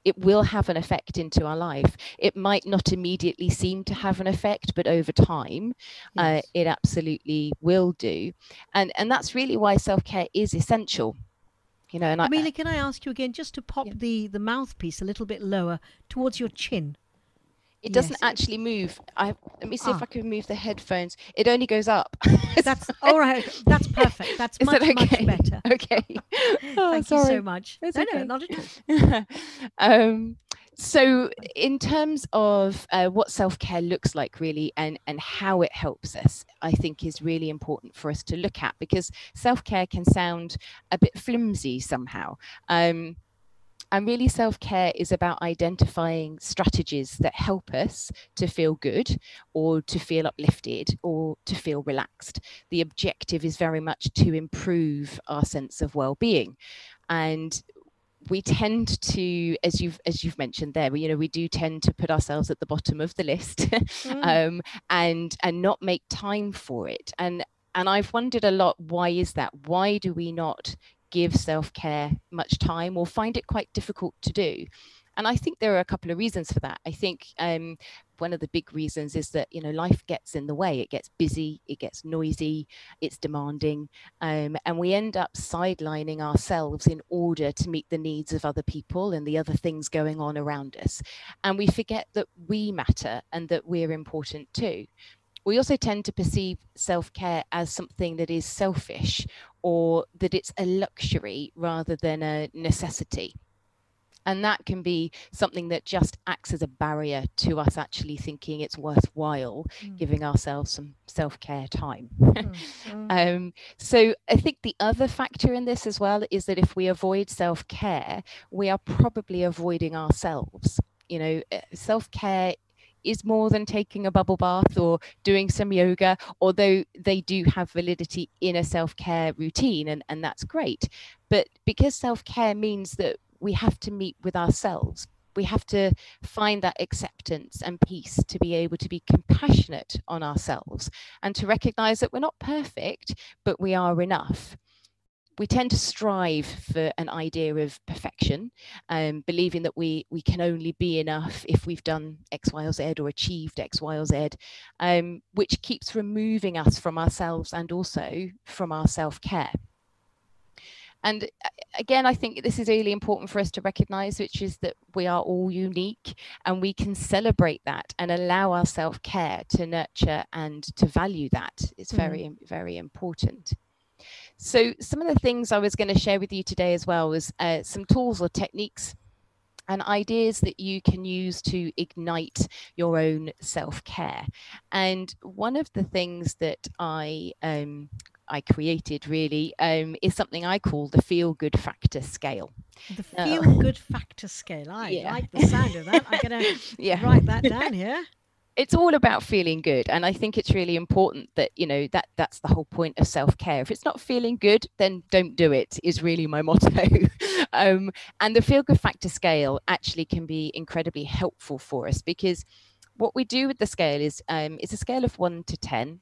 an effect into our life. It might not immediately seem to have an effect, but over time, yes. It absolutely will do. And that's really why self-care is essential. You know, and Amelia, can I ask you again, just to pop the mouthpiece a little bit lower towards your chin? It doesn't actually move. Let me see if I can move the headphones. It only goes up. That's all right. That's perfect. That's much better. Okay. Thank you so much. It's no, okay. Not at all. So in terms of what self-care looks like really, and how it helps us, I think is really important for us to look at, because self-care can sound a bit flimsy somehow. And really, self-care is about identifying strategies that help us to feel good, or to feel uplifted, or to feel relaxed. The objective is very much to improve our sense of well-being. And we tend to, as you've mentioned there, we do tend to put ourselves at the bottom of the list, and not make time for it. And I've wondered a lot, why is that? Why do we not give self-care much time, or find it quite difficult to do? And I think there are a couple of reasons for that. I think one of the big reasons is that, you know, life gets in the way. It gets busy, it gets noisy, it's demanding, and we end up sidelining ourselves in order to meet the needs of other people and the other things going on around us. And we forget that we matter and that we're important too. We also tend to perceive self-care as something that is selfish, or that it's a luxury rather than a necessity. And that can be something that just acts as a barrier to us actually thinking it's worthwhile giving ourselves some self-care time. So I think the other factor in this as well is that if we avoid self-care, we are probably avoiding ourselves. You know, self-care is more than taking a bubble bath or doing some yoga, although they do have validity in a self-care routine, and that's great. But because self-care means that we have to meet with ourselves, we have to find that acceptance and peace to be able to be compassionate on ourselves, and to recognize that we're not perfect, but we are enough. We tend to strive for an idea of perfection, believing that we can only be enough if we've done X, Y, or Z, or achieved X, Y, or Z, which keeps removing us from ourselves and also from our self-care. And again, I think this is really important for us to recognize, which is that we are all unique, and we can celebrate that and allow our self-care to nurture and to value that. It's very, very important. So some of the things I was going to share with you today as well was some tools or techniques and ideas that you can use to ignite your own self-care. And one of the things that I created really is something I call the feel-good factor scale. The feel-good factor scale. I like the sound of that. I'm going to write that down here. It's all about feeling good, and I think it's really important that, you know, that's the whole point of self-care. If it's not feeling good, then don't do it, is really my motto. And the feel-good factor scale actually can be incredibly helpful for us, because what we do with the scale is it's a scale of 1 to 10.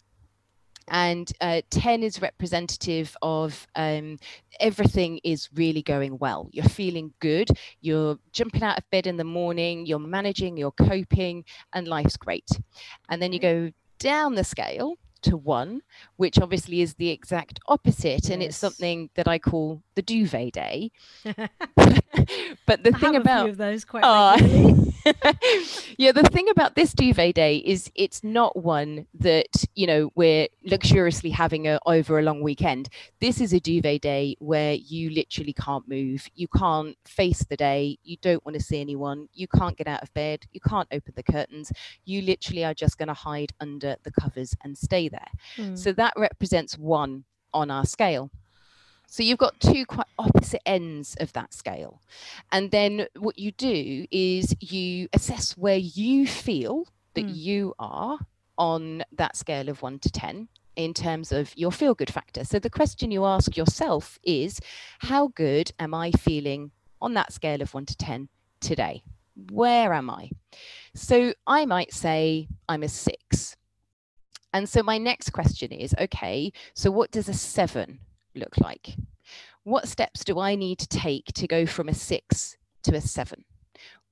And 10 is representative of everything is really going well. You're feeling good. You're jumping out of bed in the morning. You're managing, you're coping, and life's great. And then you go down the scale to 1, which obviously is the exact opposite. And it's something that I call the duvet day. But the thing about a few of those quite regularly. Yeah, the thing about this duvet day is it's not one that, you know, we're luxuriously having over a long weekend. This is a duvet day where you literally can't move. You can't face the day. You don't want to see anyone. You can't get out of bed. You can't open the curtains. You literally are just going to hide under the covers and stay there. So that represents 1 on our scale. So you've got 2 quite opposite ends of that scale. And then what you do is you assess where you feel that you are on that scale of 1 to 10 in terms of your feel-good factor. So the question you ask yourself is, how good am I feeling on that scale of 1 to 10 today? Where am I? So I might say I'm a 6. And so my next question is, okay, so what does a 7 look like? What steps do I need to take to go from a 6 to a 7?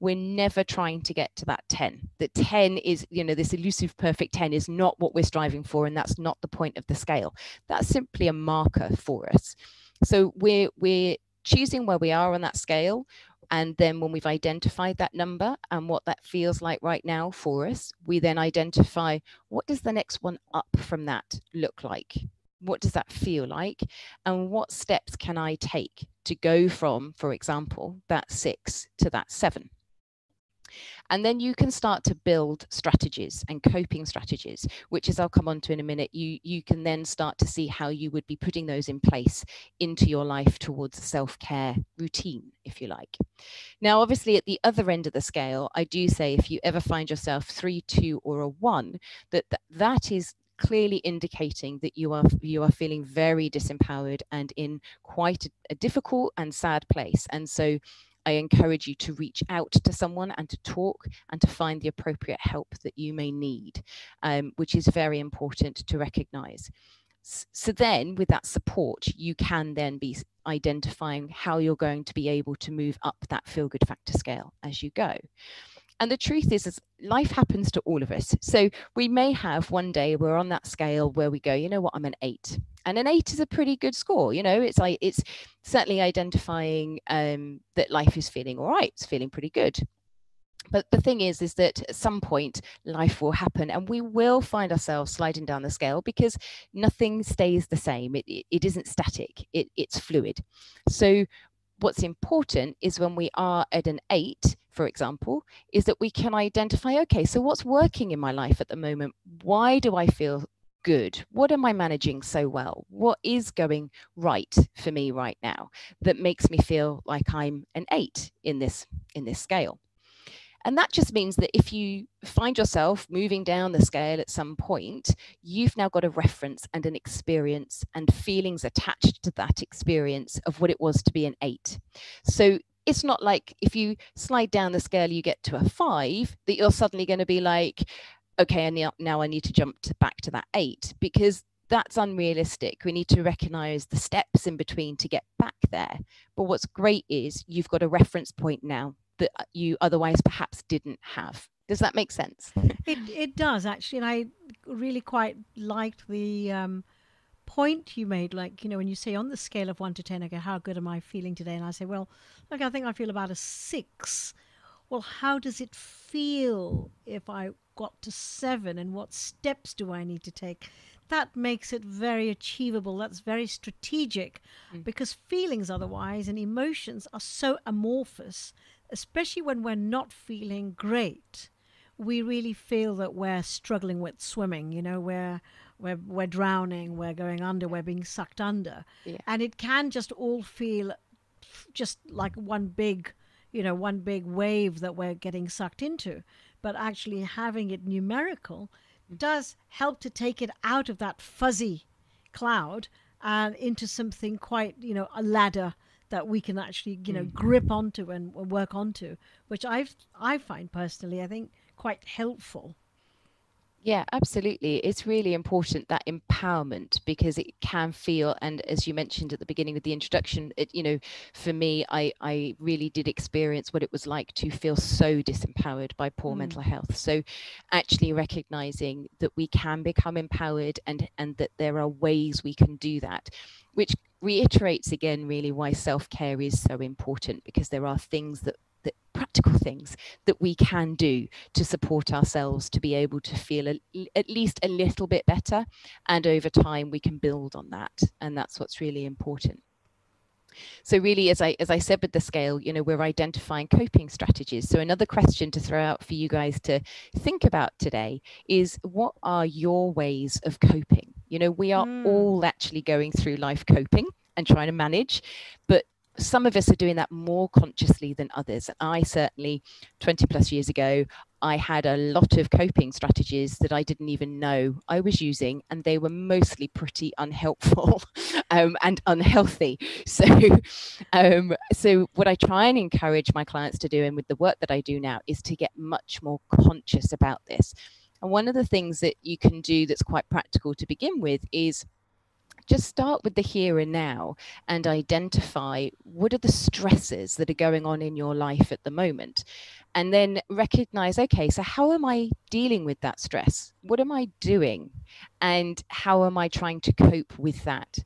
We're never trying to get to that 10. The 10 is, you know, this elusive perfect 10 is not what we're striving for, and that's not the point of the scale. That's simply a marker for us. So we're choosing where we are on that scale, and then when we've identified that number and what that feels like right now for us, we then identify, what does the next one up from that look like? What does that feel like? And what steps can I take to go from, for example, that 6 to that 7? And then you can start to build strategies and coping strategies, which, as I'll come on to in a minute, you can then start to see how you would be putting those in place into your life towards a self-care routine, if you like. Now, obviously, at the other end of the scale, I do say if you ever find yourself 3, 2, or a 1, that is clearly indicating that you are feeling very disempowered and in quite a difficult and sad place. And so I encourage you to reach out to someone and to talk and to find the appropriate help that you may need, which is very important to recognize. So then with that support, you can then be identifying how you're going to be able to move up that feel-good factor scale as you go. And the truth is life happens to all of us. So we may have one day we're on that scale where we go, you know what, I'm an 8. And an 8 is a pretty good score. You know, it's certainly identifying that life is feeling all right. It's feeling pretty good. But the thing is that at some point life will happen and we will find ourselves sliding down the scale, because nothing stays the same. It isn't static. It's fluid. So what's important is when we are at an 8, for example, is that we can identify, okay, so what's working in my life at the moment? Why do I feel good? What am I managing so well? What is going right for me right now that makes me feel like I'm an 8 in this scale? And that just means that if you find yourself moving down the scale at some point, you've now got a reference and an experience and feelings attached to that experience of what it was to be an 8. So it's not like if you slide down the scale, you get to a 5, that you're suddenly going to be like, okay, and now I need to jump back to that 8, because that's unrealistic. We need to recognize the steps in between to get back there. But what's great is you've got a reference point now that you otherwise perhaps didn't have. Does that make sense? It does, actually. And I really quite liked the point you made, like, when you say on the scale of 1 to 10, okay, how good am I feeling today? And I say, well, look, I think I feel about a 6. Well, how does it feel if I got to 7, and what steps do I need to take? That makes it very achievable. That's very strategic, because feelings otherwise and emotions are so amorphous, especially when we're not feeling great. We really feel that we're struggling with swimming, we're drowning, we're going under, we're being sucked under. Yeah. And it can just all feel just like one big wave that we're getting sucked into. But actually having it numerical does help to take it out of that fuzzy cloud and into something quite, a ladder that we can actually, grip onto and work onto, which I find personally, I think, quite helpful. Yeah, absolutely. It's really important, that empowerment, because it can feel, and as you mentioned at the beginning of the introduction, for me, I really did experience what it was like to feel so disempowered by poor mental health. So actually recognizing that we can become empowered, and that there are ways we can do that, which reiterates again really why self-care is so important, because there are things that practical things that we can do to support ourselves to be able to feel at least a little bit better, and over time we can build on that, and that's what's really important. So really, as I said with the scale, we're identifying coping strategies. So another question to throw out for you guys to think about today is, what are your ways of coping? We are all actually going through life coping and trying to manage, but some of us are doing that more consciously than others. I certainly, 20 plus years ago, I had a lot of coping strategies that I didn't even know I was using, and they were mostly pretty unhelpful and unhealthy. So what I try and encourage my clients to do, and with the work that I do now, is to get much more conscious about this. And one of the things that you can do that's quite practical to begin with is just start with the here and now and identify what are the stresses that are going on in your life at the moment. And then recognize, okay, so how am I dealing with that stress? What am I doing? And how am I trying to cope with that?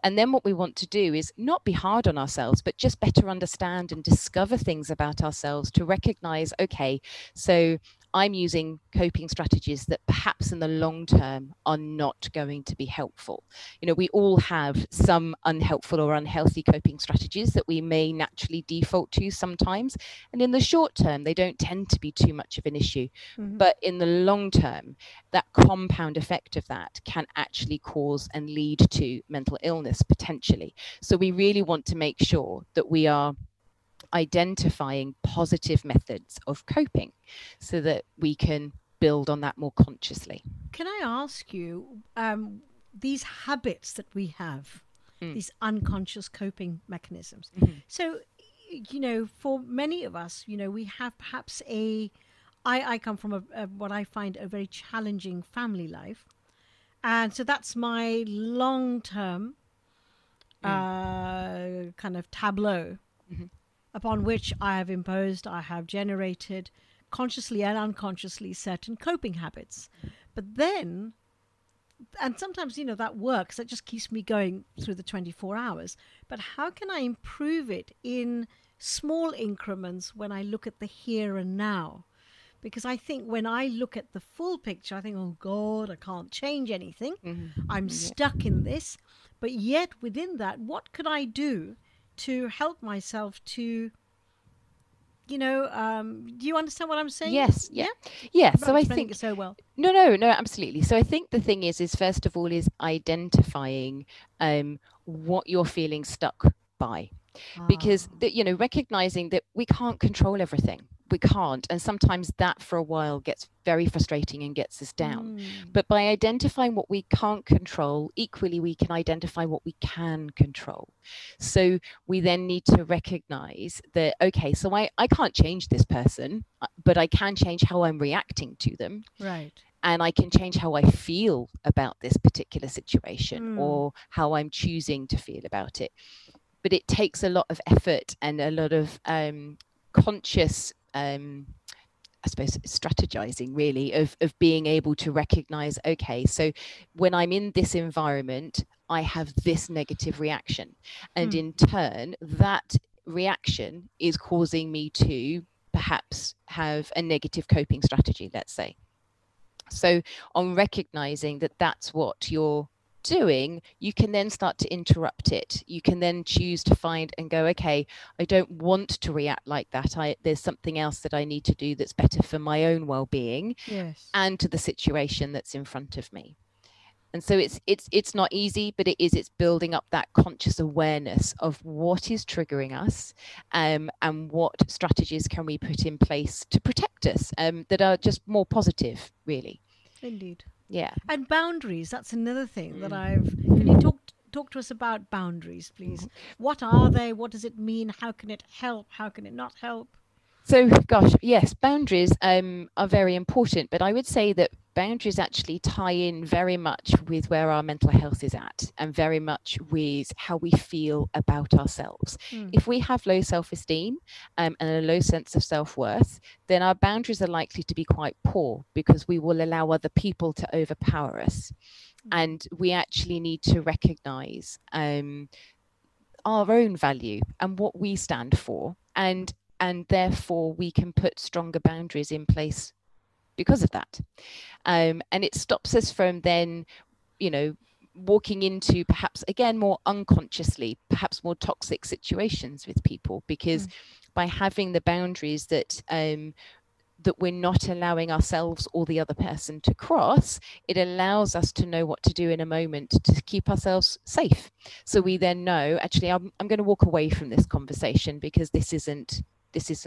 And then what we want to do is not be hard on ourselves, but just better understand and discover things about ourselves to recognize, okay, so I'm using coping strategies that perhaps in the long term are not going to be helpful. We all have some unhelpful or unhealthy coping strategies that we may naturally default to sometimes. And in the short term, they don't tend to be too much of an issue. But in the long term, that compound effect of that can actually cause and lead to mental illness potentially. So we really want to make sure that we are identifying positive methods of coping so that we can build on that more consciously. Can I ask you, these habits that we have, these unconscious coping mechanisms, so, for many of us, we have perhaps I come from what I find a very challenging family life. And so that's my long-term kind of tableau upon which I have generated consciously and unconsciously certain coping habits. But then, and sometimes, that works, that just keeps me going through the 24 hours. But how can I improve it in small increments when I look at the here and now? Because I think when I look at the full picture, I think, oh God, I can't change anything. I'm stuck in this. But yet within that, what could I do to help myself to, do you understand what I'm saying? Yes. Yeah. So I think it so well. No, absolutely. So I think the thing is first of all is identifying what you're feeling stuck by, because recognizing that we can't control everything. We can't, and sometimes that for a while gets very frustrating and gets us down. But by identifying what we can't control, equally we can identify what we can control. So we then need to recognize that, okay, so I can't change this person, but I can change how I'm reacting to them. Right. And I can change how I feel about this particular situation or how I'm choosing to feel about it. But it takes a lot of effort and a lot of conscious I suppose strategizing really of being able to recognize, okay, so when I'm in this environment, I have this negative reaction. And in turn, that reaction is causing me to perhaps have a negative coping strategy, let's say. So on recognizing that that's what you're doing, you can then start to interrupt it. You can then choose to find and go, okay, I don't want to react like that. There's something else that I need to do that's better for my own well-being and to the situation that's in front of me. And so it's not easy, but it's building up that conscious awareness of what is triggering us, and what strategies can we put in place to protect us, that are just more positive, really. Indeed. Yeah. And boundaries, that's another thing that can you talk to us about boundaries, please? What are they? What does it mean? How can it help? How can it not help? So, gosh, yes, boundaries are very important, but I would say that boundaries actually tie in very much with where our mental health is at, and very much with how we feel about ourselves. If we have low self-esteem and a low sense of self-worth, then our boundaries are likely to be quite poor, because we will allow other people to overpower us. And we actually need to recognize our own value and what we stand for, and therefore we can put stronger boundaries in place because of that. And it stops us from then, walking into perhaps, again, more unconsciously, perhaps more toxic situations with people, because by having the boundaries that we're not allowing ourselves or the other person to cross, it allows us to know what to do in a moment to keep ourselves safe. So we then know, actually, I'm going to walk away from this conversation because this isn't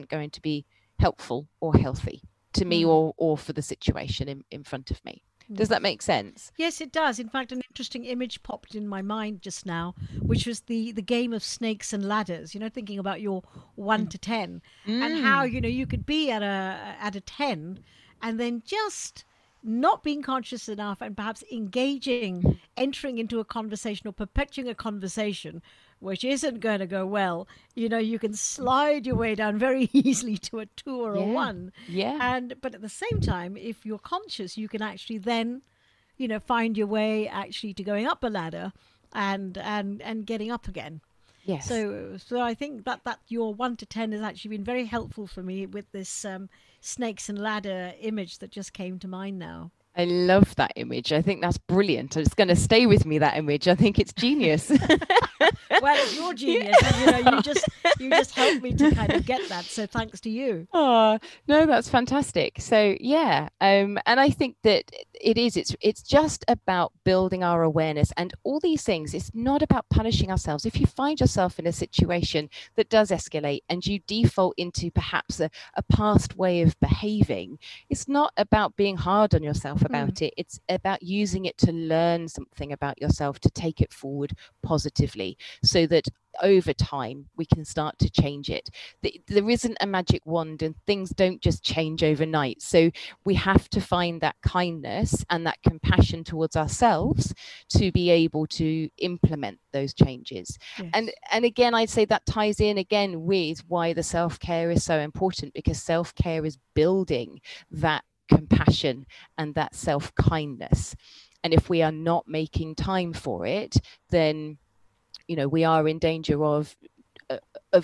going to be helpful or healthy to me or for the situation in front of me. Does that make sense? Yes, it does. In fact, an interesting image popped in my mind just now, which was the game of snakes and ladders, thinking about your 1 to 10 and how, you could be at a 10 and then just not being conscious enough and perhaps entering into a conversation or perpetuating a conversation which isn't going to go well. You can slide your way down very easily to a 2 or a 1. But at the same time, if you're conscious, you can actually then find your way actually to going up a ladder and getting up again. Yes. So I think that your 1 to 10 has actually been very helpful for me with this snakes and ladder image that just came to mind now. I love that image. I think that's brilliant. It's going to stay with me, that image. I think it's genius. Well, it's your genius. You just helped me to kind of get that. So thanks to you. Oh, no, that's fantastic. So yeah, and I think that it's just about building our awareness and all these things. It's not about punishing ourselves. If you find yourself in a situation that does escalate and you default into perhaps a past way of behaving, it's not about being hard on yourself about it. It's about using it to learn something about yourself, to take it forward positively, so that over time we can start to change it. There isn't a magic wand, and things don't just change overnight. So we have to find that kindness and that compassion towards ourselves to be able to implement those changes. And again, I'd say that ties in again with why the self-care is so important, because self-care is building that compassion and that self-kindness. And if we are not making time for it, then we are in danger of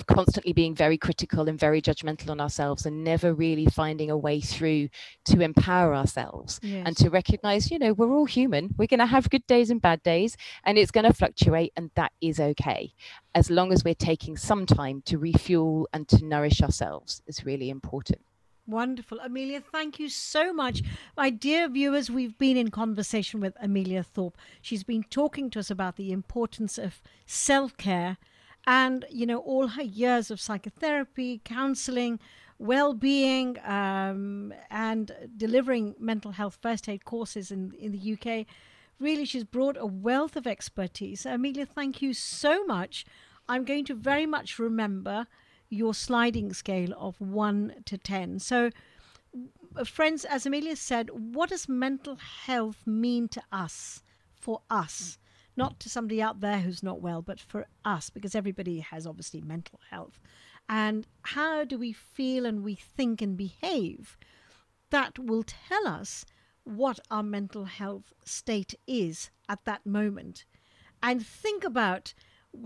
constantly being very critical and very judgmental on ourselves, and never really finding a way through to empower ourselves and to recognize, we're all human. We're going to have good days and bad days, and it's going to fluctuate, and that is okay, as long as we're taking some time to refuel and to nourish ourselves. Is really important. Wonderful. Amelia, thank you so much. My dear viewers, we've been in conversation with Amelia Thorpe. She's been talking to us about the importance of self-care and, all her years of psychotherapy, counseling, well-being, and delivering mental health first aid courses in the UK. Really, she's brought a wealth of expertise. Amelia, thank you so much. I'm going to very much remember your sliding scale of 1 to 10. So, friends, as Amelia said, what does mental health mean to us, for us? Not to somebody out there who's not well, but for us, because everybody has obviously mental health. And how do we feel and we think and behave? That will tell us what our mental health state is at that moment. and think about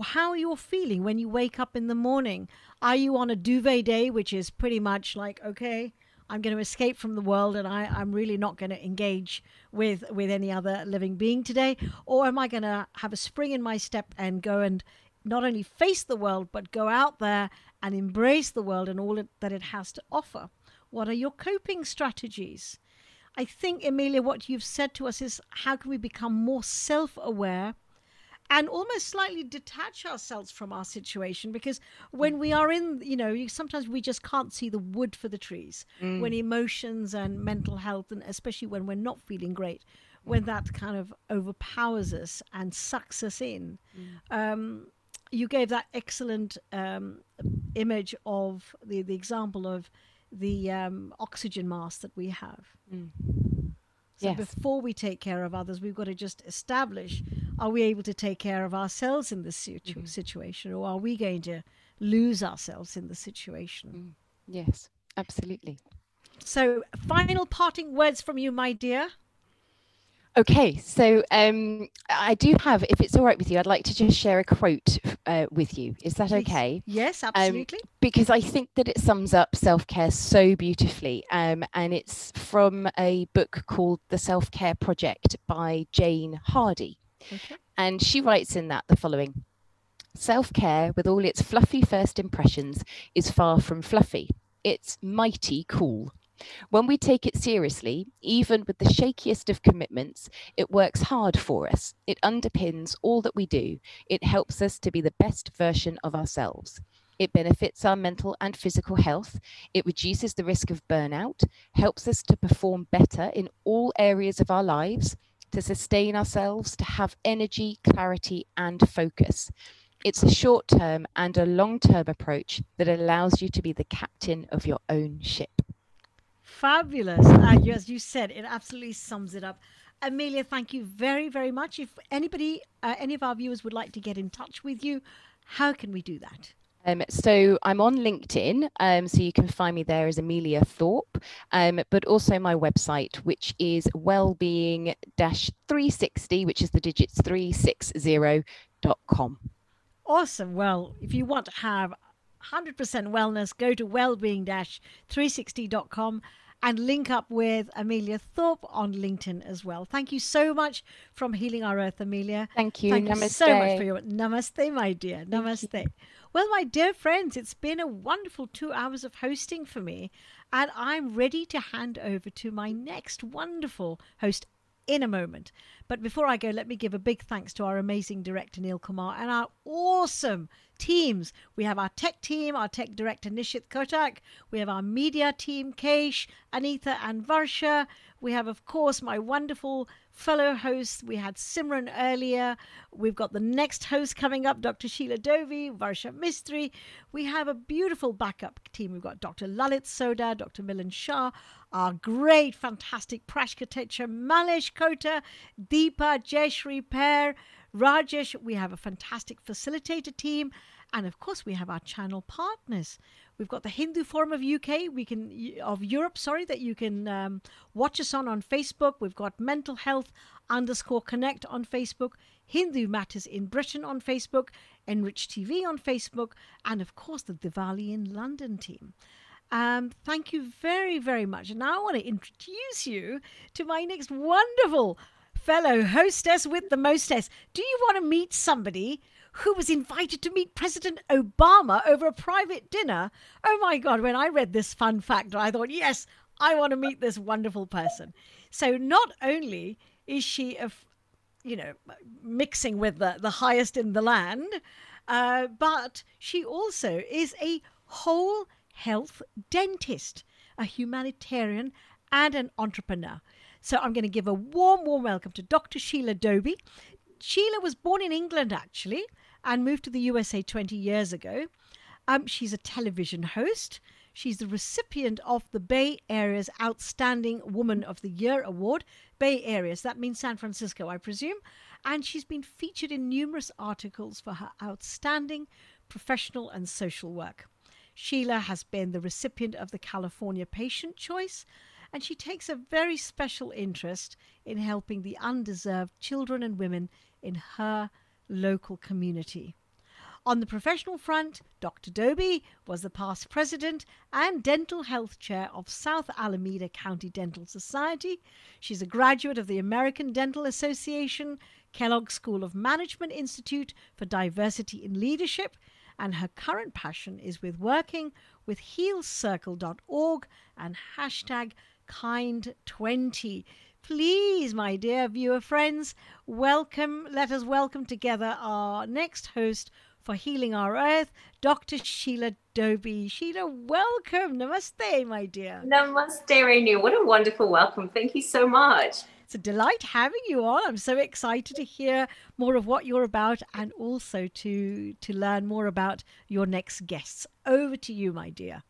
how you're feeling when you wake up in the morning. Are you on a duvet day, which is pretty much like, okay, I'm going to escape from the world and I'm really not going to engage with any other living being today? Or am I going to have a spring in my step and go and not only face the world, but go out there and embrace the world and all that it has to offer? What are your coping strategies? I think, Amelia, what you've said to us is, how can we become more self-aware and almost slightly detach ourselves from our situation? Because when we are in, sometimes we just can't see the wood for the trees. When emotions and mental health, and especially when we're not feeling great, when that kind of overpowers us and sucks us in. You gave that excellent image of the example of the oxygen mask that we have. So Yes. before we take care of others, we've got to just establish, are we able to take care of ourselves in this situation, or are we going to lose ourselves in the situation? Yes, absolutely. So final parting words from you, my dear. Okay, so I do have, if it's all right with you, I'd like to just share a quote with you. Is that okay? Yes, absolutely. Because I think that it sums up self-care so beautifully. And it's from a book called The Self-Care Project by Jane Hardy. Okay. And she writes in that the following: self-care, with all its fluffy first impressions, is far from fluffy. It's mighty cool. When we take it seriously, even with the shakiest of commitments, it works hard for us. It underpins all that we do. It helps us to be the best version of ourselves. It benefits our mental and physical health. It reduces the risk of burnout, helps us to perform better in all areas of our lives, to sustain ourselves, to have energy, clarity, and focus. It's a short-term and a long-term approach that allows you to be the captain of your own ship. Fabulous. As you said, it absolutely sums it up. Amelia, thank you very, very much. If anybody, any of our viewers would like to get in touch with you, how can we do that? So I'm on LinkedIn, so you can find me there as Amelia Thorpe, but also my website, which is wellbeing-360, which is the digits 360.com. Awesome. Well, if you want to have 100% wellness, go to wellbeing-360.com and link up with Amelia Thorpe on LinkedIn as well. Thank you so much from Healing Our Earth, Amelia. Thank you. Thank Namaste. you so much for your namaste, my dear. Namaste. Well, my dear friends, it's been a wonderful 2 hours of hosting for me, and I'm ready to hand over to my next wonderful host in a moment. But before I go, let me give a big thanks to our amazing director, Neil Kumar, and our awesome teams. We have our tech team, our tech director, Nishit Kotak. We have our media team, Keish, Anita, and Varsha. We have, of course, my wonderful fellow hosts. We had Simran earlier. We've got the next host coming up, Dr. Sheila Dovey, Varsha Mistry. We have a beautiful backup team. We've got Dr. Lalit Soda, Dr. Milan Shah, our great, fantastic Prashka teacher, Malish Kota, Deepa, Jayashri Pair, Rajesh. We have a fantastic facilitator team. And of course, we have our channel partners. We've got the Hindu Forum of Europe, that you can watch us on Facebook. We've got Mental Health _Connect on Facebook, Hindu Matters in Britain on Facebook, Enrich TV on Facebook, and of course the Diwali in London team. Thank you very, very much. And now I want to introduce you to my next wonderful fellow hostess with the mostess. Do you want to meet somebody who was invited to meet President Obama over a private dinner? Oh my God, when I read this fun fact, I thought, yes, I want to meet this wonderful person. So not only is she, mixing with the highest in the land, but she also is a whole health dentist, a humanitarian, and an entrepreneur. So I'm going to give a warm, warm welcome to Dr. Sheila Dovey. Sheila was born in England, actually, and moved to the USA 20 years ago. She's a television host. She's the recipient of the Bay Area's Outstanding Woman of the Year Award. Bay Area, so that means San Francisco, I presume. And she's been featured in numerous articles for her outstanding professional and social work. Sheila has been the recipient of the California Patient Choice, and she takes a very special interest in helping the undeserved children and women in her local community. On the professional front, Dr. Dobie was the past president and dental health chair of South Alameda County Dental Society. She's a graduate of the American Dental Association, Kellogg School of Management Institute for Diversity in Leadership, and her current passion is with working with healcircle.org and hashtag Kind20. Please, my dear viewer friends, let us welcome together our next host for Healing Our Earth, Dr. Sheila Dobie. Sheila, welcome. Namaste, my dear. Namaste, Renu. What a wonderful welcome. Thank you so much. It's a delight having you on. I'm so excited to hear more of what you're about and also to learn more about your next guests. Over to you, my dear.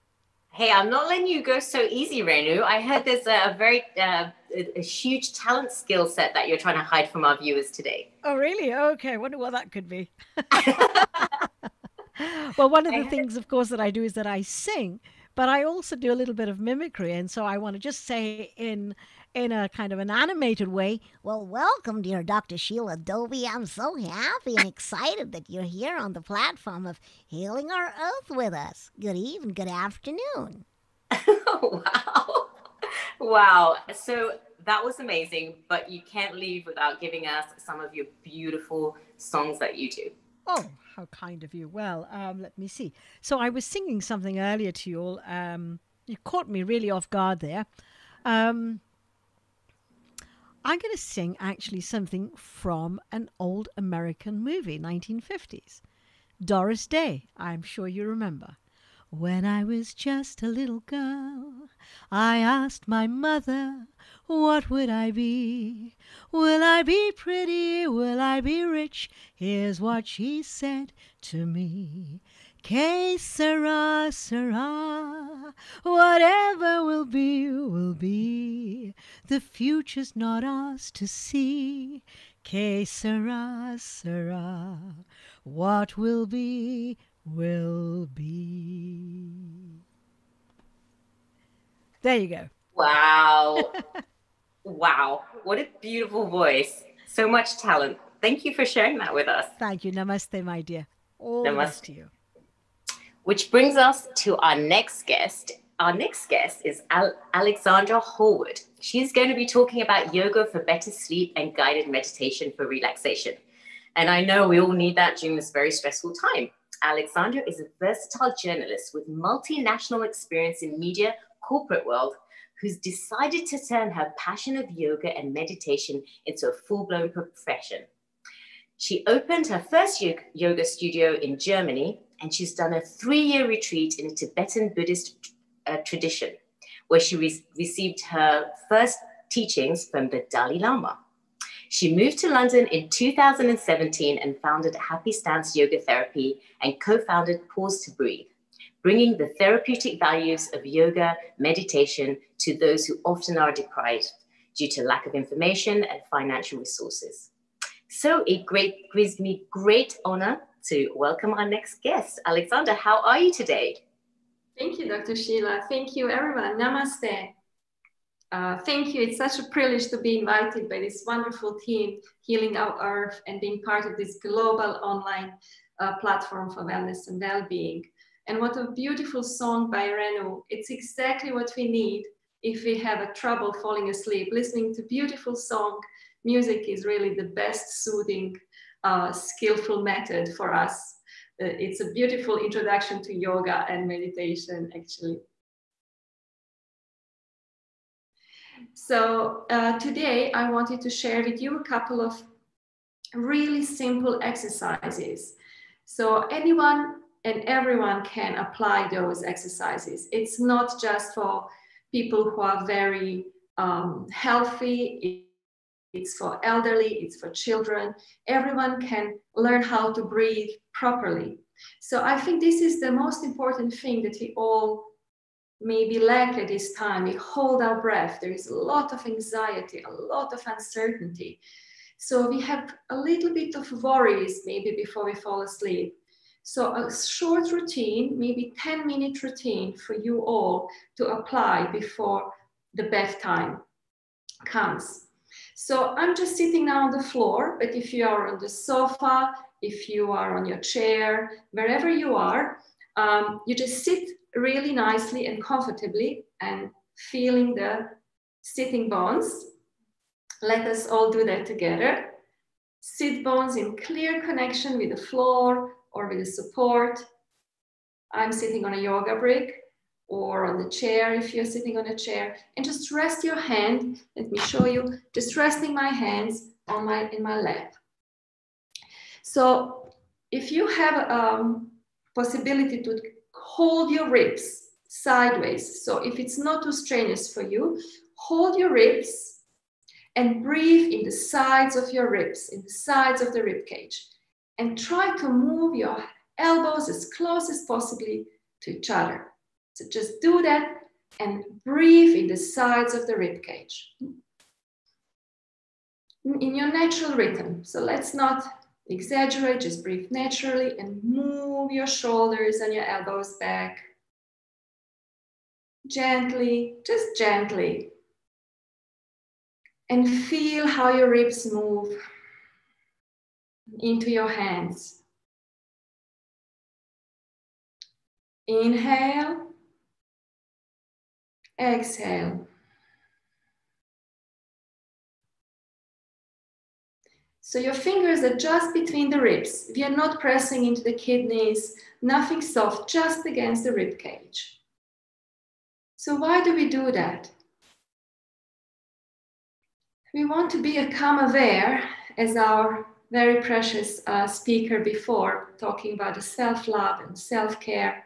Hey, I'm not letting you go so easy, Renu. I heard there's a very a huge talent skill set that you're trying to hide from our viewers today. Oh, really? Okay. I wonder what that could be. Well, one of the things, of course, that I do is that I sing, but I also do a little bit of mimicry. And so I want to just say in a kind of an animated way, well, welcome, dear Dr. Sheila Dobie. I'm so happy and excited that you're here on the platform of Healing Our Earth with us. Good evening, good afternoon. Wow. Wow. So that was amazing, but you can't leave without giving us some of your beautiful songs that you do. Oh, how kind of you. Well, let me see. So I was singing something earlier to you all. You caught me really off guard there. I'm going to sing actually something from an old American movie, 1950s. Doris Day, I'm sure you remember. When I was just a little girl, I asked my mother, what would I be? Will I be pretty? Will I be rich? Here's what she said to me. Que sera, sera, whatever will be, will be. The future's not ours to see. Que sera, sera, what will be, will be. There you go. Wow. Wow. What a beautiful voice. So much talent. Thank you for sharing that with us. Thank you. Namaste, my dear. All the best to you. Which brings us to our next guest. Our next guest is Alexandra Horwood. She's going to be talking about yoga for better sleep and guided meditation for relaxation. And I know we all need that during this very stressful time. Alexandra is a versatile journalist with multinational experience in media, corporate world, who's decided to turn her passion of yoga and meditation into a full-blown profession. She opened her first yoga studio in Germany, and she's done a 3-year retreat in a Tibetan Buddhist tradition, where she received her first teachings from the Dalai Lama. She moved to London in 2017 and founded Happy Stance Yoga Therapy and co-founded Pause to Breathe, bringing the therapeutic values of yoga meditation to those who often are deprived due to lack of information and financial resources. So it gives me great honor to welcome our next guest. Alexandra, how are you today? Thank you, Dr. Sheila. Thank you, everyone. Namaste. Thank you. It's such a privilege to be invited by this wonderful team, Healing Our Earth, and being part of this global online platform for wellness and well-being. And what a beautiful song by Renu. It's exactly what we need if we have a trouble falling asleep. Listening to beautiful song, music is really the best soothing, skillful method for us. It's a beautiful introduction to yoga and meditation, actually. So today I wanted to share with you a couple of really simple exercises. So anyone and everyone can apply those exercises. It's not just for people who are very healthy. It's for elderly, it's for children. Everyone can learn how to breathe properly. So I think this is the most important thing that we all maybe lack at this time. We hold our breath. There is a lot of anxiety, a lot of uncertainty. So we have a little bit of worries maybe before we fall asleep. So a short routine, maybe 10-minute routine for you all to apply before the bedtime comes. So I'm just sitting now on the floor, but if you are on the sofa, if you are on your chair, wherever you are, you just sit really nicely and comfortably and feeling the sitting bones. Let us all do that together. Sit bones in clear connection with the floor or with the support. I'm sitting on a yoga brick or on the chair if you're sitting on a chair, and just rest your hand. Let me show you, just resting my hands on in my lap. So if you have a possibility to hold your ribs sideways, so if it's not too strenuous for you, hold your ribs and breathe in the sides of your ribs, in the sides of the rib cage, and try to move your elbows as close as possibly to each other. So just do that and breathe in the sides of the rib cage in your natural rhythm. So let's not exaggerate, just breathe naturally and move your shoulders and your elbows back. Gently, just gently. And feel how your ribs move into your hands. Inhale, exhale. So your fingers are just between the ribs. We are not pressing into the kidneys, nothing soft, just against the rib cage. So why do we do that? We want to become aware, as our very precious speaker before, talking about the self-love and self-care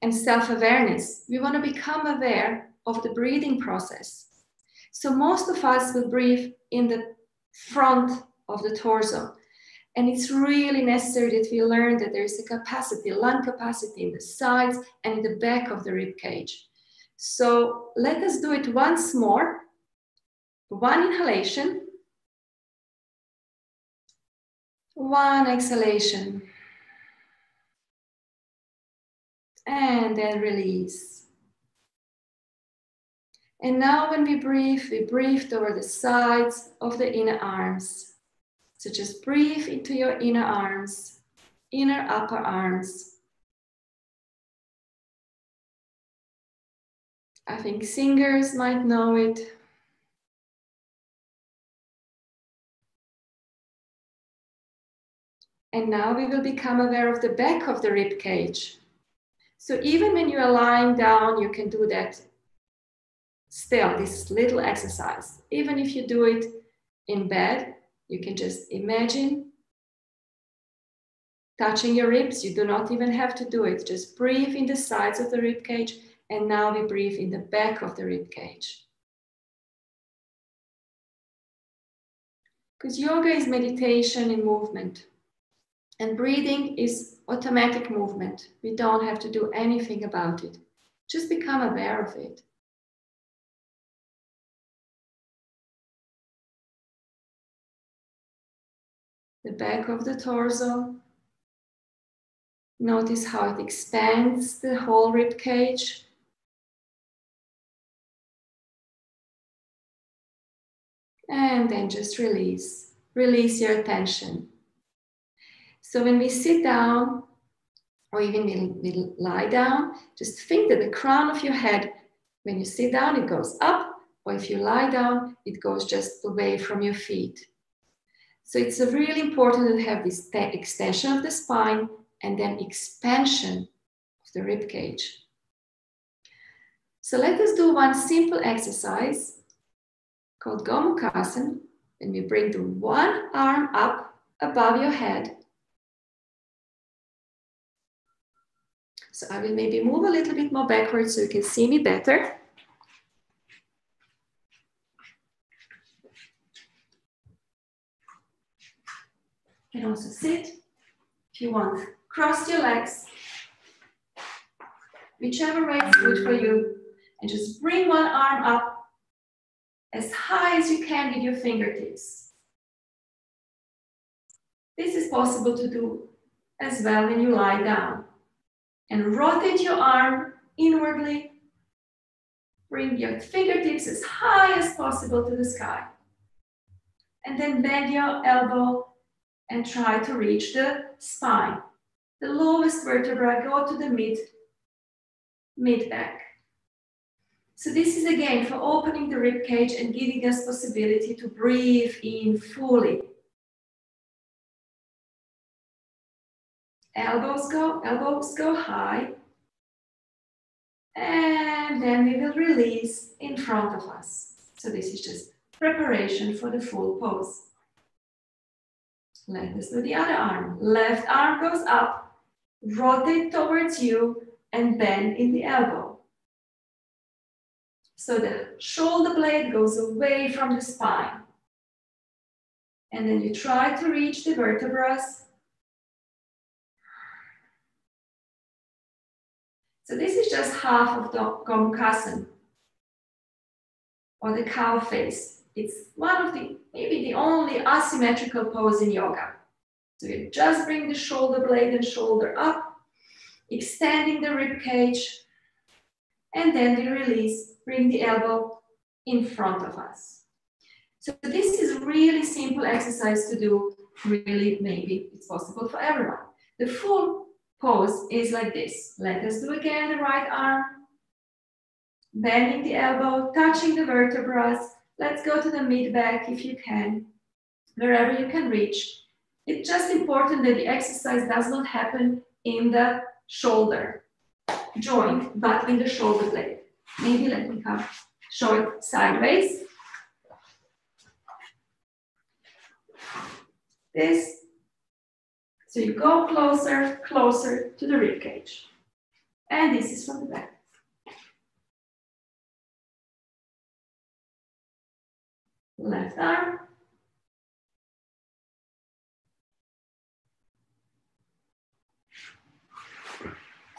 and self-awareness. We want to become aware of the breathing process. So most of us will breathe in the front of the torso. And it's really necessary that we learn that there is a capacity, lung capacity in the sides and in the back of the rib cage. So let us do it once more. One inhalation, one exhalation, and then release. And now when we breathe over the sides of the inner arms. So just breathe into your inner arms, inner upper arms. I think singers might know it. And now we will become aware of the back of the rib cage. So even when you are lying down, you can do that still, this little exercise. Even if you do it in bed, you can just imagine touching your ribs. You do not even have to do it. Just breathe in the sides of the rib cage. And now we breathe in the back of the rib cage. Because yoga is meditation in movement. And breathing is automatic movement. We don't have to do anything about it. Just become aware of it. The back of the torso. Notice how it expands the whole rib cage. And then just release. Release your attention. So when we sit down, or even we lie down, just think that the crown of your head, when you sit down, it goes up, or if you lie down, it goes just away from your feet. So it's really important to have this extension of the spine and then expansion of the rib cage. So let us do one simple exercise called Gomukhasana, and we bring the one arm up above your head. So I will maybe move a little bit more backwards so you can see me better. You can also sit if you want. Cross your legs, whichever way is good for you, and just bring one arm up as high as you can with your fingertips. This is possible to do as well when you lie down. And rotate your arm inwardly. Bring your fingertips as high as possible to the sky. And then bend your elbow and try to reach the spine. The lowest vertebra, go to the mid-back. So this is again for opening the rib cage and giving us possibility to breathe in fully. Elbows go high. And then we will release in front of us. So this is just preparation for the full pose. Let us do the other arm. Left arm goes up, rotate towards you, and bend in the elbow. So the shoulder blade goes away from the spine. And then you try to reach the vertebrae. So this is just half of the Gomukhasana, or the cow face. It's one of the, maybe the only asymmetrical pose in yoga. So you just bring the shoulder blade and shoulder up, extending the rib cage, and then we release, bring the elbow in front of us. So this is really simple exercise to do, really maybe it's possible for everyone. The full pose is like this. Let us do again the right arm, bending the elbow, touching the vertebrae. Let's go to the mid-back if you can, wherever you can reach. It's just important that the exercise does not happen in the shoulder joint, but in the shoulder blade. Maybe let me come show it sideways. This. So you go closer, closer to the rib cage. And this is from the back. Left arm.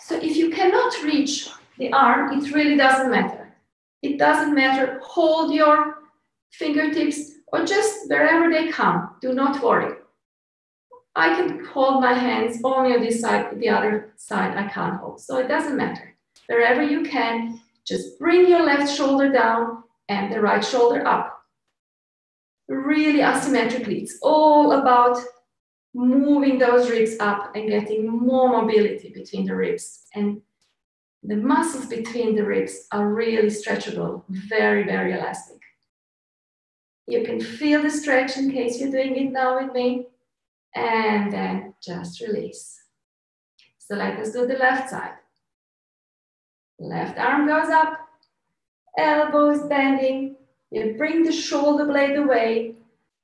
So if you cannot reach the arm, it really doesn't matter. It doesn't matter. Hold your fingertips or just wherever they come. Do not worry. I can hold my hands only on this side, the other side I can't hold. So it doesn't matter. Wherever you can, just bring your left shoulder down and the right shoulder up. Really asymmetrically. It's all about moving those ribs up and getting more mobility between the ribs. And the muscles between the ribs are really stretchable, very, very elastic. You can feel the stretch in case you're doing it now with me. And then just release. So let us do the left side. Left arm goes up, elbows bending. You bring the shoulder blade away,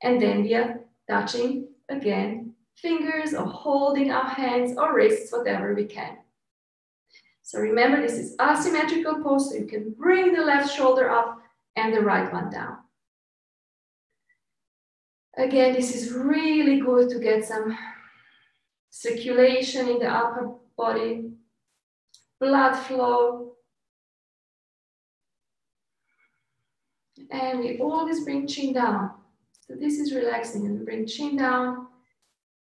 and then we are touching again, fingers or holding our hands or wrists, whatever we can. So remember, this is asymmetrical pose, so you can bring the left shoulder up and the right one down. Again, this is really good to get some circulation in the upper body, blood flow. And we always bring chin down. So this is relaxing, and we bring chin down,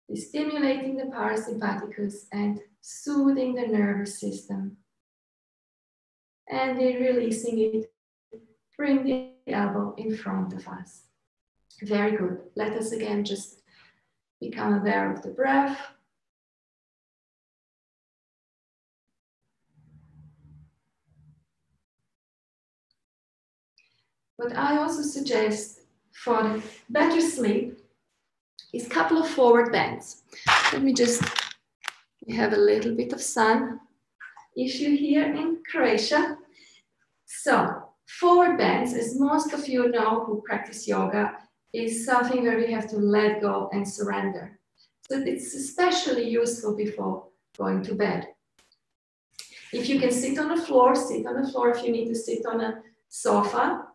we're stimulating the parasympathicus and soothing the nervous system. And we're releasing it. Bring the elbow in front of us. Very good. Let us again just become aware of the breath. What I also suggest for better sleep is a couple of forward bends. Let me just, we have a little bit of sun issue here in Croatia. So forward bends, as most of you know who practice yoga, is something where we have to let go and surrender. So it's especially useful before going to bed. If you can sit on the floor, sit on the floor. If you need to sit on a sofa,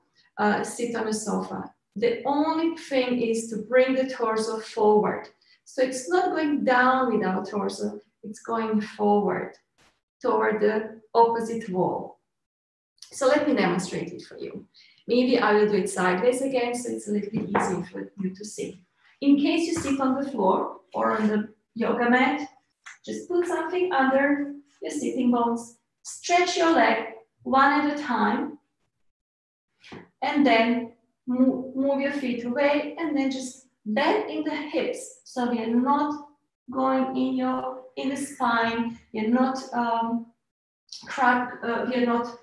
sit on a sofa. The only thing is to bring the torso forward. So it's not going down with our torso, it's going forward toward the opposite wall. So let me demonstrate it for you. Maybe I will do it sideways again, so it's a little bit easier for you to see. In case you sit on the floor or on the yoga mat, just put something under your sitting bones, stretch your leg one at a time, and then move your feet away, and then just bend in the hips. So we are not going in the spine. You're not we are not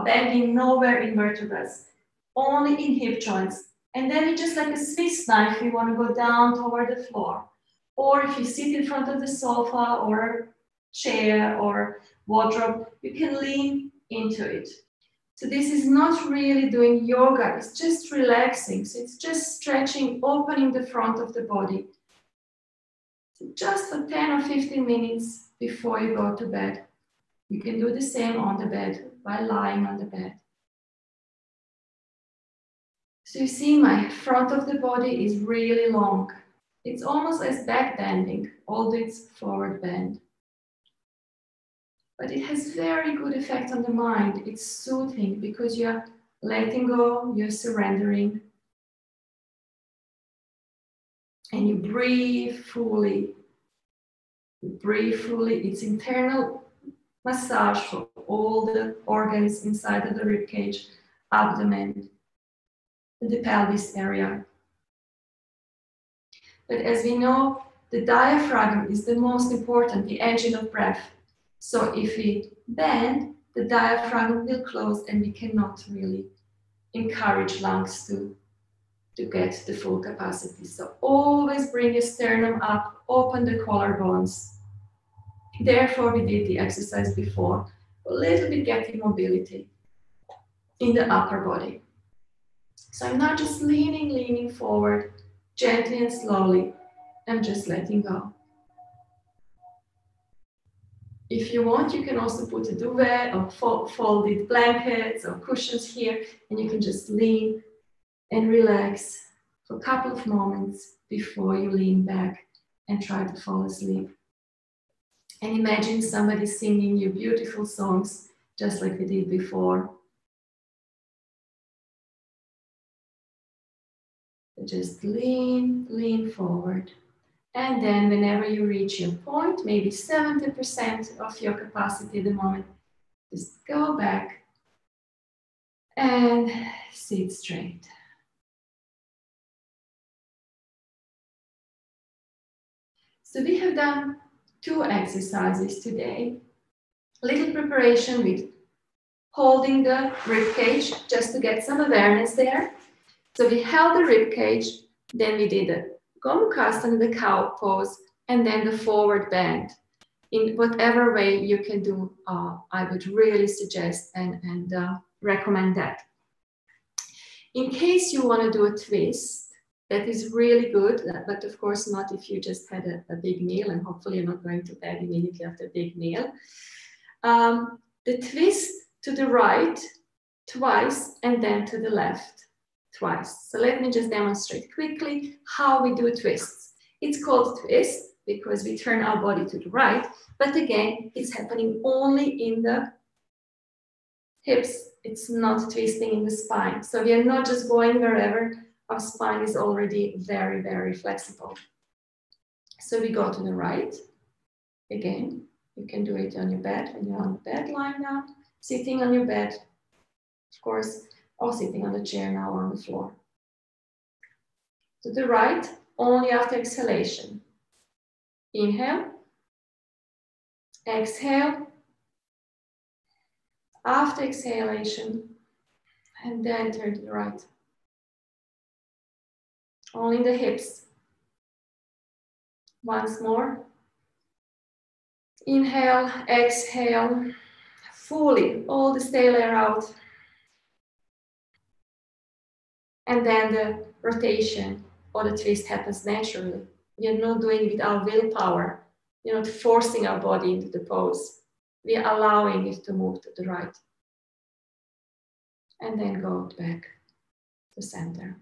bending nowhere in vertebrae, only in hip joints. And then it's just like a Swiss knife, you want to go down toward the floor. Or if you sit in front of the sofa or chair or wardrobe, you can lean into it. So this is not really doing yoga, it's just relaxing. So it's just stretching, opening the front of the body. So just for 10 or 15 minutes before you go to bed. You can do the same on the bed by lying on the bed. So you see my front of the body is really long. It's almost as back bending, although it's forward bend. But it has very good effect on the mind. It's soothing because you're letting go, you're surrendering. And you breathe fully. You breathe fully. It's internal massage for all the organs inside of the ribcage, abdomen, the pelvis area. But as we know, the diaphragm is the most important, the engine of breath. So if we bend, the diaphragm will close and we cannot really encourage lungs to get the full capacity. So always bring your sternum up, open the collarbones. Therefore, we did the exercise before, a little bit getting mobility in the upper body. So I'm now just leaning forward, gently and slowly. I'm just letting go. If you want, you can also put a duvet or folded blankets or cushions here, and you can just lean and relax for a couple of moments before you lean back and try to fall asleep. And imagine somebody singing you beautiful songs, just like we did before. Just lean forward. And then whenever you reach your point, maybe 70% of your capacity at the moment, just go back and sit straight. So we have done 2 exercises today. Little preparation with holding the rib cage just to get some awareness there. So we held the rib cage, then we did a Gomukhasana, the cow pose, and then the forward bend. In whatever way you can do, I would really suggest and recommend that. In case you want to do a twist, that is really good, but of course not if you just had a big meal, and hopefully you're not going to bed immediately after a big meal. The twist to the right twice and then to the left twice. So let me just demonstrate quickly how we do twists. It's called twist because we turn our body to the right, but again, it's happening only in the hips. It's not twisting in the spine. So we are not just going wherever. Our spine is already very, very flexible. So we go to the right. Again, you can do it on your bed when you're on the bed lying down, sitting on your bed, of course, or sitting on the chair now or on the floor. To the right, only after exhalation. Inhale, exhale, after exhalation, and then turn to the right. Only the hips. Once more. Inhale, exhale, fully, all the stale air out. And then the rotation or the twist happens naturally. We are not doing it with our willpower. We're not forcing our body into the pose. We are allowing it to move to the right. And then go back to center.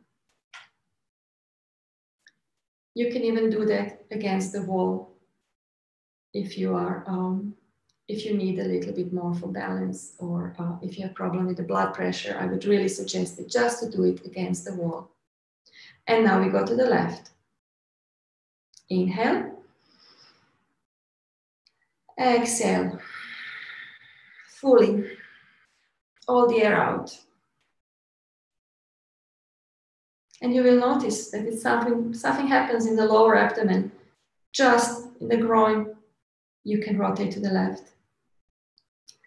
You can even do that against the wall if you are, if you need a little bit more for balance, or if you have a problem with the blood pressure, I would really suggest it just to do it against the wall. And now we go to the left. Inhale. Exhale. Fully. All the air out. And you will notice that it's something happens in the lower abdomen, just in the groin. You can rotate to the left.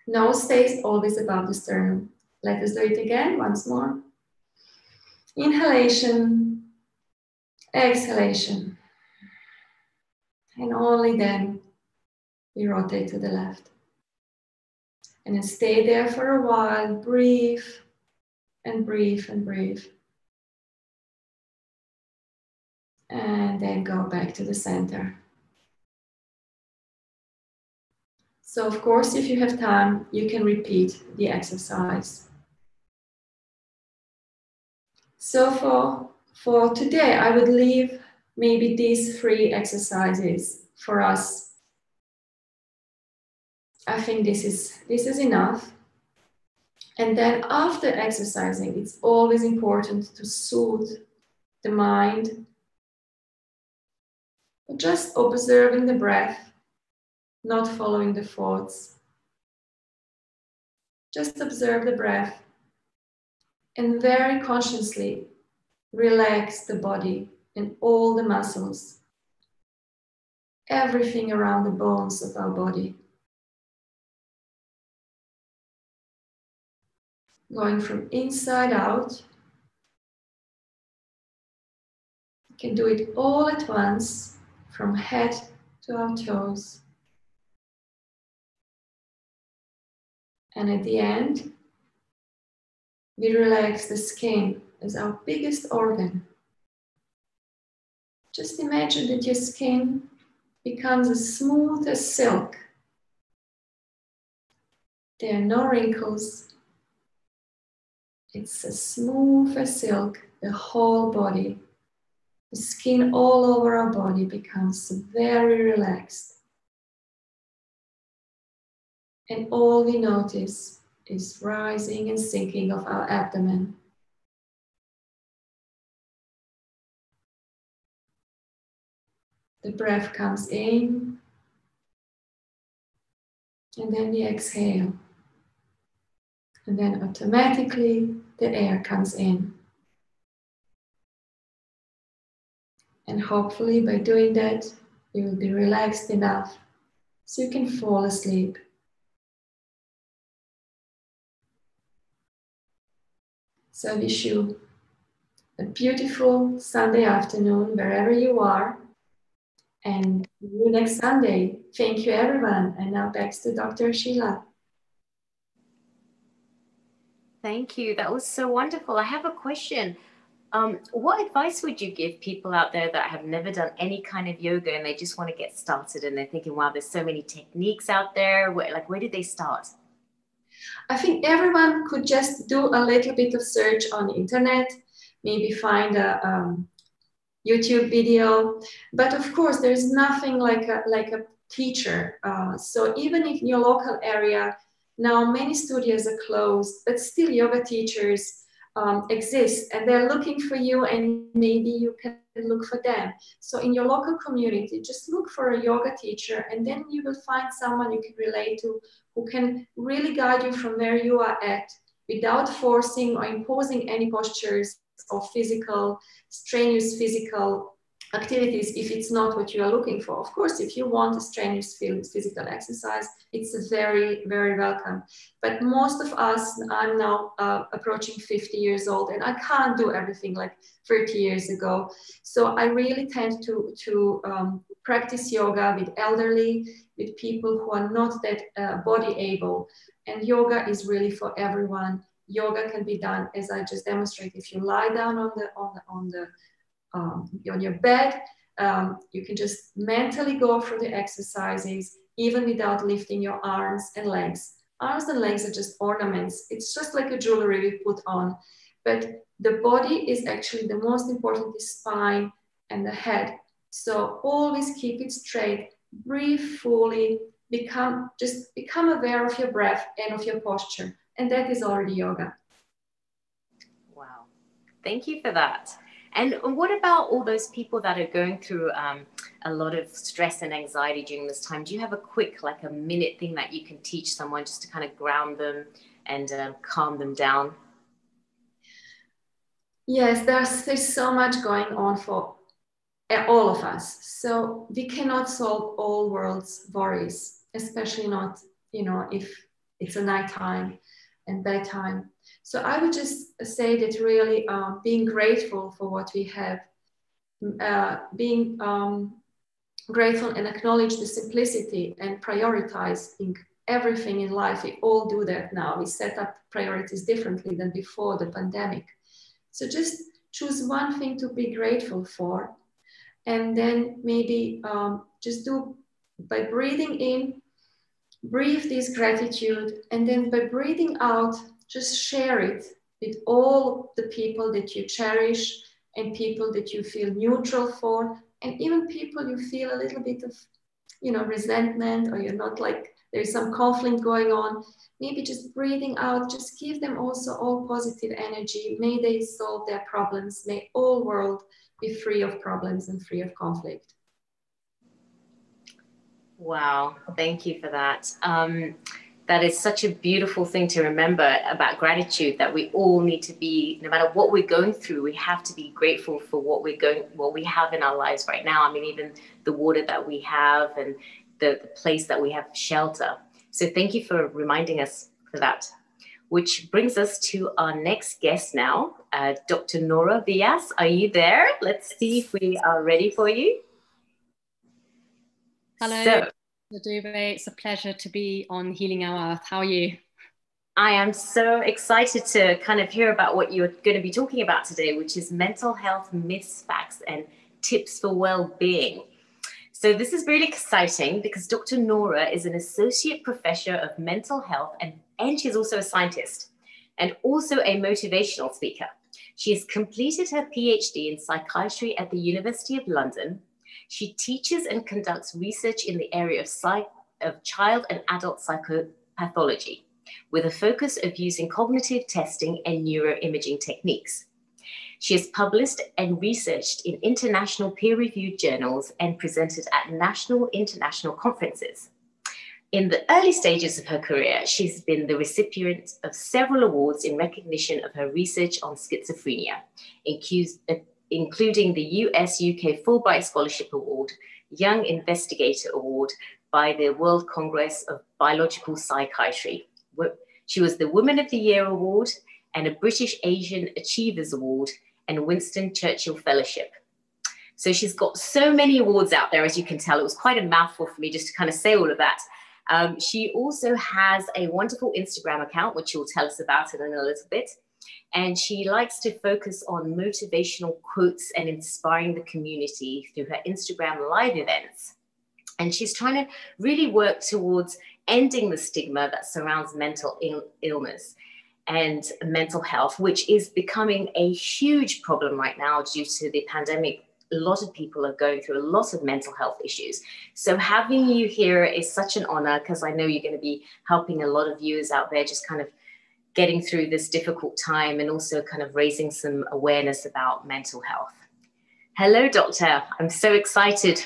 Nose stays always above the sternum. Let us do it again, once more. Inhalation, exhalation. And only then we rotate to the left. And then stay there for a while, breathe and breathe and breathe. And then go back to the center. So of course, if you have time, you can repeat the exercise. So for today, I would leave maybe these 3 exercises for us. I think this is enough. And then after exercising, it's always important to soothe the mind. Just observing the breath, not following the thoughts. Just observe the breath and very consciously relax the body and all the muscles, everything around the bones of our body. Going from inside out. You can do it all at once, from head to our toes. And at the end, we relax the skin as our biggest organ. Just imagine that your skin becomes as smooth as silk. There are no wrinkles. It's as smooth as silk, the whole body. The skin all over our body becomes very relaxed. And all we notice is rising and sinking of our abdomen. The breath comes in, and then we exhale. And then automatically the air comes in. And hopefully by doing that, you will be relaxed enough so you can fall asleep. So I wish you a beautiful Sunday afternoon wherever you are. And see you next Sunday. Thank you, everyone. And now back to Dr. Sheila. Thank you. That was so wonderful. I have a question. What advice would you give people out there that have never done any kind of yoga and they just want to get started and they're thinking, wow, there's so many techniques out there. Where did they start? I think everyone could just do a little bit of search on the internet, maybe find a YouTube video. But of course, there's nothing like a teacher. So even if in your local area, now many studios are closed, but still yoga teachers exist and they're looking for you, and maybe you can look for them. So in your local community, just look for a yoga teacher, and then you will find someone you can relate to who can really guide you from where you are at without forcing or imposing any postures or strenuous physical activities if it's not what you are looking for. Of course, if you want a strenuous physical exercise, it's very, very welcome. But most of us, I'm now approaching 50 years old, and I can't do everything like 30 years ago. So I really tend to practice yoga with elderly, with people who are not that body able. And yoga is really for everyone. Yoga can be done, as I just demonstrated, if you lie down on your bed. You can just mentally go through the exercises, even without lifting your arms and legs. Arms and legs are just ornaments. It's just like a jewelry we put on. But the body is actually the most important, the spine and the head. So always keep it straight, breathe fully, become aware of your breath and of your posture. And that is already yoga. Wow. Thank you for that. And what about all those people that are going through a lot of stress and anxiety during this time? Do you have a quick, like a minute thing that you can teach someone just to kind of ground them and calm them down? Yes, there's so much going on for all of us. So we cannot solve all world's worries, especially not, if it's a nighttime and bedtime. So I would just say that really being grateful for what we have, being grateful and acknowledge the simplicity and prioritizing everything in life. We all do that now. We set up priorities differently than before the pandemic. So just choose one thing to be grateful for, and then maybe just do by breathing in, breathe this gratitude, and then by breathing out, just share it with all the people that you cherish and people that you feel neutral for, and even people you feel a little bit of, resentment, or you're not like, there's some conflict going on. Maybe just breathing out, just give them also all positive energy. May they solve their problems. May all world be free of problems and free of conflict. Wow, thank you for that. That is such a beautiful thing to remember about gratitude, that we all need to be, no matter what we're going through, we have to be grateful for what we have in our lives right now. I mean, even the water that we have and the place that we have shelter. So thank you for reminding us for that. Which brings us to our next guest now, Dr. Nora Vias. Are you there? Let's see if we are ready for you. Hello, So, Dorick. It's a pleasure to be on Healing Our Earth. How are you? I am so excited to kind of hear about what you're going to be talking about today, which is mental health myths, facts, and tips for well-being. So this is really exciting because Dr. Nora is an associate professor of mental health and she's also a scientist and also a motivational speaker. She has completed her PhD in psychiatry at the University of London. She teaches and conducts research in the area of child and adult psychopathology, with a focus of using cognitive testing and neuroimaging techniques. She has published and researched in international peer-reviewed journals and presented at national international conferences. In the early stages of her career, she's been the recipient of several awards in recognition of her research on schizophrenia, including the US-UK Fulbright Scholarship Award, Young Investigator Award by the World Congress of Biological Psychiatry. She was the Woman of the Year Award and a British Asian Achievers Award and Winston Churchill Fellowship. So she's got so many awards out there, as you can tell. It was quite a mouthful for me just to kind of say all of that. She also has a wonderful Instagram account, which she'll tell us about in a little bit. And she likes to focus on motivational quotes and inspiring the community through her Instagram live events. And she's trying to really work towards ending the stigma that surrounds mental illness and mental health, which is becoming a huge problem right now due to the pandemic. A lot of people are going through a lot of mental health issues. So having you here is such an honor, because I know you're going to be helping a lot of viewers out there just kind of getting through this difficult time and also kind of raising some awareness about mental health. Hello, Doctor. I'm so excited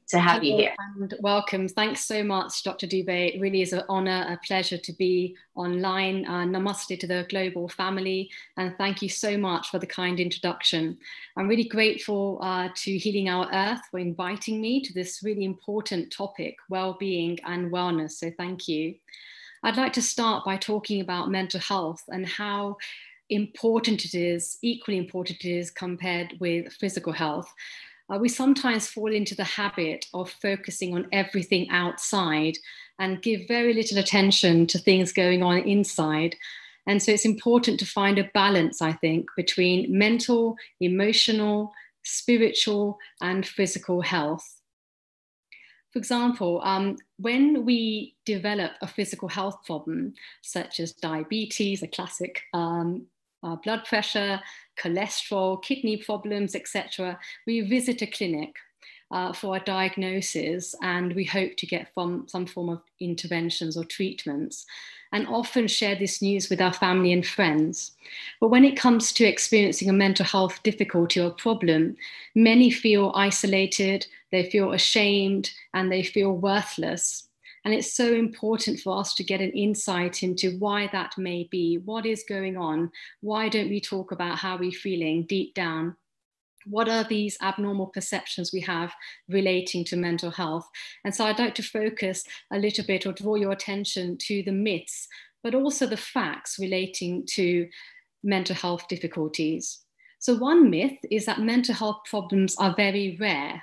to have you here. And welcome. Thanks so much, Dr. Dubé. It really is an honor, a pleasure to be online. Namaste to the global family. And thank you so much for the kind introduction. I'm really grateful to Healing Our Earth for inviting me to this really important topic, well-being and wellness. So thank you. I'd like to start by talking about mental health and how important it is, equally important it is compared with physical health. We sometimes fall into the habit of focusing on everything outside and give very little attention to things going on inside. And so it's important to find a balance, I think, between mental, emotional, spiritual, and physical health. For example, when we develop a physical health problem, such as diabetes, a classic, blood pressure, cholesterol, kidney problems, etc., we visit a clinic for a diagnosis, and we hope to get some form of interventions or treatments, and often share this news with our family and friends. But when it comes to experiencing a mental health difficulty or problem, many feel isolated, they feel ashamed, and they feel worthless. And it's so important for us to get an insight into why that may be, what is going on, why don't we talk about how we're feeling deep down. What are these abnormal perceptions we have relating to mental health? And so I'd like to focus a little bit or draw your attention to the myths, but also the facts relating to mental health difficulties. So one myth is that mental health problems are very rare.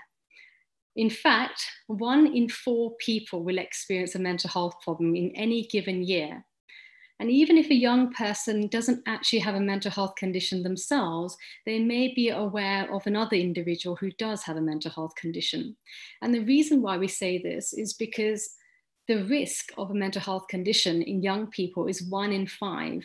In fact, 1 in 4 people will experience a mental health problem in any given year. And even if a young person doesn't actually have a mental health condition themselves, they may be aware of another individual who does have a mental health condition. And the reason why we say this is because the risk of a mental health condition in young people is 1 in 5.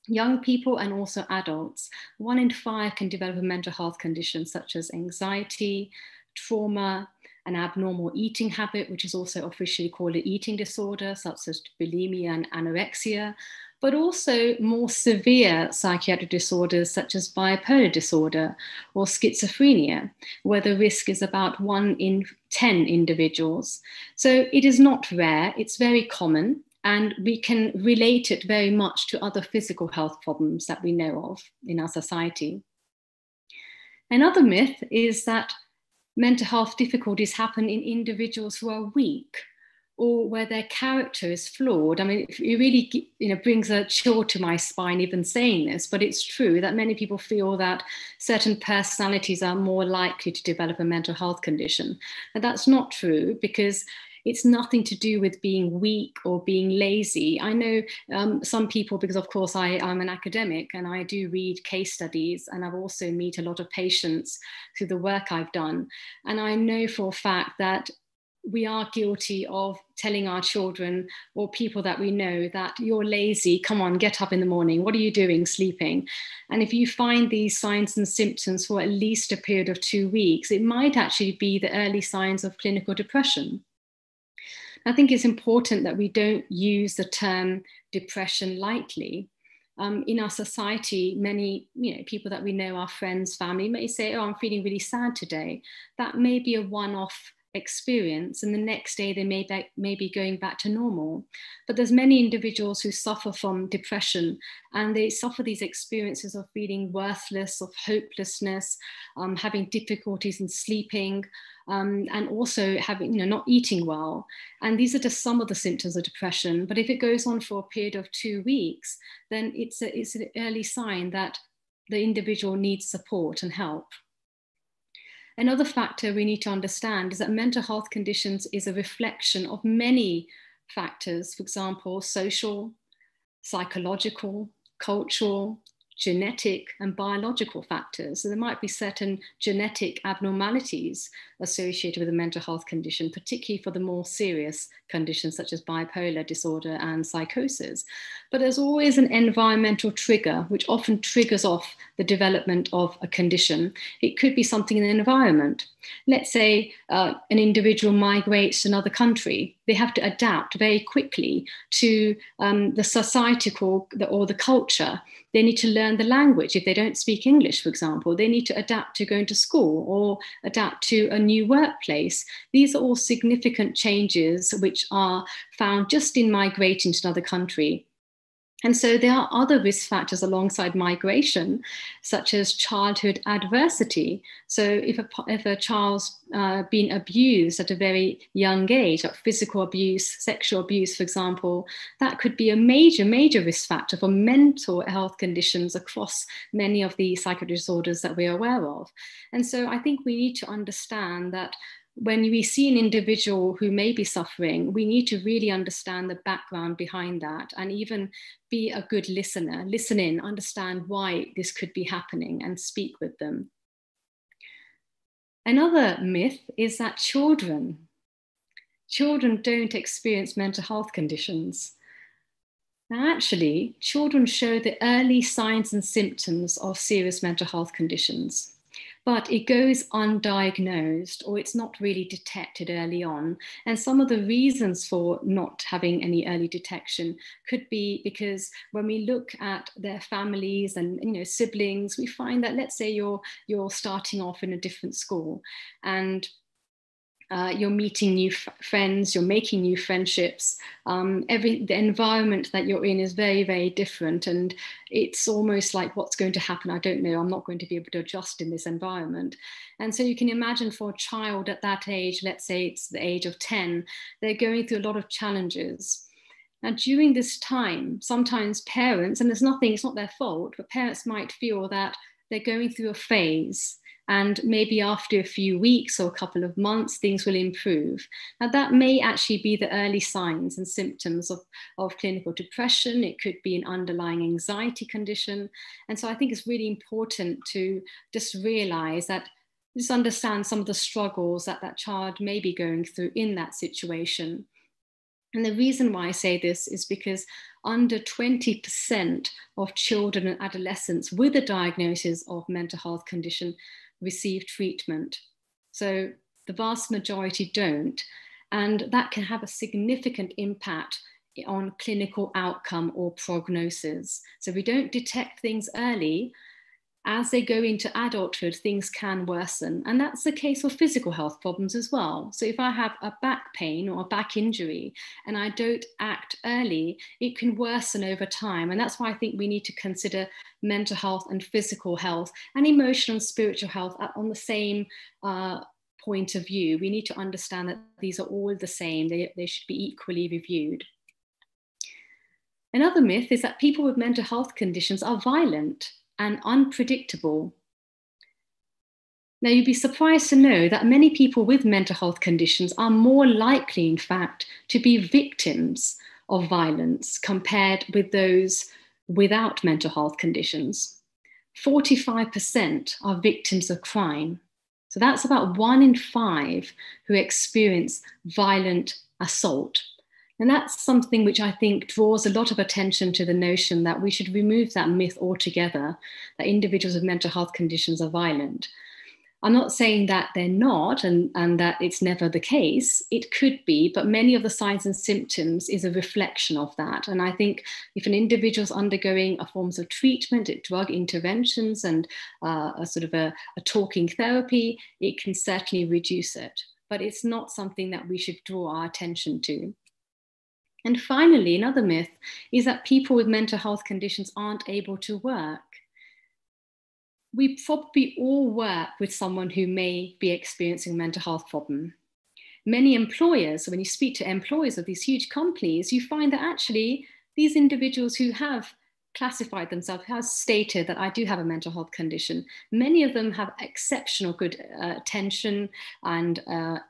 Young people and also adults, 1 in 5 can develop a mental health condition such as anxiety, trauma, an abnormal eating habit, which is also officially called an eating disorder, such as bulimia and anorexia, but also more severe psychiatric disorders such as bipolar disorder or schizophrenia, where the risk is about 1 in 10 individuals. So it is not rare, it's very common, and we can relate it very much to other physical health problems that we know of in our society. Another myth is that mental health difficulties happen in individuals who are weak or where their character is flawed. I mean, it really brings a chill to my spine even saying this, but it's true that many people feel that certain personalities are more likely to develop a mental health condition. And that's not true, because it's nothing to do with being weak or being lazy. I know some people, because of course I'm an academic and I do read case studies, and I've also meet a lot of patients through the work I've done. And I know for a fact that we are guilty of telling our children or people that we know that you're lazy, come on, get up in the morning, what are you doing, sleeping? And if you find these signs and symptoms for at least a period of 2 weeks, it might actually be the early signs of clinical depression. I think it's important that we don't use the term depression lightly. In our society, many people that we know, our friends, family, may say, oh, I'm feeling really sad today. That may be a one-off experience, and the next day they may be going back to normal. But there's many individuals who suffer from depression, and they suffer these experiences of feeling worthless, of hopelessness, having difficulties in sleeping, and also having, not eating well. And these are just some of the symptoms of depression. But if it goes on for a period of 2 weeks, then it's an early sign that the individual needs support and help. Another factor we need to understand is that mental health conditions is a reflection of many factors, for example, social, psychological, cultural, genetic and biological factors. So there might be certain genetic abnormalities associated with a mental health condition, particularly for the more serious conditions such as bipolar disorder and psychosis. But there's always an environmental trigger, which often triggers off the development of a condition. It could be something in the environment. Let's say an individual migrates to another country. They have to adapt very quickly to the societal or the culture. They need to learn the language. If they don't speak English, for example, they need to adapt to going to school or adapt to a new workplace. These are all significant changes which are found just in migrating to another country. And so there are other risk factors alongside migration, such as childhood adversity. So if a child's been abused at a very young age, like physical abuse, sexual abuse, for example, that could be a major, major risk factor for mental health conditions across many of the psychiatric disorders that we're aware of. And so I think we need to understand that when we see an individual who may be suffering, we need to really understand the background behind that and even be a good listener, listen in, understand why this could be happening and speak with them. Another myth is that children don't experience mental health conditions. Now, actually, children show the early signs and symptoms of serious mental health conditions, but it goes undiagnosed or it's not really detected early on. And some of the reasons for not having any early detection could be because when we look at their families and siblings, we find that, let's say you're starting off in a different school and you're meeting new friends, you're making new friendships. The environment that you're in is very, very different. And it's almost like, what's going to happen? I don't know. I'm not going to be able to adjust in this environment. And so you can imagine for a child at that age, let's say it's the age of 10, they're going through a lot of challenges. Now, during this time, sometimes parents, and it's not their fault, but parents might feel that they're going through a phase. And maybe after a few weeks or a couple of months, things will improve. Now, that may actually be the early signs and symptoms of clinical depression. It could be an underlying anxiety condition. And so I think it's really important to just realize that, just understand some of the struggles that that child may be going through in that situation. And the reason why I say this is because under 20% of children and adolescents with a diagnosis of mental health condition receive treatment. So the vast majority don't. And that can have a significant impact on clinical outcome or prognosis. So if we don't detect things early, as they go into adulthood, things can worsen. And that's the case for physical health problems as well. So if I have a back pain or a back injury and I don't act early, it can worsen over time. And that's why I think we need to consider mental health and physical health and emotional and spiritual health on the same point of view. We need to understand that these are all the same. They should be equally reviewed. Another myth is that people with mental health conditions are violent and unpredictable. Now, you'd be surprised to know that many people with mental health conditions are more likely, in fact, to be victims of violence compared with those without mental health conditions. 45% are victims of crime. So that's about 1 in 5 who experience violent assault. And that's something which I think draws a lot of attention to the notion that we should remove that myth altogether, that individuals with mental health conditions are violent. I'm not saying that they're not and that it's never the case. It could be, but many of the signs and symptoms is a reflection of that. And I think if an individual is undergoing a forms of treatment, drug interventions and a sort of a talking therapy, it can certainly reduce it. But it's not something that we should draw our attention to. And finally, another myth is that people with mental health conditions aren't able to work. We probably all work with someone who may be experiencing a mental health problem. Many employers, when you speak to employers of these huge companies, you find that actually these individuals who have classified themselves, have stated that I do have a mental health condition, many of them have exceptional good attention and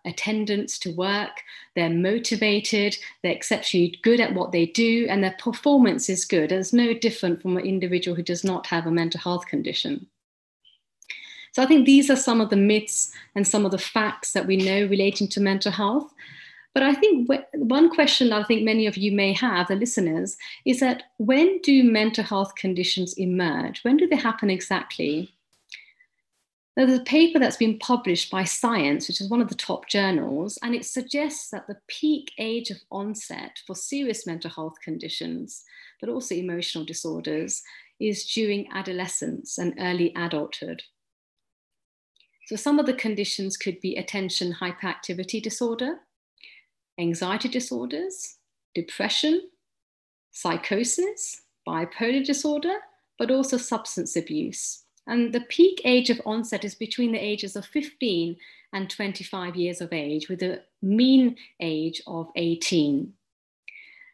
attendance to work. They're motivated, they're exceptionally good at what they do, and their performance is good. It's no different from an individual who does not have a mental health condition. So I think these are some of the myths and some of the facts that we know relating to mental health. But I think one question that I think many of you may have, the listeners, is that when do mental health conditions emerge? When do they happen exactly? Now, there's a paper that's been published by Science, which is one of the top journals, and it suggests that the peak age of onset for serious mental health conditions, but also emotional disorders, is during adolescence and early adulthood. So some of the conditions could be attention hyperactivity disorder, anxiety disorders, depression, psychosis, bipolar disorder, but also substance abuse. And the peak age of onset is between the ages of 15 and 25 years of age, with a mean age of 18.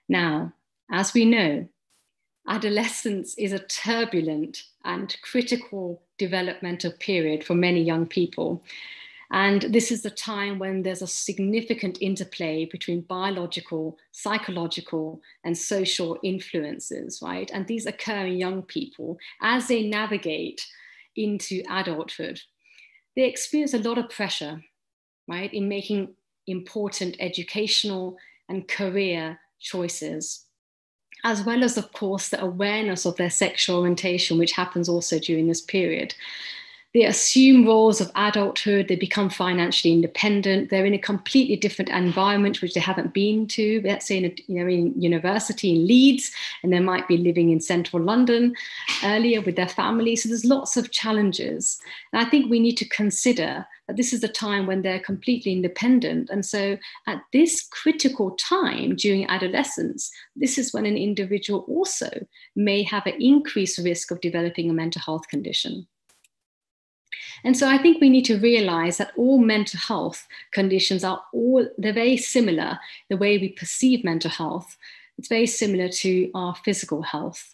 Now, as we know, adolescence is a turbulent and critical developmental period for many young people. And this is the time when there's a significant interplay between biological, psychological, and social influences, right? And these occur in young people as they navigate into adulthood. They experience a lot of pressure, right, in making important educational and career choices, as well as, of course, the awareness of their sexual orientation, which happens also during this period. They assume roles of adulthood, they become financially independent, they're in a completely different environment which they haven't been to, let's say in university in Leeds, and they might be living in central London earlier with their family. So there's lots of challenges. And I think we need to consider that this is a time when they're completely independent. And so at this critical time during adolescence, this is when an individual also may have an increased risk of developing a mental health condition. And so I think we need to realize that all mental health conditions they're very similar. The way we perceive mental health, it's very similar to our physical health.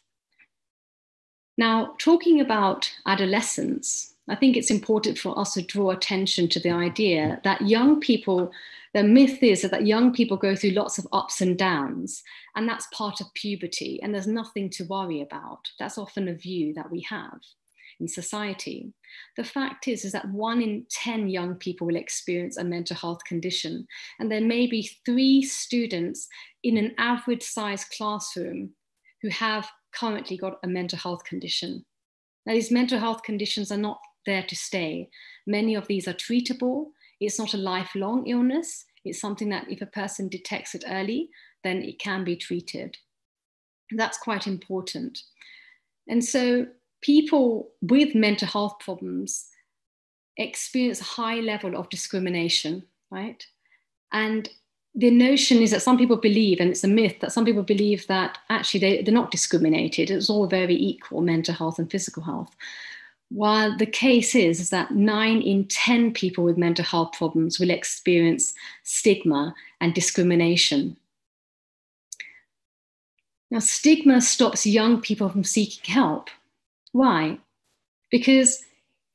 Now, talking about adolescence, I think it's important for us to draw attention to the idea that young people, the myth is that young people go through lots of ups and downs, and that's part of puberty, and there's nothing to worry about. That's often a view that we have in society. The fact is that 1 in 10 young people will experience a mental health condition, and there may be 3 students in an average sized classroom who have currently got a mental health condition. Now, these mental health conditions are not there to stay. Many of these are treatable. It's not a lifelong illness. It's something that if a person detects it early, then it can be treated. That's quite important. And so people with mental health problems experience a high level of discrimination, right? And the notion is that some people believe, and it's a myth, that some people believe that actually they're not discriminated. It's all very equal, mental health and physical health. While the case is that 9 in 10 people with mental health problems will experience stigma and discrimination. Now, stigma stops young people from seeking help. Why? Because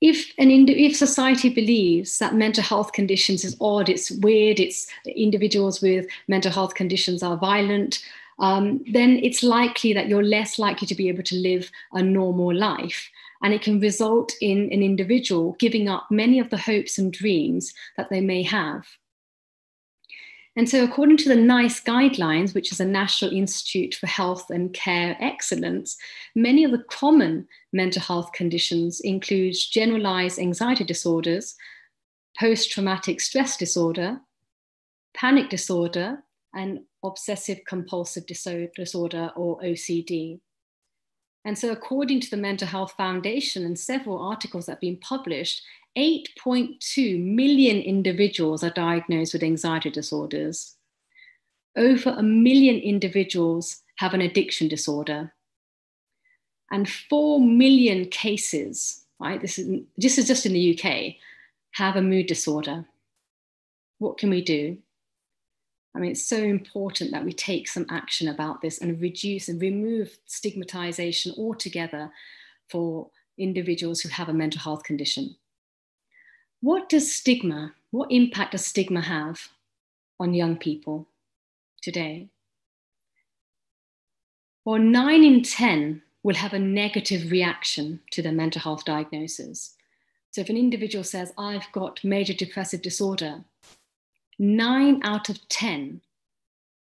if society believes that mental health conditions is odd, it's weird, it's individuals with mental health conditions are violent, then it's likely that you're less likely to be able to live a normal life. And it can result in an individual giving up many of the hopes and dreams that they may have. And so according to the NICE guidelines, which is a National Institute for Health and Care Excellence, many of the common mental health conditions include generalized anxiety disorders, post-traumatic stress disorder, panic disorder, and obsessive compulsive disorder, or OCD. And so according to the Mental Health Foundation and several articles that have been published, 8.2 million individuals are diagnosed with anxiety disorders. Over 1 million individuals have an addiction disorder. And 4 million cases, right, this is just in the UK, have a mood disorder. What can we do? I mean, it's so important that we take some action about this and reduce and remove stigmatization altogether for individuals who have a mental health condition. What impact does stigma have on young people today? Well, 9 in 10 will have a negative reaction to their mental health diagnosis. So if an individual says, I've got major depressive disorder, 9 out of 10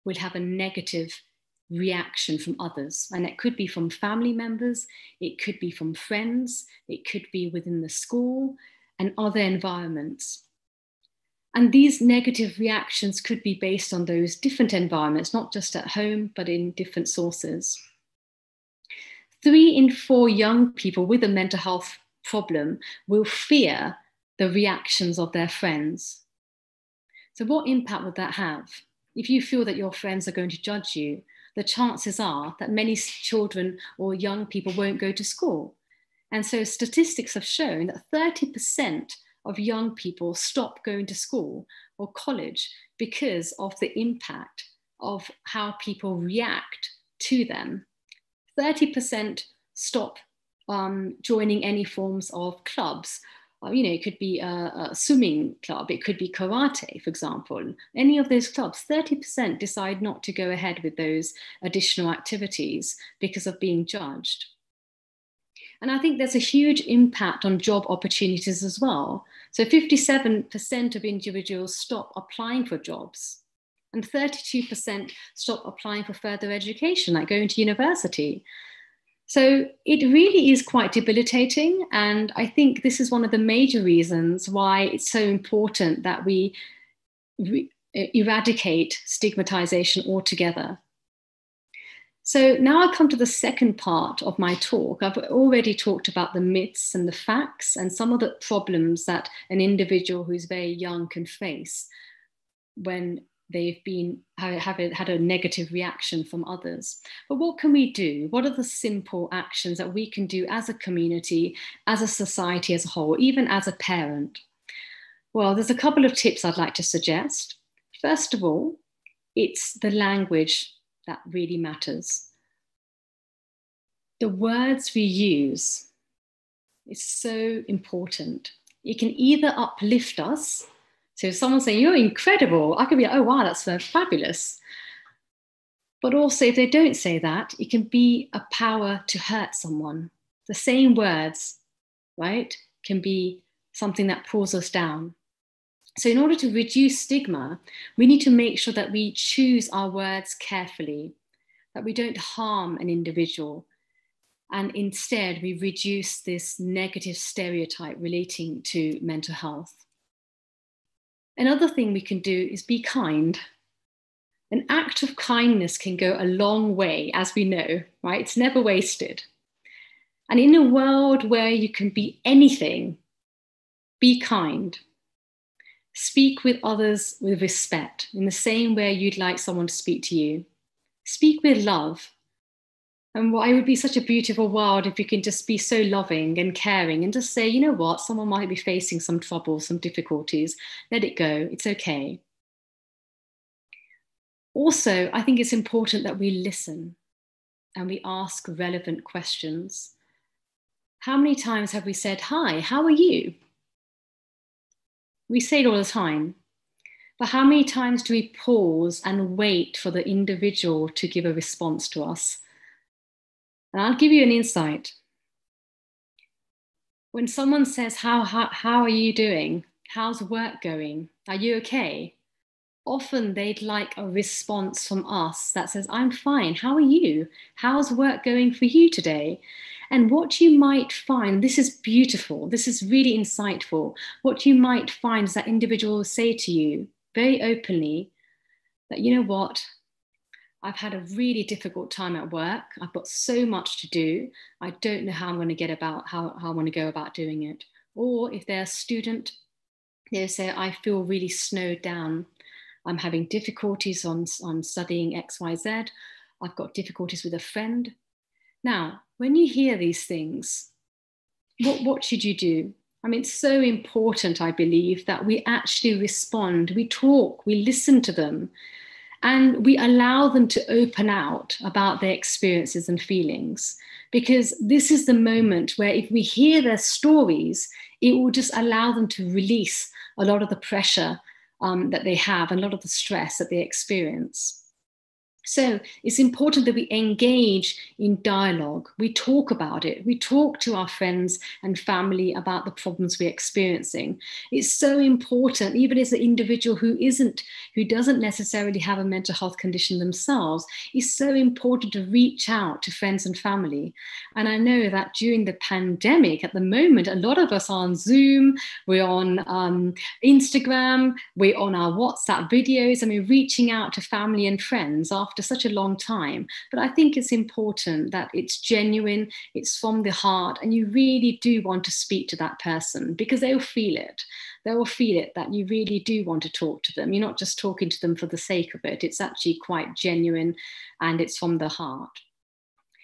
will have a negative reaction from others. And it could be from family members, it could be from friends, it could be within the school and other environments. And these negative reactions could be based on those different environments, not just at home, but in different sources. 3 in 4 young people with a mental health problem will fear the reactions of their friends. So what impact would that have? If you feel that your friends are going to judge you, the chances are that many children or young people won't go to school. And so statistics have shown that 30% of young people stop going to school or college because of the impact of how people react to them. 30% stop joining any forms of clubs. It could be a swimming club, it could be karate, for example. Any of those clubs, 30% decide not to go ahead with those additional activities because of being judged. And I think there's a huge impact on job opportunities as well. So 57% of individuals stop applying for jobs, and 32% stop applying for further education, like going to university. So it really is quite debilitating. And I think this is one of the major reasons why it's so important that we eradicate stigmatization altogether. So now I come to the second part of my talk. I've already talked about the myths and the facts and some of the problems that an individual who's very young can face when they've had a negative reaction from others. But what can we do? What are the simple actions that we can do as a community, as a society as a whole, even as a parent? Well, there's a couple of tips I'd like to suggest. First of all, it's the language that really matters. The words we use is so important. It can either uplift us. So if someone's saying, you're incredible, I could be like, oh, wow, that's fabulous. But also if they don't say that, it can be a power to hurt someone. The same words, right, can be something that pulls us down. So in order to reduce stigma, we need to make sure that we choose our words carefully, that we don't harm an individual, and instead we reduce this negative stereotype relating to mental health. Another thing we can do is be kind. An act of kindness can go a long way, as we know, right? It's never wasted. And in a world where you can be anything, be kind. Speak with others with respect, in the same way you'd like someone to speak to you. Speak with love. And it would be such a beautiful world if you can just be so loving and caring and just say, you know what, someone might be facing some trouble, some difficulties. Let it go. It's okay. Also, I think it's important that we listen and we ask relevant questions. How many times have we said, hi, how are you? We say it all the time, but how many times do we pause and wait for the individual to give a response to us? And I'll give you an insight. When someone says, how are you doing? How's work going? Are you okay? Often they'd like a response from us that says, I'm fine, how are you? How's work going for you today? And what you might find, this is beautiful, this is really insightful. What you might find is that individual will say to you very openly that, you know what, I've had a really difficult time at work. I've got so much to do. I don't know how I'm going to get about, how I want to go about doing it. Or if they're a student, they'll say, I feel really snowed down. I'm having difficulties on studying XYZ. I've got difficulties with a friend. Now, when you hear these things, what should you do? I mean, it's so important, I believe, that we actually respond, we talk, we listen to them, and we allow them to open out about their experiences and feelings. Because this is the moment where if we hear their stories, it will just allow them to release a lot of the pressure that they have and a lot of the stress that they experience. So it's important that we engage in dialogue. We talk about it. We talk to our friends and family about the problems we're experiencing. It's so important, even as an individual who doesn't necessarily have a mental health condition themselves, it's so important to reach out to friends and family. And I know that during the pandemic, at the moment, a lot of us are on Zoom, we're on Instagram, we're on our WhatsApp videos, and we're reaching out to family and friends after such a long time. But I think it's important that it's genuine, it's from the heart, and you really do want to speak to that person because they'll feel it. They will feel it that you really do want to talk to them. You're not just talking to them for the sake of it. It's actually quite genuine and it's from the heart.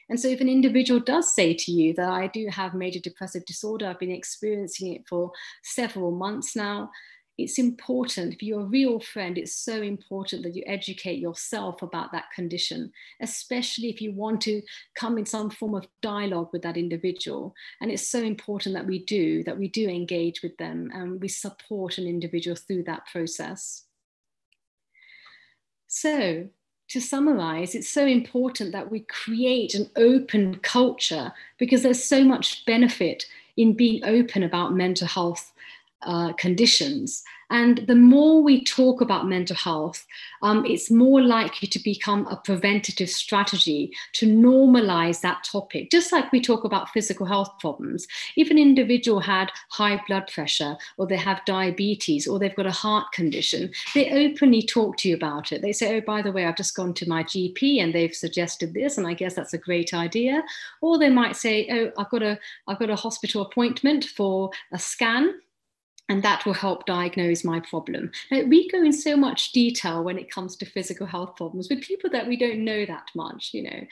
And so if an individual does say to you that I do have major depressive disorder, I've been experiencing it for several months now, it's important, if you're a real friend, it's so important that you educate yourself about that condition, especially if you want to come in some form of dialogue with that individual. And it's so important that we do engage with them and we support an individual through that process. So to summarize, it's so important that we create an open culture because there's so much benefit in being open about mental health conditions. And the more we talk about mental health, it's more likely to become a preventative strategy to normalize that topic. Just like we talk about physical health problems, if an individual had high blood pressure, or they have diabetes, or they've got a heart condition, they openly talk to you about it. They say, oh, by the way, I've just gone to my GP and they've suggested this, and I guess that's a great idea. Or they might say, oh, I've got a hospital appointment for a scan, and that will help diagnose my problem. Now, we go in so much detail when it comes to physical health problems with people that we don't know that much, you know.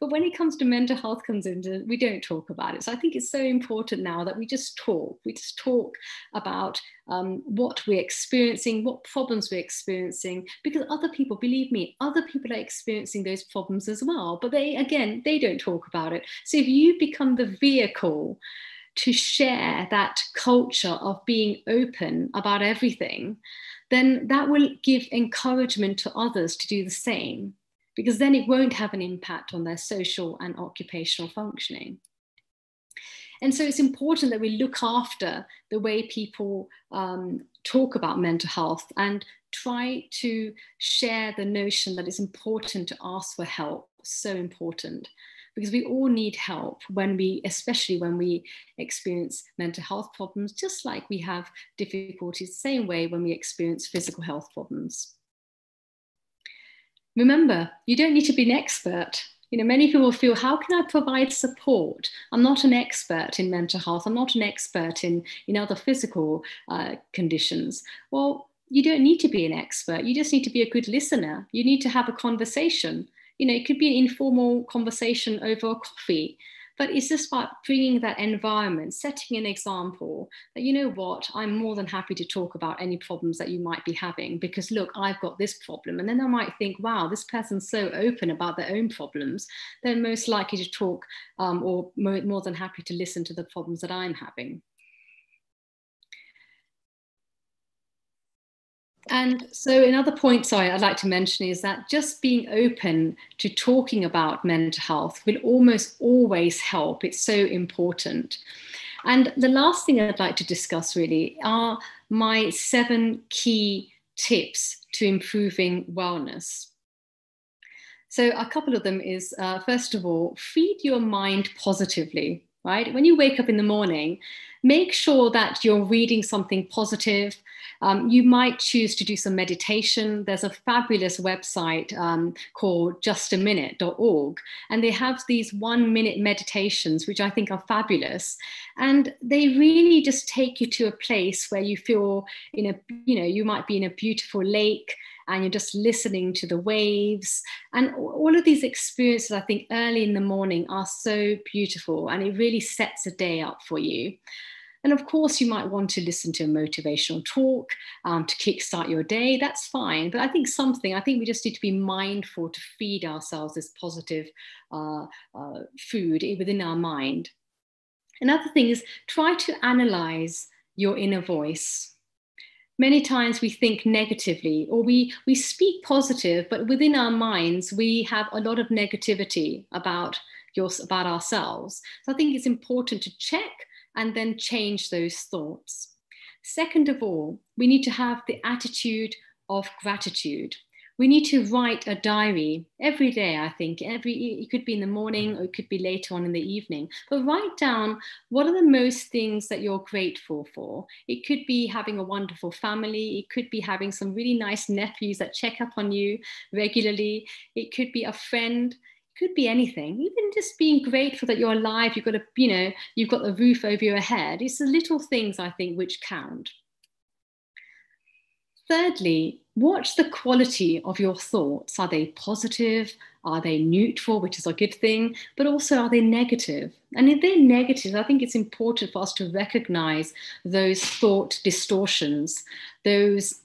But when it comes to mental health concerns, we don't talk about it. So I think it's so important now that we just talk. We just talk about what we're experiencing, what problems we're experiencing, because other people, believe me, other people are experiencing those problems as well. But they don't talk about it. So if you become the vehicle to share that culture of being open about everything, then that will give encouragement to others to do the same, because then it won't have an impact on their social and occupational functioning. And so it's important that we look after the way people talk about mental health and try to share the notion that it's important to ask for help. So important. Because we all need help especially when we experience mental health problems, just like we have difficulties the same way when we experience physical health problems. Remember, you don't need to be an expert. You know, many people feel, how can I provide support? I'm not an expert in mental health. I'm not an expert in other physical conditions. Well, you don't need to be an expert. You just need to be a good listener. You need to have a conversation. You know, it could be an informal conversation over a coffee, but it's just about bringing that environment, setting an example that, you know what, I'm more than happy to talk about any problems that you might be having, because look, I've got this problem. And then I might think, wow, this person's so open about their own problems. They're most likely to talk or more than happy to listen to the problems that I'm having. And so another point, I'd like to mention is that just being open to talking about mental health will almost always help. It's so important. And the last thing I'd like to discuss really are my 7 key tips to improving wellness. So a couple of them is, first of all, feed your mind positively, right? When you wake up in the morning, make sure that you're reading something positive. You might choose to do some meditation. There's a fabulous website called justaminute.org, and they have these 1-minute meditations, which I think are fabulous. And they really just take you to a place where you feel, you might be in a beautiful lake and you're just listening to the waves. And all of these experiences, I think, early in the morning are so beautiful, and it really sets a day up for you. And of course, you might want to listen to a motivational talk to kickstart your day. That's fine. But I think we just need to be mindful to feed ourselves this positive food within our mind. Another thing is, try to analyze your inner voice. Many times we think negatively, or we speak positive, but within our minds, we have a lot of negativity about ourselves. So I think it's important to check and then change those thoughts. Second of all, we need to have the attitude of gratitude. We need to write a diary every day, I think. It could be in the morning, or it could be later on in the evening. But write down, what are the most things that you're grateful for? It could be having a wonderful family. It could be having some really nice nephews that check up on you regularly. It could be a friend. Could be anything, even just being grateful that you're alive, you've got the roof over your head. It's the little things, I think, which count. Thirdly, watch the quality of your thoughts. Are they positive? Are they neutral, which is a good thing? But also, are they negative? And if they're negative, I think it's important for us to recognize those thought distortions. It's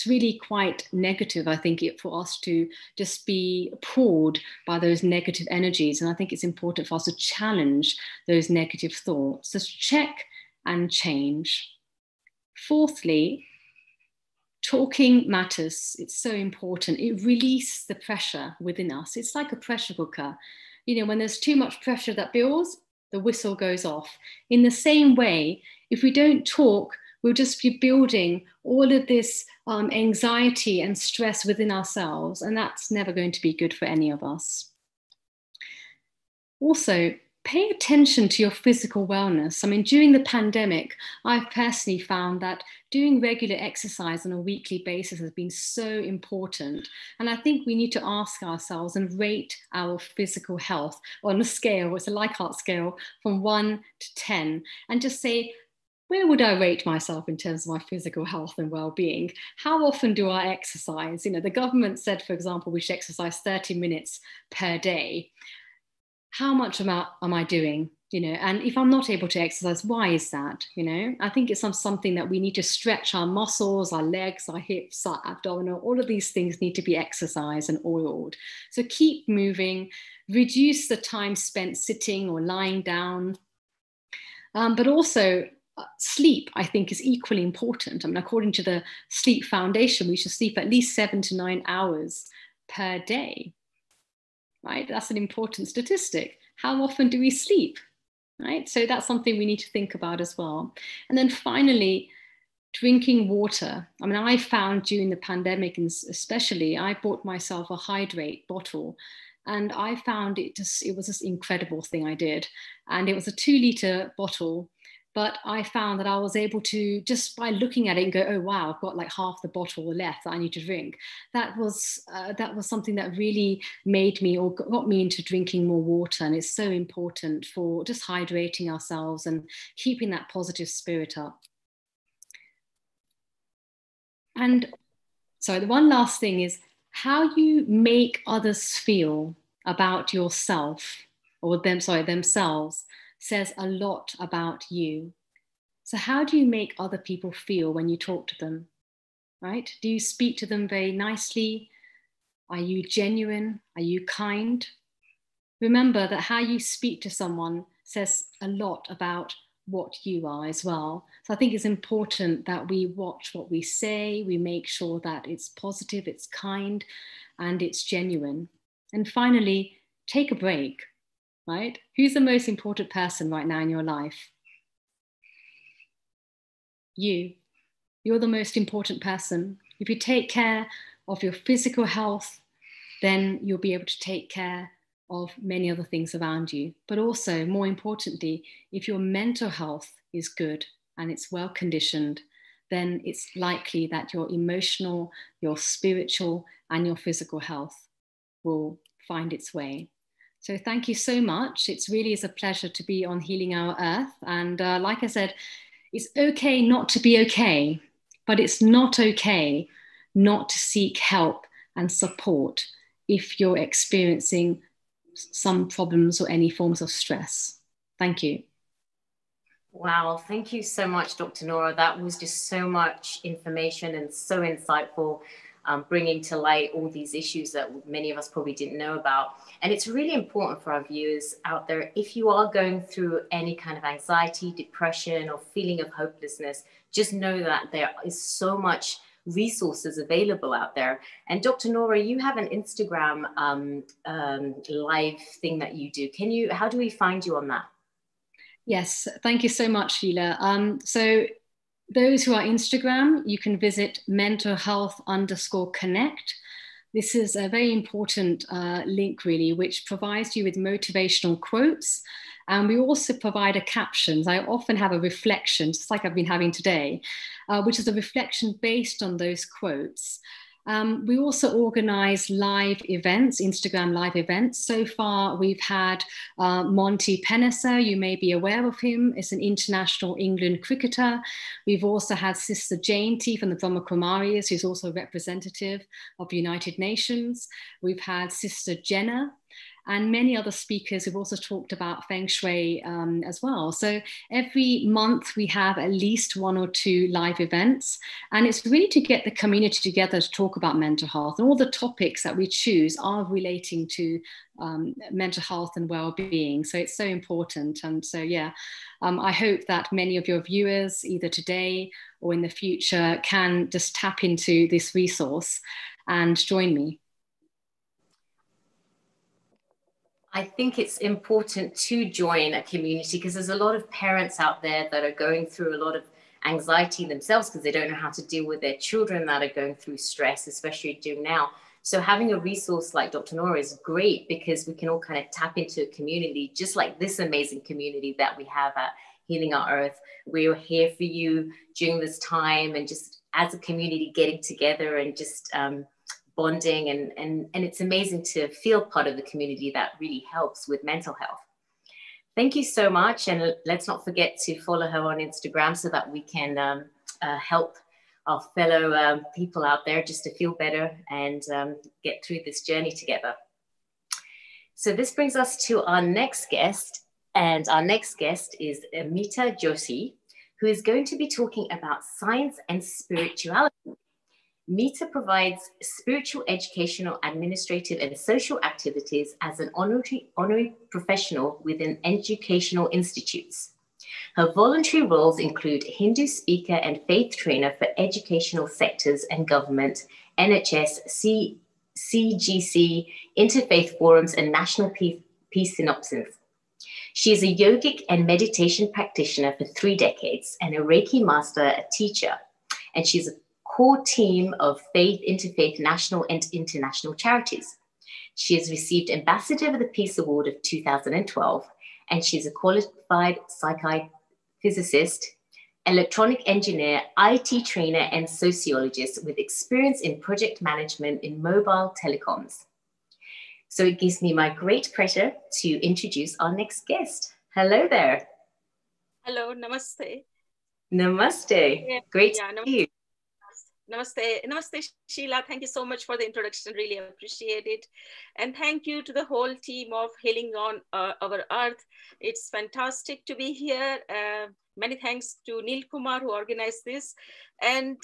really quite negative, I think, for us to just be pulled by those negative energies. And I think it's important for us to challenge those negative thoughts. Just check and change. Fourthly, talking matters. It's so important. It releases the pressure within us. It's like a pressure cooker. When there's too much pressure that builds, the whistle goes off. In the same way, if we don't talk, we'll just be building all of this anxiety and stress within ourselves, and that's never going to be good for any of us. Also, pay attention to your physical wellness. I mean, during the pandemic, I've personally found that doing regular exercise on a weekly basis has been so important. And I think we need to ask ourselves and rate our physical health on a scale, it's a Likert scale, from 1 to 10, and just say, where would I rate myself in terms of my physical health and well-being? How often do I exercise? You know, the government said, for example, we should exercise 30 minutes per day. How much am I doing? You know, and if I'm not able to exercise, why is that? You know, I think it's something that we need to stretch our muscles, our legs, our hips, our abdominal, all of these things need to be exercised and oiled. So keep moving, reduce the time spent sitting or lying down, but also sleep, I think, is equally important. I mean, according to the Sleep Foundation, we should sleep at least 7 to 9 hours per day. Right? That's an important statistic. How often do we sleep? Right? So that's something we need to think about as well. And then finally, drinking water. I mean, I found during the pandemic, and especially, I bought myself a hydrate bottle, and I found it was this incredible thing I did. And it was a 2-liter bottle. But I found that I was able to, just by looking at it and go, oh, wow, I've got like half the bottle left that I need to drink. That was something that really made me, or got me into drinking more water. And it's so important for just hydrating ourselves and keeping that positive spirit up. And sorry, the one last thing is how you make others feel about yourself, or themselves, says a lot about you. So how do you make other people feel when you talk to them, right? Do you speak to them very nicely? Are you genuine? Are you kind? Remember that how you speak to someone says a lot about what you are as well. So I think it's important that we watch what we say, we make sure that it's positive, it's kind, and it's genuine. And finally, take a break. Right? Who's the most important person right now in your life? You. You're the most important person. If you take care of your physical health, then you'll be able to take care of many other things around you. But also, more importantly, if your mental health is good and it's well conditioned, then it's likely that your emotional, your spiritual, and your physical health will find its way. So thank you so much. It really is a pleasure to be on Healing Our Earth. And like I said, it's okay not to be okay, but it's not okay not to seek help and support if you're experiencing some problems or any forms of stress. Thank you. Wow, thank you so much, Dr. Nora. That was just so much information and so insightful. Bringing to light all these issues that many of us probably didn't know about. And it's really important for our viewers out there, if you are going through any kind of anxiety, depression, or feeling of hopelessness, just know that there is so much resources available out there. And Dr. Nora, you have an Instagram live thing that you do. How do we find you on that? Yes, thank you so much, Sheila. So those who are Instagram, you can visit mentalhealth_connect. This is a very important link, really, which provides you with motivational quotes. And we also provide a captions. I often have a reflection, just like I've been having today, which is a reflection based on those quotes. We also organize live events, Instagram live events. So far, we've had Monty Penniser, you may be aware of him, is an international England cricketer. We've also had Sister Jayant from the Brahma Kumaris, who's also a representative of the United Nations. We've had Sister Jenna, and many other speakers who've also talked about Feng Shui as well. So every month we have at least 1 or 2 live events, and it's really to get the community together to talk about mental health. And all the topics that we choose are relating to mental health and well-being. So it's so important. And so, yeah, I hope that many of your viewers, either today or in the future, can just tap into this resource and join me. I think it's important to join a community because there's a lot of parents out there that are going through a lot of anxiety themselves because they don't know how to deal with their children that are going through stress, especially during now. So having a resource like Dr. Nora is great because we can all kind of tap into a community, just like this amazing community that we have at Healing Our Earth. We're here for you during this time and just as a community getting together and just bonding. And it's amazing to feel part of the community that really helps with mental health. Thank you so much. And let's not forget to follow her on Instagram so that we can help our fellow people out there just to feel better and get through this journey together. So this brings us to our next guest. And our next guest is Amita Joshi, who is going to be talking about science and spirituality. Mita provides spiritual, educational, administrative, and social activities as an honorary professional within educational institutes. Her voluntary roles include Hindu speaker and faith trainer for educational sectors and government, NHS, CGC, interfaith forums, and national peace synopsis. She is a yogic and meditation practitioner for 3 decades and a Reiki master, a teacher, and she's a core team of faith, interfaith, national and international charities. She has received Ambassador of the Peace Award of 2012, and she's a qualified psychophysicist, electronic engineer, IT trainer, and sociologist with experience in project management in mobile telecoms. So it gives me my great pleasure to introduce our next guest. Hello there. Hello, namaste. Namaste. Yeah, Great to see you. Namaste. Namaste, Sheila. Thank you so much for the introduction. Really appreciate it. And thank you to the whole team of Healing on Our Earth. It's fantastic to be here. Many thanks to Neil Kumar who organized this. And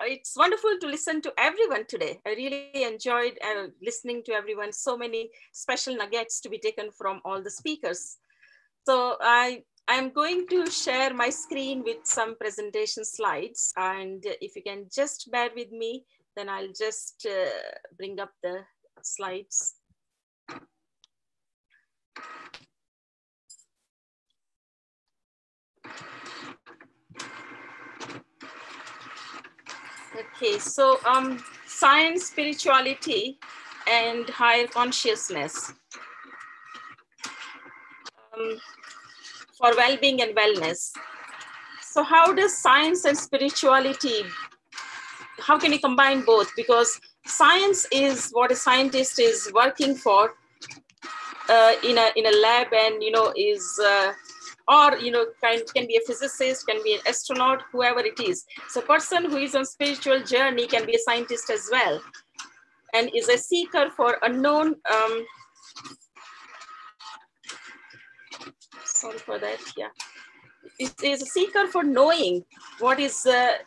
it's wonderful to listen to everyone today. I really enjoyed listening to everyone. So many special nuggets to be taken from all the speakers. So I'm going to share my screen with some presentation slides. And if you can just bear with me, then I'll just bring up the slides. Okay, so science, spirituality, and higher consciousness for well-being and wellness. So how does science and spirituality, how can you combine both? Because science is what a scientist is working for in a lab and, is, or, can be a physicist, can be an astronaut, whoever it is. So a person who is on spiritual journey can be a scientist as well and is a seeker for unknown, sorry for that, yeah. Is a seeker for knowing what is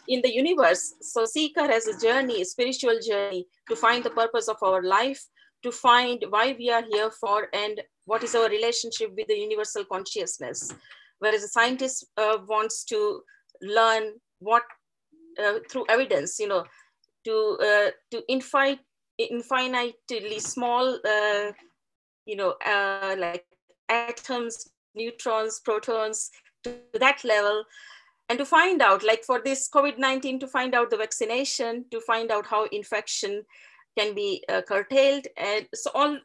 in the universe. So seeker has a journey, a spiritual journey to find the purpose of our life, to find why we are here for, and what is our relationship with the universal consciousness. Whereas a scientist wants to learn what, through evidence, to infinitely small, like atoms, neutrons, protons, to that level, and to find out, like for this COVID-19, to find out the vaccination, to find out how infection can be curtailed. And so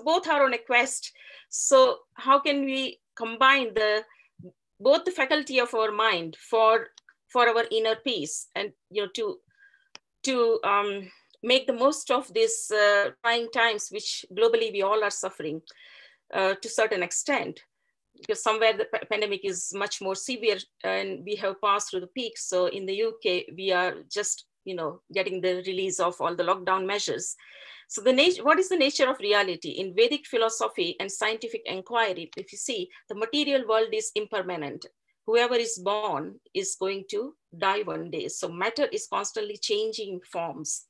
both are on a quest. So how can we combine both the faculty of our mind for our inner peace, and to make the most of this trying times, which globally we all are suffering to a certain extent, because somewhere the pandemic is much more severe and we have passed through the peak. So in the UK, we are just getting the release of all the lockdown measures. So what is the nature of reality? In Vedic philosophy and scientific inquiry, if you see, the material world is impermanent. Whoever is born is going to die one day. So matter is constantly changing forms.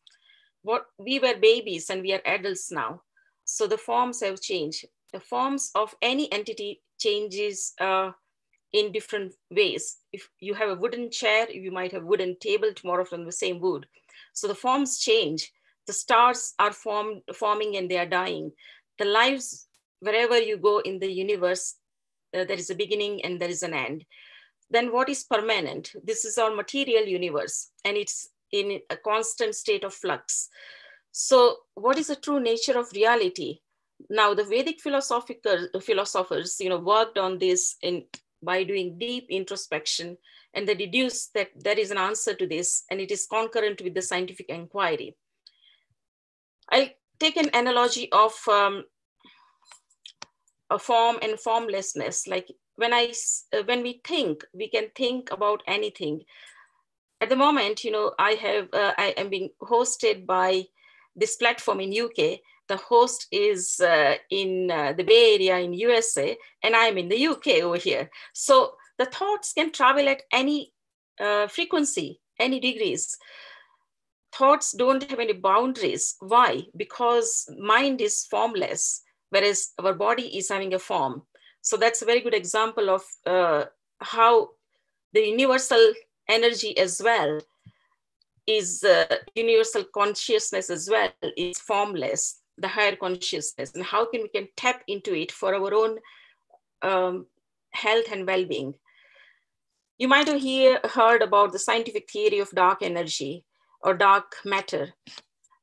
We were babies and we are adults now. So the forms have changed. The forms of any entity changes in different ways. If you have a wooden chair, you might have a wooden table tomorrow from the same wood. So the forms change. The stars are forming and they are dying. The lives wherever you go in the universe, there is a beginning and there is an end. Then what is permanent? This is our material universe, and it's in a constant state of flux. So what is the true nature of reality? Now, the Vedic philosophers, worked on this by doing deep introspection, and they deduced that there is an answer to this, and it is concurrent with the scientific inquiry. I'll take an analogy of a form and formlessness. Like when we think, we can think about anything. At the moment, I am being hosted by this platform in UK. The host is in the Bay Area in USA, and I'm in the UK over here. So the thoughts can travel at any frequency, any degrees. Thoughts don't have any boundaries. Why? Because mind is formless, whereas our body is having a form. So that's a very good example of how the universal energy as well is universal consciousness as well is formless, the higher consciousness, and how we can tap into it for our own health and well-being. You might have heard about the scientific theory of dark energy or dark matter.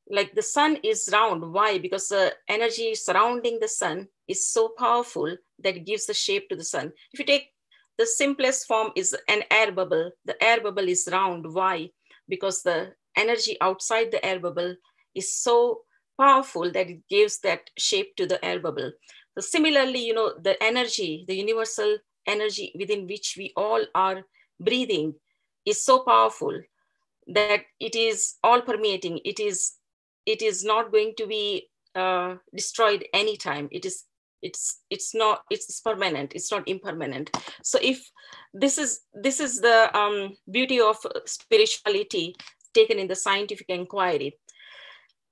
Like the sun is round. Why? Because the energy surrounding the sun is so powerful that it gives the shape to the sun. If you take the simplest form is an air bubble. The air bubble is round. Why? Because the energy outside the air bubble is so powerful that it gives that shape to the air bubble. So similarly, the energy, the universal energy within which we all are breathing is so powerful that it is all permeating. It is not going to be destroyed anytime. It's permanent. It's not impermanent. So if this is the beauty of spirituality taken in the scientific inquiry.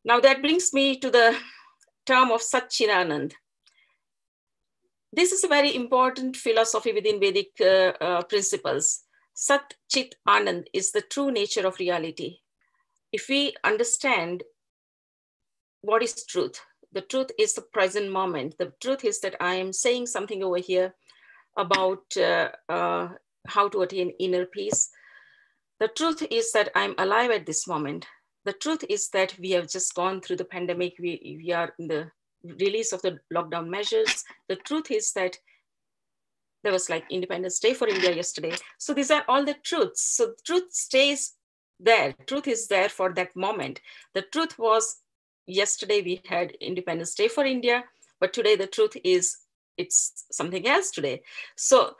Now that brings me to the term of Satchidanand. This is a very important philosophy within Vedic principles. Sat Chit Anand is the true nature of reality. If we understand what is truth, the truth is the present moment. The truth is that I am saying something over here about how to attain inner peace. The truth is that I'm alive at this moment. The truth is that we have just gone through the pandemic. We are in the release of the lockdown measures. The truth is that there was like Independence Day for India yesterday. So these are all the truths. So the truth stays there. Truth is there for that moment. The truth was yesterday we had Independence Day for India, but today the truth is it's something else today. So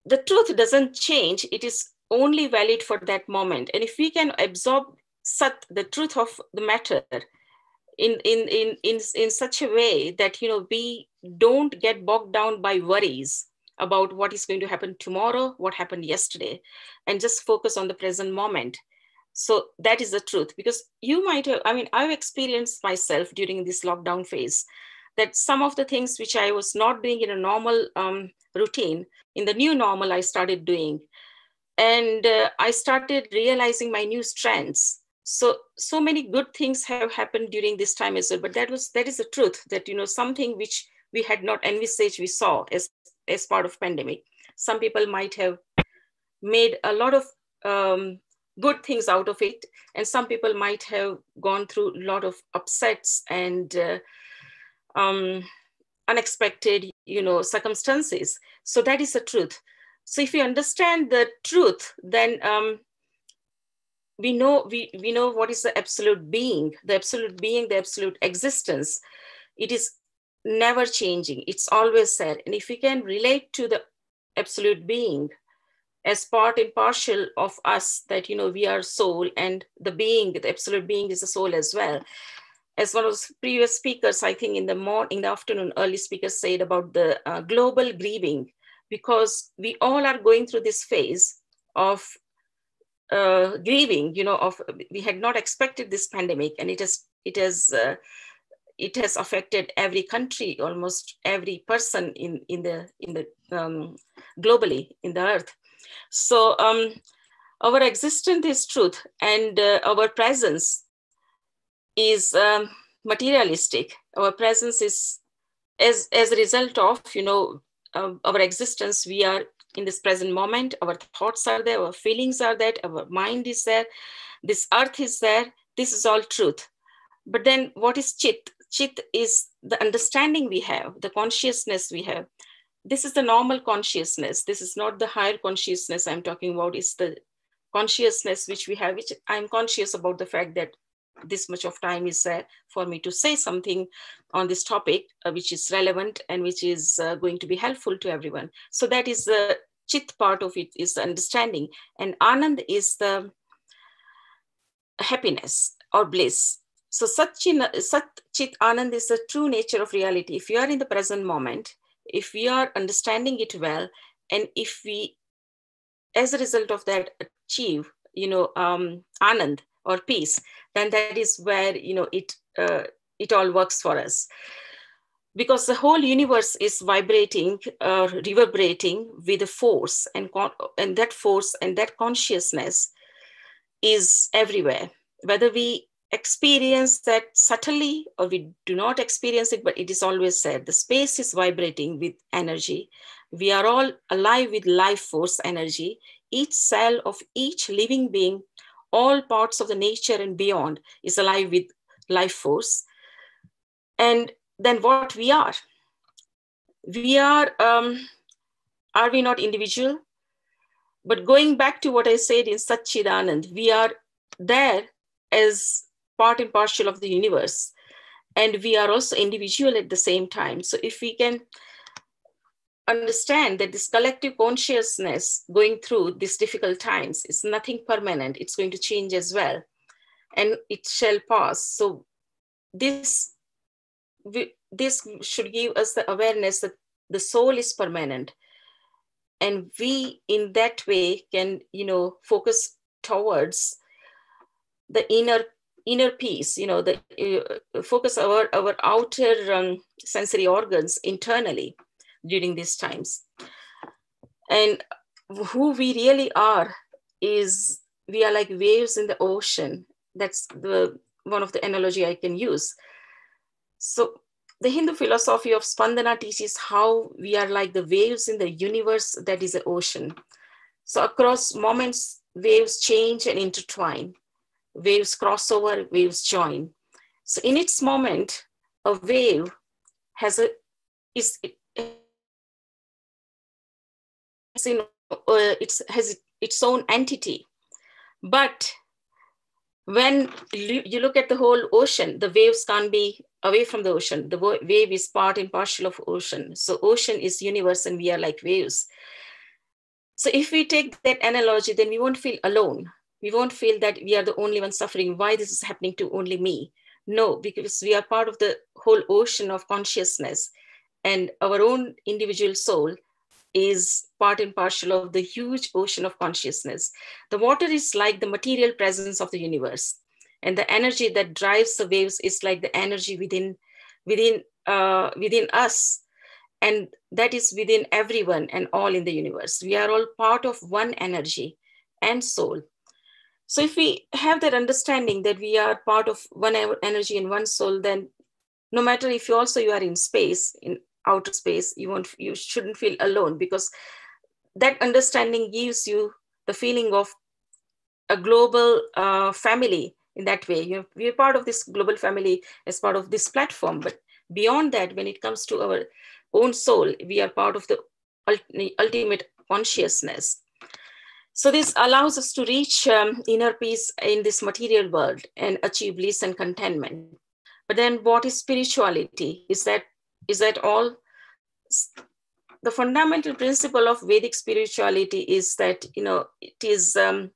the truth doesn't change. It is only valid for that moment. And if we can absorb Sat, the truth of the matter, in such a way that we don't get bogged down by worries about what is going to happen tomorrow, what happened yesterday, and just focus on the present moment. So that is the truth, because you might have, I've experienced myself during this lockdown phase that some of the things which I was not doing in a normal routine, in the new normal, I started doing. And I started realizing my new strengths. So many good things have happened during this time as well. But that is the truth, that something which we had not envisaged, we saw as part of pandemic. Some people might have made a lot of good things out of it, and some people might have gone through a lot of upsets and unexpected circumstances. So that is the truth. So if you understand the truth, then we know what is the absolute being, the absolute existence. It is never changing. It's always there. And if we can relate to the absolute being as part and parcel of us, that we are soul, and the absolute being is a soul as well. As one of the previous speakers, I think in the afternoon, early speakers said about the global grieving, because we all are going through this phase of grieving. We had not expected this pandemic, and it has affected every country, almost every person in the globally in the earth. So our existence is truth, and our presence is materialistic. Our presence is as a result of, our existence, we are in this present moment. Our thoughts are there, our feelings are there, our mind is there, this earth is there. This is all truth. But then what is Chit? Chit is the understanding we have, the consciousness we have. This is the normal consciousness. This is not the higher consciousness I'm talking about. It's the consciousness which we have, which I'm conscious about the fact that this much of time is there for me to say something on this topic, which is relevant and which is going to be helpful to everyone. So that is the Chit part of it, is the understanding. And Anand is the happiness or bliss. So Sat Chit Anand is the true nature of reality. If you are in the present moment, if we are understanding it well, and if we, as a result of that, achieve, Anand or peace, then that is where, it all works for us. Because the whole universe is vibrating, reverberating with a force, and that force and that consciousness is everywhere. Whether we experience that subtly or we do not experience it, but it is always there. The space is vibrating with energy. We are all alive with life force energy. Each cell of each living being, all parts of the nature and beyond, is alive with life force. And then what we are we not individual? But going back to what I said in Satchidanand, we are there as part and parcel of the universe. And we are also individual at the same time. So if we can understand that this collective consciousness going through these difficult times is nothing permanent, it's going to change as well, and it shall pass. So this should give us the awareness that the soul is permanent. And we, in that way, can, focus towards the inner peace, focus our outer sensory organs internally during these times. And who we really are is, we are like waves in the ocean. That's one of the analogy I can use. So the Hindu philosophy of Spandana teaches how we are like the waves in the universe that is the ocean. So across moments, waves change and intertwine. Waves cross over, waves join. So in its moment, a wave has its own entity. But when you look at the whole ocean, the waves can't be away from the ocean. The wave is part and parcel of ocean. So ocean is universe and we are like waves. So if we take that analogy, then we won't feel alone. We won't feel that we are the only one suffering. Why this is happening to only me? No, because we are part of the whole ocean of consciousness, and our own individual soul is part and parcel of the huge ocean of consciousness. The water is like the material presence of the universe, and the energy that drives the waves is like the energy within us, and that is within everyone and all in the universe. We are all part of one energy and soul. So if we have that understanding that we are part of one energy and one soul, then no matter if you are in space, in outer space, you shouldn't feel alone, because that understanding gives you the feeling of a global family. In that way, we are part of this global family as part of this platform. But beyond that, when it comes to our own soul, we are part of the ultimate consciousness. So this allows us to reach inner peace in this material world and achieve bliss and contentment. But then what is spirituality? Is that all? The fundamental principle of Vedic spirituality is that, it is the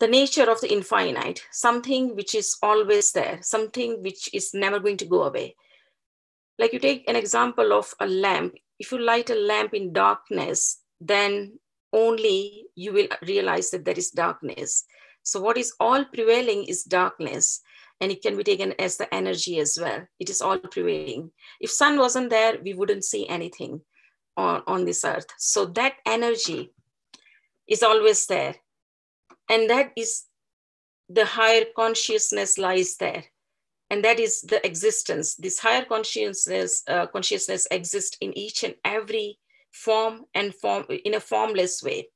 nature of the infinite, something which is always there, something which is never going to go away. Like you take an example of a lamp. If you light a lamp in darkness, then only you will realize that there is darkness. So what is all prevailing is darkness, and it can be taken as the energy as well. It is all prevailing. If sun wasn't there, we wouldn't see anything on this earth. So that energy is always there. And that is the higher consciousness lies there. And that is the existence. This higher consciousness exists in each and every form and form in a formless way.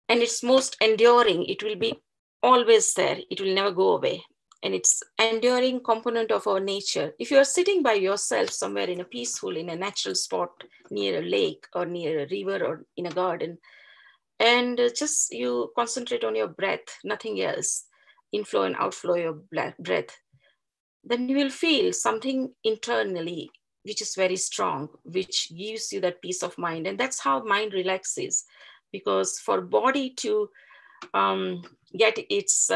And it's most enduring. It will be always there. It will never go away. And it's enduring component of our nature. If you are sitting by yourself somewhere in a peaceful, in a natural spot, near a lake or near a river or in a garden, and just you concentrate on your breath, nothing else, inflow and outflow your breath, then you will feel something internally which is very strong, which gives you that peace of mind. And that's how mind relaxes. Because for body to get its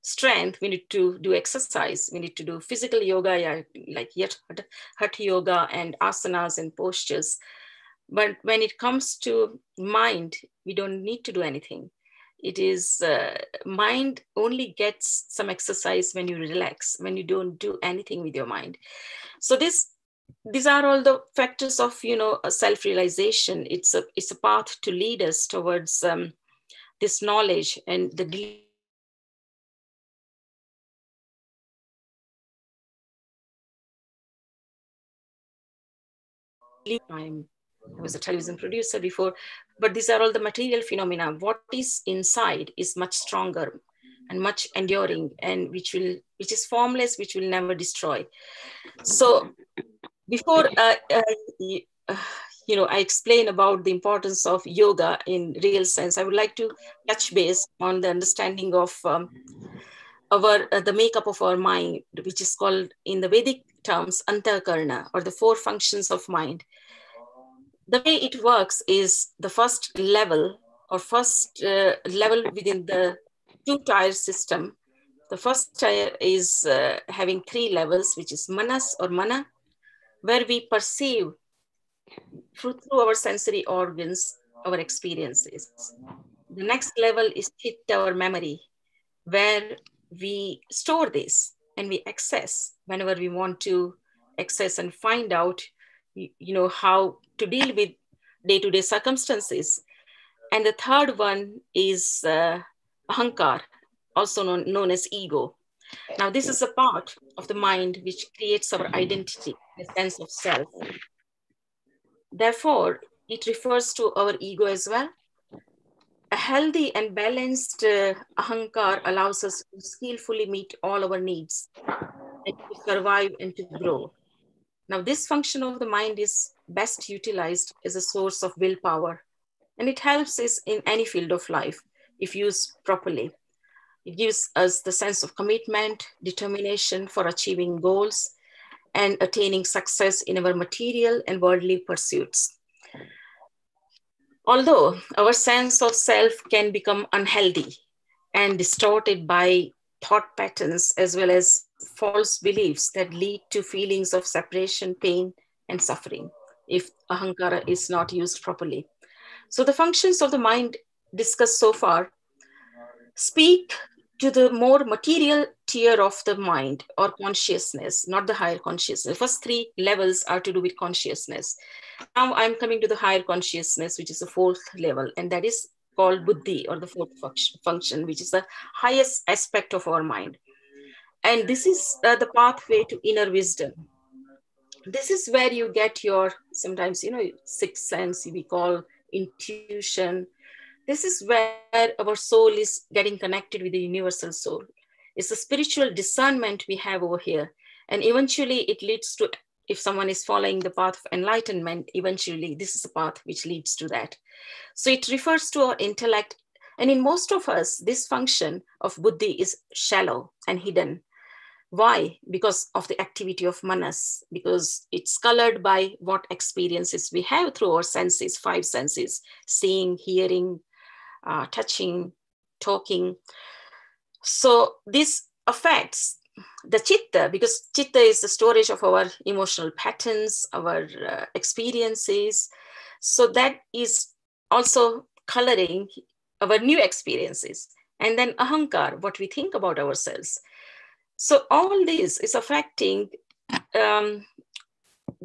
strength, we need to do exercise. We need to do physical yoga, like hatha yoga and asanas and postures. But when it comes to mind, we don't need to do anything. It is mind only gets some exercise when you relax, when you don't do anything with your mind. So these are all the factors of, self-realization. It's a path to lead us towards this knowledge and the I was a television producer before, but these are all the material phenomena. What is inside is much stronger and much enduring, and which is formless, which will never destroy. So before I explain about the importance of yoga in real sense, I would like to touch base on the understanding of the makeup of our mind, which is called in the Vedic terms Antakarna, or the 4 functions of mind. The way it works is the first level within the 2-tier system. The first tier is having 3 levels, which is manas or mana, where we perceive through our sensory organs, our experiences. The next level is chitta or memory, where we store this and we access whenever we want to access and find out, how to deal with day-to-day circumstances. And the third one is ahankar, also known as ego. Now, this is a part of the mind which creates our identity, a sense of self. Therefore, it refers to our ego as well. A healthy and balanced ahankar allows us to skillfully meet all our needs and to survive and to grow. Now, this function of the mind is best utilized as a source of willpower, and it helps us in any field of life if used properly. It gives us the sense of commitment, determination for achieving goals, and attaining success in our material and worldly pursuits. Although our sense of self can become unhealthy and distorted by thought patterns as well as false beliefs that lead to feelings of separation, pain, and suffering if ahankara is not used properly. So the functions of the mind discussed so far speak to the more material tier of the mind or consciousness, not the higher consciousness. The first 3 levels are to do with consciousness. Now I'm coming to the higher consciousness, which is the 4th level, and that is called buddhi, or the 4th function, which is the highest aspect of our mind. And this is the pathway to inner wisdom. This is where you get your, sometimes, sixth sense, we call intuition. This is where our soul is getting connected with the universal soul. It's a spiritual discernment we have over here. And eventually it leads to, if someone is following the path of enlightenment, eventually this is a path which leads to that. So it refers to our intellect. And in most of us, this function of buddhi is shallow and hidden. Why? Because of the activity of manas, because it's colored by what experiences we have through our senses, 5 senses, seeing, hearing, touching, talking. So this affects the chitta, because chitta is the storage of our emotional patterns, our experiences. So that is also coloring our new experiences. And then ahankar, what we think about ourselves. So all this is affecting the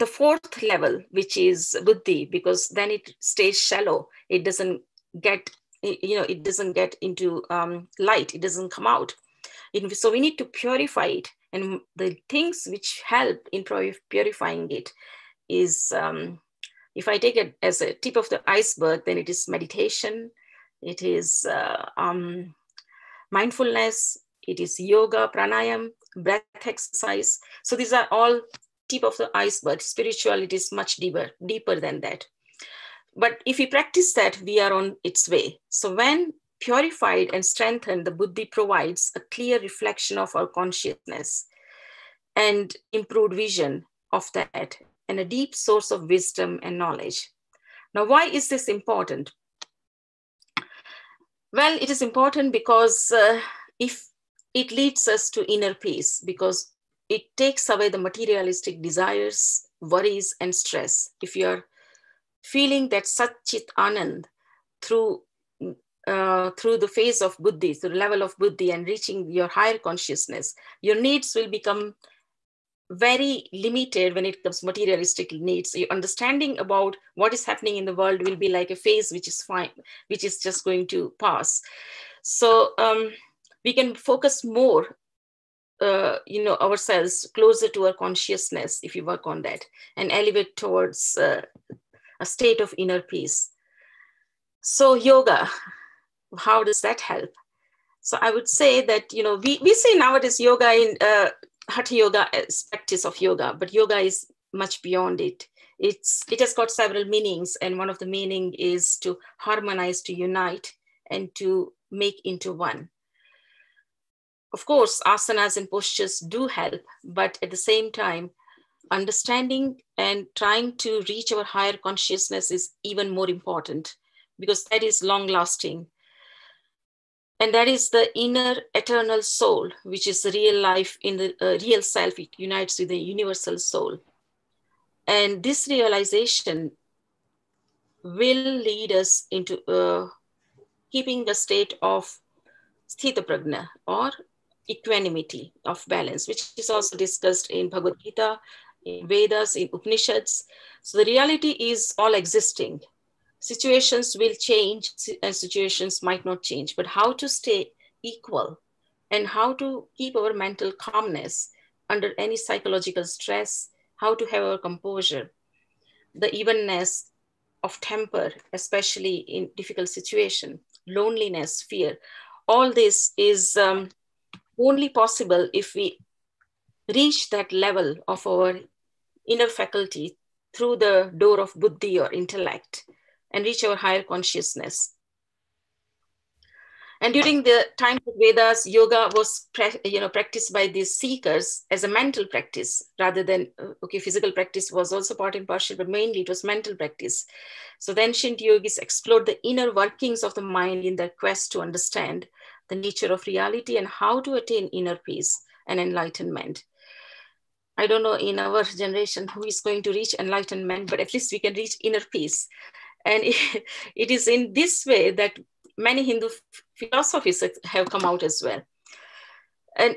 4th level, which is buddhi, because then it stays shallow. It doesn't get, it doesn't get into light. It doesn't come out. So we need to purify it And the things which help in purifying it is, if I take it as a tip of the iceberg, then it is meditation, it is mindfulness, it is yoga, pranayam, breath exercise. So these are all tip of the iceberg. Spirituality is much deeper than that. But if we practice that, we are on its way. So when purified and strengthened, the buddhi provides a clear reflection of our consciousness and improved vision of that, and a deep source of wisdom and knowledge. Now, why is this important? Well, it is important because if it leads us to inner peace, because it takes away the materialistic desires, worries, and stress. If you're feeling that Satchit Anand through the phase of buddhi, through the level of buddhi and reaching your higher consciousness, your needs will become very limited when it comes to materialistic needs. Your understanding about what is happening in the world will be like a phase which is fine, which is just going to pass. So we can focus more, ourselves closer to our consciousness if you work on that and elevate towards a state of inner peace. So yoga, how does that help? So I would say that, we say nowadays yoga in Hatha yoga is practice of yoga, but yoga is much beyond it. It has got several meanings, and one of the meaning is to harmonize, to unite, and to make into one. Of course, asanas and postures do help, but at the same time, understanding and trying to reach our higher consciousness is even more important, because that is long lasting. And that is the inner eternal soul, which is the real life in the real self. It unites with the universal soul. And this realization will lead us into keeping a state of sthita prajna, or equanimity, of balance, which is also discussed in Bhagavad Gita, in Vedas, in Upanishads. So the reality is all existing. Situations will change and situations might not change, but how to stay equal and how to keep our mental calmness under any psychological stress, how to have our composure, the evenness of temper, especially in difficult situation, loneliness, fear. All this is only possible if we reach that level of our inner faculty through the door of buddhi or intellect, and reach our higher consciousness. And during the time of Vedas, yoga was practiced by these seekers as a mental practice rather than, physical practice was also part and parcel, but mainly it was mental practice. So the ancient yogis explored the inner workings of the mind in their quest to understand the nature of reality and how to attain inner peace and enlightenment. I don't know in our generation who is going to reach enlightenment, but at least we can reach inner peace. And it is in this way that many Hindu philosophies have come out as well. And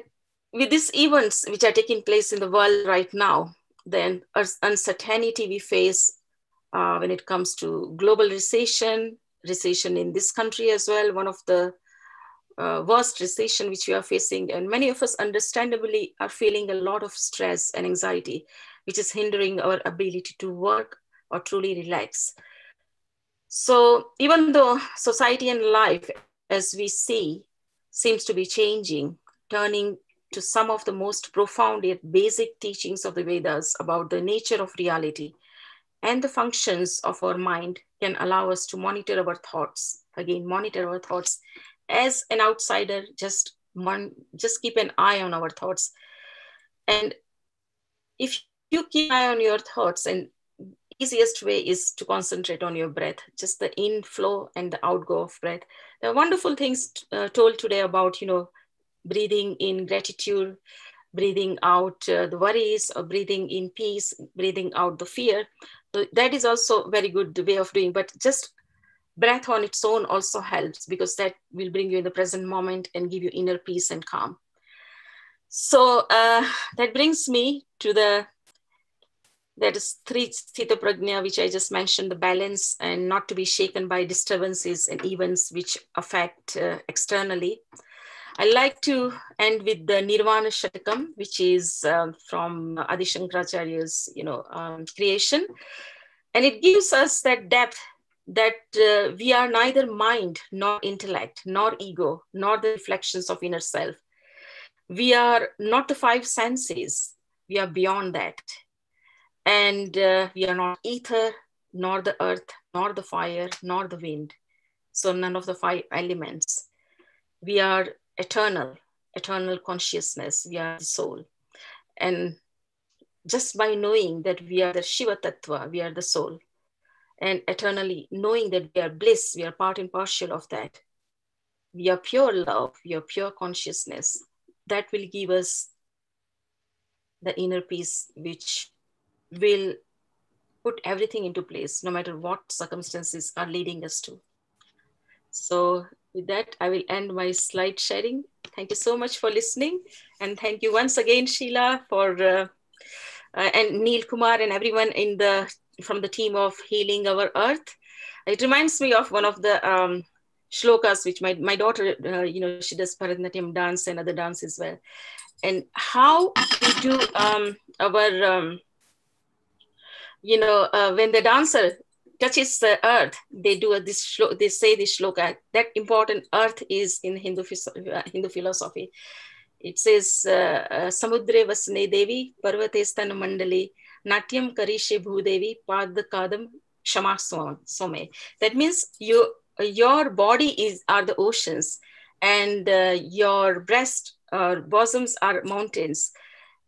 with these events which are taking place in the world right now, then uncertainty we face when it comes to global recession in this country as well, one of the worst recession which we are facing. And many of us understandably are feeling a lot of stress and anxiety, which is hindering our ability to work or truly relax. So even though society and life, as we see, seems to be changing, turning to some of the most profound yet basic teachings of the Vedas about the nature of reality and the functions of our mind can allow us to monitor our thoughts. Again, monitor our thoughts. As an outsider, just keep an eye on our thoughts. And if you keep an eye on your thoughts, and easiest way is to concentrate on your breath, just the inflow and the outgo of breath. There are wonderful things told today about, breathing in gratitude, breathing out the worries, or breathing in peace, breathing out the fear. So that is also very good the way of doing, but just breath on its own also helps, because that will bring you in the present moment and give you inner peace and calm. So that brings me to that is three sthita prajna, which I just mentioned, the balance and not to be shaken by disturbances and events which affect externally. I like to end with the Nirvana Shatakam, which is from Adi Shankaracharya's, creation. And it gives us that depth that we are neither mind, nor intellect, nor ego, nor the reflections of inner self. We are not the five senses. We are beyond that. And we are not ether, nor the earth, nor the fire, nor the wind. So none of the five elements. We are eternal consciousness. We are the soul. And just by knowing that we are the Shiva Tattva, we are the soul, and eternally knowing that we are bliss, we are part and partial of that. We are pure love, we are pure consciousness. That will give us the inner peace, which will put everything into place, no matter what circumstances are leading us to. So with that, I will end my slide sharing. Thank you so much for listening. And thank you once again, Sheila, for and Neil Kumar and everyone from the team of Healing Our Earth. It reminds me of one of the shlokas, which my daughter, she does Bharatanatyam dance and other dance as well. And how we do when the dancer touches the earth, they do they say this shloka. That important earth is in Hindu philosophy. It says, Samudre Vasne Devi, Parvate Stan Mandali, Natyam Karishe Bhudevi, Pad Kadam Shama Some. That means your body are the oceans, and your breast or bosoms are mountains.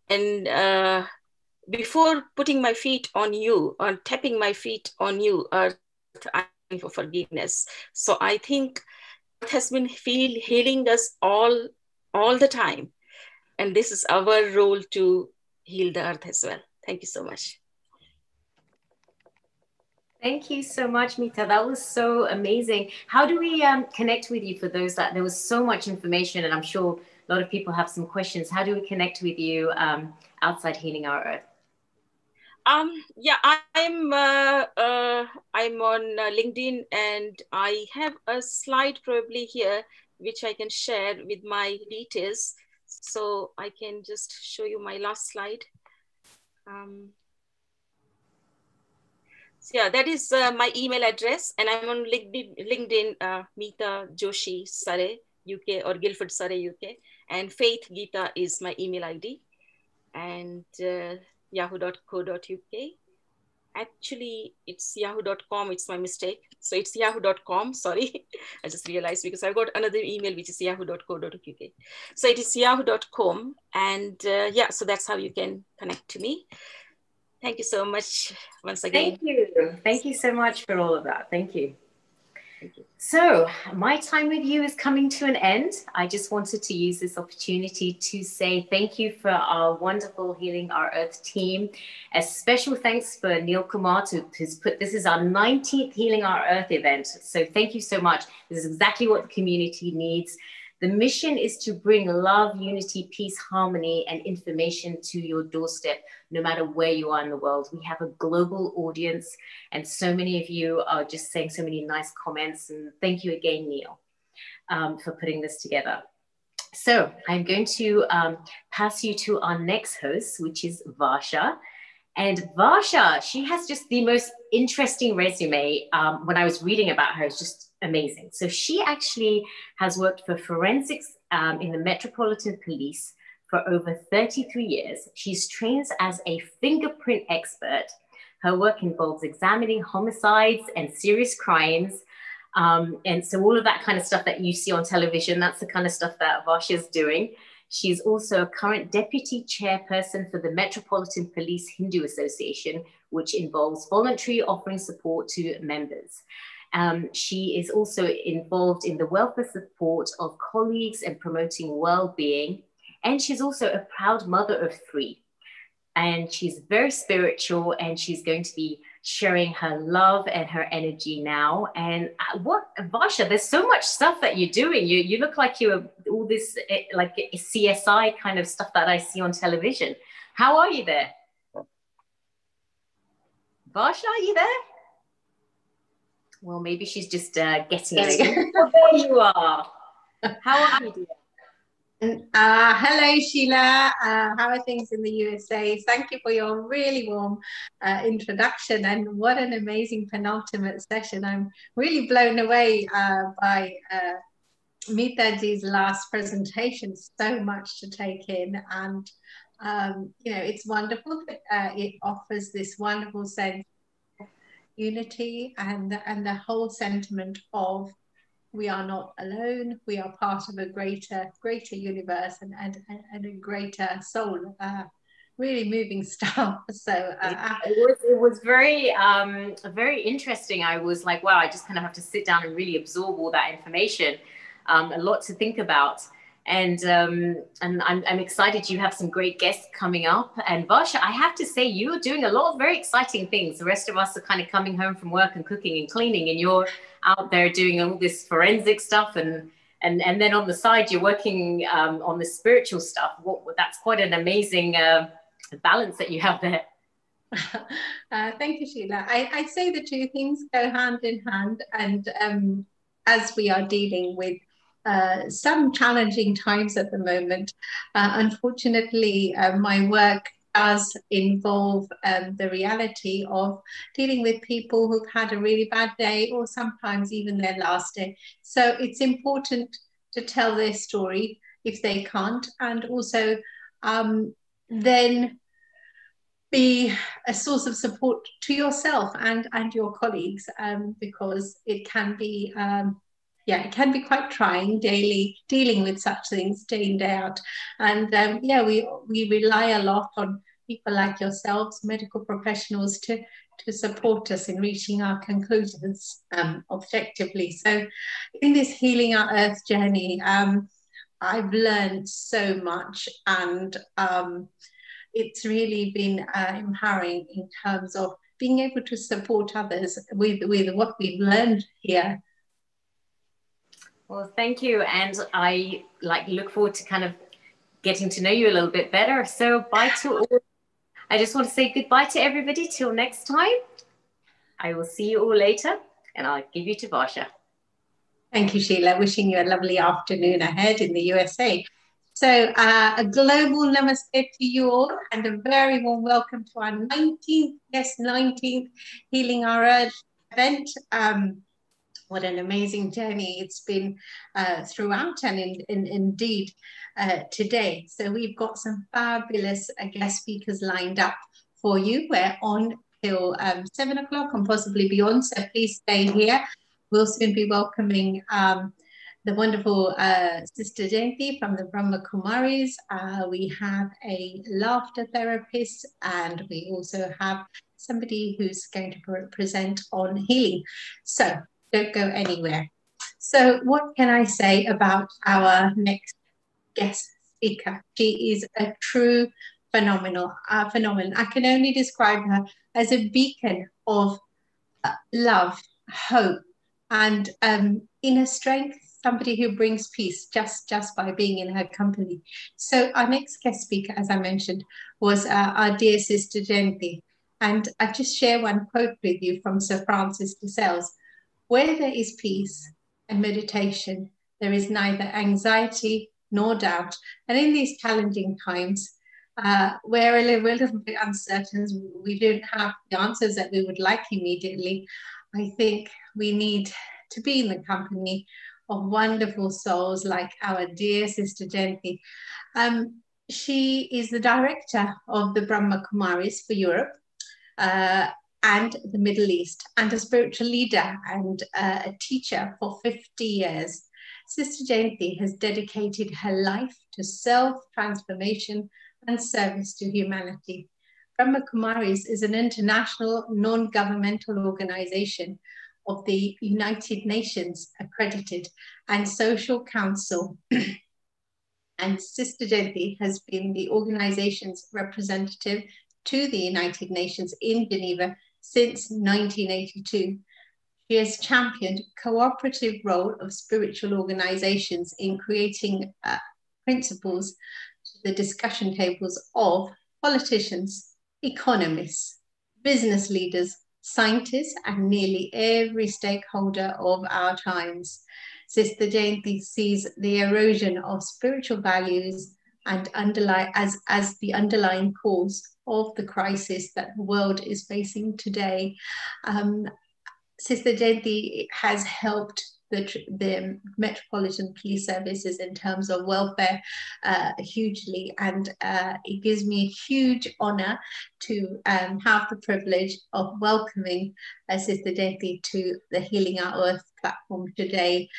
And before putting my feet on you or tapping my feet on you, earth, I'm asking for forgiveness. So I think it has been healing us all the time. And this is our role to heal the earth as well. Thank you so much. Thank you so much, Mita. That was so amazing. How do we connect with you for those that there was so much information, and I'm sure a lot of people have some questions. How do we connect with you outside Healing Our Earth? Yeah, I'm on LinkedIn, and I have a slide probably here, which I can share with my details. So I can just show you my last slide. So yeah, that is my email address, and I'm on LinkedIn, Mita Joshi Sare UK or Guildford Surrey UK, and Faith Geeta is my email ID, and yahoo.co.uk. Actually, it's yahoo.com. It's my mistake. So it's yahoo.com. Sorry, I just realized because I've got another email, which is yahoo.co.uk. So it is yahoo.com. And yeah, so that's how you can connect to me. Thank you so much once again. Thank you. Thank you so much for all of that. Thank you. So my time with you is coming to an end. I just wanted to use this opportunity to say thank you for our wonderful Healing Our Earth team. A special thanks for Neil Kumar who's put, this is our 19th Healing Our Earth event. So thank you so much. This is exactly what the community needs. The mission is to bring love, unity, peace, harmony, and information to your doorstep, no matter where you are in the world. We have a global audience, and so many of you are just saying so many nice comments. And thank you again, Neil, for putting this together. So I'm going to pass you to our next host, which is Varsha. And Varsha, she has just the most interesting resume. When I was reading about her, it's just amazing. So she actually has worked for forensics in the Metropolitan Police for over 33 years. She's trained as a fingerprint expert. Her work involves examining homicides and serious crimes. And so all of that kind of stuff that you see on television, that's the kind of stuff that Varsha is doing. She's also a current deputy chairperson for the Metropolitan Police Hindu Association, which involves voluntary offering support to members. She is also involved in the welfare support of colleagues and promoting well-being. And she's also a proud mother of 3. And she's very spiritual, and she's going to be sharing her love and her energy now. And Varsha, there's so much stuff that you're doing. You look like you're all this like CSI kind of stuff that I see on television. How are you there? Varsha, are you there? Well, maybe she's just getting it. Oh, there you are. How are you, dear? Hello, Sheila. How are things in the USA? Thank you for your really warm introduction, and what an amazing penultimate session. I'm really blown away by Mitaji's last presentation. So much to take in, and you know, it's wonderful that it offers this wonderful sense of unity and the whole sentiment of we are not alone, we are part of a greater universe and a greater soul. Really moving stuff. So it was very interesting. I was like, wow, I just kind of have to sit down and really absorb all that information. A lot to think about. And I'm excited you have some great guests coming up. And Varsha, I have to say, you're doing a lot of very exciting things. The rest of us are kind of coming home from work and cooking and cleaning, and you're out there doing all this forensic stuff. And then on the side, you're working on the spiritual stuff. That's quite an amazing balance that you have there. Thank you, Sheila. I'd say the two things go hand in hand. And as we are dealing with some challenging times at the moment. Unfortunately, my work does involve the reality of dealing with people who've had a really bad day or sometimes even their last day. So it's important to tell their story if they can't, and also then be a source of support to yourself and your colleagues, because it can be it can be quite trying daily dealing with such things day in, day out. And we rely a lot on people like yourselves, medical professionals, to support us in reaching our conclusions objectively. So in this Healing Our Earth journey, I've learned so much, and it's really been empowering in terms of being able to support others with what we've learned here. Well, thank you. And I look forward to kind of getting to know you a little bit better. So bye to all. I just want to say goodbye to everybody till next time. I will see you all later, and I'll give you to Varsha. Thank you, Sheila. Wishing you a lovely afternoon ahead in the USA. So a global namaste to you all, and a very warm welcome to our 19th Healing Our Earth event. What an amazing journey it's been throughout, and indeed today. So we've got some fabulous guest speakers lined up for you. We're on till 7 o'clock and possibly beyond, so please stay here. We'll soon be welcoming the wonderful Sister Jayanti from the Brahma Kumaris. We have a laughter therapist, and we also have somebody who's going to present on healing. So don't go anywhere. So what can I say about our next guest speaker? She is a true phenomenon. I can only describe her as a beacon of love, hope, and inner strength. Somebody who brings peace just by being in her company. So our next guest speaker, as I mentioned, was our dear Sister Jayanti. And I just share one quote with you from Sir Francis de Sales. Where there is peace and meditation, there is neither anxiety nor doubt. And in these challenging times, we're a little bit uncertain, we don't have the answers that we would like immediately. I think we need to be in the company of wonderful souls like our dear Sister Jayanti. She is the director of the Brahma Kumaris for Europe and the Middle East, and a spiritual leader and a teacher for 50 years. Sister Jayanti has dedicated her life to self-transformation and service to humanity. Brahma Kumaris is an international non-governmental organization of the United Nations accredited and social council. And Sister Jayanti has been the organization's representative to the United Nations in Geneva since 1982. She has championed cooperative role of spiritual organizations in creating principles to the discussion tables of politicians, economists, business leaders, scientists, and nearly every stakeholder of our times. Sister Jayanti sees the erosion of spiritual values and as the underlying cause of the crisis that the world is facing today. Sister Jayanti has helped the Metropolitan Police Services in terms of welfare hugely, and it gives me a huge honor to have the privilege of welcoming Sister Jayanti to the Healing Our Earth platform today.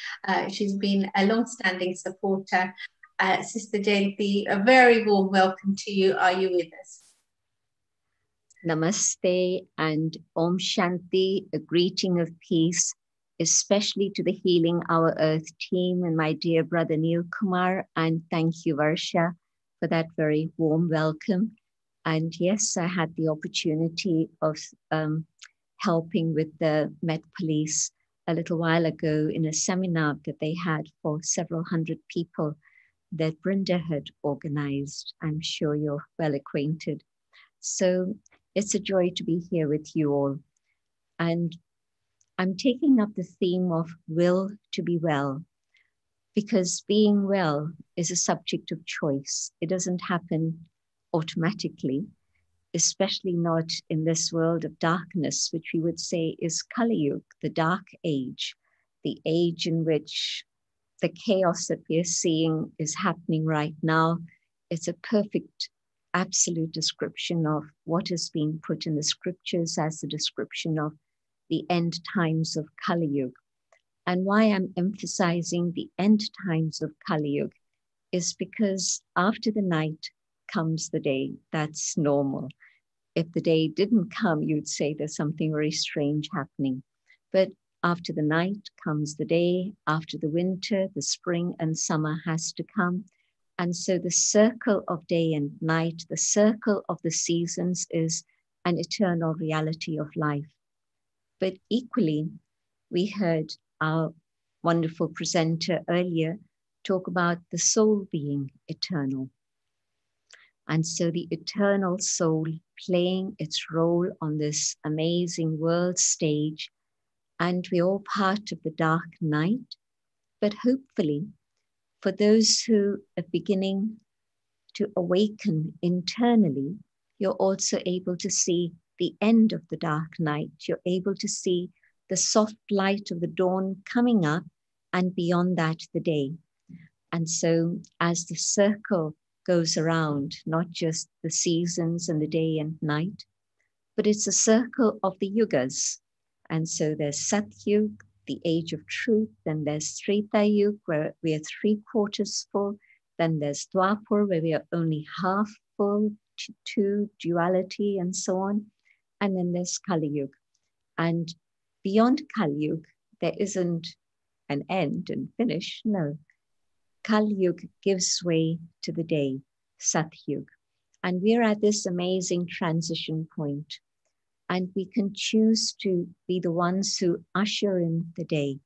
She's been a long-standing supporter. Sister Jayanti, a very warm welcome to you. Are you with us? Namaste and Om Shanti, a greeting of peace, especially to the Healing Our Earth team and my dear brother Neil Kumar. And thank you, Varsha, for that very warm welcome. And yes, I had the opportunity of helping with the Met Police a little while ago in a seminar that they had for several hundred people that Brinda had organized. I'm sure you're well acquainted. So it's a joy to be here with you all. And I'm taking up the theme of will to be well, because being well is a subject of choice. It doesn't happen automatically, especially not in this world of darkness, which we would say is Kali Yuga, the dark age, the age in which the chaos that we are seeing is happening right now. It's a perfect, absolute description of what is being put in the scriptures as the description of the end times of Kali Yuga. And why I'm emphasizing the end times of Kali Yuga is because after the night comes the day. That's normal. If the day didn't come, you'd say there's something very strange happening. But after the night comes the day, after the winter, the spring and summer has to come. And so the circle of day and night, the circle of the seasons is an eternal reality of life. But equally, we heard our wonderful presenter earlier talk about the soul being eternal. And so the eternal soul playing its role on this amazing world stage, and we're all part of the dark night, but hopefully for those who are beginning to awaken internally, you're also able to see the end of the dark night. You're able to see the soft light of the dawn coming up, and beyond that, the day. And so as the circle goes around, not just the seasons and the day and night, but it's a circle of the yugas. And so there's Satyug, the age of truth, then there's Treta Yuga, where we are 3/4 full, then there's Dwapar, where we are only half full, two, duality, and so on. And then there's Kali Yuga. And beyond Kali Yuga, there isn't an end and finish, no. Kali Yuga gives way to the day, Satyug. And we're at this amazing transition point. And we can choose to be the ones who usher in the day.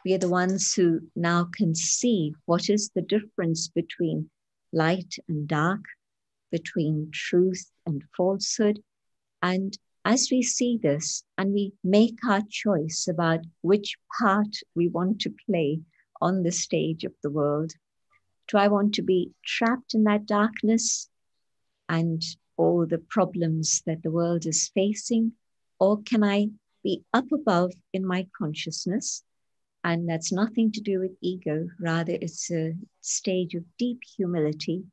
We are the ones who now can see what is the difference between light and dark, between truth and falsehood. And as we see this and we make our choice about which part we want to play on the stage of the world, do I want to be trapped in that darkness and all the problems that the world is facing? Or can I be up above in my consciousness? And that's nothing to do with ego, rather it's a stage of deep humility,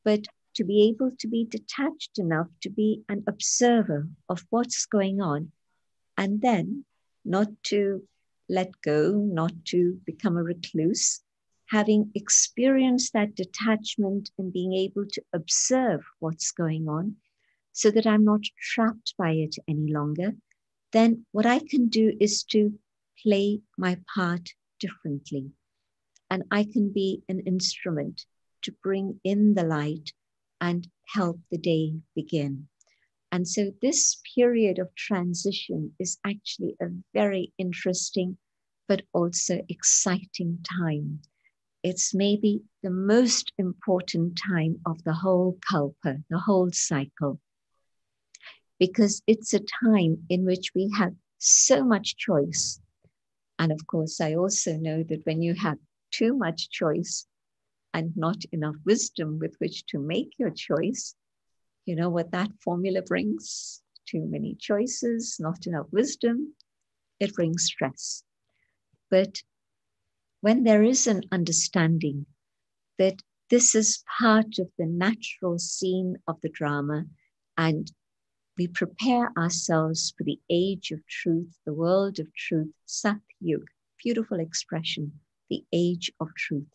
but to be able to be detached enough to be an observer of what's going on, and then not to let go, not to become a recluse, having experienced that detachment and being able to observe what's going on so that I'm not trapped by it any longer, then what I can do is to play my part differently. And I can be an instrument to bring in the light and help the day begin. And so this period of transition is actually a very interesting, but also exciting time. It's maybe the most important time of the whole kalpa, the whole cycle, because it's a time in which we have so much choice. And of course, I also know that when you have too much choice and not enough wisdom with which to make your choice, you know what that formula brings? Too many choices, not enough wisdom. It brings stress. But when there is an understanding that this is part of the natural scene of the drama, and we prepare ourselves for the age of truth, the world of truth, Satyug, beautiful expression, the age of truth.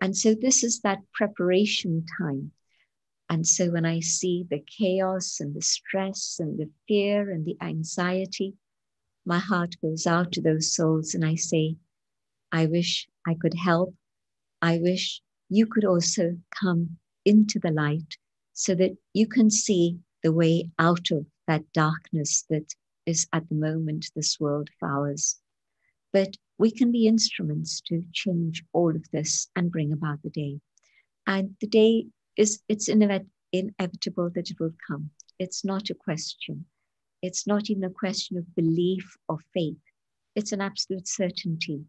And so this is that preparation time. And so when I see the chaos and the stress and the fear and the anxiety, my heart goes out to those souls and I say, I wish I could help. I wish you could also come into the light so that you can see the way out of that darkness that is at the moment this world of ours. But we can be instruments to change all of this and bring about the day. And the day it's inevitable that it will come. It's not a question. It's not even a question of belief or faith. It's an absolute certainty.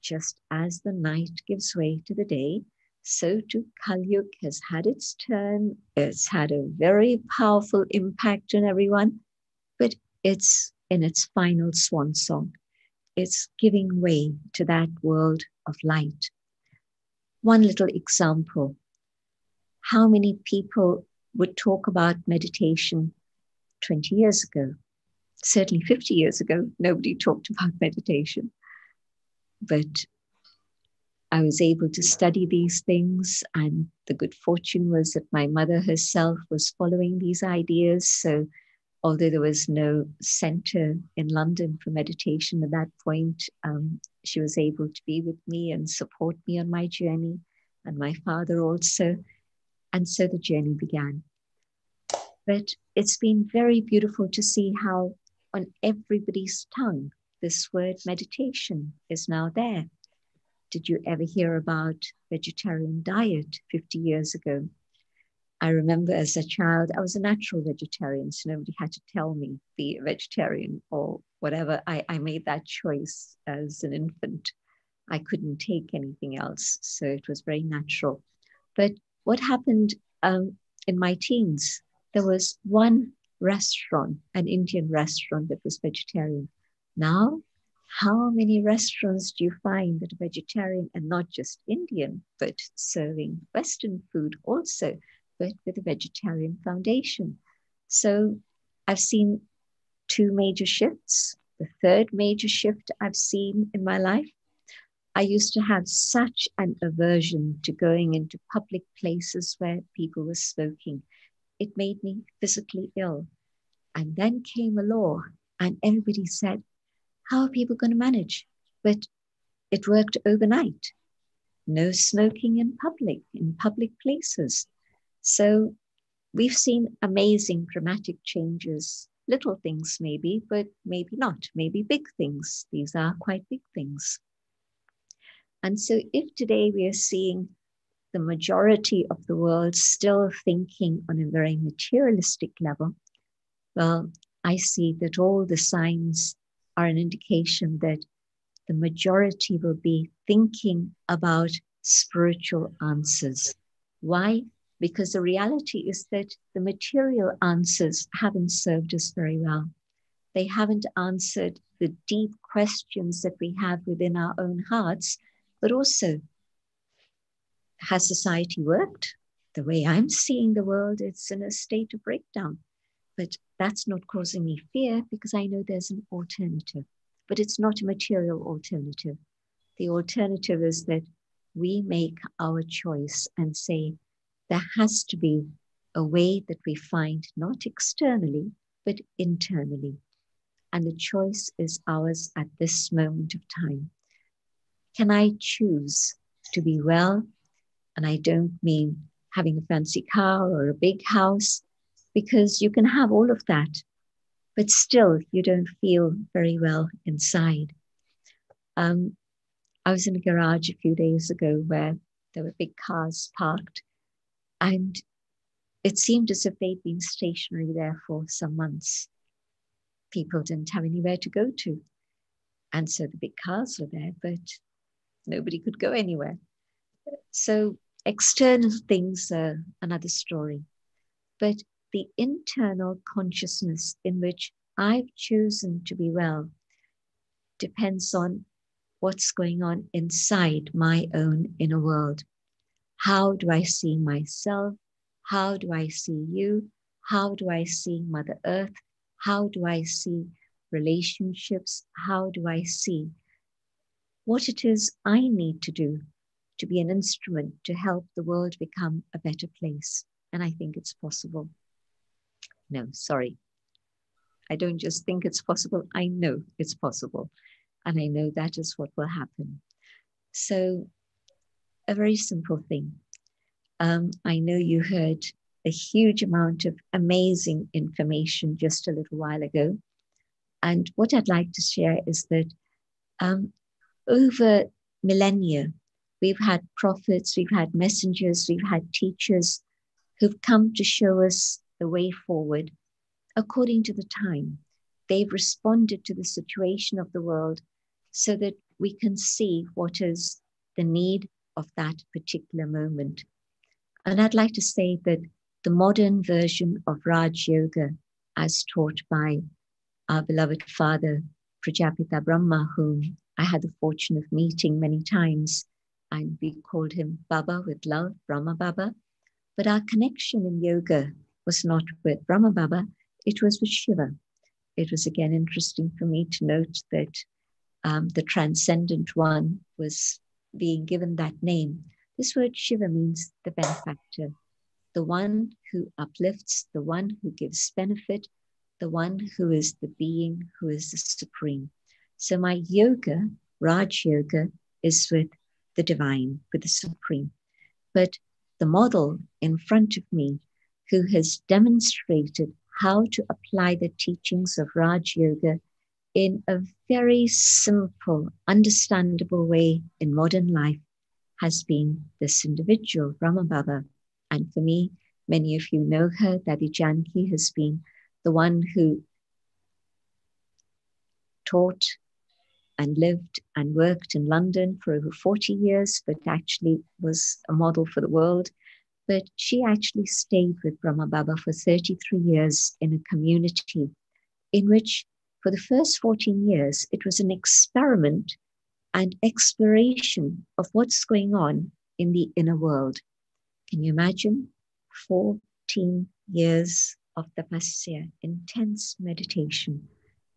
Just as the night gives way to the day, so too Kali has had its turn. It's had a very powerful impact on everyone, but it's in its final swan song. It's giving way to that world of light. One little example. How many people would talk about meditation 20 years ago? Certainly 50 years ago, nobody talked about meditation. But I was able to study these things, and the good fortune was that my mother herself was following these ideas. So although there was no center in London for meditation at that point, she was able to be with me and support me on my journey, and my father also. And so the journey began. But it's been very beautiful to see how on everybody's tongue, this word meditation is now there. Did you ever hear about vegetarian diet 50 years ago? I remember as a child, I was a natural vegetarian, so nobody had to tell me be a vegetarian or whatever. I made that choice as an infant. I couldn't take anything else, so it was very natural. But what happened in my teens, there was one restaurant, an Indian restaurant that was vegetarian. Now, how many restaurants do you find that are vegetarian and not just Indian, but serving Western food also, but with a vegetarian foundation? So I've seen two major shifts. The third major shift I've seen in my life, I used to have such an aversion to going into public places where people were smoking. It made me physically ill. And then came a law, and everybody said, how are people going to manage? But it worked overnight. No smoking in public places. So we've seen amazing dramatic changes, little things maybe, but maybe not, maybe big things. These are quite big things. And so if today we are seeing the majority of the world still thinking on a very materialistic level, well, I see that all the signs are an indication that the majority will be thinking about spiritual answers. Why? Because the reality is that the material answers haven't served us very well. They haven't answered the deep questions that we have within our own hearts, but also, has society worked? The way I'm seeing the world, it's in a state of breakdown. But that's not causing me fear because I know there's an alternative. But it's not a material alternative. The alternative is that we make our choice and say there has to be a way that we find not externally, but internally. And the choice is ours at this moment of time. Can I choose to be well? And I don't mean having a fancy car or a big house, because you can have all of that, but still you don't feel very well inside. I was in a garage a few days ago where there were big cars parked, and it seemed as if they'd been stationary there for some months. People didn't have anywhere to go to. And so the big cars were there, but nobody could go anywhere. So external things are another story. But the internal consciousness in which I've chosen to be well depends on what's going on inside my own inner world. How do I see myself? How do I see you? How do I see Mother Earth? How do I see relationships? How do I see what it is I need to do to be an instrument to help the world become a better place? And I think it's possible. No, sorry. I don't just think it's possible. I know it's possible. And I know that is what will happen. So a very simple thing. I know you heard a huge amount of amazing information just a little while ago. And what I'd like to share is that over millennia, we've had prophets, we've had messengers, we've had teachers who've come to show us the way forward according to the time. They've responded to the situation of the world so that we can see what is the need of that particular moment. And I'd like to say that the modern version of Raj Yoga, as taught by our beloved father, Prajapita Brahma, whom I had the fortune of meeting many times, and we called him Baba with love, Brahma Baba. But our connection in yoga was not with Brahma Baba, it was with Shiva. It was again interesting for me to note that the transcendent one was being given that name. This word Shiva means the benefactor, the one who uplifts, the one who gives benefit, the one who is the being, who is the supreme. So my yoga, Raj Yoga, is with the divine, with the supreme. But the model in front of me, who has demonstrated how to apply the teachings of Raj Yoga in a very simple, understandable way in modern life, has been this individual, Brahma Baba. And for me, many of you know her, Dadi Janki has been the one who taught and lived and worked in London for over 40 years, but actually was a model for the world. But she actually stayed with Brahma Baba for 33 years in a community in which for the first 14 years, it was an experiment and exploration of what's going on in the inner world. Can you imagine? 14 years of tapasya, intense meditation,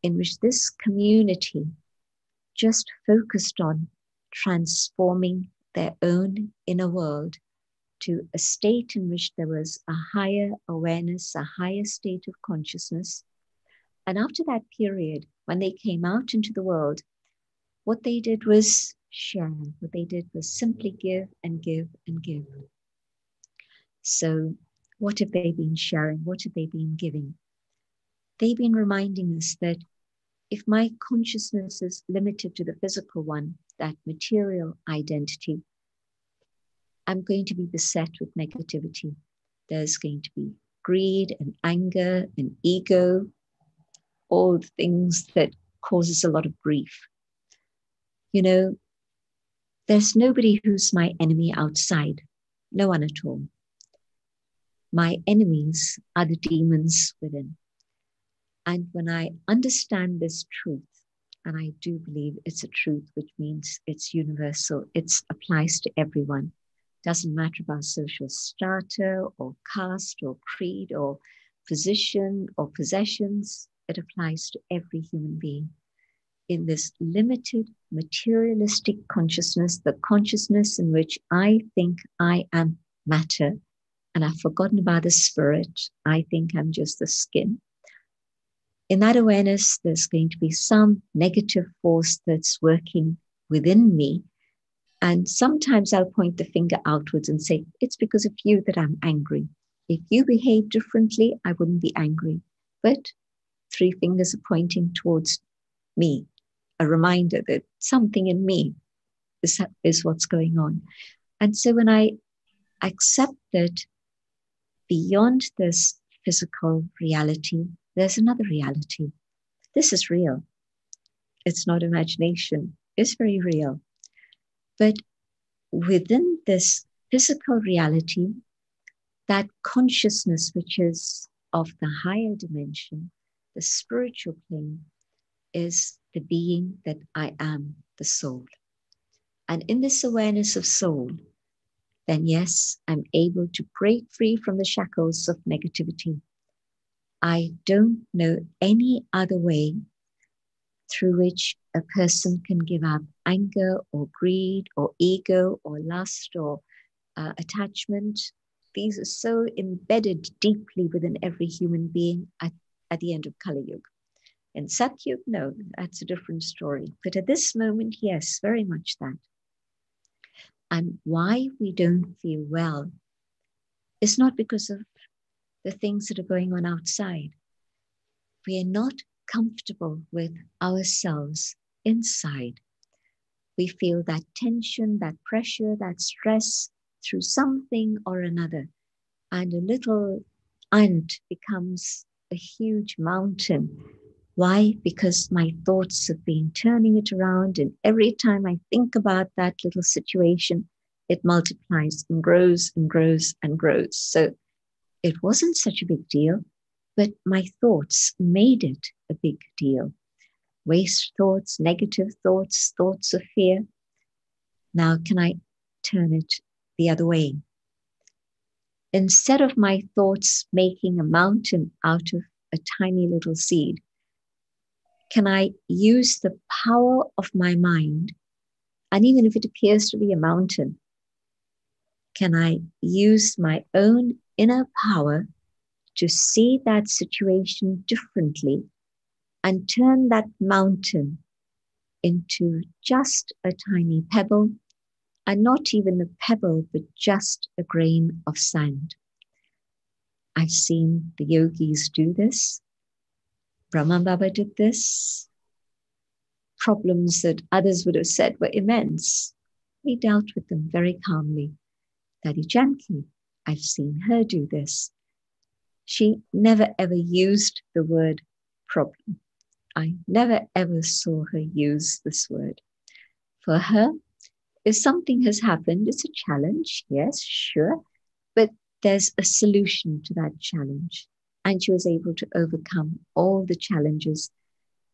in which this community just focused on transforming their own inner world to a state in which there was a higher awareness, a higher state of consciousness. And after that period, when they came out into the world, what they did was share. What they did was simply give and give and give. So what have they been sharing? What have they been giving? They've been reminding us that if my consciousness is limited to the physical one, that material identity, I'm going to be beset with negativity. There's going to be greed and anger and ego, all the things that causes a lot of grief. You know, there's nobody who's my enemy outside, no one at all. My enemies are the demons within. And when I understand this truth, and I do believe it's a truth, which means it's universal, it applies to everyone. Doesn't matter about social strata or caste or creed or position or possessions, it applies to every human being. In this limited materialistic consciousness, the consciousness in which I think I am matter, and I've forgotten about the spirit, I think I'm just the skin. In that awareness, there's going to be some negative force that's working within me. And sometimes I'll point the finger outwards and say, it's because of you that I'm angry. If you behave differently, I wouldn't be angry. But 3 fingers are pointing towards me, a reminder that something in me is what's going on. And so when I accept that beyond this physical reality, there's another reality. This is real. It's not imagination. It's very real. But within this physical reality, that consciousness, which is of the higher dimension, the spiritual plane, is the being that I am, the soul. And in this awareness of soul, then yes, I'm able to break free from the shackles of negativity. I don't know any other way through which a person can give up anger or greed or ego or lust or attachment. These are so embedded deeply within every human being at the end of Kali Yuga. In Satyug, no, that's a different story. But at this moment, yes, very much that. And why we don't feel well is not because of the things that are going on outside. We are not comfortable with ourselves inside. We feel that tension, that pressure, that stress through something or another. And a little ant becomes a huge mountain. Why? Because my thoughts have been turning it around, and every time I think about that little situation, it multiplies and grows and grows and grows. So it wasn't such a big deal, but my thoughts made it a big deal. Waste thoughts, negative thoughts, thoughts of fear. Now, can I turn it the other way? Instead of my thoughts making a mountain out of a tiny little seed, can I use the power of my mind, and even if it appears to be a mountain, can I use my own inner power to see that situation differently and turn that mountain into just a tiny pebble, and not even a pebble, but just a grain of sand? I've seen the yogis do this. Brahma Baba did this. Problems that others would have said were immense, he dealt with them very calmly. Daddy Janki, I've seen her do this. She never ever used the word problem. I never ever saw her use this word. For her, if something has happened, it's a challenge, yes, sure, but there's a solution to that challenge. And she was able to overcome all the challenges,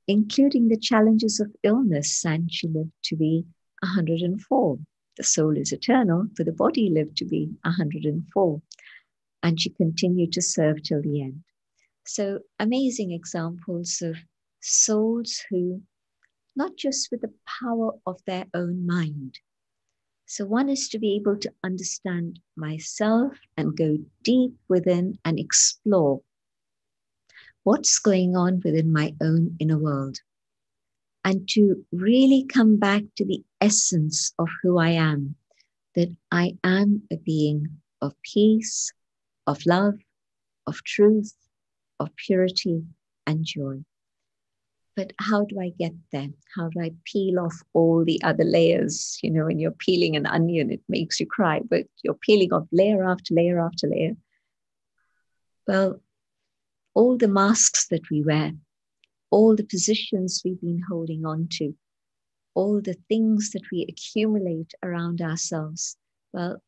including the challenges of illness, and she lived to be 104. The soul is eternal, but the body lived to be 104. And she continued to serve till the end. So amazing examples of souls who, not just with the power of their own mind. So one is to be able to understand myself and go deep within and explore what's going on within my own inner world, and to really come back to the essence of who I am, that I am a being of peace, of love, of truth, of purity and joy. But how do I get there? How do I peel off all the other layers? You know, when you're peeling an onion, it makes you cry, but you're peeling off layer after layer after layer. Well, all the masks that we wear, all the positions we've been holding on to, all the things that we accumulate around ourselves, well,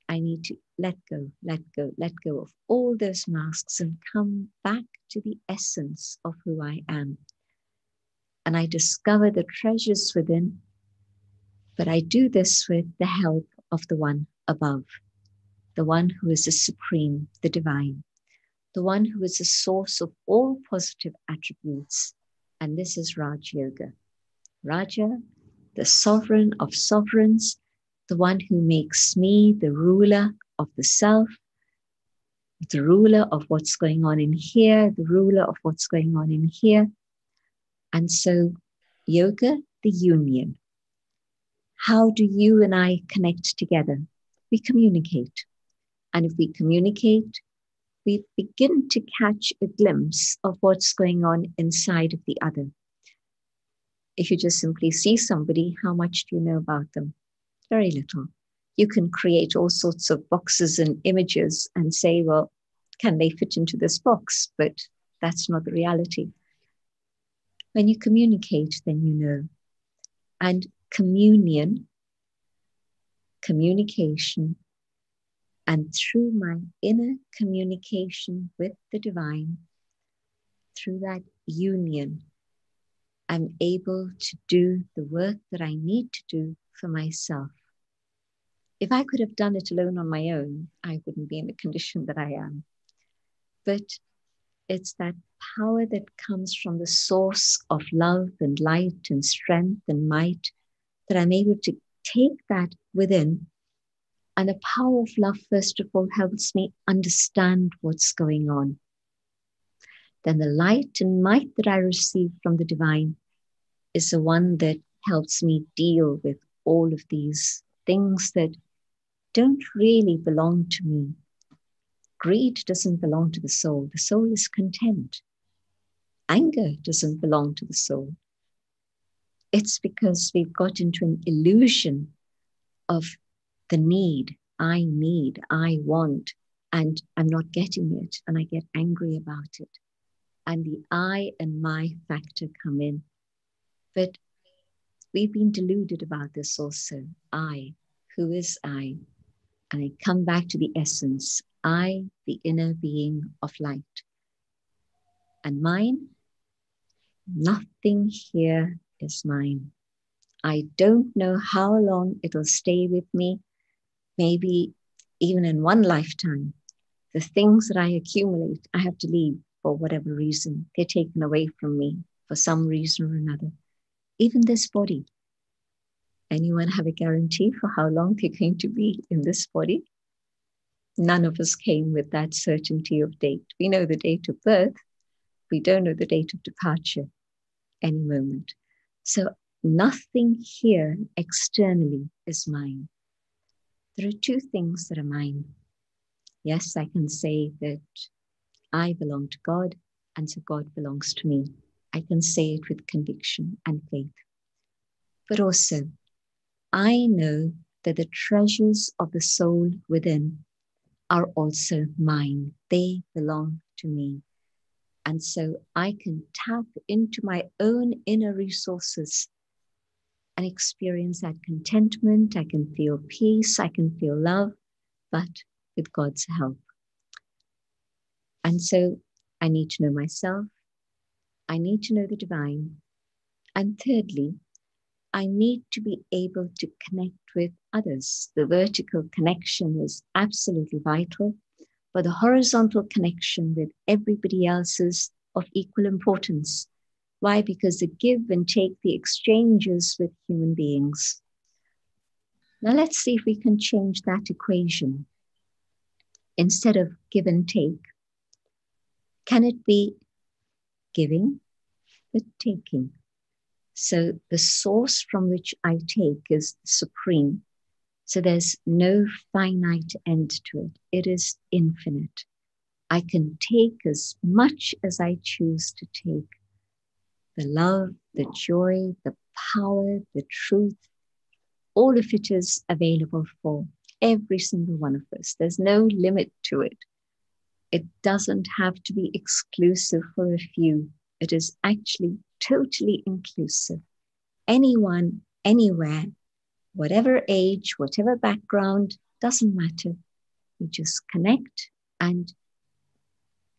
I need to let go of all those masks and come back to the essence of who I am. And I discover the treasures within, but I do this with the help of the one above, the one who is the supreme, the divine, the one who is the source of all positive attributes. And this is Raj Yoga. Raja, the sovereign of sovereigns, the one who makes me the ruler of the self, the ruler of what's going on in here, the ruler of what's going on in here. And so yoga, the union. How do you and I connect together? We communicate. And if we communicate, we begin to catch a glimpse of what's going on inside of the other. If you just simply see somebody, how much do you know about them? Very little. You can create all sorts of boxes and images and say, well, can they fit into this box? But that's not the reality. When you communicate, then you know. And communion, communication, and through my inner communication with the divine, through that union, I'm able to do the work that I need to do for myself. If I could have done it alone on my own, I wouldn't be in the condition that I am. But it's that power that comes from the source of love and light and strength and might that I'm able to take that within. And the power of love, first of all, helps me understand what's going on. Then the light and might that I receive from the divine is the one that helps me deal with all of these things that don't really belong to me. Greed doesn't belong to the soul. The soul is content. Anger doesn't belong to the soul. It's because we've got into an illusion of the need, I want, and I'm not getting it, and I get angry about it. And the I and my factor come in. But we've been deluded about this also. I, who is I? And I come back to the essence. I, the inner being of light. And mine, nothing here is mine. I don't know how long it'll stay with me. Maybe even in one lifetime. The things that I accumulate, I have to leave for whatever reason. They're taken away from me for some reason or another. Even this body. Anyone have a guarantee for how long they're going to be in this body? None of us came with that certainty of date. We know the date of birth. We don't know the date of departure any moment. So nothing here externally is mine. There are two things that are mine. Yes, I can say that I belong to God, and so God belongs to me. I can say it with conviction and faith. But also, I know that the treasures of the soul within are also mine. They belong to me. And so I can tap into my own inner resources and experience that contentment. I can feel peace. I can feel love, but with God's help. And so I need to know myself. I need to know the divine. And thirdly, I need to be able to connect with others. The vertical connection is absolutely vital, but the horizontal connection with everybody else is of equal importance. Why? Because the give and take, the exchanges with human beings. Now let's see if we can change that equation. Instead of give and take, can it be giving but taking? So the source from which I take is supreme. So there's no finite end to it. It is infinite. I can take as much as I choose to take. The love, the joy, the power, the truth, all of it is available for every single one of us. There's no limit to it. It doesn't have to be exclusive for a few. It is actually totally inclusive. Anyone, anywhere, whatever age, whatever background, doesn't matter. We just connect and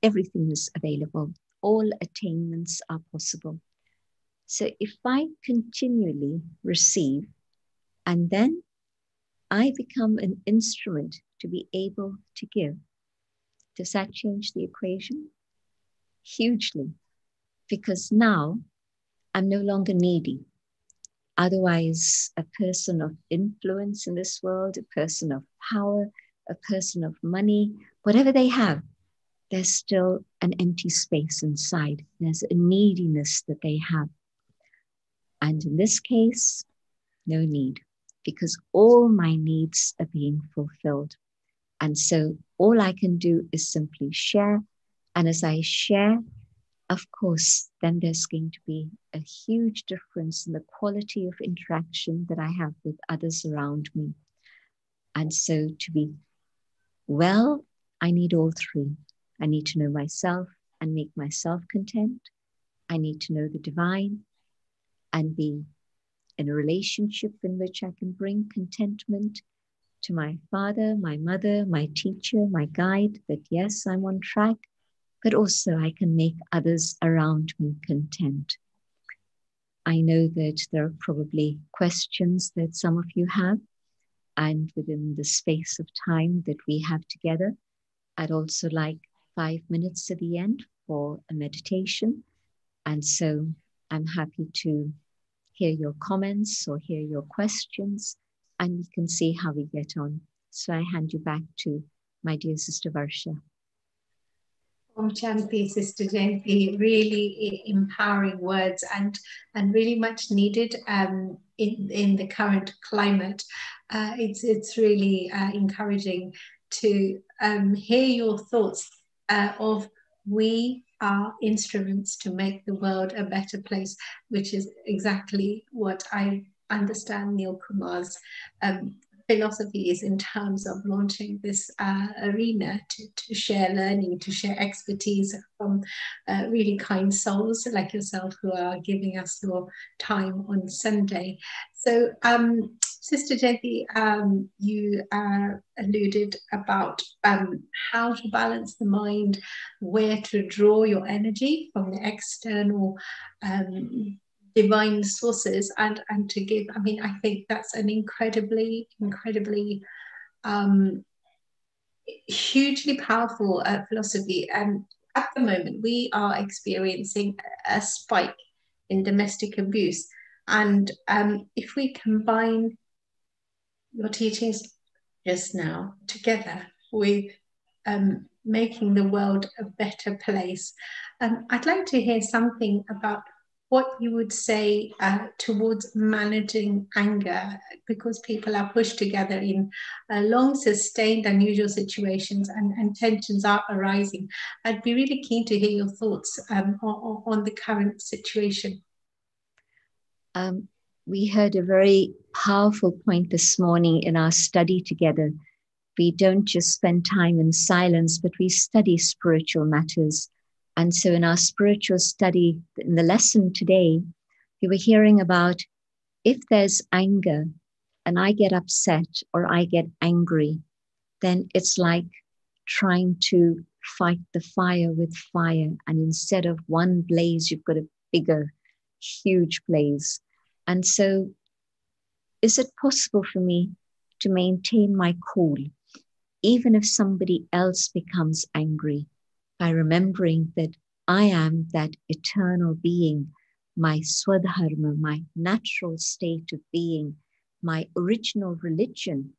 everything is available. All attainments are possible. So if I continually receive and then I become an instrument to be able to give, does that change the equation? Hugely. Because now I'm no longer needy. Otherwise, a person of influence in this world, a person of power, a person of money, whatever they have, there's still an empty space inside. There's a neediness that they have. And in this case, no need, because all my needs are being fulfilled. And so all I can do is simply share. And as I share, of course, then there's going to be a huge difference in the quality of interaction that I have with others around me. And so to be well, I need all three. I need to know myself and make myself content. I need to know the divine and be in a relationship in which I can bring contentment to my father, my mother, my teacher, my guide, that yes, I'm on track, but also I can make others around me content. I know that there are probably questions that some of you have, and within the space of time that we have together, I'd also like 5 minutes at the end for a meditation. And so I'm happy to hear your comments or hear your questions, and we can see how we get on. So I hand you back to my dear sister Varsha. Om Shanti, Sister Jayanti, really empowering words and really much needed in the current climate. It's really encouraging to hear your thoughts of we are instruments to make the world a better place, which is exactly what I understand Neil Kumar's philosophy is in terms of launching this arena to share learning, to share expertise from really kind souls like yourself who are giving us your time on Sunday. So Sister Jayanti, you alluded about how to balance the mind, where to draw your energy from the external divine sources and to give. I mean, I think that's an incredibly hugely powerful philosophy. And at the moment we are experiencing a spike in domestic abuse, and if we combine your teachings just now together with making the world a better place, I'd like to hear something about what you would say towards managing anger, because people are pushed together in long sustained unusual situations and tensions are arising. I'd be really keen to hear your thoughts on the current situation. We heard a very powerful point this morning in our study together. We don't just spend time in silence, but we study spiritual matters. And so in our spiritual study, in the lesson today, we were hearing about if there's anger and I get upset or I get angry, then it's like trying to fight the fire with fire. And instead of one blaze, you've got a bigger, huge blaze. And so is it possible for me to maintain my cool, even if somebody else becomes angry, by remembering that I am that eternal being, my swadharma, my natural state of being, my original religion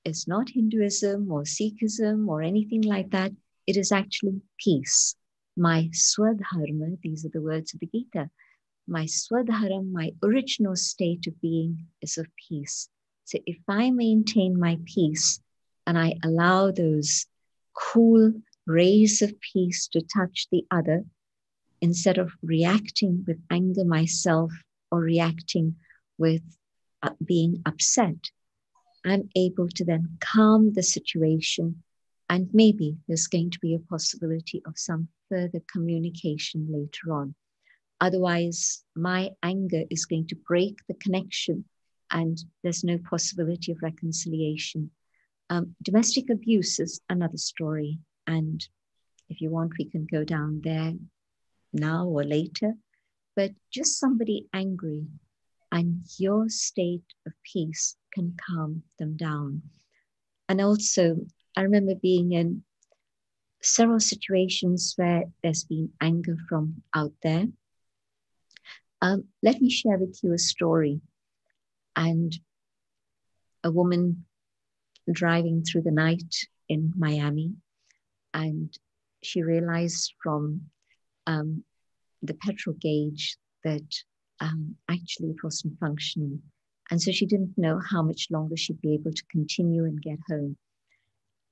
is not Hinduism or Sikhism or anything like that. It is actually peace. My swadharma, these are the words of the Gita, my swadharma, my original state of being is of peace. So if I maintain my peace and I allow those cool rays of peace to touch the other, instead of reacting with anger myself or reacting with being upset, I'm able to then calm the situation, and maybe there's going to be a possibility of some further communication later on. Otherwise, my anger is going to break the connection and there's no possibility of reconciliation. Domestic abuse is another story, and if you want, we can go down there now or later, but just somebody angry and your state of peace can calm them down. And also, I remember being in several situations where there's been anger from out there. Let me share with you a story. And a woman driving through the night in Miami, and she realized from the petrol gauge that actually it wasn't functioning. And so she didn't know how much longer she'd be able to continue and get home.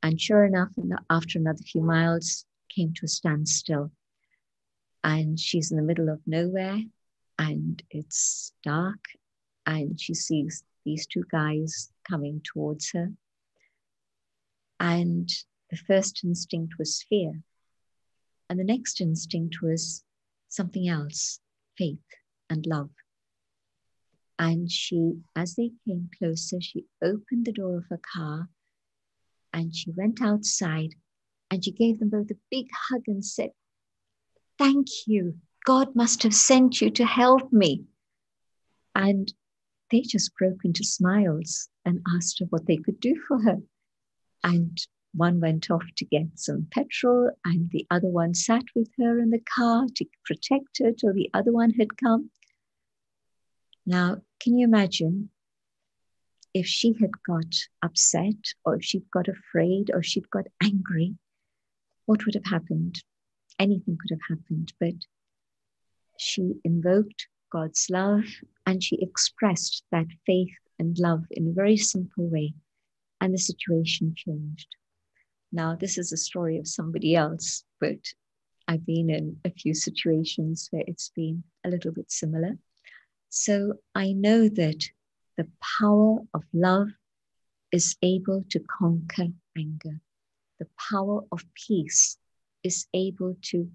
And sure enough, after another few miles, came to a standstill. And she's in the middle of nowhere, and it's dark, and she sees these two guys coming towards her. And the first instinct was fear. And the next instinct was something else, faith and love. And she, as they came closer, she opened the door of her car and she went outside and she gave them both a big hug and said, "Thank you. God must have sent you to help me." And they just broke into smiles and asked her what they could do for her. And one went off to get some petrol and the other one sat with her in the car to protect her till the other one had come. Now, can you imagine if she had got upset or if she'd got afraid or she'd got angry, what would have happened? Anything could have happened, but she invoked God's love and she expressed that faith and love in a very simple way, and the situation changed. Now, this is a story of somebody else, but I've been in a few situations where it's been a little bit similar. So I know that the power of love is able to conquer anger. The power of peace is able to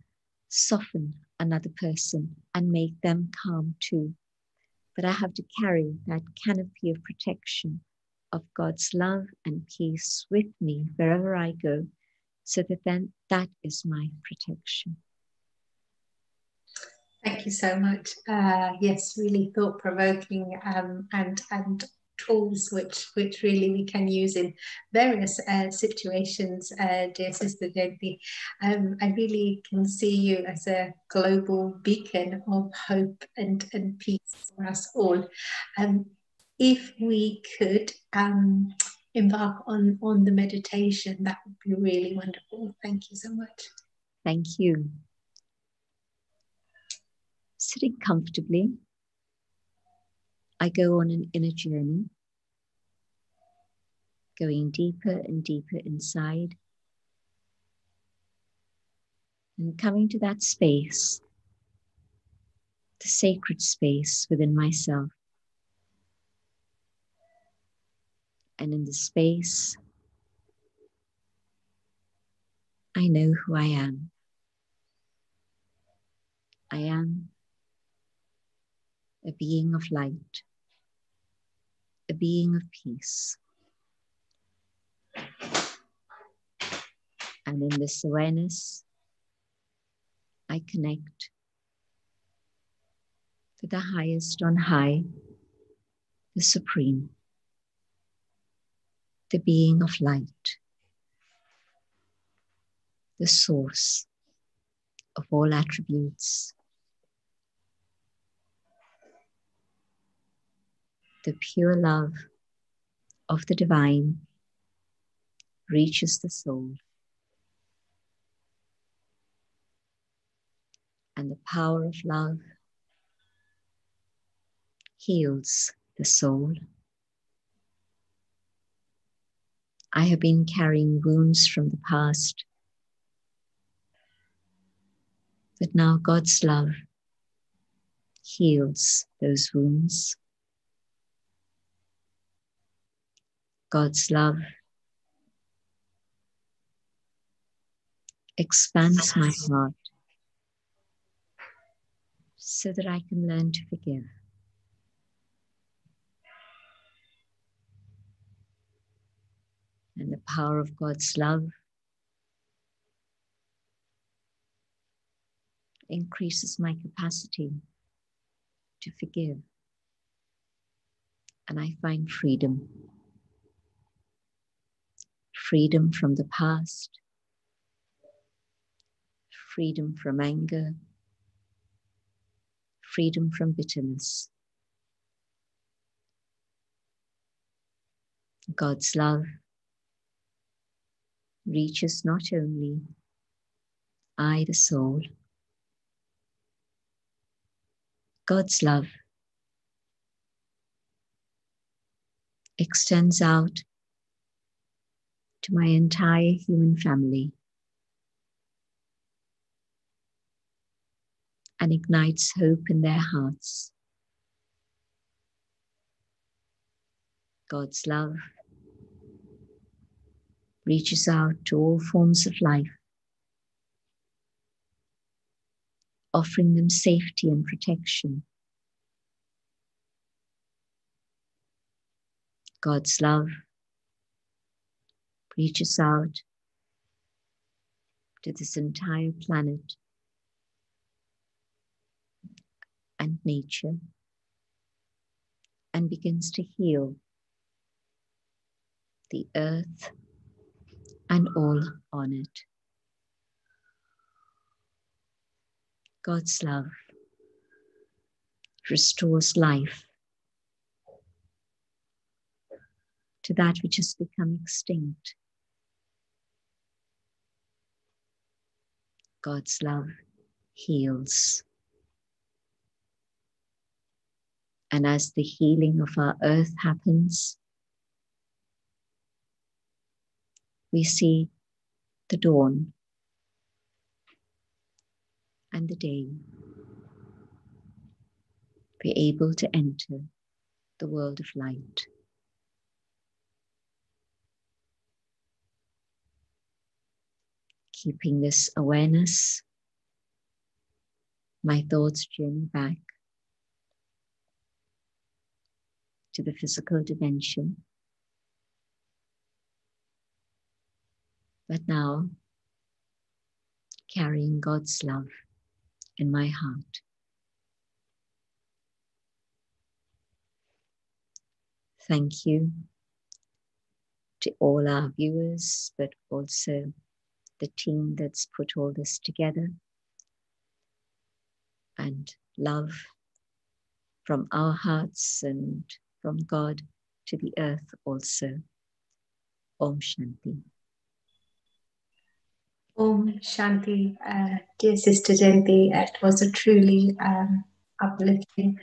soften another person and make them calm too. But I have to carry that canopy of protection of God's love and peace with me wherever I go, so that then that is my protection. Thank you so much. Yes, really thought-provoking and tools which really we can use in various situations, dear Sister Jayant. I really can see you as a global beacon of hope and peace for us all. If we could embark on the meditation, that would be really wonderful. Thank you so much. Thank you. Sitting comfortably, I go on an inner journey, going deeper and deeper inside, and coming to that space, the sacred space within myself. And in the space, I know who I am. I am a being of light, a being of peace. And in this awareness, I connect to the highest on high, the supreme, the being of light, the source of all attributes, the pure love of the divine reaches the soul, and the power of love heals the soul. I have been carrying wounds from the past, but now God's love heals those wounds. God's love expands my heart so that I can learn to forgive. And the power of God's love increases my capacity to forgive. And I find freedom. Freedom from the past, freedom from anger, freedom from bitterness. God's love reaches not only I, the soul. God's love extends out to my entire human family and ignites hope in their hearts. God's love reaches out to all forms of life offering them safety and protection. God's love reaches out to this entire planet and nature and begins to heal the earth and all on it. God's love restores life to that which has become extinct. God's love heals. And as the healing of our earth happens, we see the dawn and the day. We're able to enter the world of light. Keeping this awareness, my thoughts journey back to the physical dimension. But now, carrying God's love in my heart. Thank you to all our viewers, but also the team that's put all this together. And love from our hearts and from God to the earth also. Om Shanti. Om Shanti, dear Sister Jayanti, it was a truly uplifting,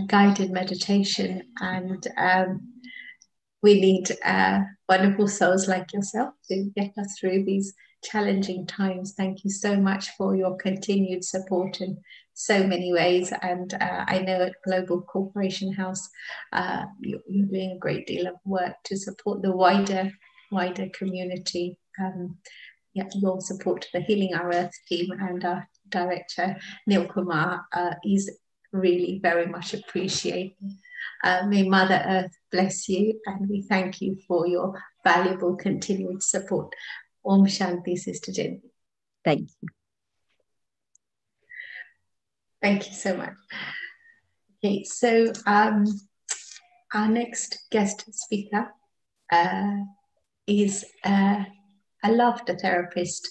guided meditation, and we need wonderful souls like yourself to get us through these challenging times. Thank you so much for your continued support in so many ways, and I know at Global Corporation House you're doing a great deal of work to support the wider community. Your support to the Healing Our Earth team and our director, Neil Kumar, is really very much appreciated. May Mother Earth bless you, and we thank you for your valuable continued support. Om Shanti, Sister Jayanti. Thank you. Thank you so much. Okay, so our next guest speaker is a laughter therapist.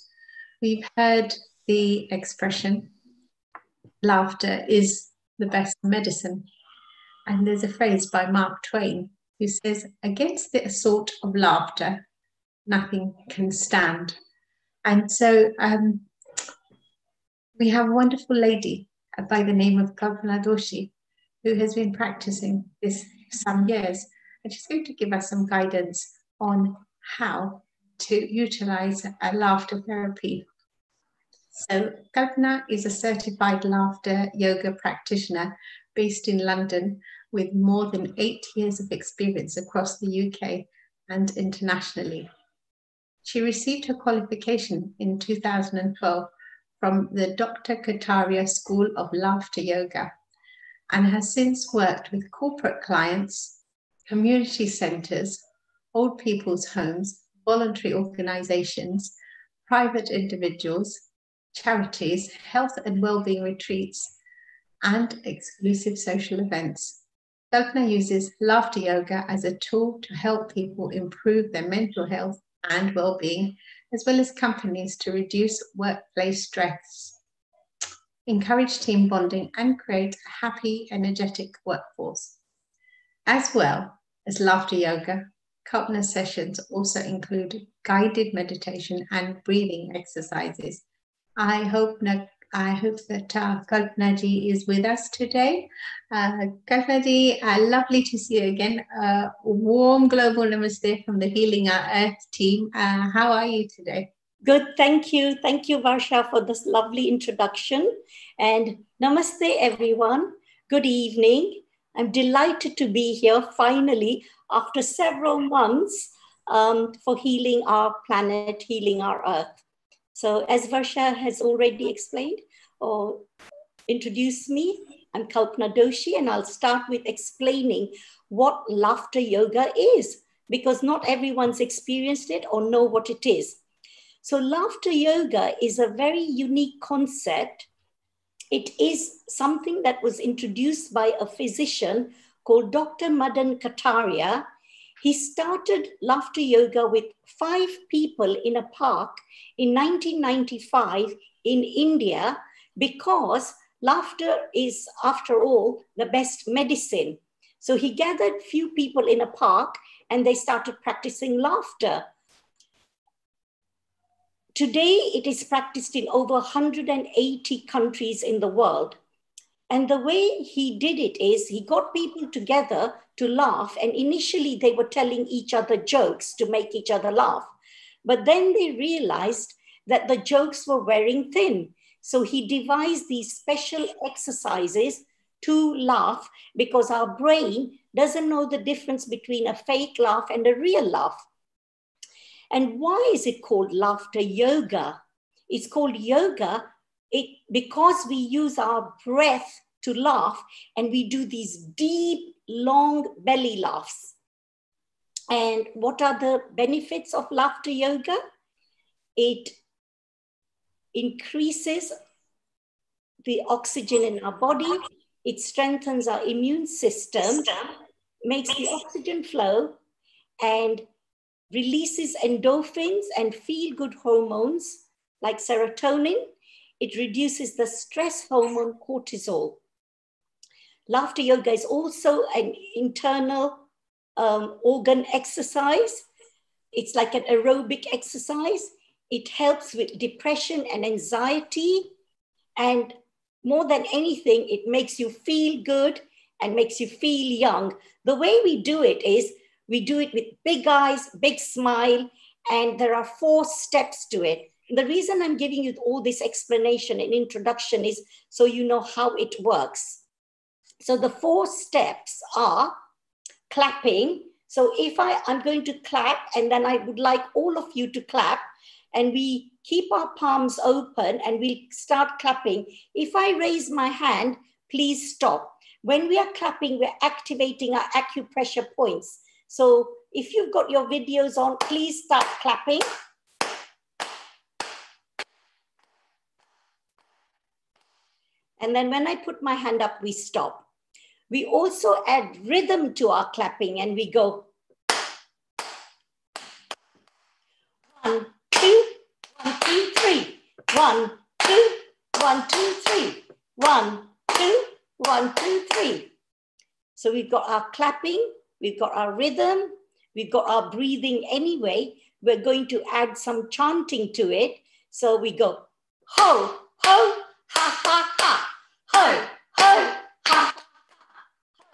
We've heard the expression, laughter is the best medicine. And there's a phrase by Mark Twain who says, against the assault of laughter, nothing can stand. And so we have a wonderful lady by the name of Kalpana Doshi, who has been practicing this for some years. And she's going to give us some guidance on how to utilize a laughter therapy. So Kalpana is a certified laughter yoga practitioner based in London with more than 8 years of experience across the UK and internationally. She received her qualification in 2012 from the Dr. Kataria School of Laughter Yoga and has since worked with corporate clients, community centres, old people's homes, voluntary organisations, private individuals, charities, health and wellbeing retreats, and exclusive social events. Kalpana uses laughter yoga as a tool to help people improve their mental health and well-being, as well as companies to reduce workplace stress, encourage team bonding, and create a happy, energetic workforce. As well as laughter yoga, Kalpana sessions also include guided meditation and breathing exercises. I hope that Kalpana ji is with us today. Kalpana ji, lovely to see you again. Warm global namaste from the Healing Our Earth team. How are you today? Good, thank you. Thank you, Varsha, for this lovely introduction. And namaste, everyone. Good evening. I'm delighted to be here finally after several months for healing our planet, healing our earth. So as Varsha has already explained or introduced me, I'm Kalpana Doshi, and I'll start with explaining what laughter yoga is, because not everyone's experienced it or know what it is. So laughter yoga is a very unique concept. It is something that was introduced by a physician called Dr. Madan Kataria. He started laughter yoga with 5 people in a park in 1995 in India, because laughter is, after all, the best medicine. So he gathered few people in a park and they started practicing laughter. Today, it is practiced in over 180 countries in the world. And the way he did it is he got people together to laugh. And initially, they were telling each other jokes to make each other laugh. But then they realized that the jokes were wearing thin. So he devised these special exercises to laugh, because our brain doesn't know the difference between a fake laugh and a real laugh. And why is it called laughter yoga? It's called yoga because we use our breath to laugh, and we do these deep, long belly laughs. And what are the benefits of laughter yoga? It increases the oxygen in our body. It strengthens our immune system, makes the oxygen flow, and releases endorphins and feel-good hormones like serotonin. It reduces the stress hormone cortisol. Laughter yoga is also an internal organ exercise. It's like an aerobic exercise. It helps with depression and anxiety. And more than anything, it makes you feel good and makes you feel young. The way we do it is we do it with big eyes, big smile, and there are 4 steps to it. The reason I'm giving you all this explanation and introduction is so you know how it works. So the 4 steps are clapping. So if I'm going to clap, and then I would like all of you to clap, and we keep our palms open and we start clapping. If I raise my hand, please stop. When we are clapping, we're activating our acupressure points. So if you've got your videos on, please start clapping. And then when I put my hand up, we stop. We also add rhythm to our clapping, and we go 1, 2, 1, 2, 3. 1, 2, 1, 2, 3. 1, 2, 1, 2, 3. So we've got our clapping, we've got our rhythm, we've got our breathing anyway. We're going to add some chanting to it. So we go ho, ho, ha, ha, ha. Ho, ho, ha,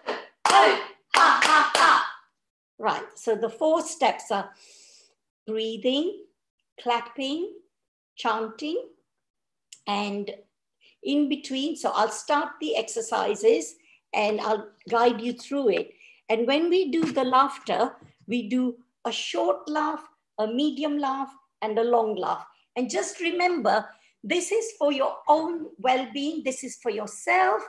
ho, ho, ha, ha, ha. Right, so the 4 steps are breathing, clapping, chanting, and in between. So I'll start the exercises and I'll guide you through it. And when we do the laughter, we do a short laugh, a medium laugh, and a long laugh. And just remember, this is for your own well-being. This is for yourself.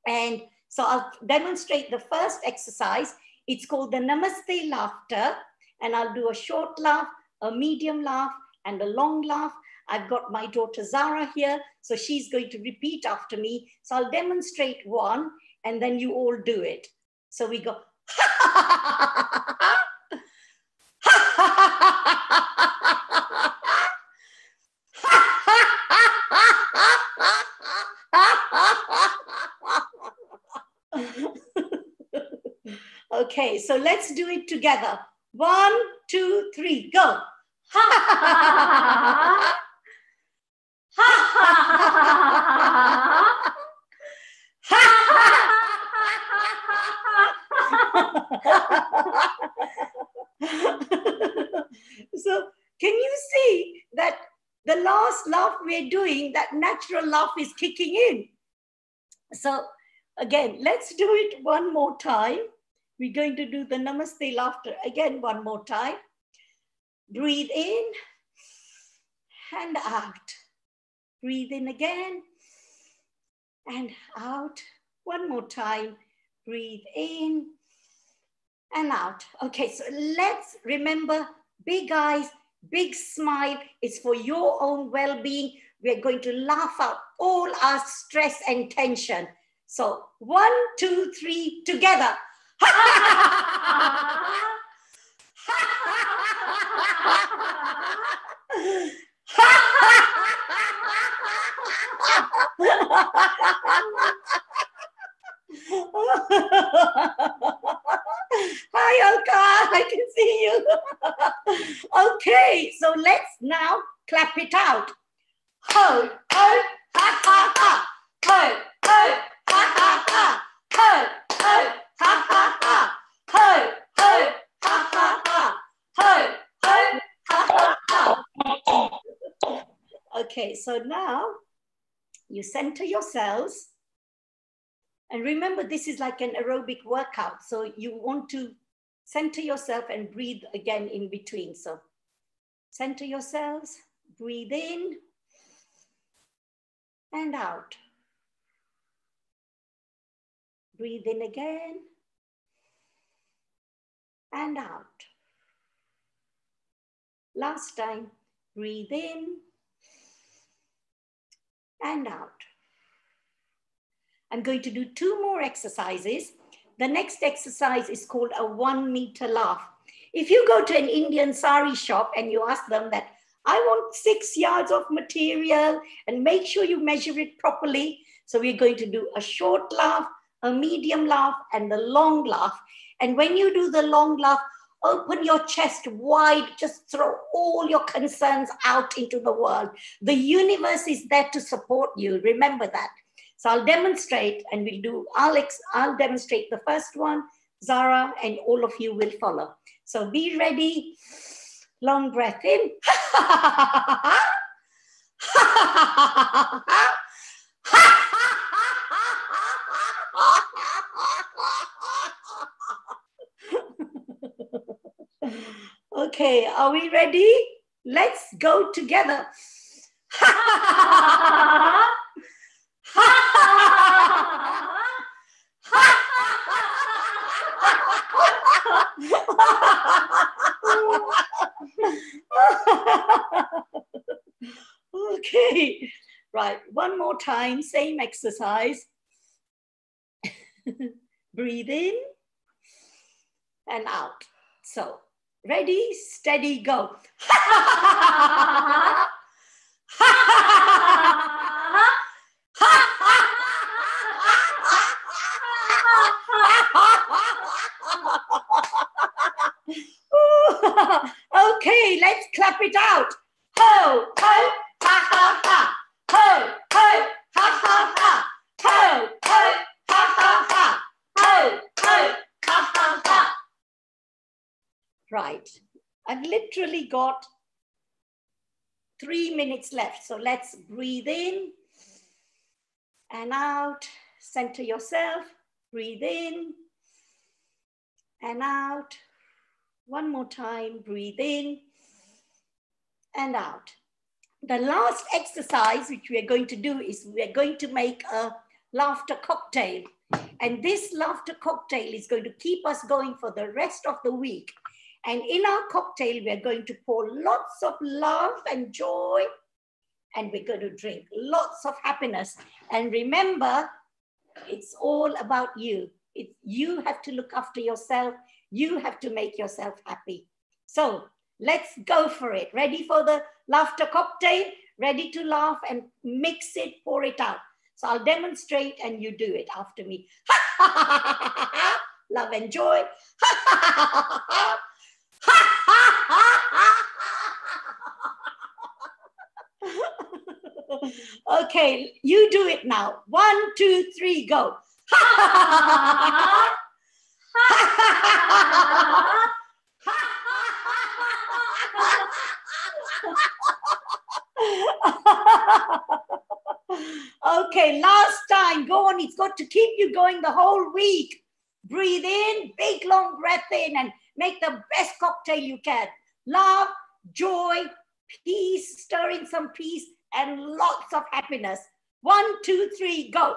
And so I'll demonstrate the first exercise. It's called the Namaste laughter. And I'll do a short laugh, a medium laugh, and a long laugh. I've got my daughter Zara here, so she's going to repeat after me. So I'll demonstrate one, and then you all do it. So we go. Okay, so let's do it together. 1, 2, 3, go. So can you see that the last laugh we're doing, that natural laugh is kicking in? So again, let's do it one more time. We're going to do the Namaste laughter again one more time. Breathe in and out. Breathe in again and out. One more time. Breathe in and out. Okay, so let's remember, big eyes, big smile is for your own well-being. We're going to laugh out all our stress and tension. So 1, 2, 3, together. Hi, Alka, I can see you. Okay, so let's now clap it out. Ho, ho, ha, ha, ha. Ho, ho, ha, ha, ha. Ho, ho, ha, ha, ha. Ho, ho, ha, ha, ha. Ho, ho, ha, ha, ha. Okay, so now you center yourselves. And remember, this is like an aerobic workout. So you want to center yourself and breathe again in between. So center yourselves, breathe in and out. Breathe in again and out. Last time, breathe in and out. I'm going to do 2 more exercises. The next exercise is called a 1 meter laugh. If you go to an Indian sari shop and you ask them that, I want 6 yards of material, and make sure you measure it properly. So we're going to do a short laugh, a medium laugh, and the long laugh. And when you do the long laugh, open your chest wide, just throw all your concerns out into the world. The universe is there to support you. Remember that. So I'll demonstrate, and we'll do, I'll demonstrate the first one, Zara, and all of you will follow. So be ready. Long breath in. Okay, are we ready? Let's go together. Okay, right, one more time, same exercise. Breathe in and out. So, ready, steady, go. Okay, let's clap it out. Ho, ho, ha, ha, ha. Ho, ho, ha, ha, ha. Ho, ho, ha, ha, ha. Ho, ho, ha, ha, ha. Right, I've literally got 3 minutes left. So let's breathe in and out. Center yourself. Breathe in and out. One more time. Breathe in and out. The last exercise which we are going to do is we are going to make a laughter cocktail. And this laughter cocktail is going to keep us going for the rest of the week. And in our cocktail, we are going to pour lots of love and joy, and we're going to drink lots of happiness. And remember, it's all about you. You have to look after yourself. You have to make yourself happy. So let's go for it. Ready for the laughter cocktail? Ready to laugh and mix it, pour it out. So I'll demonstrate and you do it after me. Love and joy. Okay, you do it now. 1, 2, 3, go. Okay, last time. Go on. It's got to keep you going the whole week. Breathe in, big long breath in, and make the best cocktail you can. Love, joy, peace, stirring some peace and lots of happiness. 1, 2, 3, go.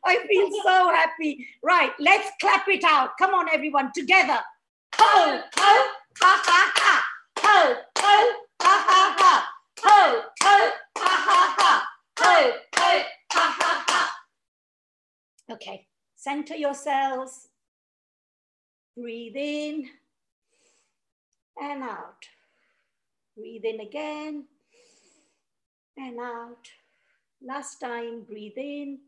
I feel so happy. Right, let's clap it out. Come on, everyone, together. Ho, ho, ha, ha, ha. Ho, ho, ha, ha, ha. Ho, ho, ha, ha, ha. Ho, ho, ha, ha, ha. Okay, center yourselves. Breathe in and out. Breathe in again and out. Last time, breathe in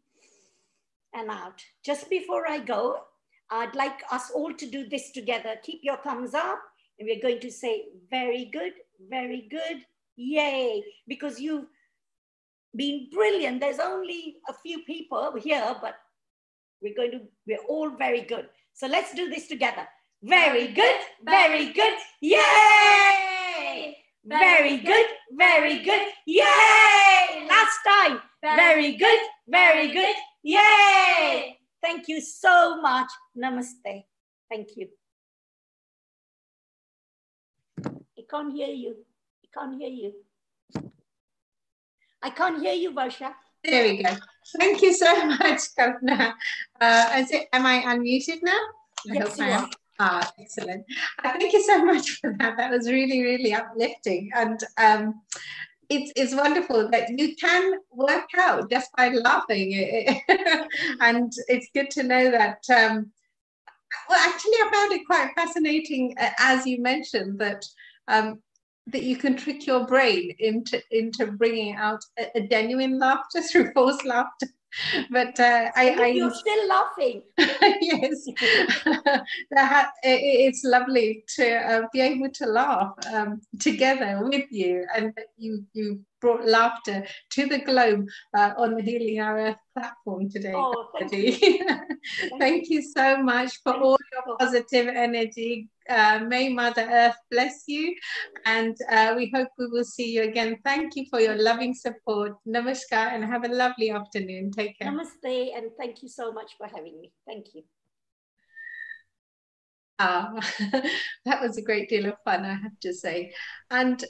and out. Just before I go, I'd like us all to do this together. Keep your thumbs up, and we're going to say, very good, yay, because you've been brilliant. There's only a few people here, but we're all very good. So let's do this together. Very good, yay! Very good, yay! Last time, very good, yay! Thank you so much. Namaste. Thank you. I can't hear you. I can't hear you, Varsha. There we go. Thank you so much, Kavita. Am I unmuted now? Yes, you are. Ah, excellent. Thank you so much for that. That was really, really uplifting. And it's wonderful that you can work out just by laughing. And it's good to know that, well, actually, I found it quite fascinating, as you mentioned, that that you can trick your brain into bringing out a genuine laughter through false laughter. But you're still laughing. Yes, it's lovely to be able to laugh together with you, and that you brought laughter to the globe on the Healing Our Earth platform today. Oh, thank you. Thank you so much for all your positive energy. May Mother Earth bless you, and we hope we will see you again. Thank you for your loving support. Namaskar, and have a lovely afternoon. Take care. Namaste, and thank you so much for having me. Thank you. That was a great deal of fun, I have to say. And,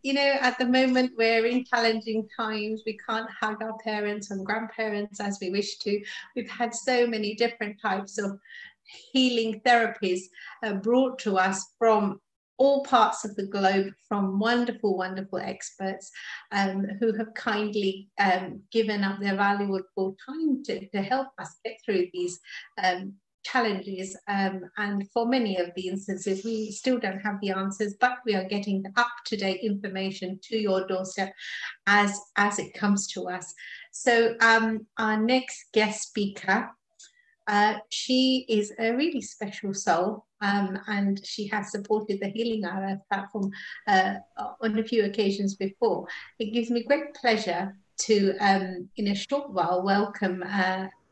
you know, at the moment we're in challenging times. We can't hug our parents and grandparents as we wish to. We've had so many different types of healing therapies brought to us from all parts of the globe, from wonderful, wonderful experts who have kindly given up their valuable time to help us get through these challenges, and for many of the instances we still don't have the answers, but we are getting the up-to-date information to your doorstep as it comes to us. So our next guest speaker, she is a really special soul, and she has supported the Healing Our Earth platform on a few occasions before. It gives me great pleasure to in a short while welcome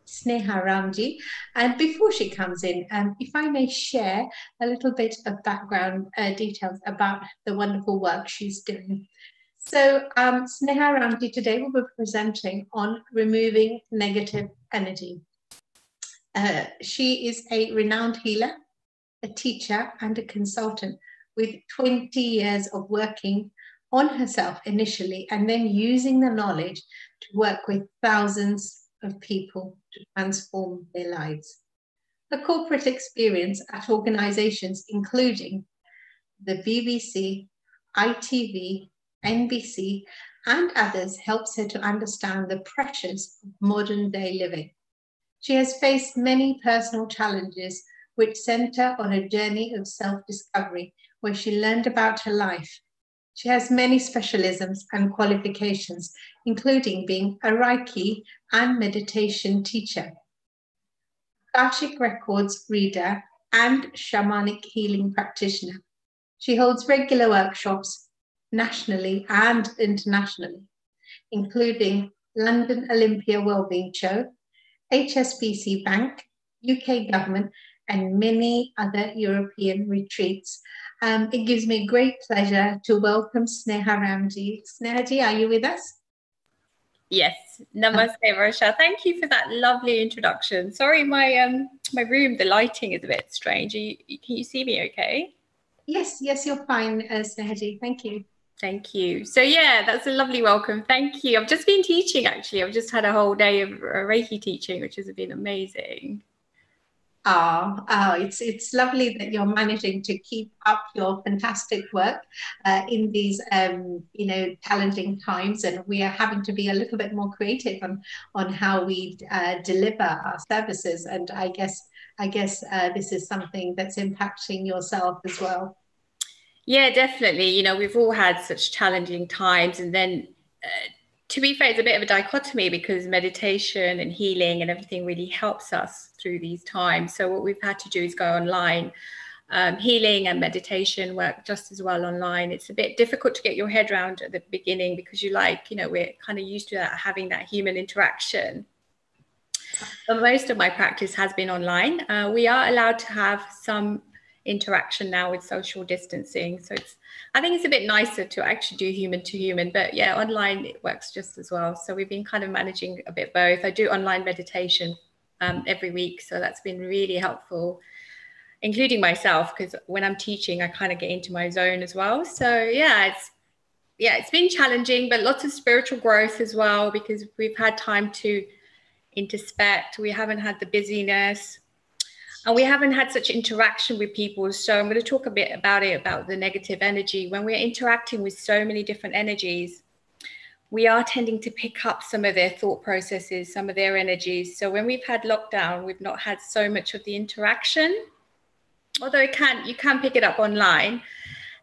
Sneha Ramji. And before she comes in, if I may share a little bit of background details about the wonderful work she's doing. So Sneha Ramji today will be presenting on removing negative energy. She is a renowned healer, a teacher, and a consultant with 20 years of working on herself initially, and then using the knowledge to work with thousands of people to transform their lives. Her corporate experience at organizations including the BBC, ITV, NBC, and others helps her to understand the pressures of modern day living. She has faced many personal challenges which center on a journey of self-discovery where she learned about her life. She has many specialisms and qualifications, including being a Reiki and meditation teacher, Akashic Records reader, and shamanic healing practitioner. She holds regular workshops nationally and internationally, including London Olympia Wellbeing Show, HSBC Bank, UK government, and many other European retreats. It gives me great pleasure to welcome Sneha Ramji. Sneha ji, are you with us? Yes, namaste, Varsha. Thank you for that lovely introduction. Sorry, my my room, the lighting is a bit strange. Can you see me okay? Yes, yes, you're fine, Snehaji. Thank you. Thank you. So yeah, that's a lovely welcome. Thank you. I've just been teaching, actually. I've just had a whole day of Reiki teaching, which has been amazing. It's lovely that you're managing to keep up your fantastic work in these challenging times, and we are having to be a little bit more creative on how we deliver our services. And I guess this is something that's impacting yourself as well. Yeah, definitely. You know, we've all had such challenging times, and then to be fair, it's a bit of a dichotomy because meditation and healing and everything really helps us through these times. So what we've had to do is go online. Healing and meditation work just as well online. It's a bit difficult to get your head around at the beginning because we're kind of used to that, having that human interaction. But most of my practice has been online. We are allowed to have some interaction now with social distancing. So I think it's a bit nicer to actually do human to human, but yeah, online it works just as well. So we've been kind of managing a bit both. I do online meditation every week. So that's been really helpful, including myself, because when I'm teaching, I kind of get into my zone as well. So it's been challenging, but lots of spiritual growth as well, because we've had time to introspect. We haven't had the busyness. And we haven't had such interaction with people. So I'm going to talk a bit about the negative energy. When we're interacting with so many different energies, we are tending to pick up some of their thought processes, some of their energies. So when we've had lockdown, we've not had so much of the interaction. Although you can pick it up online,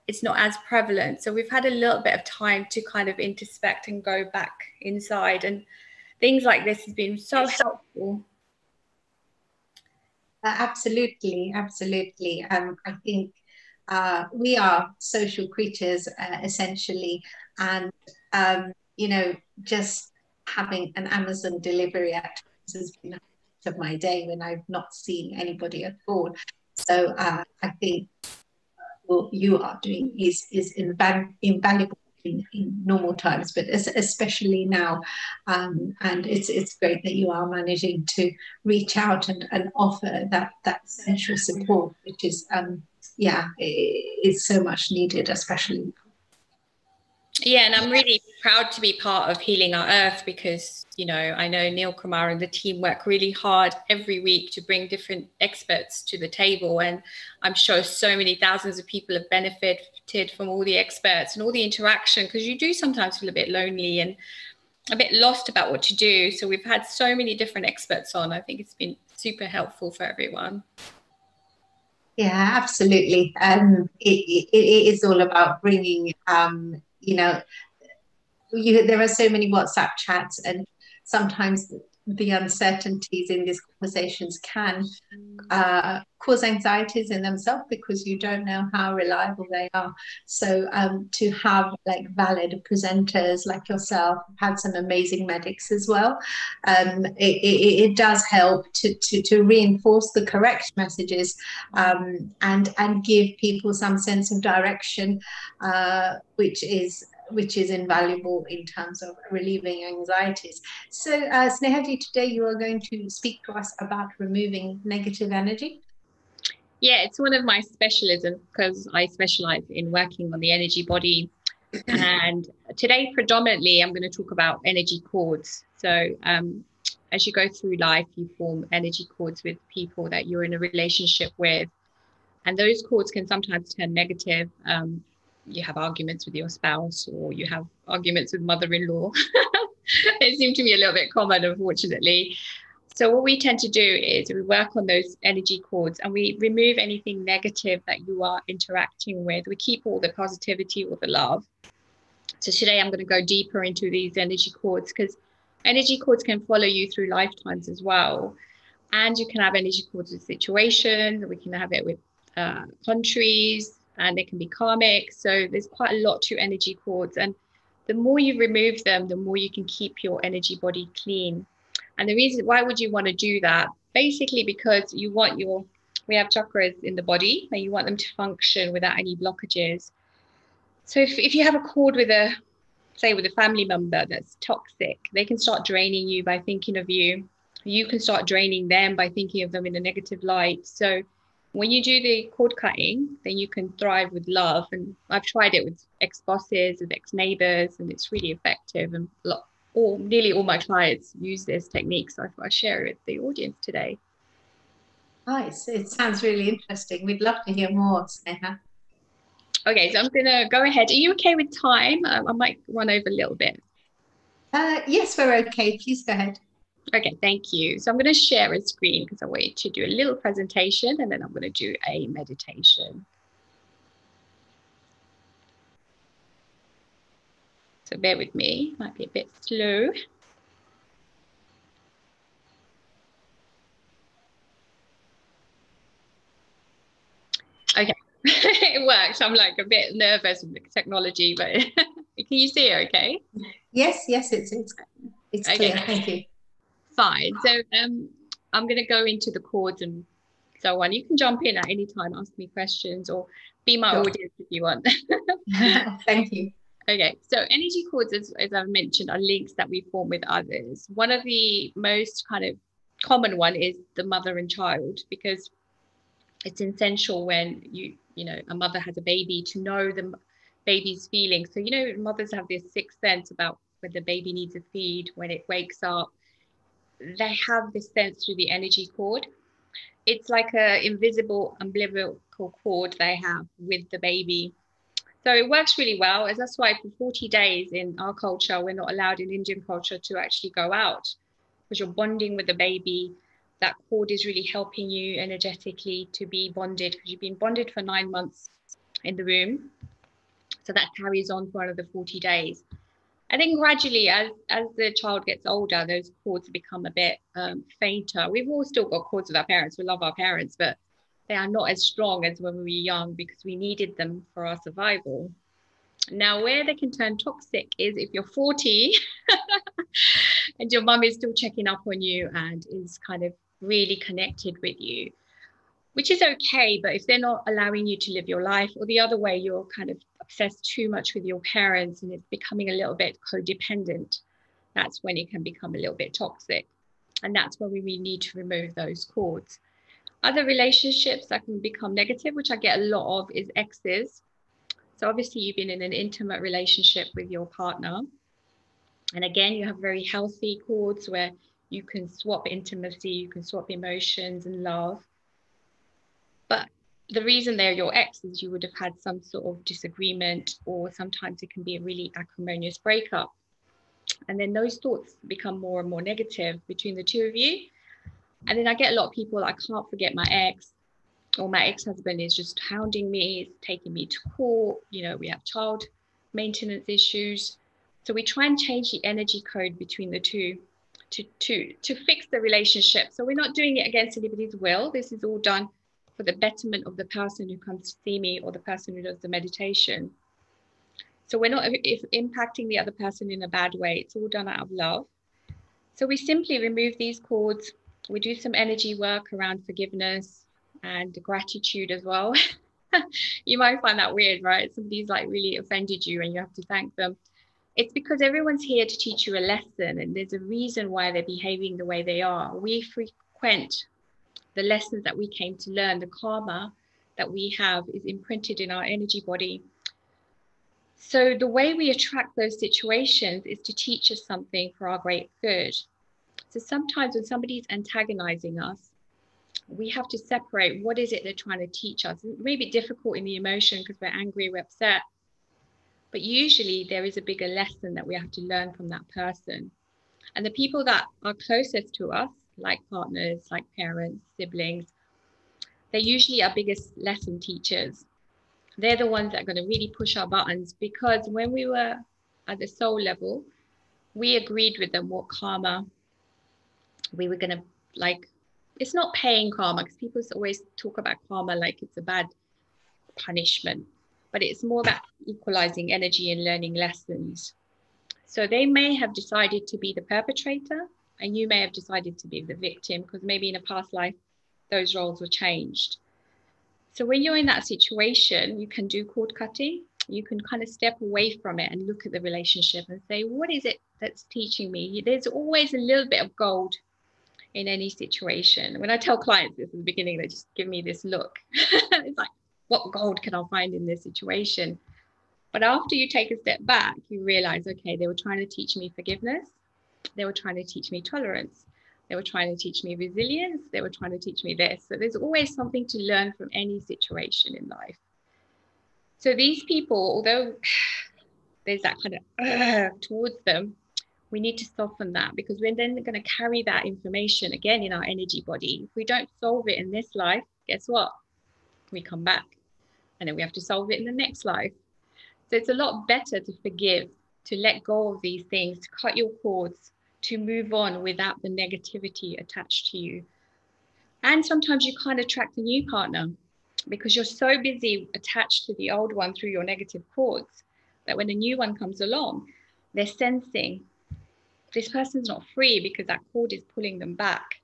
it's not as prevalent. So we've had a little bit of time to kind of introspect and go back inside. And things like this has been so helpful. Absolutely. I think we are social creatures essentially, and just having an Amazon delivery at times has been a part of my day when I've not seen anybody at all. So I think what you are doing is invaluable in normal times, but especially now, and it's great that you are managing to reach out and offer that essential support, which is it's so much needed, especially. Yeah, and I'm really proud to be part of Healing Our Earth because, I know Neil Kumar and the team work really hard every week to bring different experts to the table. And I'm sure so many thousands of people have benefited from all the experts and all the interaction, because you do sometimes feel a bit lonely and a bit lost about what to do. So we've had so many different experts on. I think it's been super helpful for everyone. Yeah, absolutely. It is all about bringing, there are so many WhatsApp chats, and sometimes the uncertainties in these conversations can cause anxieties in themselves because you don't know how reliable they are. So to have valid presenters like yourself, had some amazing medics as well, it does help to reinforce the correct messages and give people some sense of direction, which is invaluable in terms of relieving anxieties. So Snehaji, today you are going to speak to us about removing negative energy. Yeah, it's one of my specialisms because I specialize in working on the energy body. And today, predominantly, I'm going to talk about energy cords. So as you go through life, you form energy cords with people that you're in a relationship with. And those cords can sometimes turn negative. You have arguments with your spouse, or you have arguments with mother-in-law. It seemed to be a little bit common, unfortunately. So what we tend to do is we work on those energy cords and we remove anything negative that you are interacting with. We keep all the positivity or the love. So today I'm going to go deeper into these energy cords, because energy cords can follow you through lifetimes as well. And you can have energy cords with situations, we can have it with countries, and they can be karmic. So there's quite a lot to energy cords. And the more you remove them, the more you can keep your energy body clean. And the reason, why would you want to do that? Basically, because you want we have chakras in the body and you want them to function without any blockages. So if you have a cord with a say with a family member that's toxic, they can start draining you by thinking of you. You can start draining them by thinking of them in a negative light. So when you do the cord cutting, then you can thrive with love. And I've tried it with ex-bosses, with ex-neighbors, and it's really effective. And nearly all my clients use this technique. So I thought I'd share it with the audience today. Nice. It sounds really interesting. We'd love to hear more, Sneha. Okay, so I'm going to go ahead. Are you okay with time? I might run over a little bit. Yes, we're okay. Please go ahead. Okay, thank you. So I'm going to share a screen because I want you to do a little presentation and then I'm going to do a meditation. So bear with me, might be a bit slow. Okay, it works. I'm like a bit nervous with the technology, but can you see it okay? Yes, it's okay. Clear. Thank you. Fine. So I'm going to go into the chords and so on. You can jump in at any time, ask me questions, or be my audience if you want. Thank you. Okay, so energy chords, as I've mentioned, are links that we form with others. One of the most kind of common one is the mother and child, because it's essential when you know a mother has a baby to know the baby's feelings. So mothers have this sixth sense about when the baby needs a feed, when it wakes up. They have this sense through the energy cord. It's like an invisible umbilical cord they have with the baby. So it works really well. And that's why for 40 days in our culture, we're not allowed in Indian culture to actually go out because you're bonding with the baby. That cord is really helping you energetically to be bonded because you've been bonded for 9 months in the womb. So that carries on for another 40 days. And then gradually, as the child gets older, those cords become a bit fainter. We've all still got cords with our parents. We love our parents, but they are not as strong as when we were young because we needed them for our survival. Now, where they can turn toxic is if you're 40 and your mum is still checking up on you and is kind of really connected with you, which is okay. But if they're not allowing you to live your life, or the other way, you're kind of obsessed too much with your parents and it's becoming a little bit codependent, that's when it can become a little bit toxic. And that's where we really need to remove those cords. Other relationships that can become negative, which I get a lot of, is exes. So obviously you've been in an intimate relationship with your partner. And again, you have very healthy cords where you can swap intimacy, you can swap emotions and love. But the reason they're your ex is you would have had some sort of disagreement, or sometimes it can be a really acrimonious breakup. And then those thoughts become more and more negative between the two of you. And then I get a lot of people, I can't forget my ex, or my ex-husband is just hounding me, is taking me to court. We have child maintenance issues. So we try and change the energy code between the two to fix the relationship. So we're not doing it against anybody's will. This is all done for the betterment of the person who comes to see me or the person who does the meditation. So we're not impacting the other person in a bad way. It's all done out of love. So we simply remove these cords. We do some energy work around forgiveness and gratitude as well. You might find that weird, right? Somebody's like really offended you and you have to thank them. It's because everyone's here to teach you a lesson, and there's a reason why they're behaving the way they are. We frequent the lessons that we came to learn. The karma that we have is imprinted in our energy body. So the way we attract those situations is to teach us something for our great good. So sometimes when somebody's antagonizing us, we have to separate what is it they're trying to teach us. It may be difficult in the emotion because we're angry, we're upset, but usually there is a bigger lesson that we have to learn from that person. And the people that are closest to us, like partners, like parents, siblings, they're usually our biggest lesson teachers. They're the ones that are going to really push our buttons, because when we were at the soul level, we agreed with them what karma we were going to, like, it's not paying karma, because people always talk about karma like it's a bad punishment, but it's more about equalizing energy and learning lessons. So they may have decided to be the perpetrator and you may have decided to be the victim, because maybe in a past life those roles were changed. So when you're in that situation, you can do cord cutting. you can kind of step away from it and look at the relationship and say, what is it that's teaching me? There's always a little bit of gold in any situation. When I tell clients this at the beginning, they just give me this look. It's like, what gold can I find in this situation? But after you take a step back, you realize, okay, they were trying to teach me forgiveness. They were trying to teach me tolerance. They were trying to teach me resilience. They were trying to teach me this. So there's always something to learn from any situation in life. So these people, although there's that kind of towards them, we need to soften that, because we're then going to carry that information again in our energy body. If we don't solve it in this life, guess what? We come back and then we have to solve it in the next life. So it's a lot better to forgive, to let go of these things, to cut your cords, to move on without the negativity attached to you. And sometimes you can't attract a new partner because you're so busy attached to the old one through your negative cords that when a new one comes along, they're sensing this person's not free because that cord is pulling them back.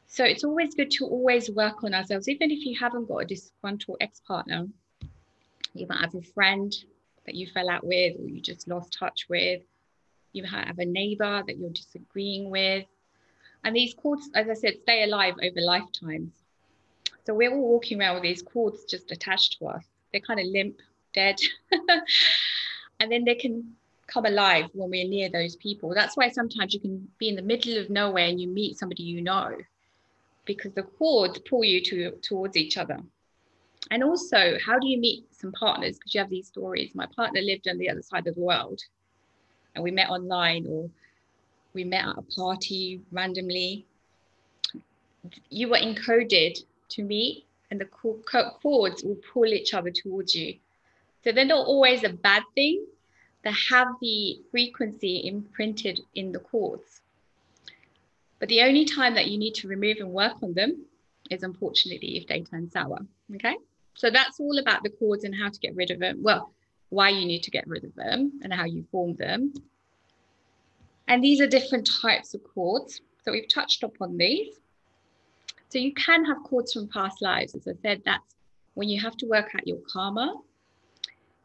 So it's always good to always work on ourselves, even if you haven't got a disgruntled ex-partner. You might have a friend that you fell out with, or you just lost touch with. You might have a neighbor that you're disagreeing with. And these cords, as I said, stay alive over lifetimes. So we're all walking around with these cords just attached to us. They're kind of limp, dead. And then they can come alive when we're near those people. That's why sometimes you can be in the middle of nowhere and you meet somebody you know, because the cords pull you towards each other. And also, how do you meet some partners? Because you have these stories. My partner lived on the other side of the world and we met online, or we met at a party randomly. You were encoded to meet, and the cords will pull each other towards you. So they're not always a bad thing. They have the frequency imprinted in the cords. But the only time that you need to remove and work on them is, unfortunately, if they turn sour, okay? So that's all about the cords and how to get rid of them. Well, why you need to get rid of them and how you form them. And these are different types of cords. So we've touched upon these. So you can have cords from past lives. As I said, that's when you have to work out your karma.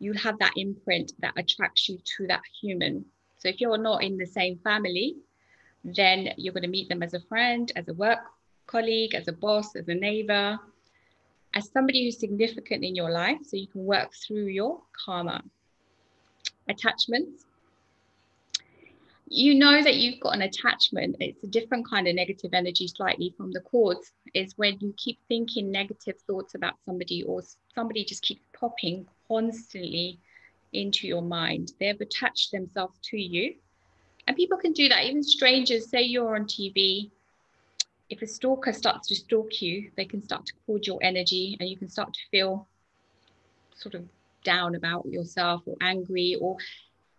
You have that imprint that attracts you to that human. So if you're not in the same family, then you're going to meet them as a friend, as a work colleague, as a boss, as a neighbor, as somebody who's significant in your life, so you can work through your karma. Attachments. You know that you've got an attachment. It's a different kind of negative energy slightly from the cords, is when you keep thinking negative thoughts about somebody, or somebody just keeps popping constantly into your mind. They've attached themselves to you. And people can do that, even strangers. Say you're on TV. If a stalker starts to stalk you, they can start to cord your energy, and you can start to feel sort of down about yourself, or angry, or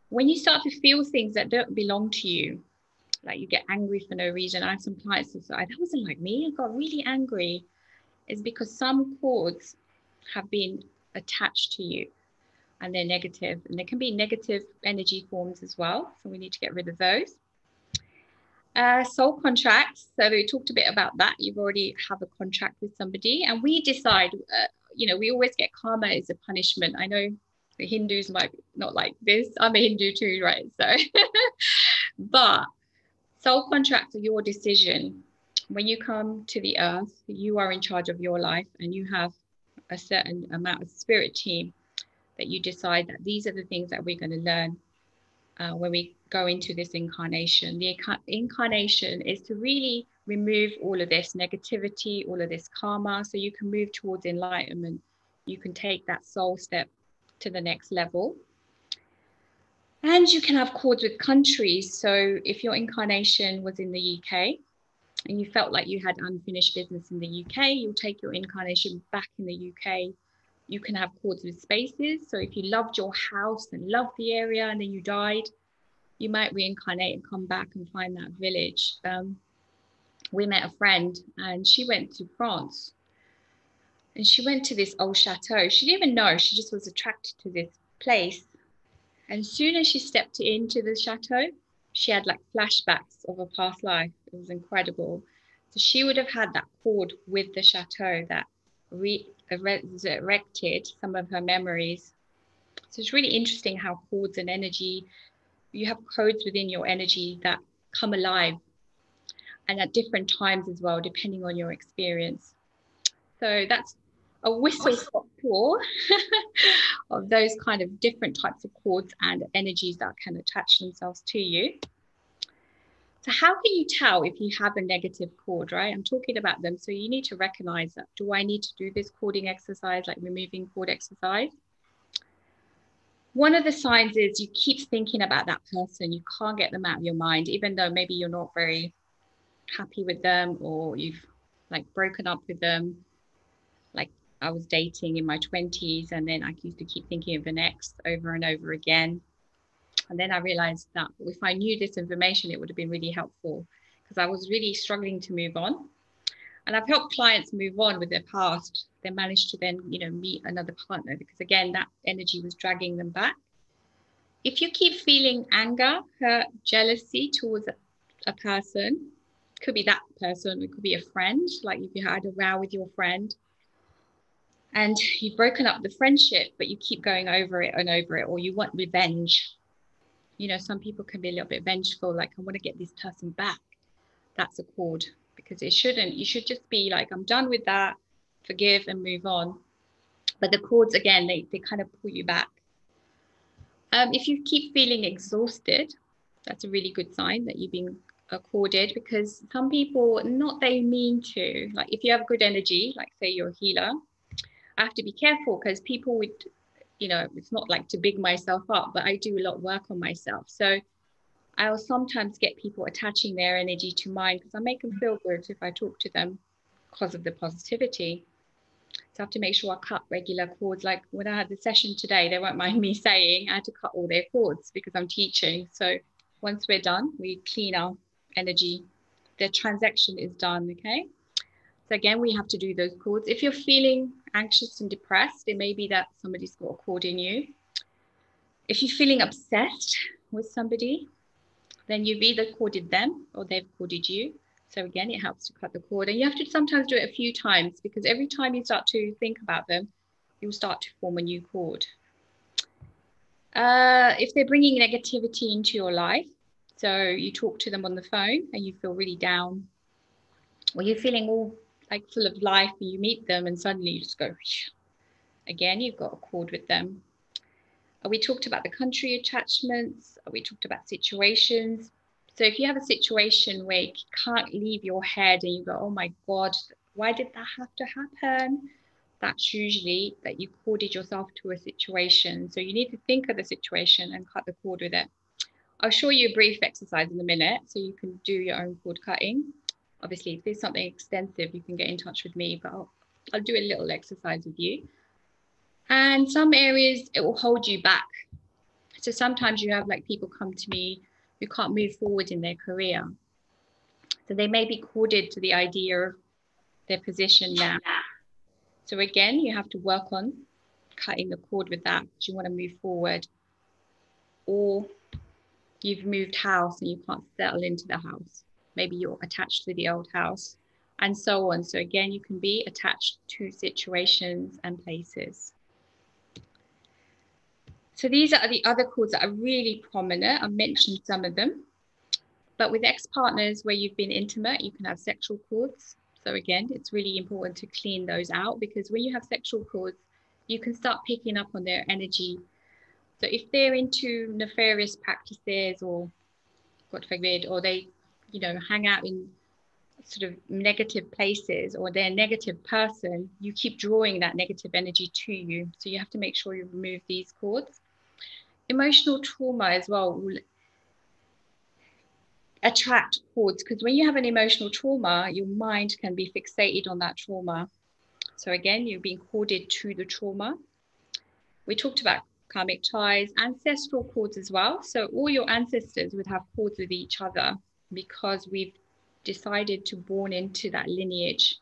when you start to feel things that don't belong to you, like you get angry for no reason. I have some clients who say, that wasn't like me, I got really angry. It's because some cords have been attached to you and they're negative, and there can be negative energy forms as well. So we need to get rid of those. Soul contracts. So we talked a bit about that. You've already have a contract with somebody, and we decide, we always get karma as a punishment. I know the Hindus might not like this. I'm a Hindu too, right? So, but soul contracts are your decision. When you come to the earth, you are in charge of your life, and you have a certain amount of spirit team that you decide that these are the things that we're going to learn when we go into this incarnation. The incarnation is to really remove all of this negativity, all of this karma, so you can move towards enlightenment. You can take that soul step to the next level. And you can have cords with countries. So if your incarnation was in the UK and you felt like you had unfinished business in the UK, you'll take your incarnation back in the UK. You can have cords with spaces. So if you loved your house and loved the area and then you died, you might reincarnate and come back and find that village. We met a friend and she went to France. And she went to this old chateau. She didn't even know, she just was attracted to this place. And as soon as she stepped into the chateau, she had like flashbacks of a past life. It was incredible. So she would have had that cord with the chateau that resurrected some of her memories So it's really interesting how cords and energy, you have codes within your energy that come alive, and at different times as well, depending on your experience. So that's a whistle-stop tour of those kind of different types of cords and energies that can attach themselves to you. So how can you tell if you have a negative cord, right? I'm talking about them. So you need to recognize that. Do I need to do this cording exercise, like removing cord exercise? One of the signs is you keep thinking about that person. You can't get them out of your mind, even though maybe you're not very happy with them, or you've like broken up with them. Like I was dating in my 20s, and then I used to keep thinking of an ex over and over again. And then I realized that if I knew this information, it would have been really helpful, because I was really struggling to move on. And I've helped clients move on with their past. They managed to then, you know, meet another partner, because again, that energy was dragging them back. If you keep feeling anger, hurt, jealousy towards a person, could be that person, it could be a friend, like if you had a row with your friend and you've broken up the friendship, but you keep going over it and over it, or you want revenge. You know, some people can be a little bit vengeful, like I want to get this person back. That's a cord, because it shouldn't. You should just be like, I'm done with that, forgive and move on. But the cords, again, they kind of pull you back. If you keep feeling exhausted, that's a really good sign that you've been corded, because some people, not they mean to, like if you have good energy, like say you're a healer, I have to be careful, because people would, you know, it's not like to big myself up, but I do a lot of work on myself. So I'll sometimes get people attaching their energy to mine, because I make them feel good if I talk to them because of the positivity. So I have to make sure I cut regular cords. Like when I had the session today, they won't mind me saying I had to cut all their cords because I'm teaching. So once we're done, we clean our energy. The transaction is done, okay? So again, we have to do those cords. If you're feeling anxious and depressed, it may be that somebody's got a cord in you. If you're feeling obsessed with somebody, then you've either corded them or they've corded you. So again, it helps to cut the cord. And you have to sometimes do it a few times, because every time you start to think about them, you'll start to form a new cord. If they're bringing negativity into your life, so you talk to them on the phone and you feel really down, or you're feeling all like full of life, and you meet them and suddenly you just go, again, you've got a cord with them. We talked about the country attachments. We talked about situations. So if you have a situation where you can't leave your head and you go, oh my God, why did that have to happen? That's usually that you corded yourself to a situation. So you need to think of the situation and cut the cord with it. I'll show you a brief exercise in a minute so you can do your own cord cutting. Obviously, if there's something extensive, you can get in touch with me, but I'll do a little exercise with you. And some areas, it will hold you back. So sometimes you have like people come to me who can't move forward in their career. So they may be corded to the idea of their position now. So again, you have to work on cutting the cord with that, because you want to move forward. Or you've moved house and you can't settle into the house. Maybe you're attached to the old house, and so on. So again, you can be attached to situations and places. So these are the other cords that are really prominent. I mentioned some of them. But with ex-partners where you've been intimate, you can have sexual cords. So again, it's really important to clean those out, because when you have sexual cords, you can start picking up on their energy. So if they're into nefarious practices, or God forbid, or they, you know, hang out in sort of negative places, or they're a negative person, you keep drawing that negative energy to you. So you have to make sure you remove these cords. Emotional trauma as well will attract cords, because when you have an emotional trauma, your mind can be fixated on that trauma. So again, you're being corded to the trauma. We talked about karmic ties, ancestral cords as well. So all your ancestors would have cords with each other, because we've decided to born into that lineage.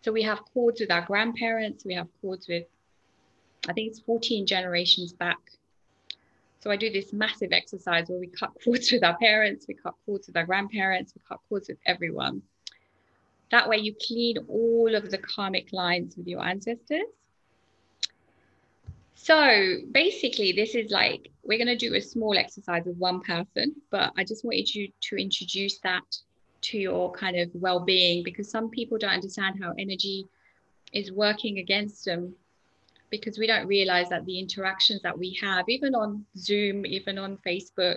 So we have cords with our grandparents, we have cords with, I think it's 14 generations back. So I do this massive exercise where we cut cords with our parents, we cut cords with our grandparents, we cut cords with everyone. That way you clean all of the karmic lines with your ancestors. So basically, this is like, we're going to do a small exercise with one person, but I just wanted you to introduce that to your kind of well-being, because some people don't understand how energy is working against them, because we don't realize that the interactions that we have, even on Zoom, even on Facebook,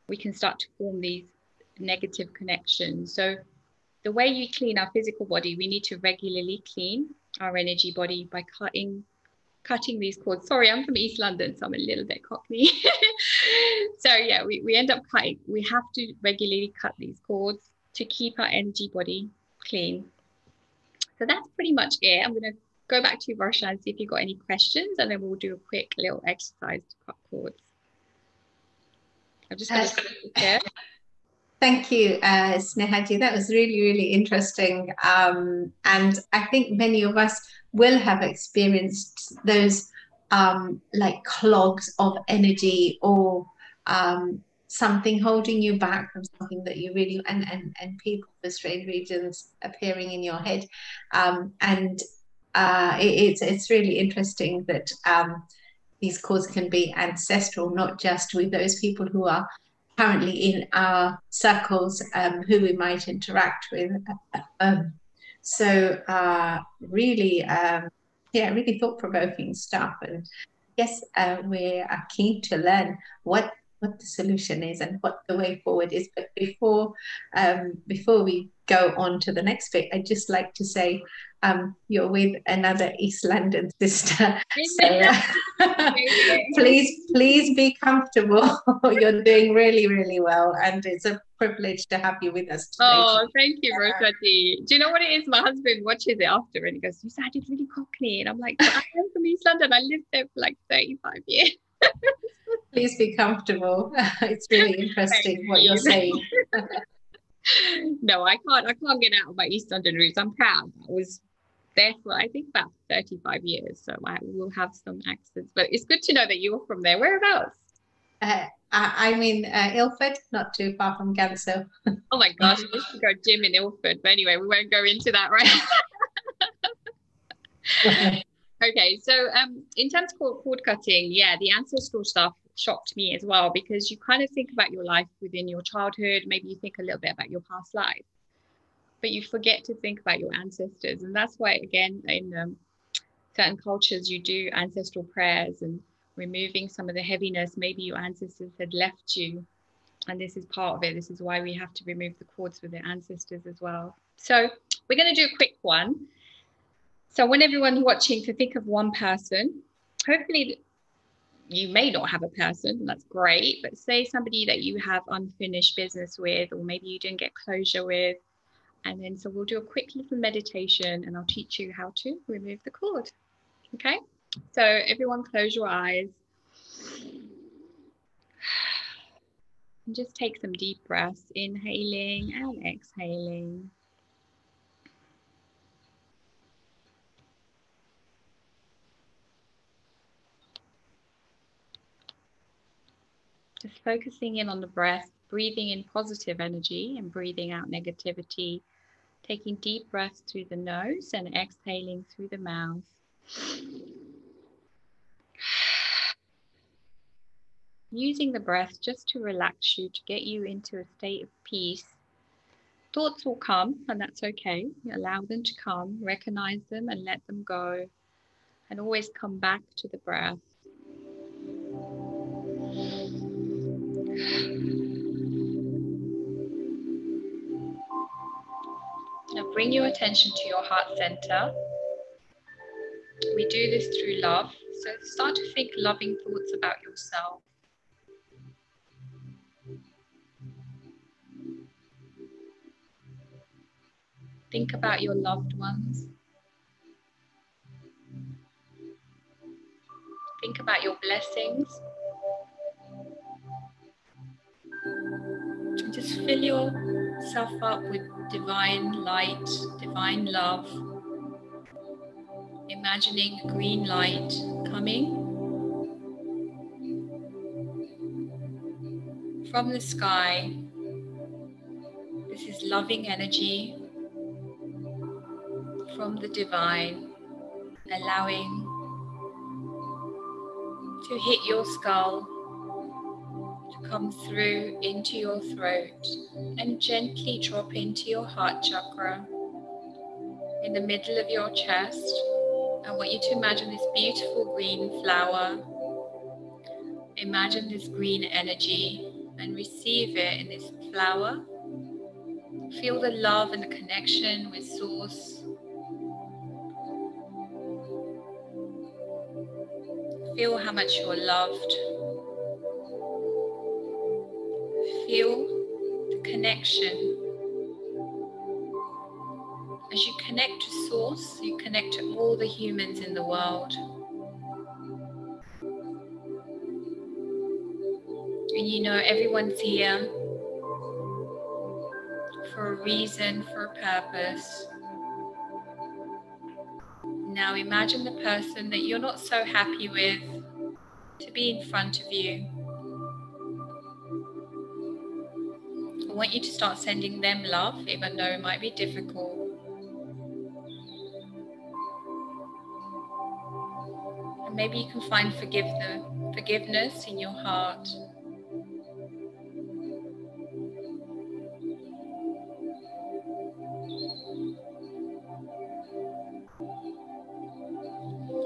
we can start to form these negative connections. So the way you clean our physical body, we need to regularly clean our energy body by cutting these cords. Sorry, I'm from East London, so I'm a little bit cockney. So yeah, we end up cutting. We have to regularly cut these cords to keep our energy body clean. So that's pretty much it. I'm going to go back to you, Varsha, and see if you've got any questions, and then we'll do a quick little exercise to cut cords. I'm just going to here. Thank you, Snehaji. That was really, really interesting. And I think many of us will have experienced those like clogs of energy, or something holding you back from something that you really, and people with strange regions appearing in your head. It's really interesting that these cords can be ancestral, not just with those people who are currently in our circles, who we might interact with. Really, really thought-provoking stuff. And yes, we are keen to learn what the solution is and what the way forward is. But before we go on to the next bit, I'd just like to say, you're with another East London sister. So please be comfortable. You're doing really, really well, and it's a privilege to have you with us today. Oh, thank you, Roshati. Do you know what it is? My husband watches it after and he goes, "You sounded really cockney." And I'm like, "But I am from East London. I lived there for like 35 years. Please be comfortable. It's really interesting what you're saying. No, I can't get out of my East London roots. I'm proud. I was there for, I think, about 35 years. So I will have some accents. But it's good to know that you're from there. Whereabouts? I'm in Ilford, not too far from Ganso. Oh my gosh, I used to go gym in Ilford. But anyway, we won't go into that right. Okay, so in terms of cord cutting, yeah, the ancestral stuff shocked me as well, because you kind of think about your life within your childhood. Maybe you think a little bit about your past life, but you forget to think about your ancestors. And that's why, again, in certain cultures, you do ancestral prayers and removing some of the heaviness maybe your ancestors had left you. And this is part of it. This is why we have to remove the cords with the ancestors as well. So we're going to do a quick one. So I want everyone watching to think of one person. Hopefully you may not have a person, and that's great, but say somebody that you have unfinished business with, or maybe you didn't get closure with. And then so we'll do a quick little meditation and I'll teach you how to remove the cord. Okay, so everyone close your eyes and just take some deep breaths, inhaling and exhaling. Just focusing in on the breath, breathing in positive energy and breathing out negativity. Taking deep breaths through the nose and exhaling through the mouth. Using the breath just to relax you, to get you into a state of peace. Thoughts will come, and that's okay. You allow them to come, recognize them and let them go. And always come back to the breath. Now bring your attention to your heart center. We do this through love. So start to think loving thoughts about yourself. Think about your loved ones. Think about your blessings. And just fill yourself up with divine light, divine love. Imagining green light coming from the sky. This is loving energy from the divine, allowing to hit your skull, to come through into your throat and gently drop into your heart chakra in the middle of your chest. I want you to imagine this beautiful green flower. Imagine this green energy and receive it in this flower. Feel the love and the connection with Source. Feel how much you're loved. Feel the connection. As you connect to Source, you connect to all the humans in the world. And you know everyone's here for a reason, for a purpose. Now imagine the person that you're not so happy with to be in front of you. I want you to start sending them love, even though it might be difficult. And maybe you can find forgiveness in your heart.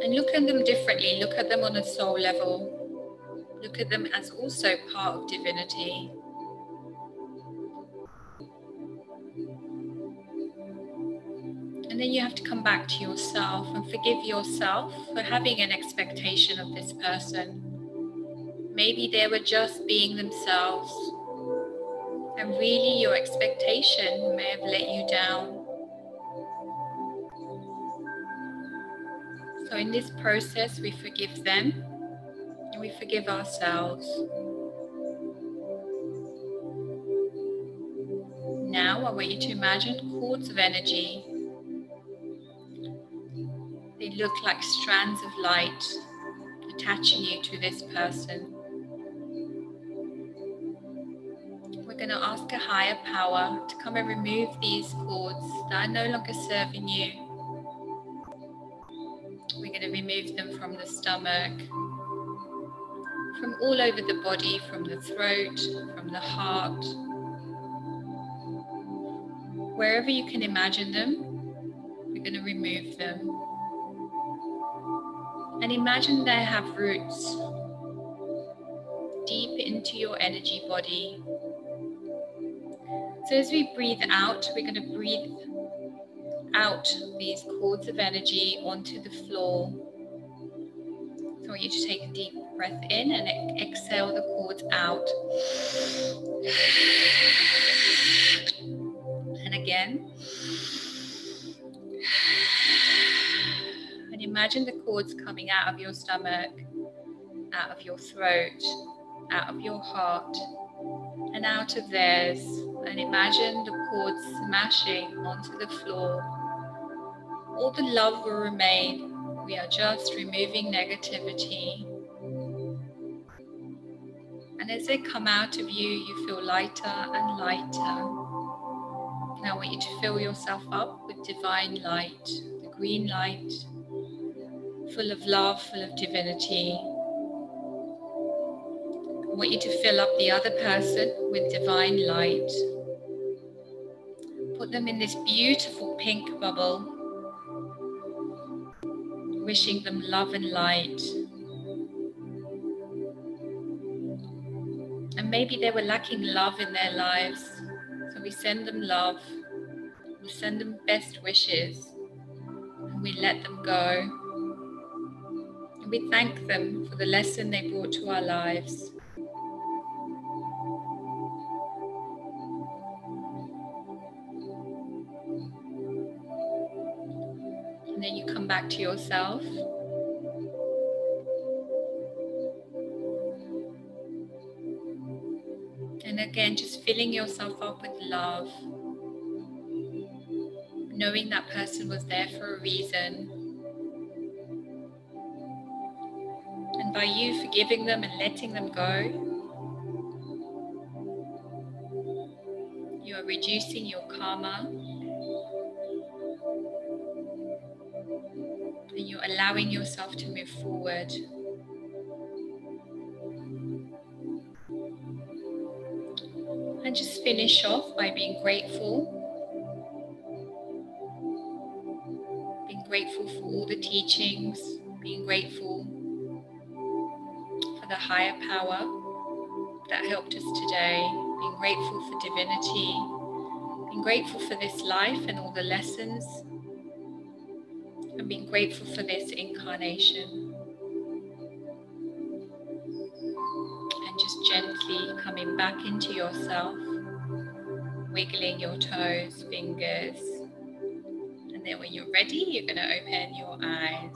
And look at them differently. Look at them on a soul level. Look at them as also part of divinity. And then you have to come back to yourself and forgive yourself for having an expectation of this person. Maybe they were just being themselves, and really your expectation may have let you down. So in this process, we forgive them and we forgive ourselves. Now I want you to imagine cords of energy. They look like strands of light attaching you to this person. We're going to ask a higher power to come and remove these cords that are no longer serving you. We're going to remove them from the stomach, from all over the body, from the throat, from the heart. Wherever you can imagine them, we're going to remove them. And imagine they have roots deep into your energy body. So as we breathe out, we're going to breathe out these cords of energy onto the floor. So I want you to take a deep breath in and exhale the cords out. And again. And imagine the cords coming out of your stomach, out of your throat, out of your heart, and out of theirs. And imagine the cords smashing onto the floor. All the love will remain. We are just removing negativity. And as they come out of you, you feel lighter and lighter. Now I want you to fill yourself up with divine light, the green light, full of love, full of divinity. I want you to fill up the other person with divine light. Put them in this beautiful pink bubble, wishing them love and light. And maybe they were lacking love in their lives, so we send them love, we send them best wishes, and we let them go. And we thank them for the lesson they brought to our lives. And then you come back to yourself. And again, just filling yourself up with love. Knowing that person was there for a reason. And by you forgiving them and letting them go, you are reducing your karma. And you're allowing yourself to move forward. finish off by being grateful. Being grateful for all the teachings, being grateful for the higher power that helped us today, being grateful for divinity, being grateful for this life and all the lessons, and being grateful for this incarnation. And just gently coming back into yourself, wiggling your toes, fingers, and then when you're ready, you're going to open your eyes.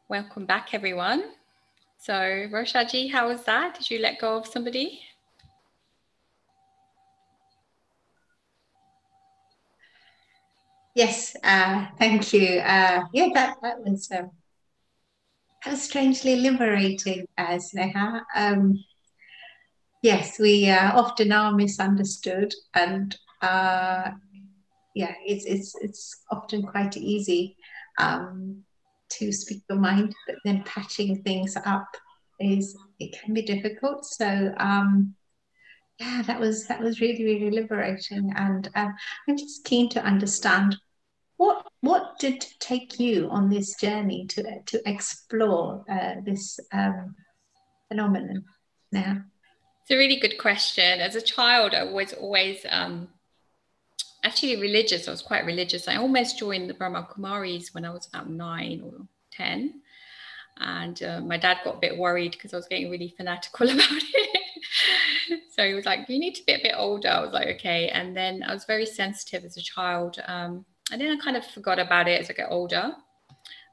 Welcome back, everyone. So, Roshaji, how was that? Did you let go of somebody? Yes, thank you. Yeah, that was strangely liberating, Sneha. Yes, we often are misunderstood, and yeah, it's often quite easy to speak your mind, but then patching things up it can be difficult. So yeah, that was really liberating, and I'm just keen to understand what did take you on this journey to explore this phenomenon now. It's a really good question. As a child, I was always actually religious. I was quite religious. I almost joined the Brahma Kumaris when I was about 9 or 10. And my dad got a bit worried because I was getting really fanatical about it. So he was like, you need to be a bit older. I was like, okay. And then I was very sensitive as a child. And then I kind of forgot about it as I get older.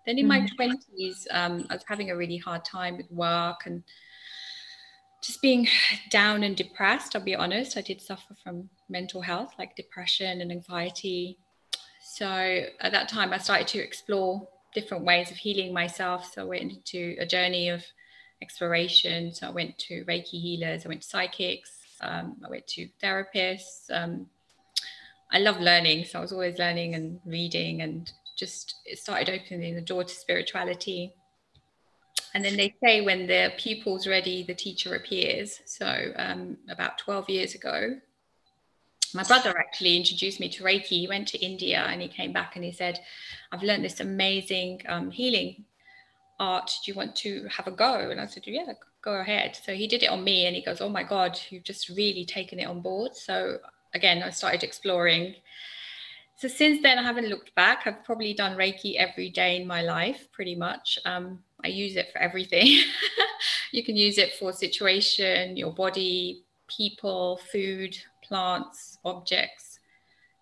Then in my 20s, I was having a really hard time with work and just being down and depressed. I'll be honest, I did suffer from mental health, like depression and anxiety. So at that time, I started to explore different ways of healing myself. So I went into a journey of exploration. So I went to Reiki healers, I went to psychics, I went to therapists. I love learning. So I was always learning and reading, and just it started opening the door to spirituality. And then they say when the pupil's ready, the teacher appears. So about 12 years ago, my brother actually introduced me to Reiki. He went to India and he came back and he said, I've learned this amazing healing art. Do you want to have a go? And I said, yeah, go ahead. So he did it on me and he goes, oh my God, you've just really taken it on board. So again, I started exploring. So since then, I haven't looked back. I've probably done Reiki every day in my life, pretty much. I use it for everything. You can use it for situation, your body, people, food, plants, objects.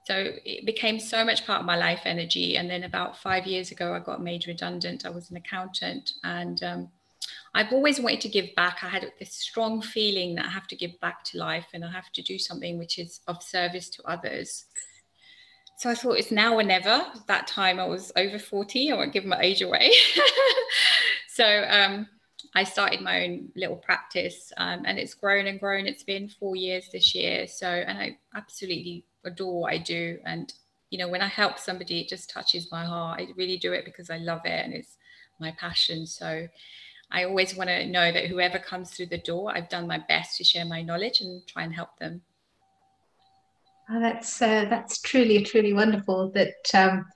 So it became so much part of my life energy. And then about 5 years ago, I got made redundant. I was an accountant, and I've always wanted to give back. I had this strong feeling that I have to give back to life and I have to do something which is of service to others. So I thought it's now or never. That time I was over 40. I won't give my age away. So I started my own little practice, and it's grown and grown. It's been 4 years this year. So, and I absolutely adore what I do. And, you know, when I help somebody, it just touches my heart. I really do it because I love it and it's my passion. So I always want to know that whoever comes through the door, I've done my best to share my knowledge and try and help them. Oh, that's truly wonderful that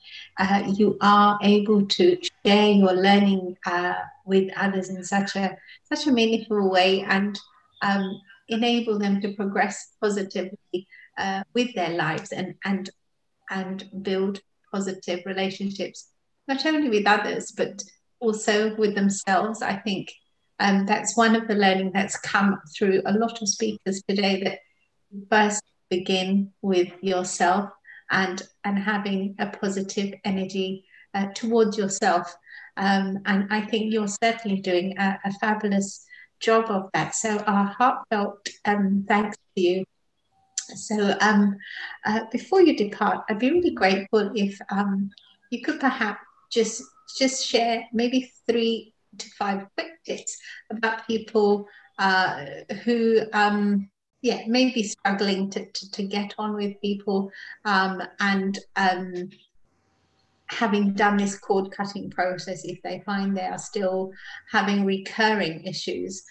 you are able to share your learning with others in such a meaningful way, and enable them to progress positively with their lives and build positive relationships, not only with others but also with themselves. I think that's one of the learning that's come through a lot of speakers today, that first begin with yourself and having a positive energy towards yourself. And I think you're certainly doing a fabulous job of that. So our heartfelt thanks to you. So before you depart, I'd be really grateful if you could perhaps just share maybe 3 to 5 quick tips about people who may be struggling to get on with people, and having done this cord cutting process, if they find they are still having recurring issues,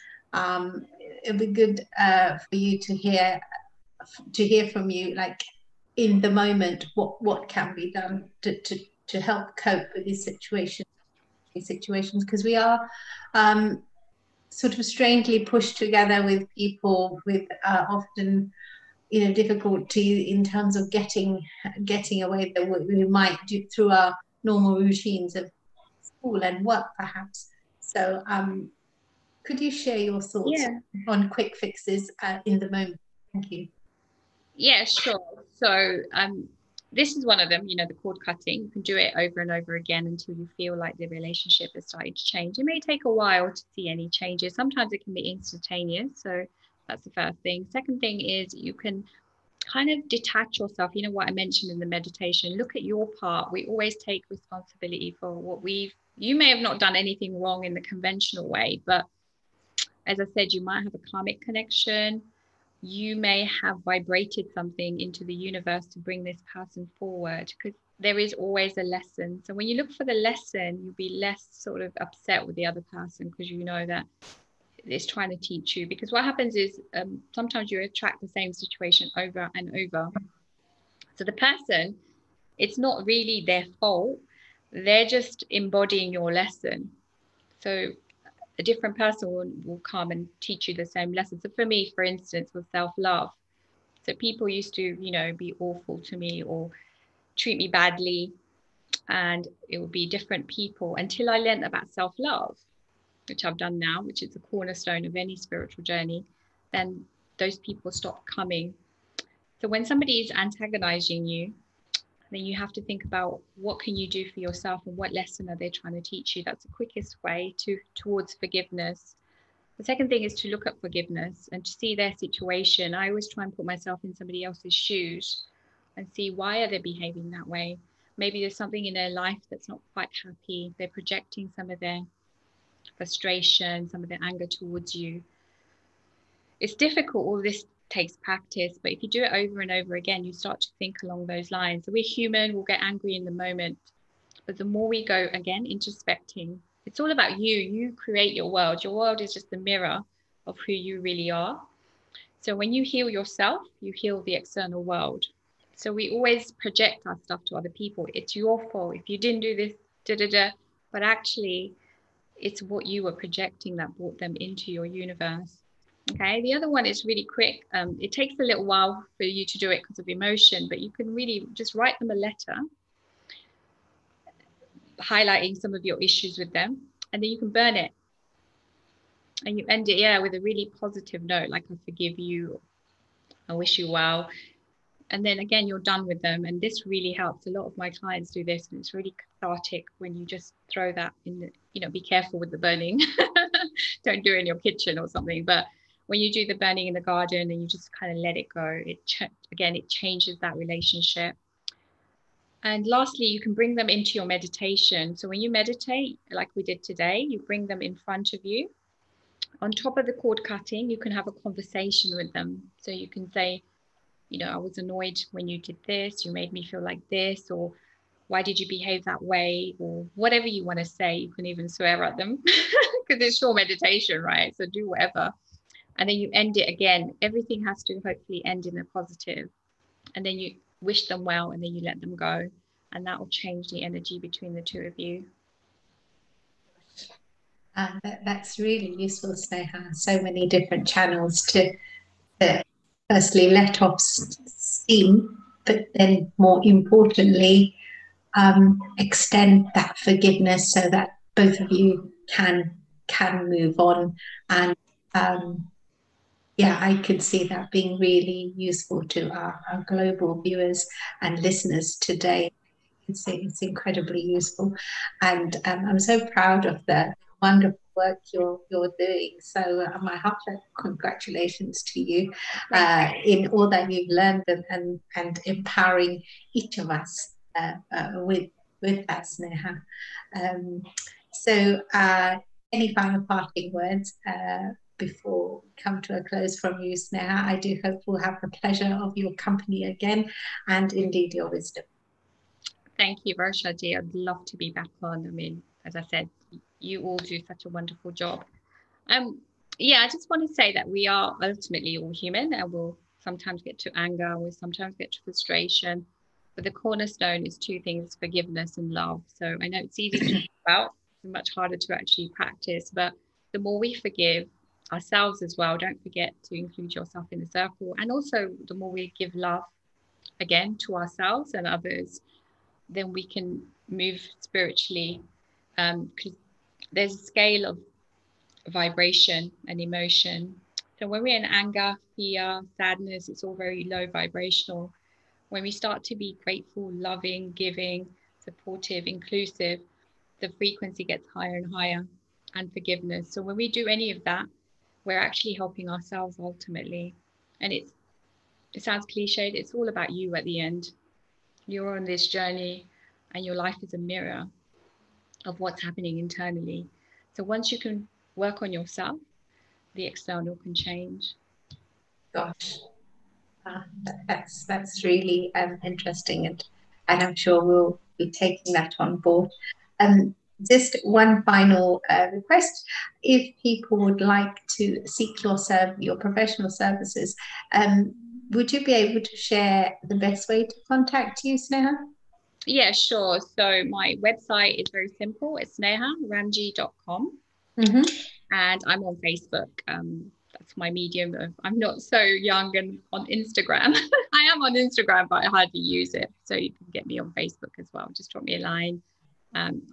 it'd be good for you to hear from you, like in the moment, what can be done to help cope with these situations, because we are sort of strangely pushed together with people with often, you know, difficulty in terms of getting away that we might do through our normal routines of school and work, perhaps. So could you share your thoughts on quick fixes in the moment? Thank you. Yeah, sure. So this is one of them, you know, the cord cutting. You can do it over and over again until you feel like the relationship is starting to change. It may take a while to see any changes. Sometimes it can be instantaneous. So that's the first thing. Second thing is you can kind of detach yourself. You know what I mentioned in the meditation, look at your part. We always take responsibility for what you may have not done anything wrong in the conventional way, but as I said, you might have a karmic connection. You may have vibrated something into the universe to bring this person forward, because there is always a lesson. So when you look for the lesson, you'll be less sort of upset with the other person, because you know that it's trying to teach you. Because what happens is sometimes you attract the same situation over and over. So the person, it's not really their fault. They're just embodying your lesson. So a different person will come and teach you the same lesson. So for me, for instance, with self-love. So people used to, you know, be awful to me or treat me badly, and it would be different people until I learned about self-love, which I've done now, which is the cornerstone of any spiritual journey. Then those people stop coming. So when somebody is antagonizing you, then you have to think about what can you do for yourself and what lesson are they trying to teach you. That's the quickest way towards forgiveness. The second thing is to look at forgiveness and to see their situation. I always try and put myself in somebody else's shoes and see, why are they behaving that way? Maybe there's something in their life that's not quite happy. They're projecting some of their frustration, some of their anger towards you. It's difficult. All this takes practice, but if you do it over and over again, you start to think along those lines. So we're human, we'll get angry in the moment, but the more we go, again, introspecting, it's all about you create your world is just the mirror of who you really are. So when you heal yourself, you heal the external world. So we always project our stuff to other people. It's your fault if you didn't do this, but actually it's what you were projecting that brought them into your universe. Okay, the other one is really quick. It takes a little while for you to do it because of emotion, but you can really just write them a letter highlighting some of your issues with them, and then you can burn it. And you end it, with a really positive note, like, I forgive you, I wish you well. And then again, you're done with them. And this really helps. A lot of my clients do this, and it's really cathartic when you just throw that in the, be careful with the burning. Don't do it in your kitchen or something. But when you do the burning in the garden and you just kind of let it go, it changes that relationship. And lastly, you can bring them into your meditation. So when you meditate, like we did today, you bring them in front of you. On top of the cord cutting, you can have a conversation with them. So you can say, I was annoyed when you did this, you made me feel like this, or why did you behave that way, or whatever you want to say. You can even swear at them because it's your meditation, right? So do whatever. And then you end it again. Everything has to hopefully end in a positive. And then you wish them well, and then you let them go. And that will change the energy between the two of you. That's really useful, Sneha. So many different channels to firstly let off steam, but then more importantly, extend that forgiveness so that both of you can move on. And I could see that being really useful to our global viewers and listeners today. It's incredibly useful, and I'm so proud of the wonderful work you're doing. So my heartfelt congratulations to you in all that you've learned and empowering each of us with that, Sneha. So any final parting words before we come to a close from you, Sneha? I do hope we'll have the pleasure of your company again, and indeed your wisdom. Thank you, Varsha ji. I'd love to be back on. I mean, as I said, you all do such a wonderful job. Yeah, I just want to say that we are ultimately all human, and we'll sometimes get to anger, we'll sometimes get to frustration. But the cornerstone is two things: forgiveness and love. So I know it's easy to talk about, it's much harder to actually practice. But the more we forgive ourselves as well, don't forget to include yourself in the circle. And also, the more we give love again to ourselves and others, then we can move spiritually. Because there's a scale of vibration and emotion. So when we're in anger, fear, sadness, it's all very low vibrational. When we start to be grateful, loving, giving, supportive, inclusive, the frequency gets higher and higher, and forgiveness. So when we do any of that, we're actually helping ourselves ultimately. And it sounds cliched, it's all about you at the end. You're on this journey, and your life is a mirror of what's happening internally. So once you can work on yourself, the external can change. Gosh, that's really interesting, and I'm sure we'll be taking that on board. Just one final request: if people would like to seek your professional services, would you be able to share the best way to contact you, Sneha? Yeah, sure. So my website is very simple. It's sneharamji.com. And I'm on Facebook. That's my medium. I'm not so young and on Instagram. I am on Instagram, but I hardly use it. So you can get me on Facebook as well. Just drop me a line,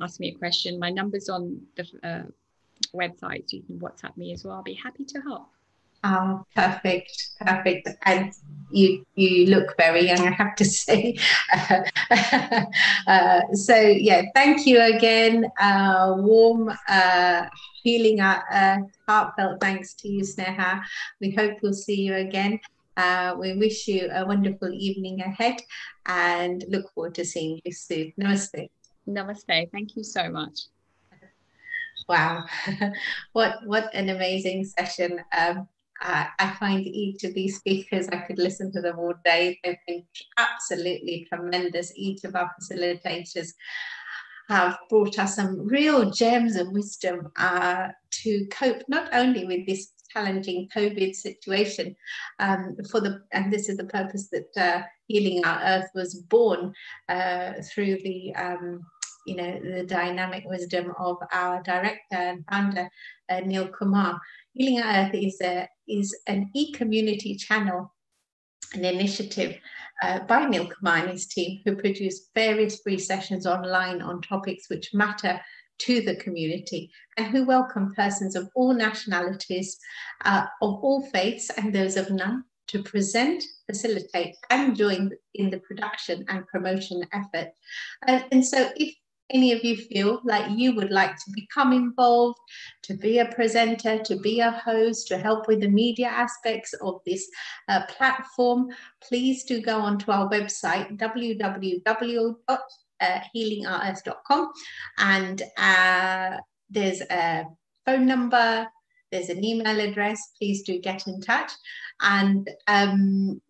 ask me a question. My number's on the website, so you can WhatsApp me as well. I'll be happy to help. Oh, perfect. And you look very young, I have to say. So yeah, thank you again. Warm, healing, heartfelt thanks to you, Sneha. We hope we'll see you again. We wish you a wonderful evening ahead and look forward to seeing you soon. Namaste. Namaste. Thank you so much. Wow, what an amazing session. I find each of these speakers, I could listen to them all day. They've been absolutely tremendous. Each of our facilitators have brought us some real gems of wisdom to cope not only with this challenging COVID situation, and this is the purpose that Healing Our Earth was born through the the dynamic wisdom of our director and founder, Neil Kumar. Healing Our Earth is an e-community channel, an initiative by Neil Kumar and his team, who produce various free sessions online on topics which matter to the community, and who welcome persons of all nationalities, of all faiths and those of none, to present, facilitate and join in the production and promotion effort. And so if any of you feel like you would like to become involved, to be a presenter, to be a host, to help with the media aspects of this platform, please do go onto our website, www.healingourEarth.com, and there's a phone number, there's an email address. Please do get in touch, and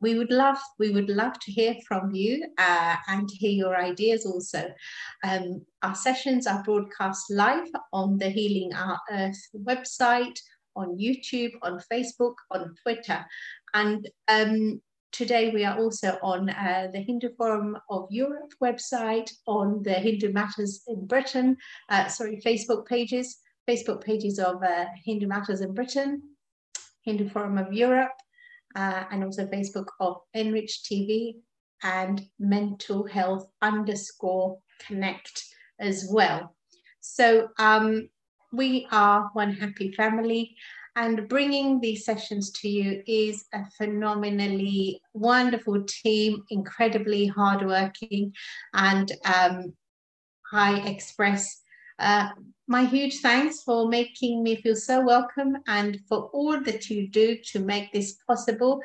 we would love to hear from you and to hear your ideas also. Our sessions are broadcast live on the Healing Our Earth website, on YouTube, on Facebook, on Twitter, and today we are also on the Hindu Forum of Europe website, on the Hindu Matters in Britain, Facebook pages of Hindu Matters in Britain, Hindu Forum of Europe, and also Facebook of Enrich TV and Mental Health _Connect as well. So we are one happy family, and bringing these sessions to you is a phenomenally wonderful team, incredibly hardworking, and I express my huge thanks for making me feel so welcome and for all that you do to make this possible.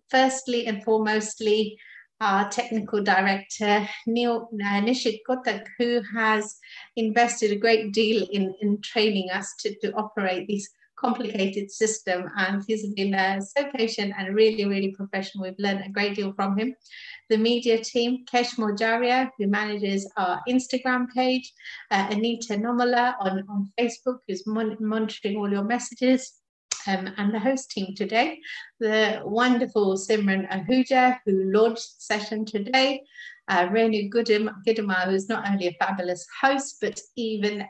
Firstly and foremostly, our technical director, Nishit Kotak, who has invested a great deal in training us to operate this complicated system, and he's been so patient and really, really professional. We've learned a great deal from him. The media team, Kesh Mojaria, who manages our Instagram page, Anita Nomala on Facebook, who's monitoring all your messages, and the host team today, the wonderful Simran Ahuja, who launched the session today, Renu Gidama, who's not only a fabulous host, but even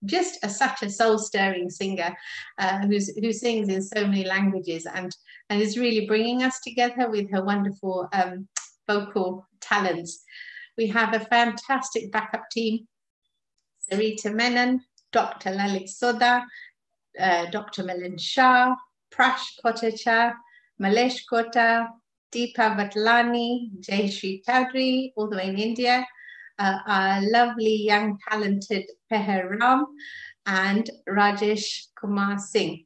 just such a soul-stirring singer who sings in so many languages and is really bringing us together with her wonderful vocal talents. We have a fantastic backup team, Sarita Menon, Dr. Lalit Soda, Dr. Milan Shah, Prash Kotacha, Malesh Kota, Deepa Vatlani, Jayashree Chowdhury, all the way in India, our lovely young talented Peher Ram, and Rajesh Kumar Singh.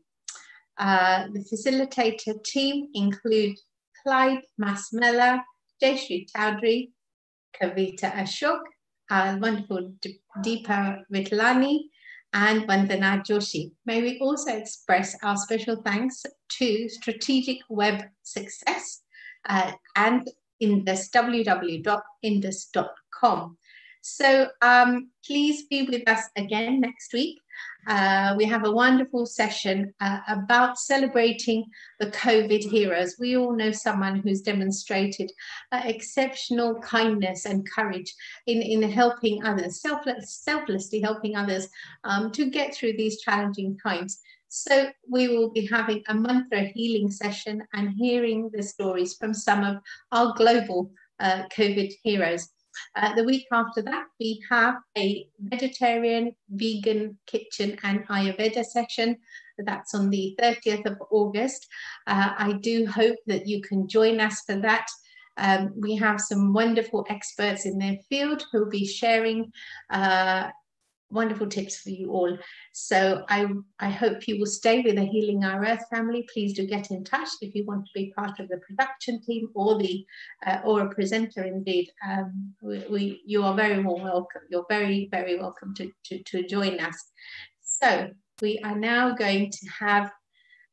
The facilitator team include Clyde Masmela, Jayashree Chowdhury, Kavita Ashok, our wonderful Deepa Vitlani, and Vandana Joshi. May we also express our special thanks to Strategic Web Success and Indus, www.indus.com. So please be with us again next week. We have a wonderful session about celebrating the COVID heroes. We all know someone who's demonstrated exceptional kindness and courage in helping others, selflessly helping others to get through these challenging times. So we will be having a mantra healing session and hearing the stories from some of our global COVID heroes. The week after that, we have a vegetarian, vegan kitchen and Ayurveda session. That's on the 30th of August. I do hope that you can join us for that. We have some wonderful experts in their field who will be sharing wonderful tips for you all. So I hope you will stay with the Healing Our Earth family. Please do get in touch if you want to be part of the production team or or a presenter indeed. You are very welcome. You're very, very welcome to join us. So we are now going to have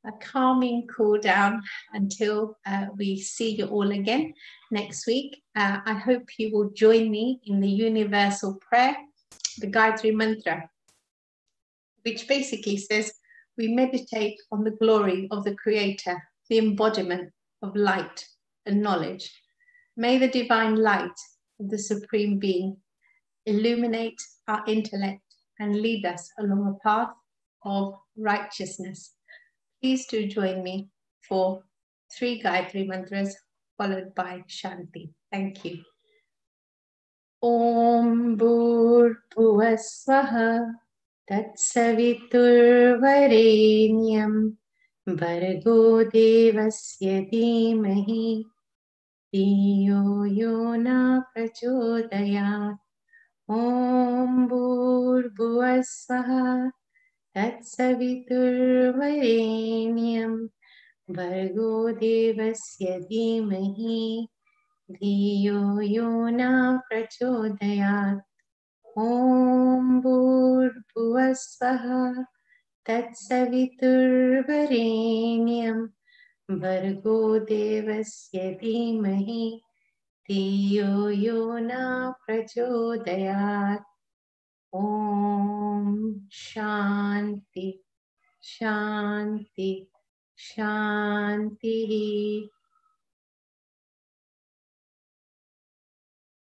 a calming cool down until we see you all again next week. I hope you will join me in the universal prayer, the Gayatri Mantra, which basically says we meditate on the glory of the Creator, the embodiment of light and knowledge. May the divine light of the Supreme Being illuminate our intellect and lead us along a path of righteousness. Please do join me for 3 Gayatri Mantras followed by Shanti. Thank you. Om Bhurbhuvasvaha Tatsaviturvarenyam Bhargo Devasya Dhimahi Dhiyo Yona Prachodayat. Om Bhurbhuvasvaha Tatsaviturvarenyam Bhargo Devasya Dhimahi Dhiyo Yona Prachodayat. Om Bhurbhuvasvaha Tatsaviturvarenyam Bhargo Devasya Dhimahi Dhiyo Yona Prachodayat. Om Shanti, Shanti, Shanti.